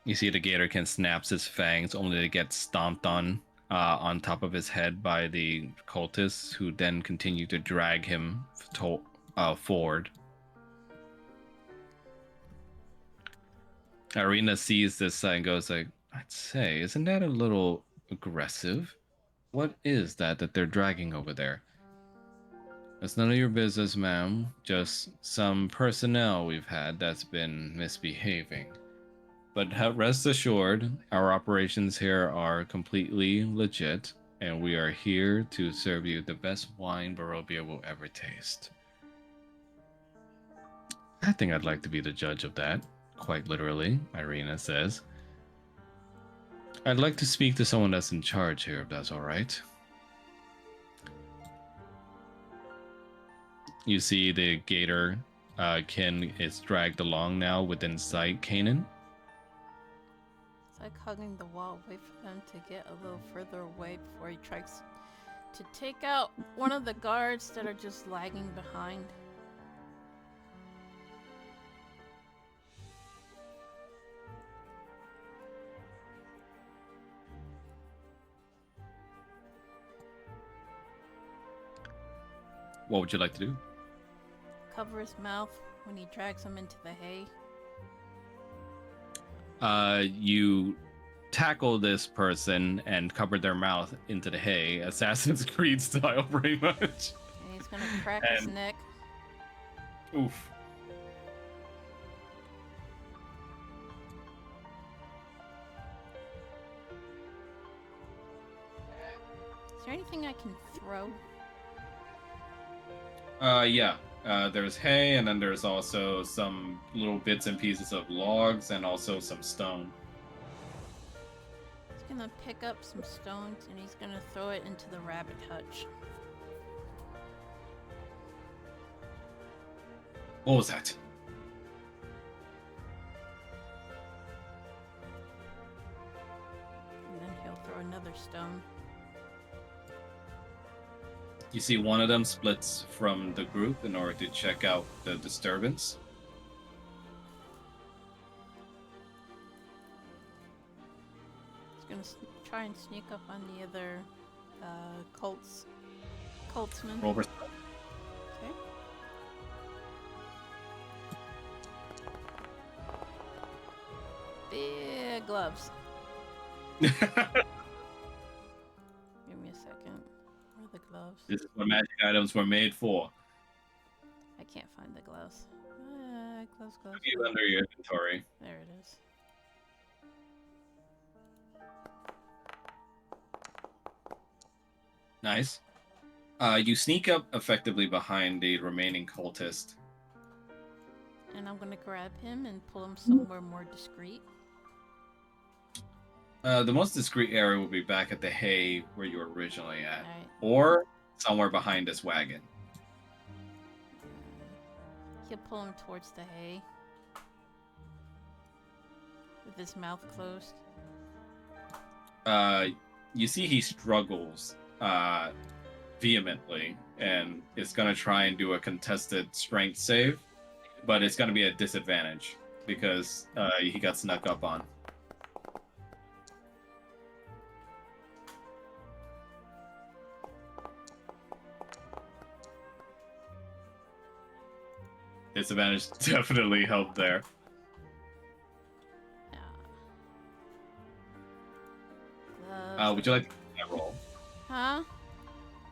[SPEAKER 4] You see the gatorkin snaps his fangs only to get stomped on top of his head by the cultists, who then continue to drag him forward. Irina sees this and goes like, "I'd say, isn't that a little aggressive? What is that they're dragging over there?" "That's none of your business, ma'am. Just some personnel we've had that's been misbehaving. But rest assured, our operations here are completely legit, and we are here to serve you the best wine Barovia will ever taste." "I think I'd like to be the judge of that, quite literally," Irina says. "I'd like to speak to someone that's in charge here, if that's all right." You see the gator kin is dragged along now within sight, Kanan.
[SPEAKER 5] It's like hugging the wall. Wait for them to get a little further away before he tries to take out one of the guards that are just lagging behind.
[SPEAKER 4] What would you like to do?
[SPEAKER 5] Cover his mouth when he drags him into the hay.
[SPEAKER 4] You tackle this person and cover their mouth into the hay, Assassin's Creed style, pretty much.
[SPEAKER 5] And he's gonna crack his
[SPEAKER 4] And-
[SPEAKER 5] neck.
[SPEAKER 4] Oof.
[SPEAKER 5] Is there anything I can throw?
[SPEAKER 4] Yeah. There's hay, and then there's also some little bits and pieces of logs, and also some stone.
[SPEAKER 5] He's gonna pick up some stones and he's gonna throw it into the rabbit hutch.
[SPEAKER 4] What was that?
[SPEAKER 5] And then he'll throw another stone.
[SPEAKER 4] You see one of them splits from the group in order to check out the disturbance.
[SPEAKER 5] He's gonna try and sneak up on the other cultsman.
[SPEAKER 4] Roll for-
[SPEAKER 5] Okay. Big gloves. Give me a second. Where are the gloves?
[SPEAKER 4] This is what magic items were made for.
[SPEAKER 5] I can't find the gloves. Gloves.
[SPEAKER 4] It's under your inventory.
[SPEAKER 5] There it is.
[SPEAKER 4] Nice. You sneak up effectively behind the remaining cultist.
[SPEAKER 5] And I'm gonna grab him and pull him somewhere more discreet.
[SPEAKER 4] The most discreet area will be back at the hay where you were originally at,
[SPEAKER 5] Alright.
[SPEAKER 4] or somewhere behind this wagon.
[SPEAKER 5] He'll pull him towards the hay. With his mouth closed.
[SPEAKER 4] You see he struggles vehemently, and is gonna try and do a contested strength save, but it's gonna be a disadvantage because he got snuck up on. Disadvantage definitely helped there.
[SPEAKER 5] Gloves.
[SPEAKER 4] Would you like to keep that roll?
[SPEAKER 5] Huh?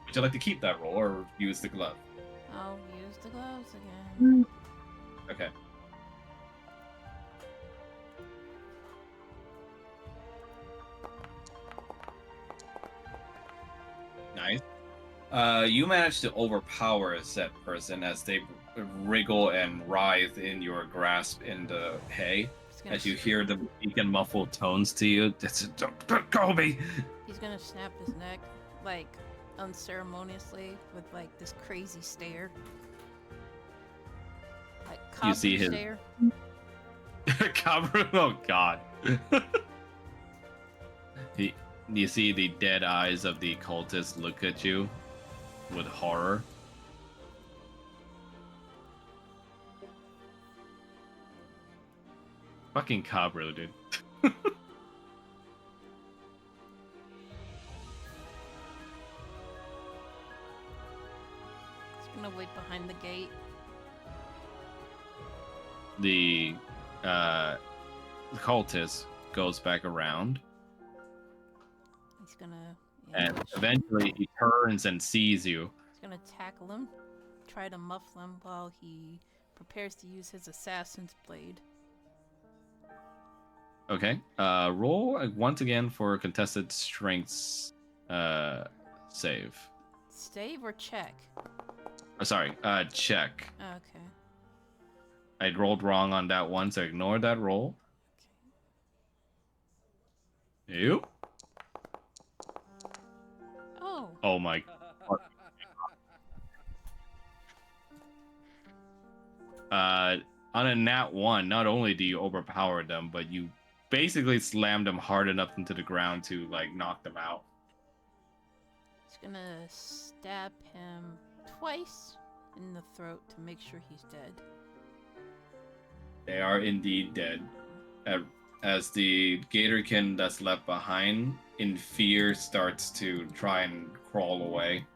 [SPEAKER 4] Would you like to keep that roll or use the glove?
[SPEAKER 5] I'll use the gloves again.
[SPEAKER 4] Okay. Nice. You managed to overpower said person as they wriggle and writhe in your grasp in the hay.
[SPEAKER 5] He's gonna
[SPEAKER 4] As you hear the weak and muffled tones to you, don't go me.
[SPEAKER 5] He's gonna snap his neck, like, unceremoniously, with, like, this crazy stare. Like,
[SPEAKER 4] You see
[SPEAKER 5] cobra
[SPEAKER 4] his-
[SPEAKER 5] stare.
[SPEAKER 4] Cabra, oh god. You see the dead eyes of the cultist look at you with horror. Fucking Cabra, dude.
[SPEAKER 5] He's gonna wait behind the gate.
[SPEAKER 4] The cultist goes back around,
[SPEAKER 5] He's gonna...
[SPEAKER 4] and
[SPEAKER 5] ambush.
[SPEAKER 4] eventually he turns and sees you.
[SPEAKER 5] He's gonna tackle him, try to muffle him while he prepares to use his assassin's blade.
[SPEAKER 4] Okay. Roll once again for contested strengths save.
[SPEAKER 5] Stave or check?
[SPEAKER 4] Oh, sorry. Check.
[SPEAKER 5] Okay.
[SPEAKER 4] I rolled wrong on that one, so ignore that roll. You?
[SPEAKER 5] Oh,
[SPEAKER 4] Oh my. On a nat 1, not only do you overpower them, but you basically slam them hard enough into the ground to like knock them out.
[SPEAKER 5] He's gonna stab him twice in the throat to make sure he's dead.
[SPEAKER 4] They are indeed dead. As the Gatorkin that's left behind, in fear, starts to try and crawl away.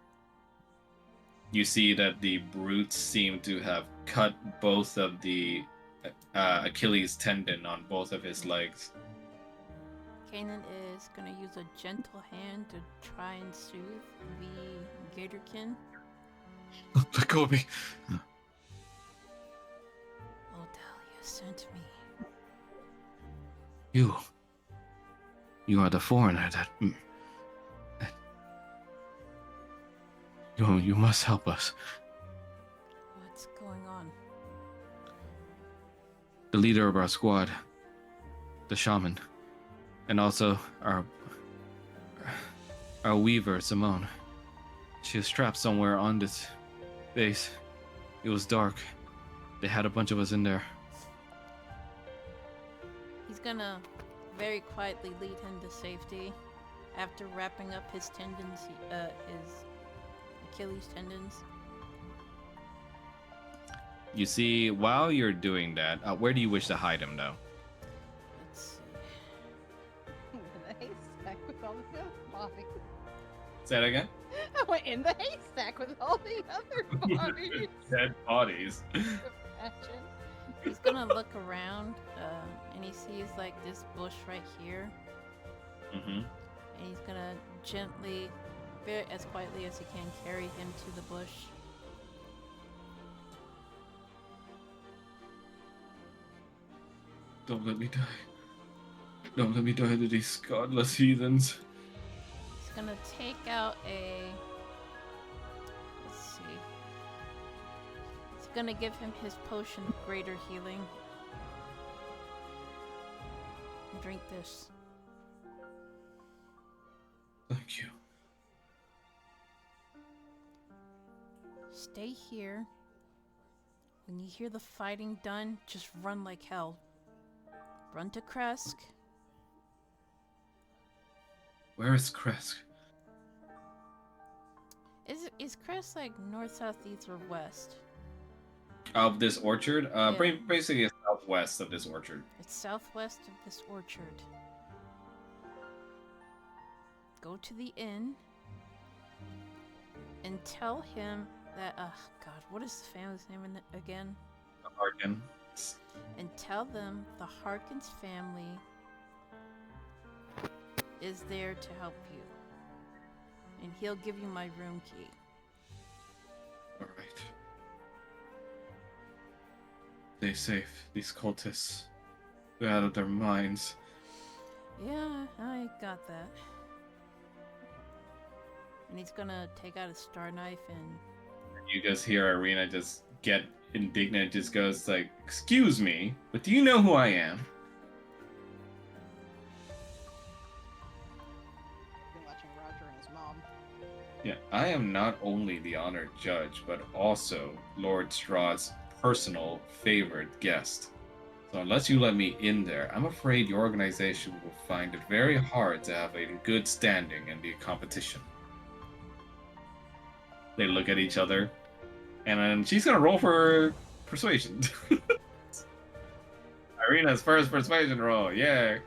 [SPEAKER 4] You see that the brutes seem to have cut both of the Achilles tendon on both of his legs.
[SPEAKER 5] Kanan is gonna use a gentle hand to try and soothe the Gatorkin.
[SPEAKER 6] Let go of me.
[SPEAKER 5] Odalia sent me.
[SPEAKER 6] You are the foreigner that you must help us.
[SPEAKER 5] What's going on?
[SPEAKER 6] The leader of our squad, the shaman, and also our weaver, Simone. She is trapped somewhere on this base. It was dark. They had a bunch of us in there.
[SPEAKER 5] He's gonna very quietly lead him to safety. After wrapping up his tendons, his Achilles tendons.
[SPEAKER 4] You see, while you're doing that, where do you wish to hide him, though?
[SPEAKER 5] Let's see.
[SPEAKER 2] In the haystack with all the other bodies.
[SPEAKER 4] Say that again?
[SPEAKER 2] I went in the haystack with all the other bodies.
[SPEAKER 4] Dead bodies.
[SPEAKER 2] Imagine.
[SPEAKER 5] He's gonna look around, and he sees like this bush right here,
[SPEAKER 4] Mm-hmm.
[SPEAKER 5] and he's gonna gently, very as quietly as he can, carry him to the bush.
[SPEAKER 6] Don't let me die. Don't let me die to these godless heathens.
[SPEAKER 5] He's gonna take out a. Let's see. He's gonna give him his potion of greater healing. Drink this.
[SPEAKER 6] Thank you.
[SPEAKER 5] Stay here. When you hear the fighting done, just run like hell. Run to Kresk.
[SPEAKER 6] Where is Kresk?
[SPEAKER 5] Is Kresk like north, south, east, or west?
[SPEAKER 4] Of this orchard?
[SPEAKER 5] Yeah.
[SPEAKER 4] Basically it's southwest of this orchard.
[SPEAKER 5] It's southwest of this orchard. Go to the inn and tell him that. God, what is the family's name again?
[SPEAKER 4] Harkin.
[SPEAKER 5] And tell them the Harkins family is there to help you. And he'll give you my room key.
[SPEAKER 6] All right. Stay safe. These cultists, they're out of their minds.
[SPEAKER 5] Yeah, I got that. And he's gonna take out a star knife and
[SPEAKER 4] You guys hear Irina just get indignant, just goes like, "Excuse me, but do you know who I am?"
[SPEAKER 2] Been watching Roger and his mom.
[SPEAKER 4] Yeah, I am not only the honored judge, but also Lord Strahd's personal favorite guest. So unless you let me in there, I'm afraid your organization will find it very hard to have a good standing in the competition. They look at each other, and then she's gonna roll for persuasion. Irina's first persuasion roll, yeah.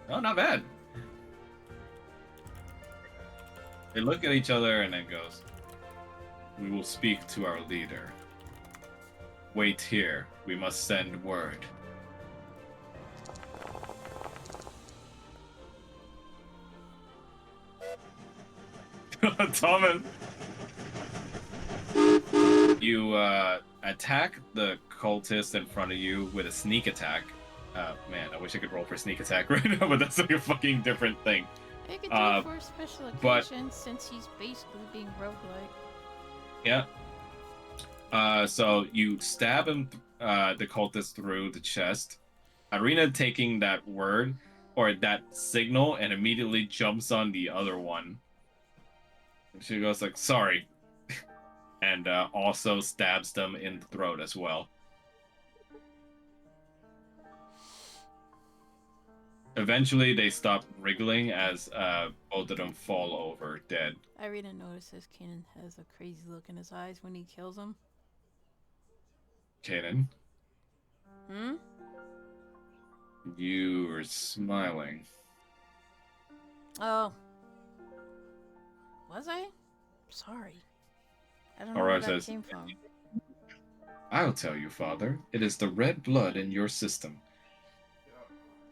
[SPEAKER 4] Oh, not bad. They look at each other and it goes, "We will speak to our leader. Wait here. We must send word." Thomas, you attack the cultist in front of you with a sneak attack. Man, I wish I could roll for sneak attack right now, but that's like a fucking different thing.
[SPEAKER 5] I could do it for a special
[SPEAKER 4] but-
[SPEAKER 5] occasion since he's basically being roguelike.
[SPEAKER 4] Yeah. So you stab him, the cultist through the chest. Irina taking that word or that signal and immediately jumps on the other one. And she goes like, "Sorry," and also stabs them in the throat as well. Eventually, they stop wriggling as both of them fall over dead.
[SPEAKER 5] Irina notices Kanan has a crazy look in his eyes when he kills him.
[SPEAKER 4] Kanan,
[SPEAKER 5] Hmm?
[SPEAKER 4] you were smiling.
[SPEAKER 5] Oh. Was I? Sorry. I don't know where
[SPEAKER 4] Aurora
[SPEAKER 5] that
[SPEAKER 4] says,
[SPEAKER 5] came from.
[SPEAKER 4] I'll tell you, Father. It is the red blood in your system.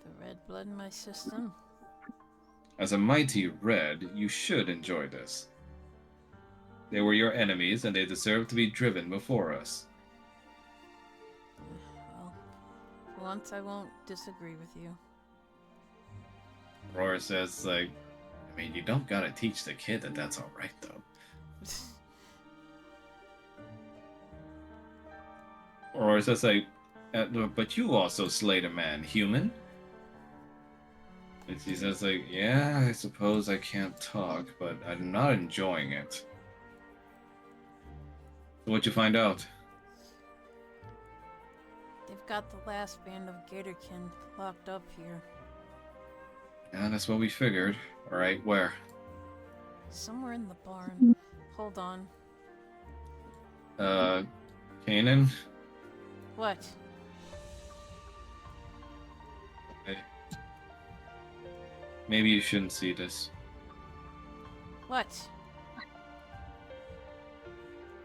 [SPEAKER 5] The red blood in my system?
[SPEAKER 4] As a mighty red, you should enjoy this. They were your enemies, and they deserve to be driven before us.
[SPEAKER 5] Well, for once I won't disagree with you.
[SPEAKER 4] Aurora says, like, I mean, you don't gotta teach the kid that that's alright, though. Aurora says, like, but you also slayed a man, human? And she says, like, yeah, I suppose I can't talk, but I'm not enjoying it. So what'd you find out?
[SPEAKER 5] They've got the last band of Gatorkin locked up here.
[SPEAKER 4] Yeah, that's what we figured. Alright, where?
[SPEAKER 5] Somewhere in the barn. Hold on.
[SPEAKER 4] Kanan?
[SPEAKER 5] What?
[SPEAKER 4] Maybe you shouldn't see this.
[SPEAKER 5] What?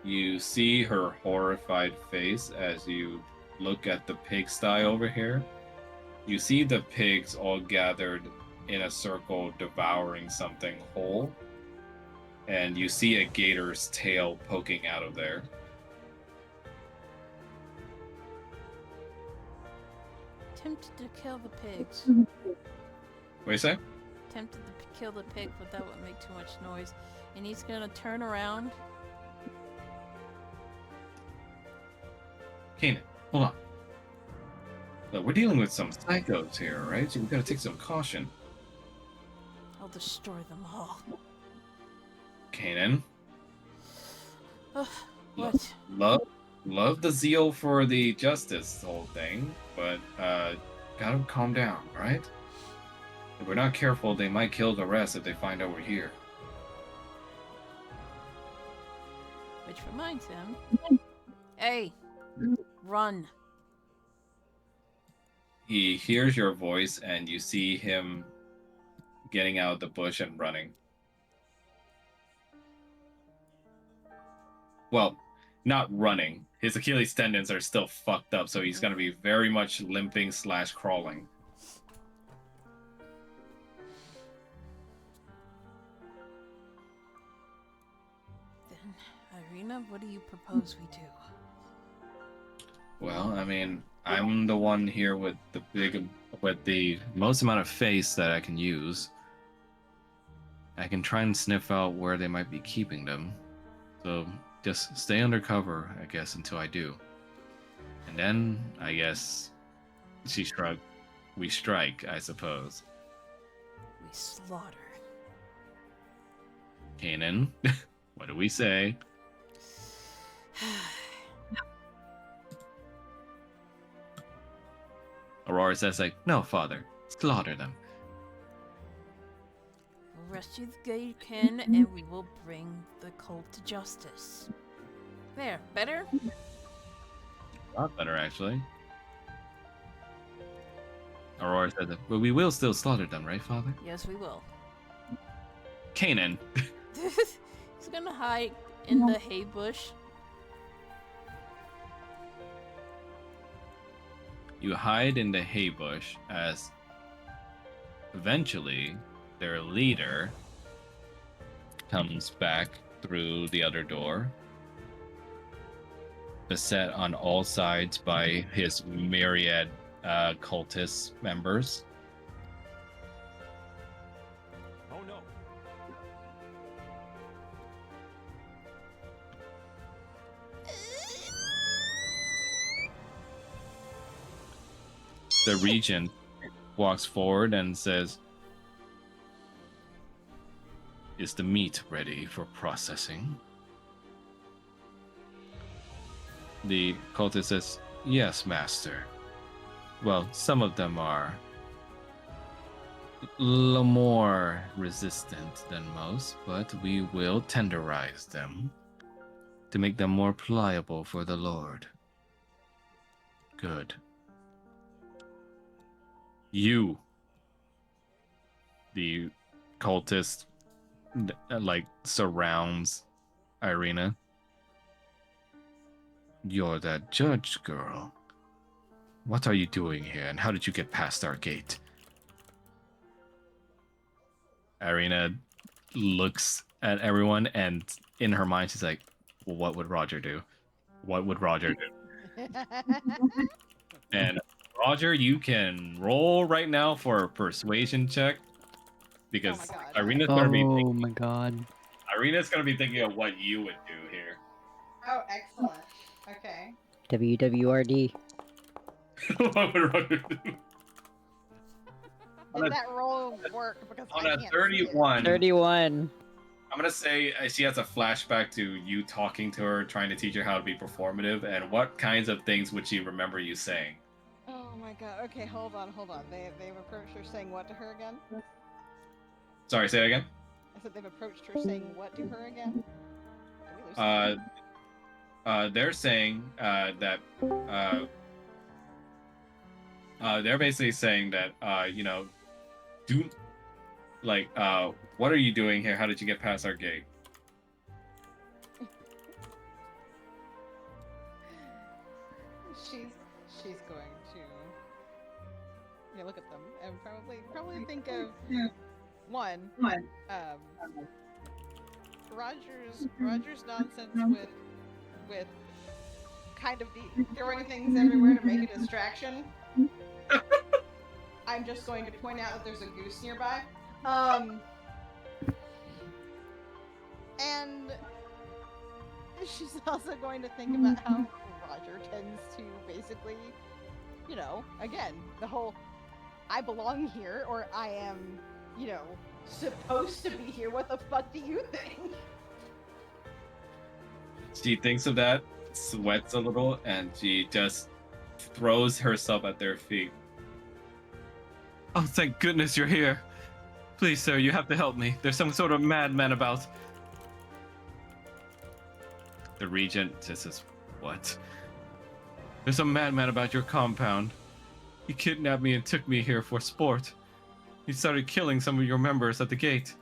[SPEAKER 4] You see her horrified face as you look at the pigsty over here. You see the pigs all gathered in a circle devouring something whole. And you see a gator's tail poking out of there.
[SPEAKER 5] Tempted to kill the pigs.
[SPEAKER 4] What do you say?
[SPEAKER 5] Tempted to kill the pig, but that would make too much noise. And he's gonna turn around.
[SPEAKER 4] Kanan, hold on. Look, we're dealing with some psychos here, right? So we gotta take some caution.
[SPEAKER 5] I'll destroy them all.
[SPEAKER 4] Kanan,
[SPEAKER 5] Ugh, what?
[SPEAKER 4] love the zeal for the justice whole thing, but gotta calm down, right? If we're not careful, they might kill the rest if they find out we're here.
[SPEAKER 5] Which reminds him. Hey! Run!
[SPEAKER 4] He hears your voice, and you see him getting out of the bush and running. Well, not running. His Achilles tendons are still fucked up, so he's gonna be very much limping / crawling.
[SPEAKER 5] Then, Irina, what do you propose we do?
[SPEAKER 4] Well, I mean, I'm the one here with the most amount of face that I can use. I can try and sniff out where they might be keeping them. So just stay undercover, I guess, until I do. And then, I guess, she shrugged. We strike, I suppose.
[SPEAKER 5] We slaughter.
[SPEAKER 4] Kanan, what do we say? Aurora says, like, no, father, slaughter them.
[SPEAKER 5] We'll rescue the Gatorkin and we will bring the cult to justice. There, better?
[SPEAKER 4] A lot better, actually. Aurora said, but we will still slaughter them, right, father?
[SPEAKER 5] Yes, we will.
[SPEAKER 4] Kanan.
[SPEAKER 5] He's gonna hide in the hay bush.
[SPEAKER 4] You hide in the hay bush as eventually their leader comes back through the other door, beset on all sides by his myriad cultist members.
[SPEAKER 7] Oh no.
[SPEAKER 4] The regent walks forward and says, is the meat ready for processing? The cultist says, yes, master. Well, some of them are.
[SPEAKER 6] little more resistant than most, but we will tenderize them to make them more pliable for the Lord. Good. You, the cultist, like surrounds Irina. You're that judge girl. What are you doing here, and how did you get past our gate? Irina looks at everyone, and in her mind, she's like, well, what would Roger do? What would Roger do? And Roger, you can roll right now for a persuasion check because
[SPEAKER 2] Oh my God.
[SPEAKER 6] Irina's gonna be
[SPEAKER 1] Oh my god.
[SPEAKER 6] Irina's gonna be thinking of what you would do here.
[SPEAKER 2] Oh, excellent. Okay.
[SPEAKER 1] WWRD.
[SPEAKER 6] What would Roger do?
[SPEAKER 2] Did that roll work? Because
[SPEAKER 6] On
[SPEAKER 2] I
[SPEAKER 6] a
[SPEAKER 2] can't
[SPEAKER 6] 31,
[SPEAKER 1] 31.
[SPEAKER 6] I'm gonna say she has a flashback to you talking to her, trying to teach her how to be performative, and what kinds of things would she remember you saying?
[SPEAKER 2] See it. Oh my God. Okay, hold on. They've approached her saying what to her again?
[SPEAKER 6] Sorry, say it again.
[SPEAKER 2] I said they've approached her saying what to her again? Did we lose her?
[SPEAKER 6] They're saying that they're basically saying that you know, do like what are you doing here? How did you get past our gate?
[SPEAKER 2] She's going to look at them and probably think of one Roger's nonsense with kind of throwing things everywhere to make a distraction. I'm just going to point out that there's a goose nearby. And she's also going to think about how Roger tends to basically, again, the whole I belong here or I am, supposed to be here. What the fuck do you think?
[SPEAKER 6] She thinks of that, sweats a little, and she just throws herself at their feet. Oh, thank goodness you're here. Please, sir, you have to help me. There's some sort of madman about. The regent just says, what? There's a madman about your compound. He kidnapped me and took me here for sport. He started killing some of your members at the gate.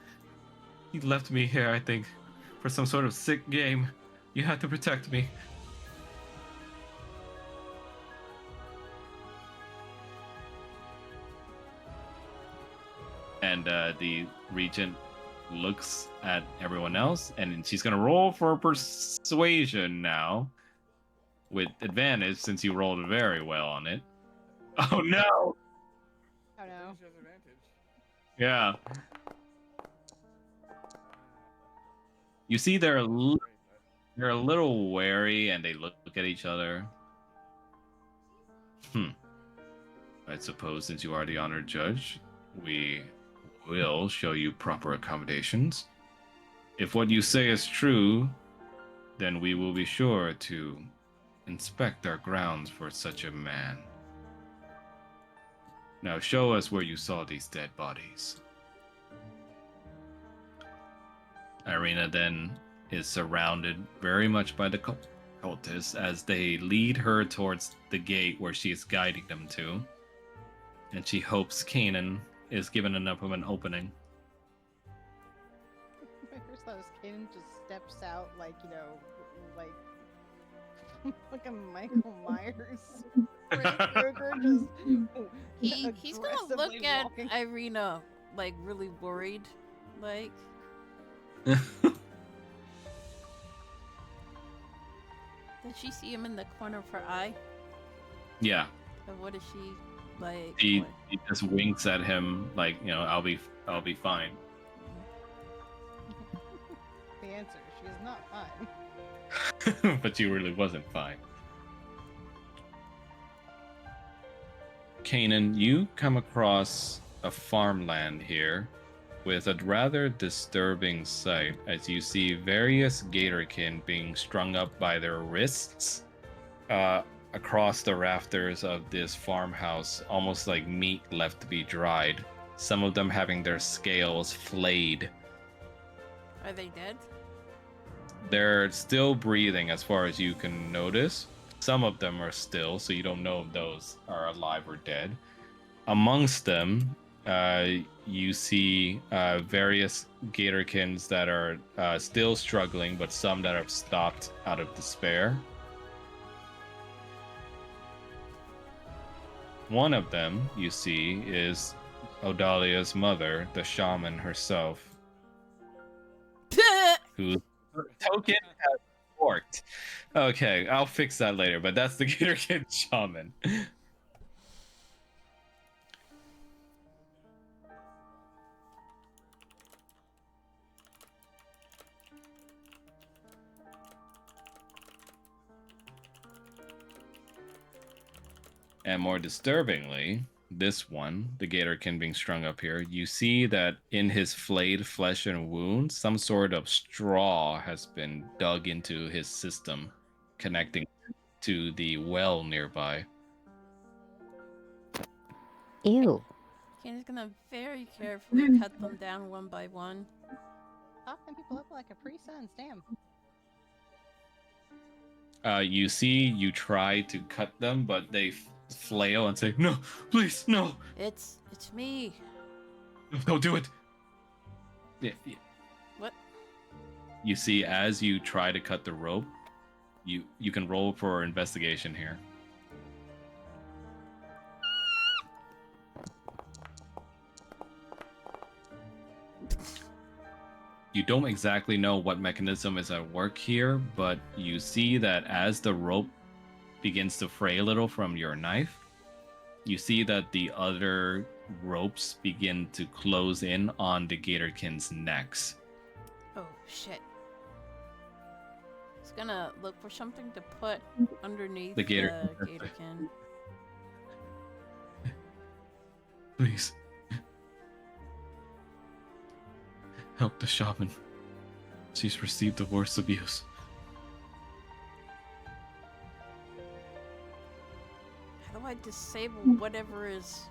[SPEAKER 6] He left me here, I think, for some sort of sick game. You had to protect me. And the regent looks at everyone else, and she's gonna roll for persuasion now, with advantage since you rolled very well on it. Oh no!
[SPEAKER 2] Oh no.
[SPEAKER 3] She has advantage.
[SPEAKER 6] Yeah. You see, they're a little wary, and they look at each other. I suppose since you are the honored judge, we will show you proper accommodations. If what you say is true, then we will be sure to inspect our grounds for such a man. Now show us where you saw these dead bodies. Irina then is surrounded very much by the cultists as they lead her towards the gate where she is guiding them to. And she hopes Kanan is given enough of an opening.
[SPEAKER 2] My first thought is Kanan just steps out like like a Michael Myers. Krueger just
[SPEAKER 5] He's gonna look
[SPEAKER 2] aggressively
[SPEAKER 5] at
[SPEAKER 2] walking.
[SPEAKER 5] Irina like really worried, like. Did she see him in the corner of her eye?
[SPEAKER 6] Yeah,
[SPEAKER 5] And what is she like?
[SPEAKER 6] he just winks at him like, I'll be fine.
[SPEAKER 2] The answer, she is not fine.
[SPEAKER 6] But she really wasn't fine. Kanan, you come across a farmland here with a rather disturbing sight as you see various gatorkin being strung up by their wrists across the rafters of this farmhouse, almost like meat left to be dried, some of them having their scales flayed.
[SPEAKER 5] Are they dead?
[SPEAKER 6] They're still breathing as far as you can notice. Some of them are still, so you don't know if those are alive or dead. Amongst them, you see various Gatorkins that are still struggling, but some that have stopped out of despair. One of them, you see, is Odalia's mother, the shaman herself, whose token has forked. Okay, I'll fix that later, but that's the Gatorkin shaman. And more disturbingly, this one, the Gatorkin being strung up here, you see that in his flayed flesh and wounds, some sort of straw has been dug into his system, connecting to the well nearby.
[SPEAKER 1] Ew.
[SPEAKER 5] Kenny's gonna very carefully cut them down one by one.
[SPEAKER 2] Popping people up like a pre-suns, damn.
[SPEAKER 6] You see, you try to cut them, but they flail and say, "No, please, no,
[SPEAKER 5] It's me.
[SPEAKER 6] don't do it." Yeah.
[SPEAKER 5] What?
[SPEAKER 6] You see, as you try to cut the rope, you can roll for investigation here. You don't exactly know what mechanism is at work here, but you see that as the rope begins to fray a little from your knife, you see that the other ropes begin to close in on the Gatorkin's necks.
[SPEAKER 5] Oh shit. He's gonna look for something to put underneath
[SPEAKER 6] The
[SPEAKER 5] the
[SPEAKER 6] Gatorkin.
[SPEAKER 5] Gatorkin.
[SPEAKER 6] Please. Help the shaman. She's received the worst abuse.
[SPEAKER 5] How do I disable whatever is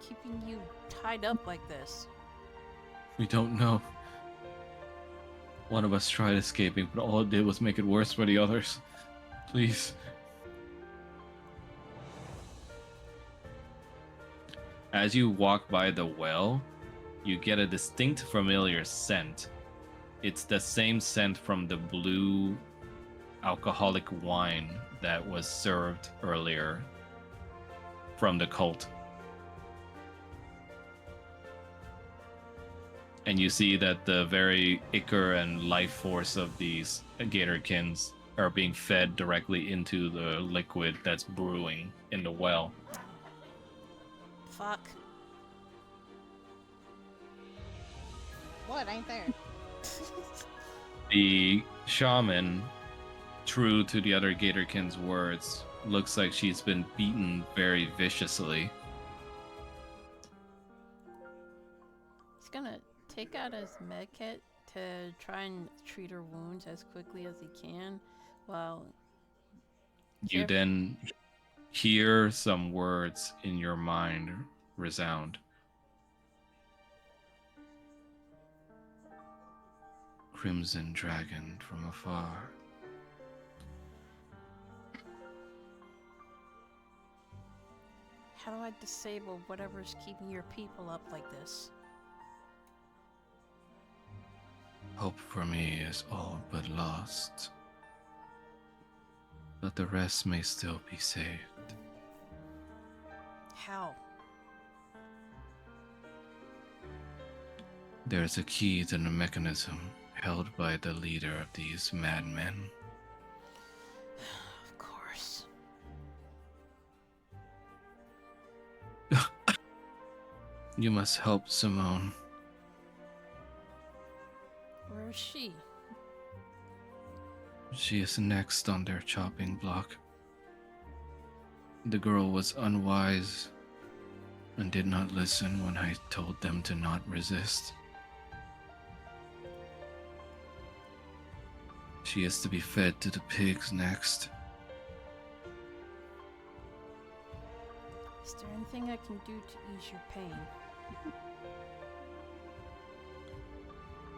[SPEAKER 5] keeping you tied up like this?
[SPEAKER 6] We don't know. One of us tried escaping, but all it did was make it worse for the others. Please. As you walk by the well, you get a distinct familiar scent. It's the same scent from the blue alcoholic wine that was served earlier from the cult. And you see that the very ichor and life force of these Gatorkins are being fed directly into the liquid that's brewing in the well.
[SPEAKER 5] Fuck.
[SPEAKER 2] What ain't there?
[SPEAKER 6] The shaman, true to the other Gatorkin's words, looks like she's been beaten very viciously.
[SPEAKER 5] He's gonna take out his med kit to try and treat her wounds as quickly as he can while
[SPEAKER 6] You then hear some words in your mind resound. Crimson dragon from afar.
[SPEAKER 5] How do I disable whatever's keeping your people up like this?
[SPEAKER 6] Hope for me is all but lost, but the rest may still be saved.
[SPEAKER 5] How?
[SPEAKER 6] There's a key to the mechanism held by the leader of these madmen.
[SPEAKER 5] Of course.
[SPEAKER 6] You must help Simone.
[SPEAKER 5] Where is she?
[SPEAKER 6] She is next on their chopping block. The girl was unwise and did not listen when I told them to not resist. She is to be fed to the pigs next.
[SPEAKER 5] Is there anything I can do to ease your pain?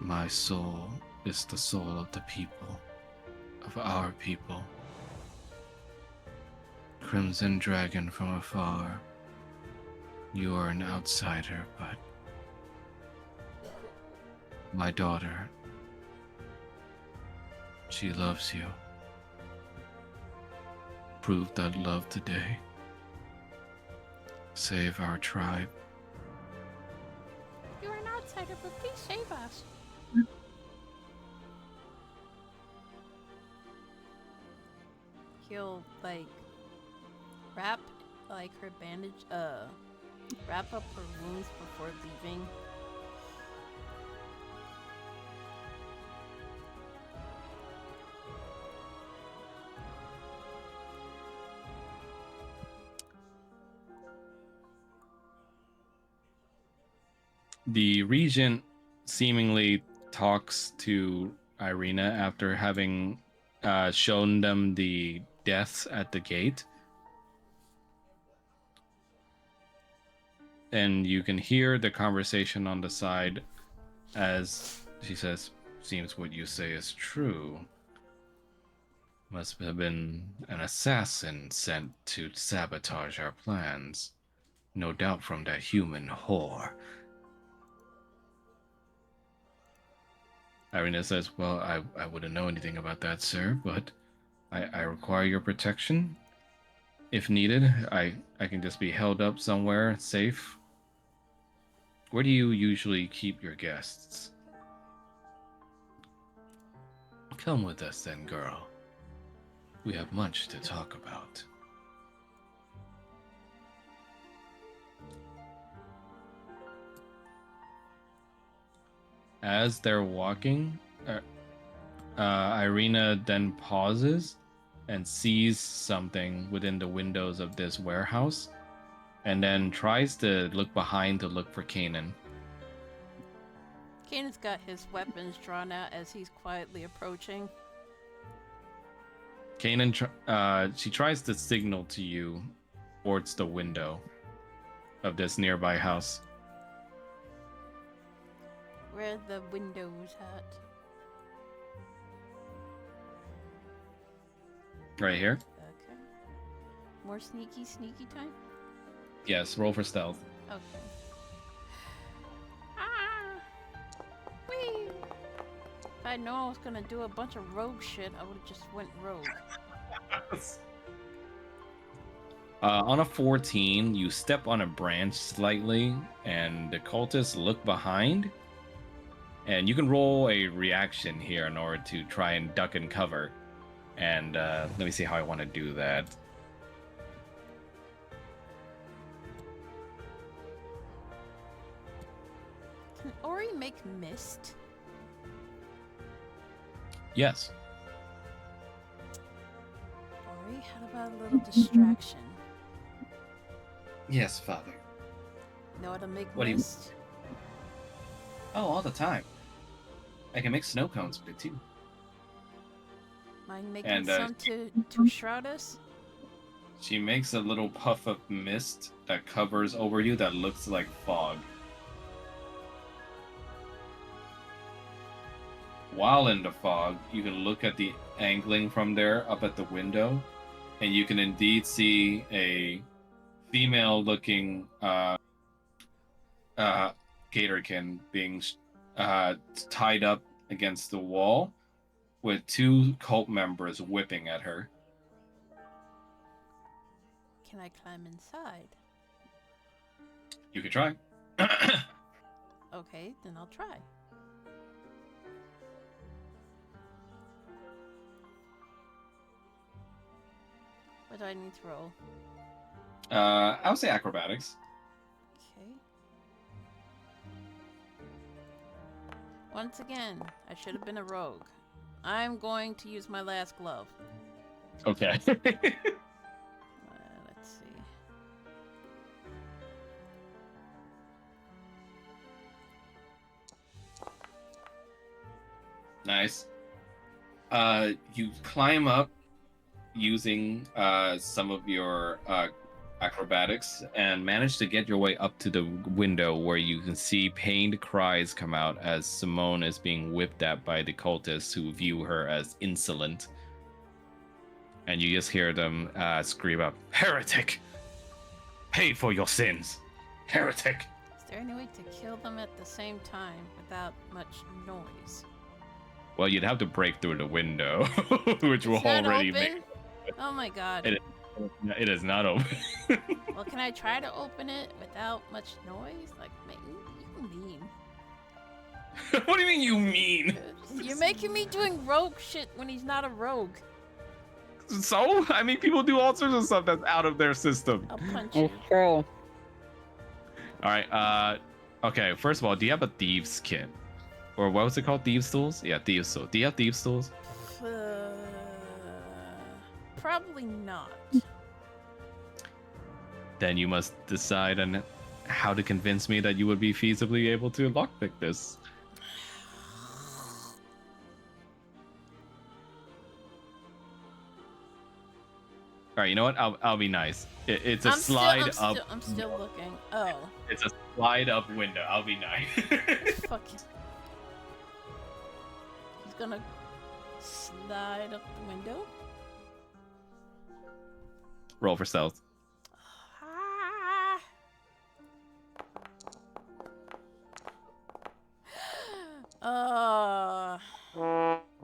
[SPEAKER 6] My soul is the soul of the people, of our people. Crimson Dragon from afar. You are an outsider, but my daughter, she loves you. Prove that love today. Save our tribe.
[SPEAKER 5] You're an outsider, but please save us. He'll like wrap like her bandage, wrap up her wounds before leaving.
[SPEAKER 6] The regent seemingly talks to Irina after having shown them the deaths at the gate. And you can hear the conversation on the side as she says, "Seems what you say is true. Must have been an assassin sent to sabotage our plans. No doubt from that human whore." Irina says, "Well, I wouldn't know anything about that, sir, but I require your protection. If needed, I can just be held up somewhere safe. Where do you usually keep your guests?" "Come with us then, girl. We have much to talk about." As they're walking, Irina then pauses and sees something within the windows of this warehouse, and then tries to look behind to look for Kanan.
[SPEAKER 5] Kanan's got his weapons drawn out as he's quietly approaching.
[SPEAKER 6] Kanan, she tries to signal to you towards the window of this nearby house.
[SPEAKER 5] Where are the windows at?
[SPEAKER 6] Right here?
[SPEAKER 5] Okay. More sneaky time?
[SPEAKER 6] Yes, roll for stealth.
[SPEAKER 5] Okay. Ah! Whee! If I'd known I was gonna do a bunch of rogue shit, I would've just went rogue.
[SPEAKER 6] On a 14, you step on a branch slightly, and the cultists look behind. And you can roll a reaction here in order to try and duck and cover. And let me see how I want to do that.
[SPEAKER 5] Can Ori make mist?
[SPEAKER 6] Yes.
[SPEAKER 5] Ori, how about a little distraction?
[SPEAKER 6] Yes, Father.
[SPEAKER 5] Know how to make
[SPEAKER 6] What do you-
[SPEAKER 5] mist?
[SPEAKER 6] Oh, all the time. I can make snow cones with it too.
[SPEAKER 5] Mind making
[SPEAKER 6] And,
[SPEAKER 5] some to shroud us?
[SPEAKER 6] She makes a little puff of mist that covers over you that looks like fog. While in the fog, you can look at the angling from there up at the window, and you can indeed see a female-looking Gatorkin being tied up against the wall with two cult members whipping at her.
[SPEAKER 5] Can I climb inside?
[SPEAKER 6] You could try.
[SPEAKER 5] Okay, then I'll try. What do I need to roll?
[SPEAKER 6] I would say acrobatics.
[SPEAKER 5] Okay. Once again, I should have been a rogue. I'm going to use my last glove.
[SPEAKER 6] Okay.
[SPEAKER 5] Let's see.
[SPEAKER 6] Nice. You climb up using some of your
[SPEAKER 4] acrobatics and manage to get your way up to the window where you can see pained cries come out as Simone is being whipped at by the cultists who view her as insolent. And you just hear them scream up, "Heretic! Pay for your sins! Heretic!"
[SPEAKER 5] Is there any way to kill them at the same time without much noise?
[SPEAKER 4] Well, you'd have to break through the window, which will
[SPEAKER 5] It's not
[SPEAKER 4] already
[SPEAKER 5] open?
[SPEAKER 4] make
[SPEAKER 5] Oh my god.
[SPEAKER 4] it is not open.
[SPEAKER 5] Well, can I try to open it without much noise? Like, you mean.
[SPEAKER 4] What do you mean you mean?
[SPEAKER 5] You're making me doing rogue shit when he's not a rogue.
[SPEAKER 4] So? I mean, people do all sorts of stuff that's out of their system.
[SPEAKER 5] I'll punch you.
[SPEAKER 1] It's true.
[SPEAKER 4] Alright, okay, first of all, do you have a thieves kit? Or what was it called? Thieves tools? Yeah, thieves tools. Do you have thieves tools?
[SPEAKER 5] Probably not.
[SPEAKER 4] Then you must decide on how to convince me that you would be feasibly able to lockpick this. Alright, you know what? I'll be nice. It's a slide up.
[SPEAKER 5] I'm still looking. Oh.
[SPEAKER 4] It's a slide up window. I'll be nice.
[SPEAKER 5] Fuck it. He's gonna slide up the window.
[SPEAKER 4] Roll for stealth.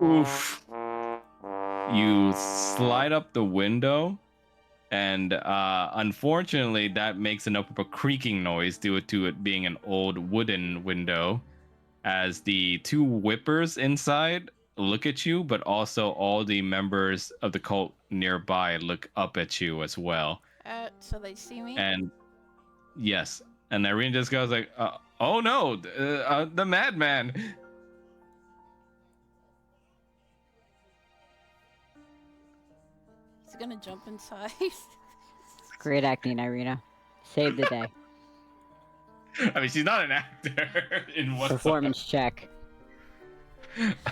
[SPEAKER 4] Oof. You slide up the window, and unfortunately, that makes enough of a creaking noise due to it being an old wooden window, as the two whippers inside look at you, but also all the members of the cult nearby look up at you as well.
[SPEAKER 5] So they see me?
[SPEAKER 4] And yes, and Irene just goes like, "Oh no, the madman!"
[SPEAKER 5] He's gonna jump inside.
[SPEAKER 1] Great acting, Irina. Saved the day.
[SPEAKER 4] I mean, she's not an actor in what
[SPEAKER 1] Performance check.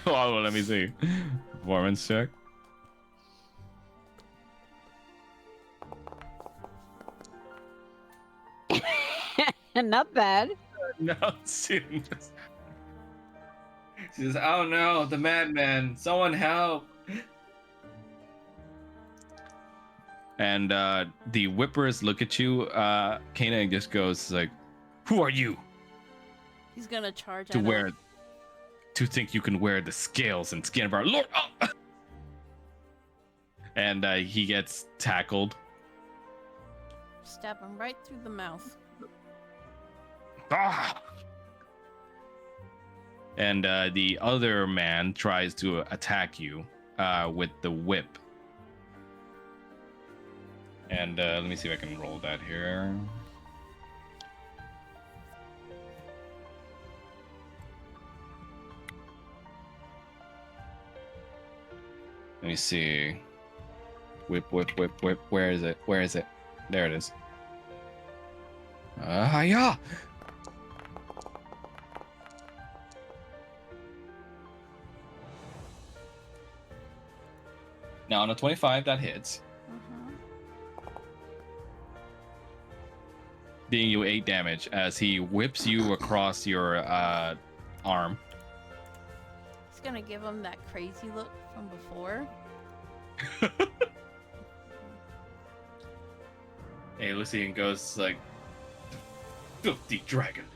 [SPEAKER 4] Well, let me see. Performance check.
[SPEAKER 1] Not bad.
[SPEAKER 4] No, she says, "Oh no, the madman! Someone help!" And the whippers look at you, Kana, and just goes like, "Who are you
[SPEAKER 5] He's gonna charge
[SPEAKER 4] to
[SPEAKER 5] at
[SPEAKER 4] wear?
[SPEAKER 5] him.
[SPEAKER 4] To think you can wear the scales and skin of our lord?" Oh! And he gets tackled.
[SPEAKER 5] Stab him right through the mouth.
[SPEAKER 4] Ah! And the other man tries to attack you with the whip. And let me see if I can roll that here. Let me see. Whip, whip, whip, whip. Where is it? Where is it? There it is. Yeah. Now on a 25, that hits. Dealing you 8 damage as he whips you across your arm.
[SPEAKER 5] He's gonna give him that crazy look from before.
[SPEAKER 4] Hey, Lucian goes like, "Filthy dragon,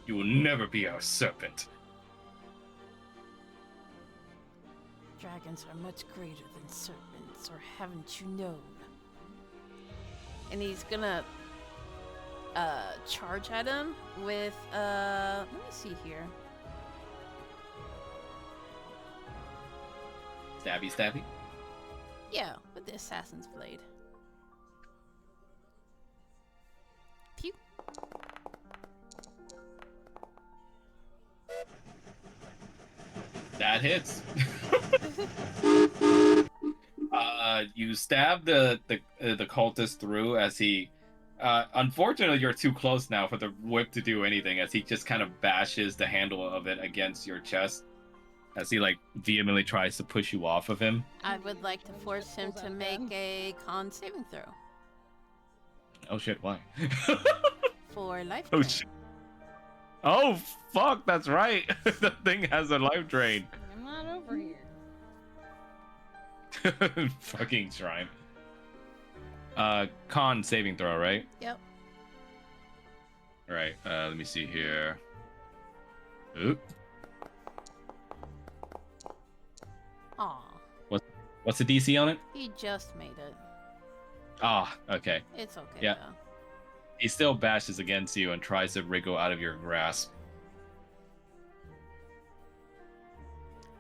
[SPEAKER 4] you will never be our serpent."
[SPEAKER 5] Dragons are much greater than serpents, or haven't you known? And he's gonna charge at him with let me see here.
[SPEAKER 4] Stabby, stabby.
[SPEAKER 5] Yeah, with the assassin's blade. Pew.
[SPEAKER 4] That hits. You stab the cultist through as he. Unfortunately, you're too close now for the whip to do anything, as he just kind of bashes the handle of it against your chest, as he like vehemently tries to push you off of him.
[SPEAKER 5] I would like to force him to make a con saving throw.
[SPEAKER 6] Oh shit, why?
[SPEAKER 5] For life
[SPEAKER 6] Oh
[SPEAKER 5] drain.
[SPEAKER 6] shit. Oh fuck, that's right. The thing has a life drain.
[SPEAKER 2] I'm not over here.
[SPEAKER 6] Fucking shrine. Con saving throw, right?
[SPEAKER 5] Yep.
[SPEAKER 6] All right. Let me see here. Oop.
[SPEAKER 5] Aw.
[SPEAKER 6] What's the DC on it?
[SPEAKER 5] He just made it.
[SPEAKER 6] Ah, okay.
[SPEAKER 5] It's okay
[SPEAKER 6] Yeah.
[SPEAKER 5] though.
[SPEAKER 6] He still bashes against you and tries to wriggle out of your grasp.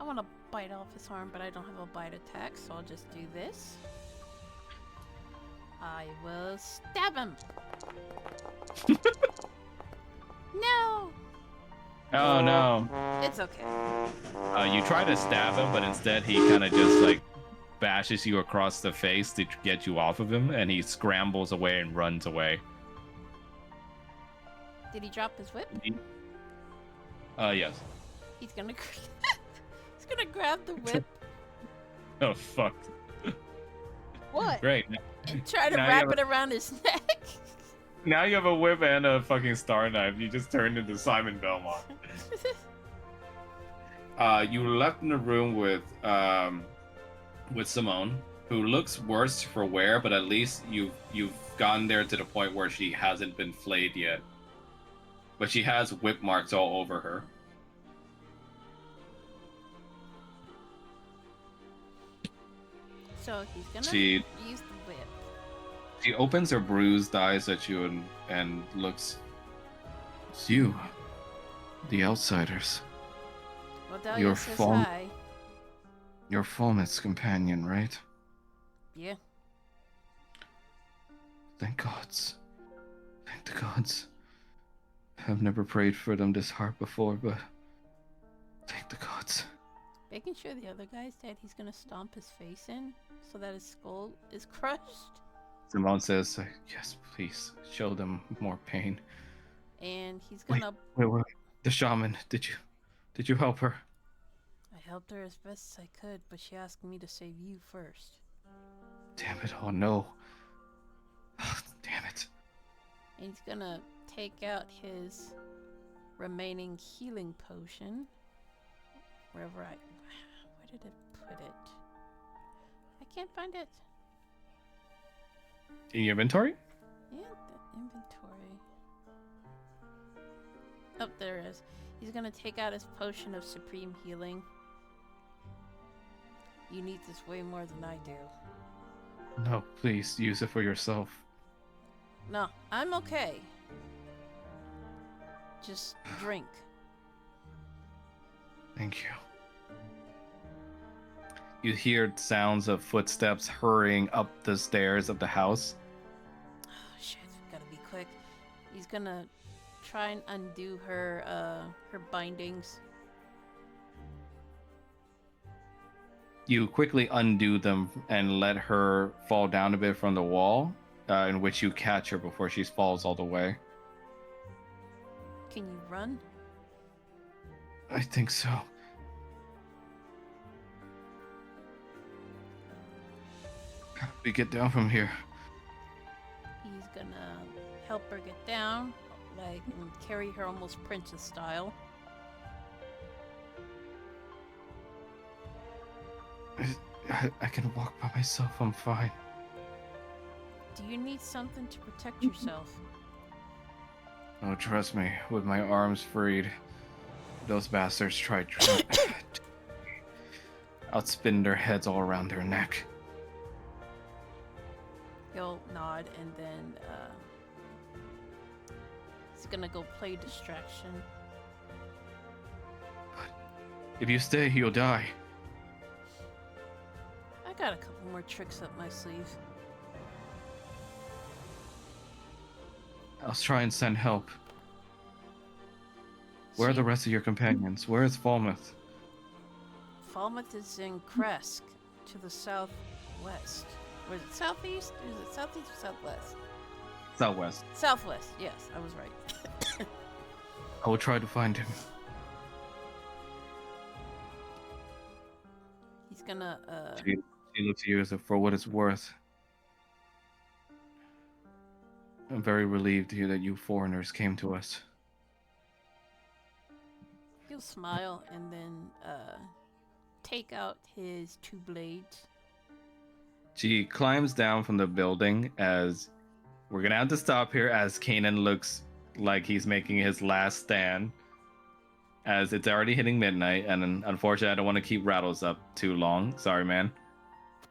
[SPEAKER 5] I want to bite off his arm, but I don't have a bite attack, so I'll just do this. I will stab him. No!
[SPEAKER 6] Oh no.
[SPEAKER 5] It's okay.
[SPEAKER 6] You try to stab him, but instead he kind of just like bashes you across the face to get you off of him, and he scrambles away and runs away.
[SPEAKER 5] Did he drop his whip?
[SPEAKER 6] Yes.
[SPEAKER 5] He's gonna he's gonna grab the whip
[SPEAKER 6] Oh fuck.
[SPEAKER 2] What?
[SPEAKER 6] Great.
[SPEAKER 5] and try to
[SPEAKER 6] Now you
[SPEAKER 5] wrap
[SPEAKER 6] have
[SPEAKER 5] it around his neck.
[SPEAKER 6] Now you have a whip and a fucking star knife. You just turned into Simon Belmont. You were left in the room with Simone, who looks worse for wear, but at least you've gotten there to the point where she hasn't been flayed yet. But she has whip marks all over her.
[SPEAKER 5] So he's gonna
[SPEAKER 6] She
[SPEAKER 5] use the whip.
[SPEAKER 6] She opens her bruised eyes at you and looks. It's you, the outsiders.
[SPEAKER 5] Well, Dahlia
[SPEAKER 6] Your
[SPEAKER 5] says
[SPEAKER 6] phone-
[SPEAKER 5] hi.
[SPEAKER 6] Your Fulmeth's companion, right?
[SPEAKER 5] Yeah.
[SPEAKER 6] Thank gods. Thank the gods. I've never prayed for them this hard before, but thank the gods.
[SPEAKER 5] Making sure the other guy's dead, he's gonna stomp his face in so that his skull is crushed.
[SPEAKER 6] Simone says, yes, please, show them more pain.
[SPEAKER 5] And he's gonna.
[SPEAKER 6] Wait. The shaman, did you help her?
[SPEAKER 5] I helped her as best as I could, but she asked me to save you first.
[SPEAKER 6] Damn it, oh no. Damn it.
[SPEAKER 5] And he's gonna take out his remaining healing potion. Where did it put it? I can't find it.
[SPEAKER 6] In your inventory?
[SPEAKER 5] Yeah, the inventory. Oh, there it is. He's gonna take out his potion of supreme healing. You need this way more than I do.
[SPEAKER 6] No, please, use it for yourself.
[SPEAKER 5] No, I'm okay. Just drink.
[SPEAKER 6] Thank you. You hear sounds of footsteps hurrying up the stairs of the house.
[SPEAKER 5] Oh, shit, gotta be quick. He's gonna try and undo her bindings.
[SPEAKER 6] You quickly undo them and let her fall down a bit from the wall, in which you catch her before she falls all the way.
[SPEAKER 5] Can you run?
[SPEAKER 6] I think so. How do we get down from here?
[SPEAKER 5] He's gonna help her get down, like, and carry her almost princess style.
[SPEAKER 6] I can walk by myself, I'm fine.
[SPEAKER 5] Do you need something to protect yourself?
[SPEAKER 6] Oh, trust me, with my arms freed, those bastards tried I'll spin their heads all around their neck.
[SPEAKER 5] He'll nod and then he's gonna go play distraction.
[SPEAKER 6] If you stay, you'll die.
[SPEAKER 5] I got a couple more tricks up my sleeve.
[SPEAKER 6] I'll try and send help. Where are the rest of your companions? Where is Falmouth?
[SPEAKER 5] Falmouth is in Kresk, to the southwest. Or is it southeast? Is it southeast or southwest?
[SPEAKER 6] Southwest.
[SPEAKER 5] Southwest, yes, I was right.
[SPEAKER 6] I will try to find him.
[SPEAKER 5] He's gonna,
[SPEAKER 6] She looks at you as if, for what it's worth. I'm very relieved to hear that you foreigners came to us.
[SPEAKER 5] He'll smile and then take out his 2 blades.
[SPEAKER 6] She climbs down from the building as we're gonna have to stop here as Kanan looks like he's making his last stand. As it's already hitting midnight, and unfortunately, I don't want to keep Rattles up too long. Sorry, man.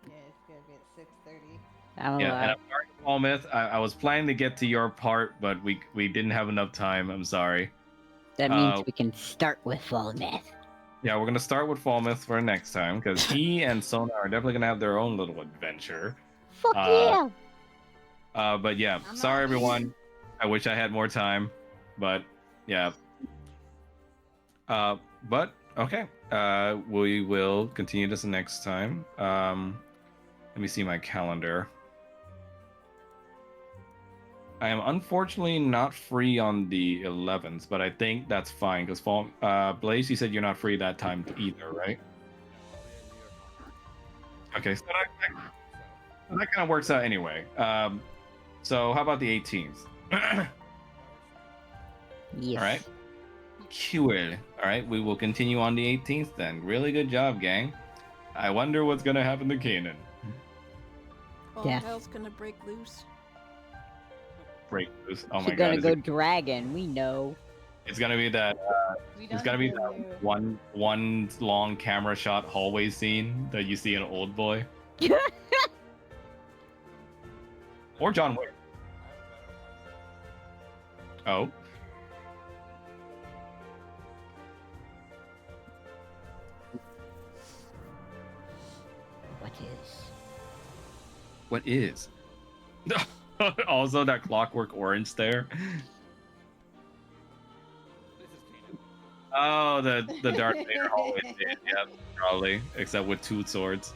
[SPEAKER 2] Yeah, it's gonna be at 6:30.
[SPEAKER 1] I'm
[SPEAKER 6] Yeah, and
[SPEAKER 1] alive.
[SPEAKER 6] I'm sorry, Paul Myth. I was planning to get to your part, but we didn't have enough time. I'm sorry.
[SPEAKER 1] That means we can start with Fall Myth.
[SPEAKER 6] Yeah, we're gonna start with Fall Myth for next time because he and Sona are definitely gonna have their own little adventure.
[SPEAKER 1] Fuck yeah!
[SPEAKER 6] But yeah,
[SPEAKER 2] I'm
[SPEAKER 6] sorry
[SPEAKER 2] not
[SPEAKER 6] everyone. I wish I had more time, but yeah. But okay. We will continue this next time. Let me see my calendar. I am unfortunately not free on the 11th, but I think that's fine because Blaze, you said you're not free that time either, right? Okay, so that kind of works out anyway. So how about the 18th?
[SPEAKER 1] Yes.
[SPEAKER 6] All right. Cool. All right, we will continue on the 18th then. Really good job, gang. I wonder what's gonna happen to Kanan.
[SPEAKER 5] All
[SPEAKER 1] Death.
[SPEAKER 5] hell's gonna break loose.
[SPEAKER 6] Break loose. Oh
[SPEAKER 1] She's
[SPEAKER 6] my god.
[SPEAKER 1] gonna go dragon, we know.
[SPEAKER 6] It's gonna be that.
[SPEAKER 2] We
[SPEAKER 6] It's
[SPEAKER 2] done
[SPEAKER 6] gonna be
[SPEAKER 2] kill
[SPEAKER 6] that
[SPEAKER 2] you.
[SPEAKER 6] one long camera shot hallway scene that you see in Old Boy or John Wick. Oh.
[SPEAKER 1] What is?
[SPEAKER 6] What is? Also, that Clockwork Orange there.
[SPEAKER 3] This is Kanan.
[SPEAKER 6] Oh, the Darth Vader hallway scene. Yeah, probably, except with 2 swords.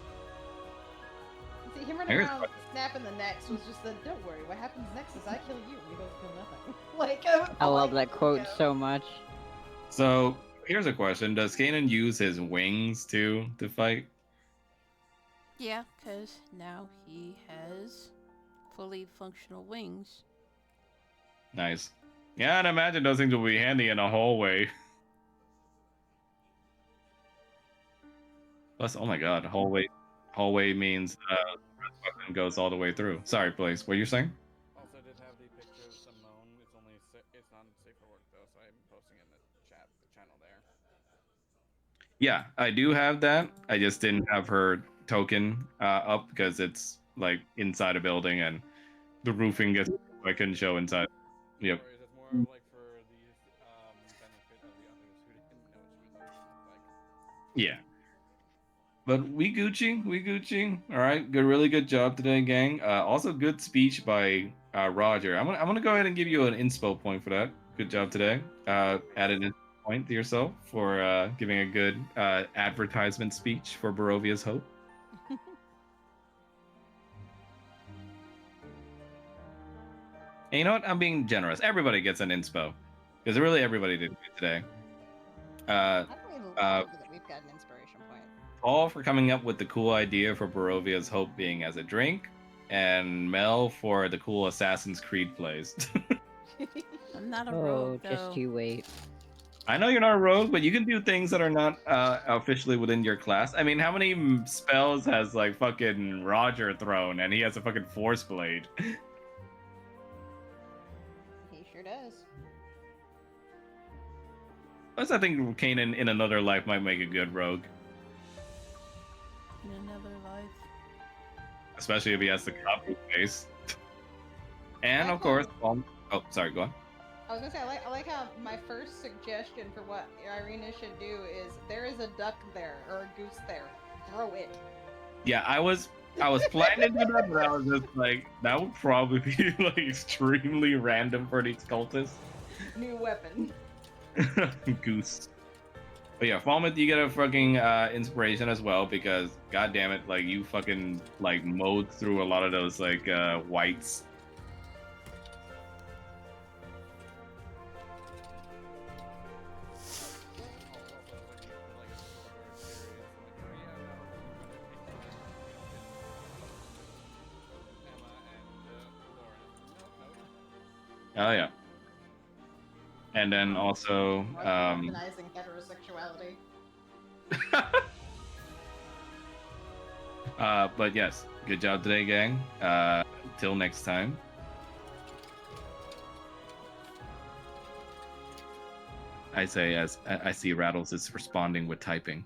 [SPEAKER 2] See, him running
[SPEAKER 6] Here's
[SPEAKER 2] around
[SPEAKER 6] what-
[SPEAKER 2] snapping the necks was just the, don't worry, what happens next is I kill you and you both kill nothing. Like,
[SPEAKER 1] I love
[SPEAKER 2] like,
[SPEAKER 1] that quote
[SPEAKER 2] yeah.
[SPEAKER 1] so much.
[SPEAKER 6] So here's a question: does Kanan use his wings to fight?
[SPEAKER 5] Yeah, because now he has fully functional wings.
[SPEAKER 6] Nice. Yeah, and imagine those things will be handy in a hallway. Plus, oh my god, hallway means weapon goes all the way through. Sorry, Blaze. What are you saying?
[SPEAKER 3] Also, I did have the picture of Simone. It's not safe for work though, so I'm posting it in the chat, the channel there.
[SPEAKER 6] Yeah, I do have that. I just didn't have her token up because it's like inside a building and the roofing gets I couldn't show inside. Yep.
[SPEAKER 3] No worries, it's more of like for the benefit of the others who didn't know what she looked like.
[SPEAKER 6] Yeah. But we Gucci. All right, good, really good job today, gang. Also, good speech by Roger. I'm gonna go ahead and give you an inspo point for that. Good job today. Added an point to yourself for giving a good advertisement speech for Barovia's Hope. And you know what? I'm being generous. Everybody gets an inspo because really everybody did good today.
[SPEAKER 2] I really love that we've got an inspiration point.
[SPEAKER 6] Paul for coming up with the cool idea for Barovia's Hope being as a drink, and Mel for the cool Assassin's Creed plays.
[SPEAKER 5] I'm not a
[SPEAKER 1] Oh,
[SPEAKER 5] rogue, though.
[SPEAKER 1] just you wait.
[SPEAKER 6] I know you're not a rogue, but you can do things that are not officially within your class. I mean, how many spells has like fucking Roger thrown, and he has a fucking Force Blade?
[SPEAKER 2] He sure does.
[SPEAKER 6] Plus, I think Kanan in another life might make a good rogue,
[SPEAKER 5] In another life.
[SPEAKER 6] especially if he has the copy face. And of course, oh, sorry, go on.
[SPEAKER 2] I was gonna say, I like how my first suggestion for what Irina should do is there is a duck there or a goose there. Throw it.
[SPEAKER 6] Yeah, I was planning to do that, but I was just like, that would probably be like extremely random for these cultists.
[SPEAKER 2] New weapon.
[SPEAKER 6] Goose. But yeah, Falmouth, you get a fucking inspiration as well because god damn it, like you fucking like mowed through a lot of those like whites. Oh yeah. And then also,
[SPEAKER 2] Like weaponizing heterosexuality.
[SPEAKER 6] but yes, good job today, gang. Till next time. I say as I see Rattles is responding with typing.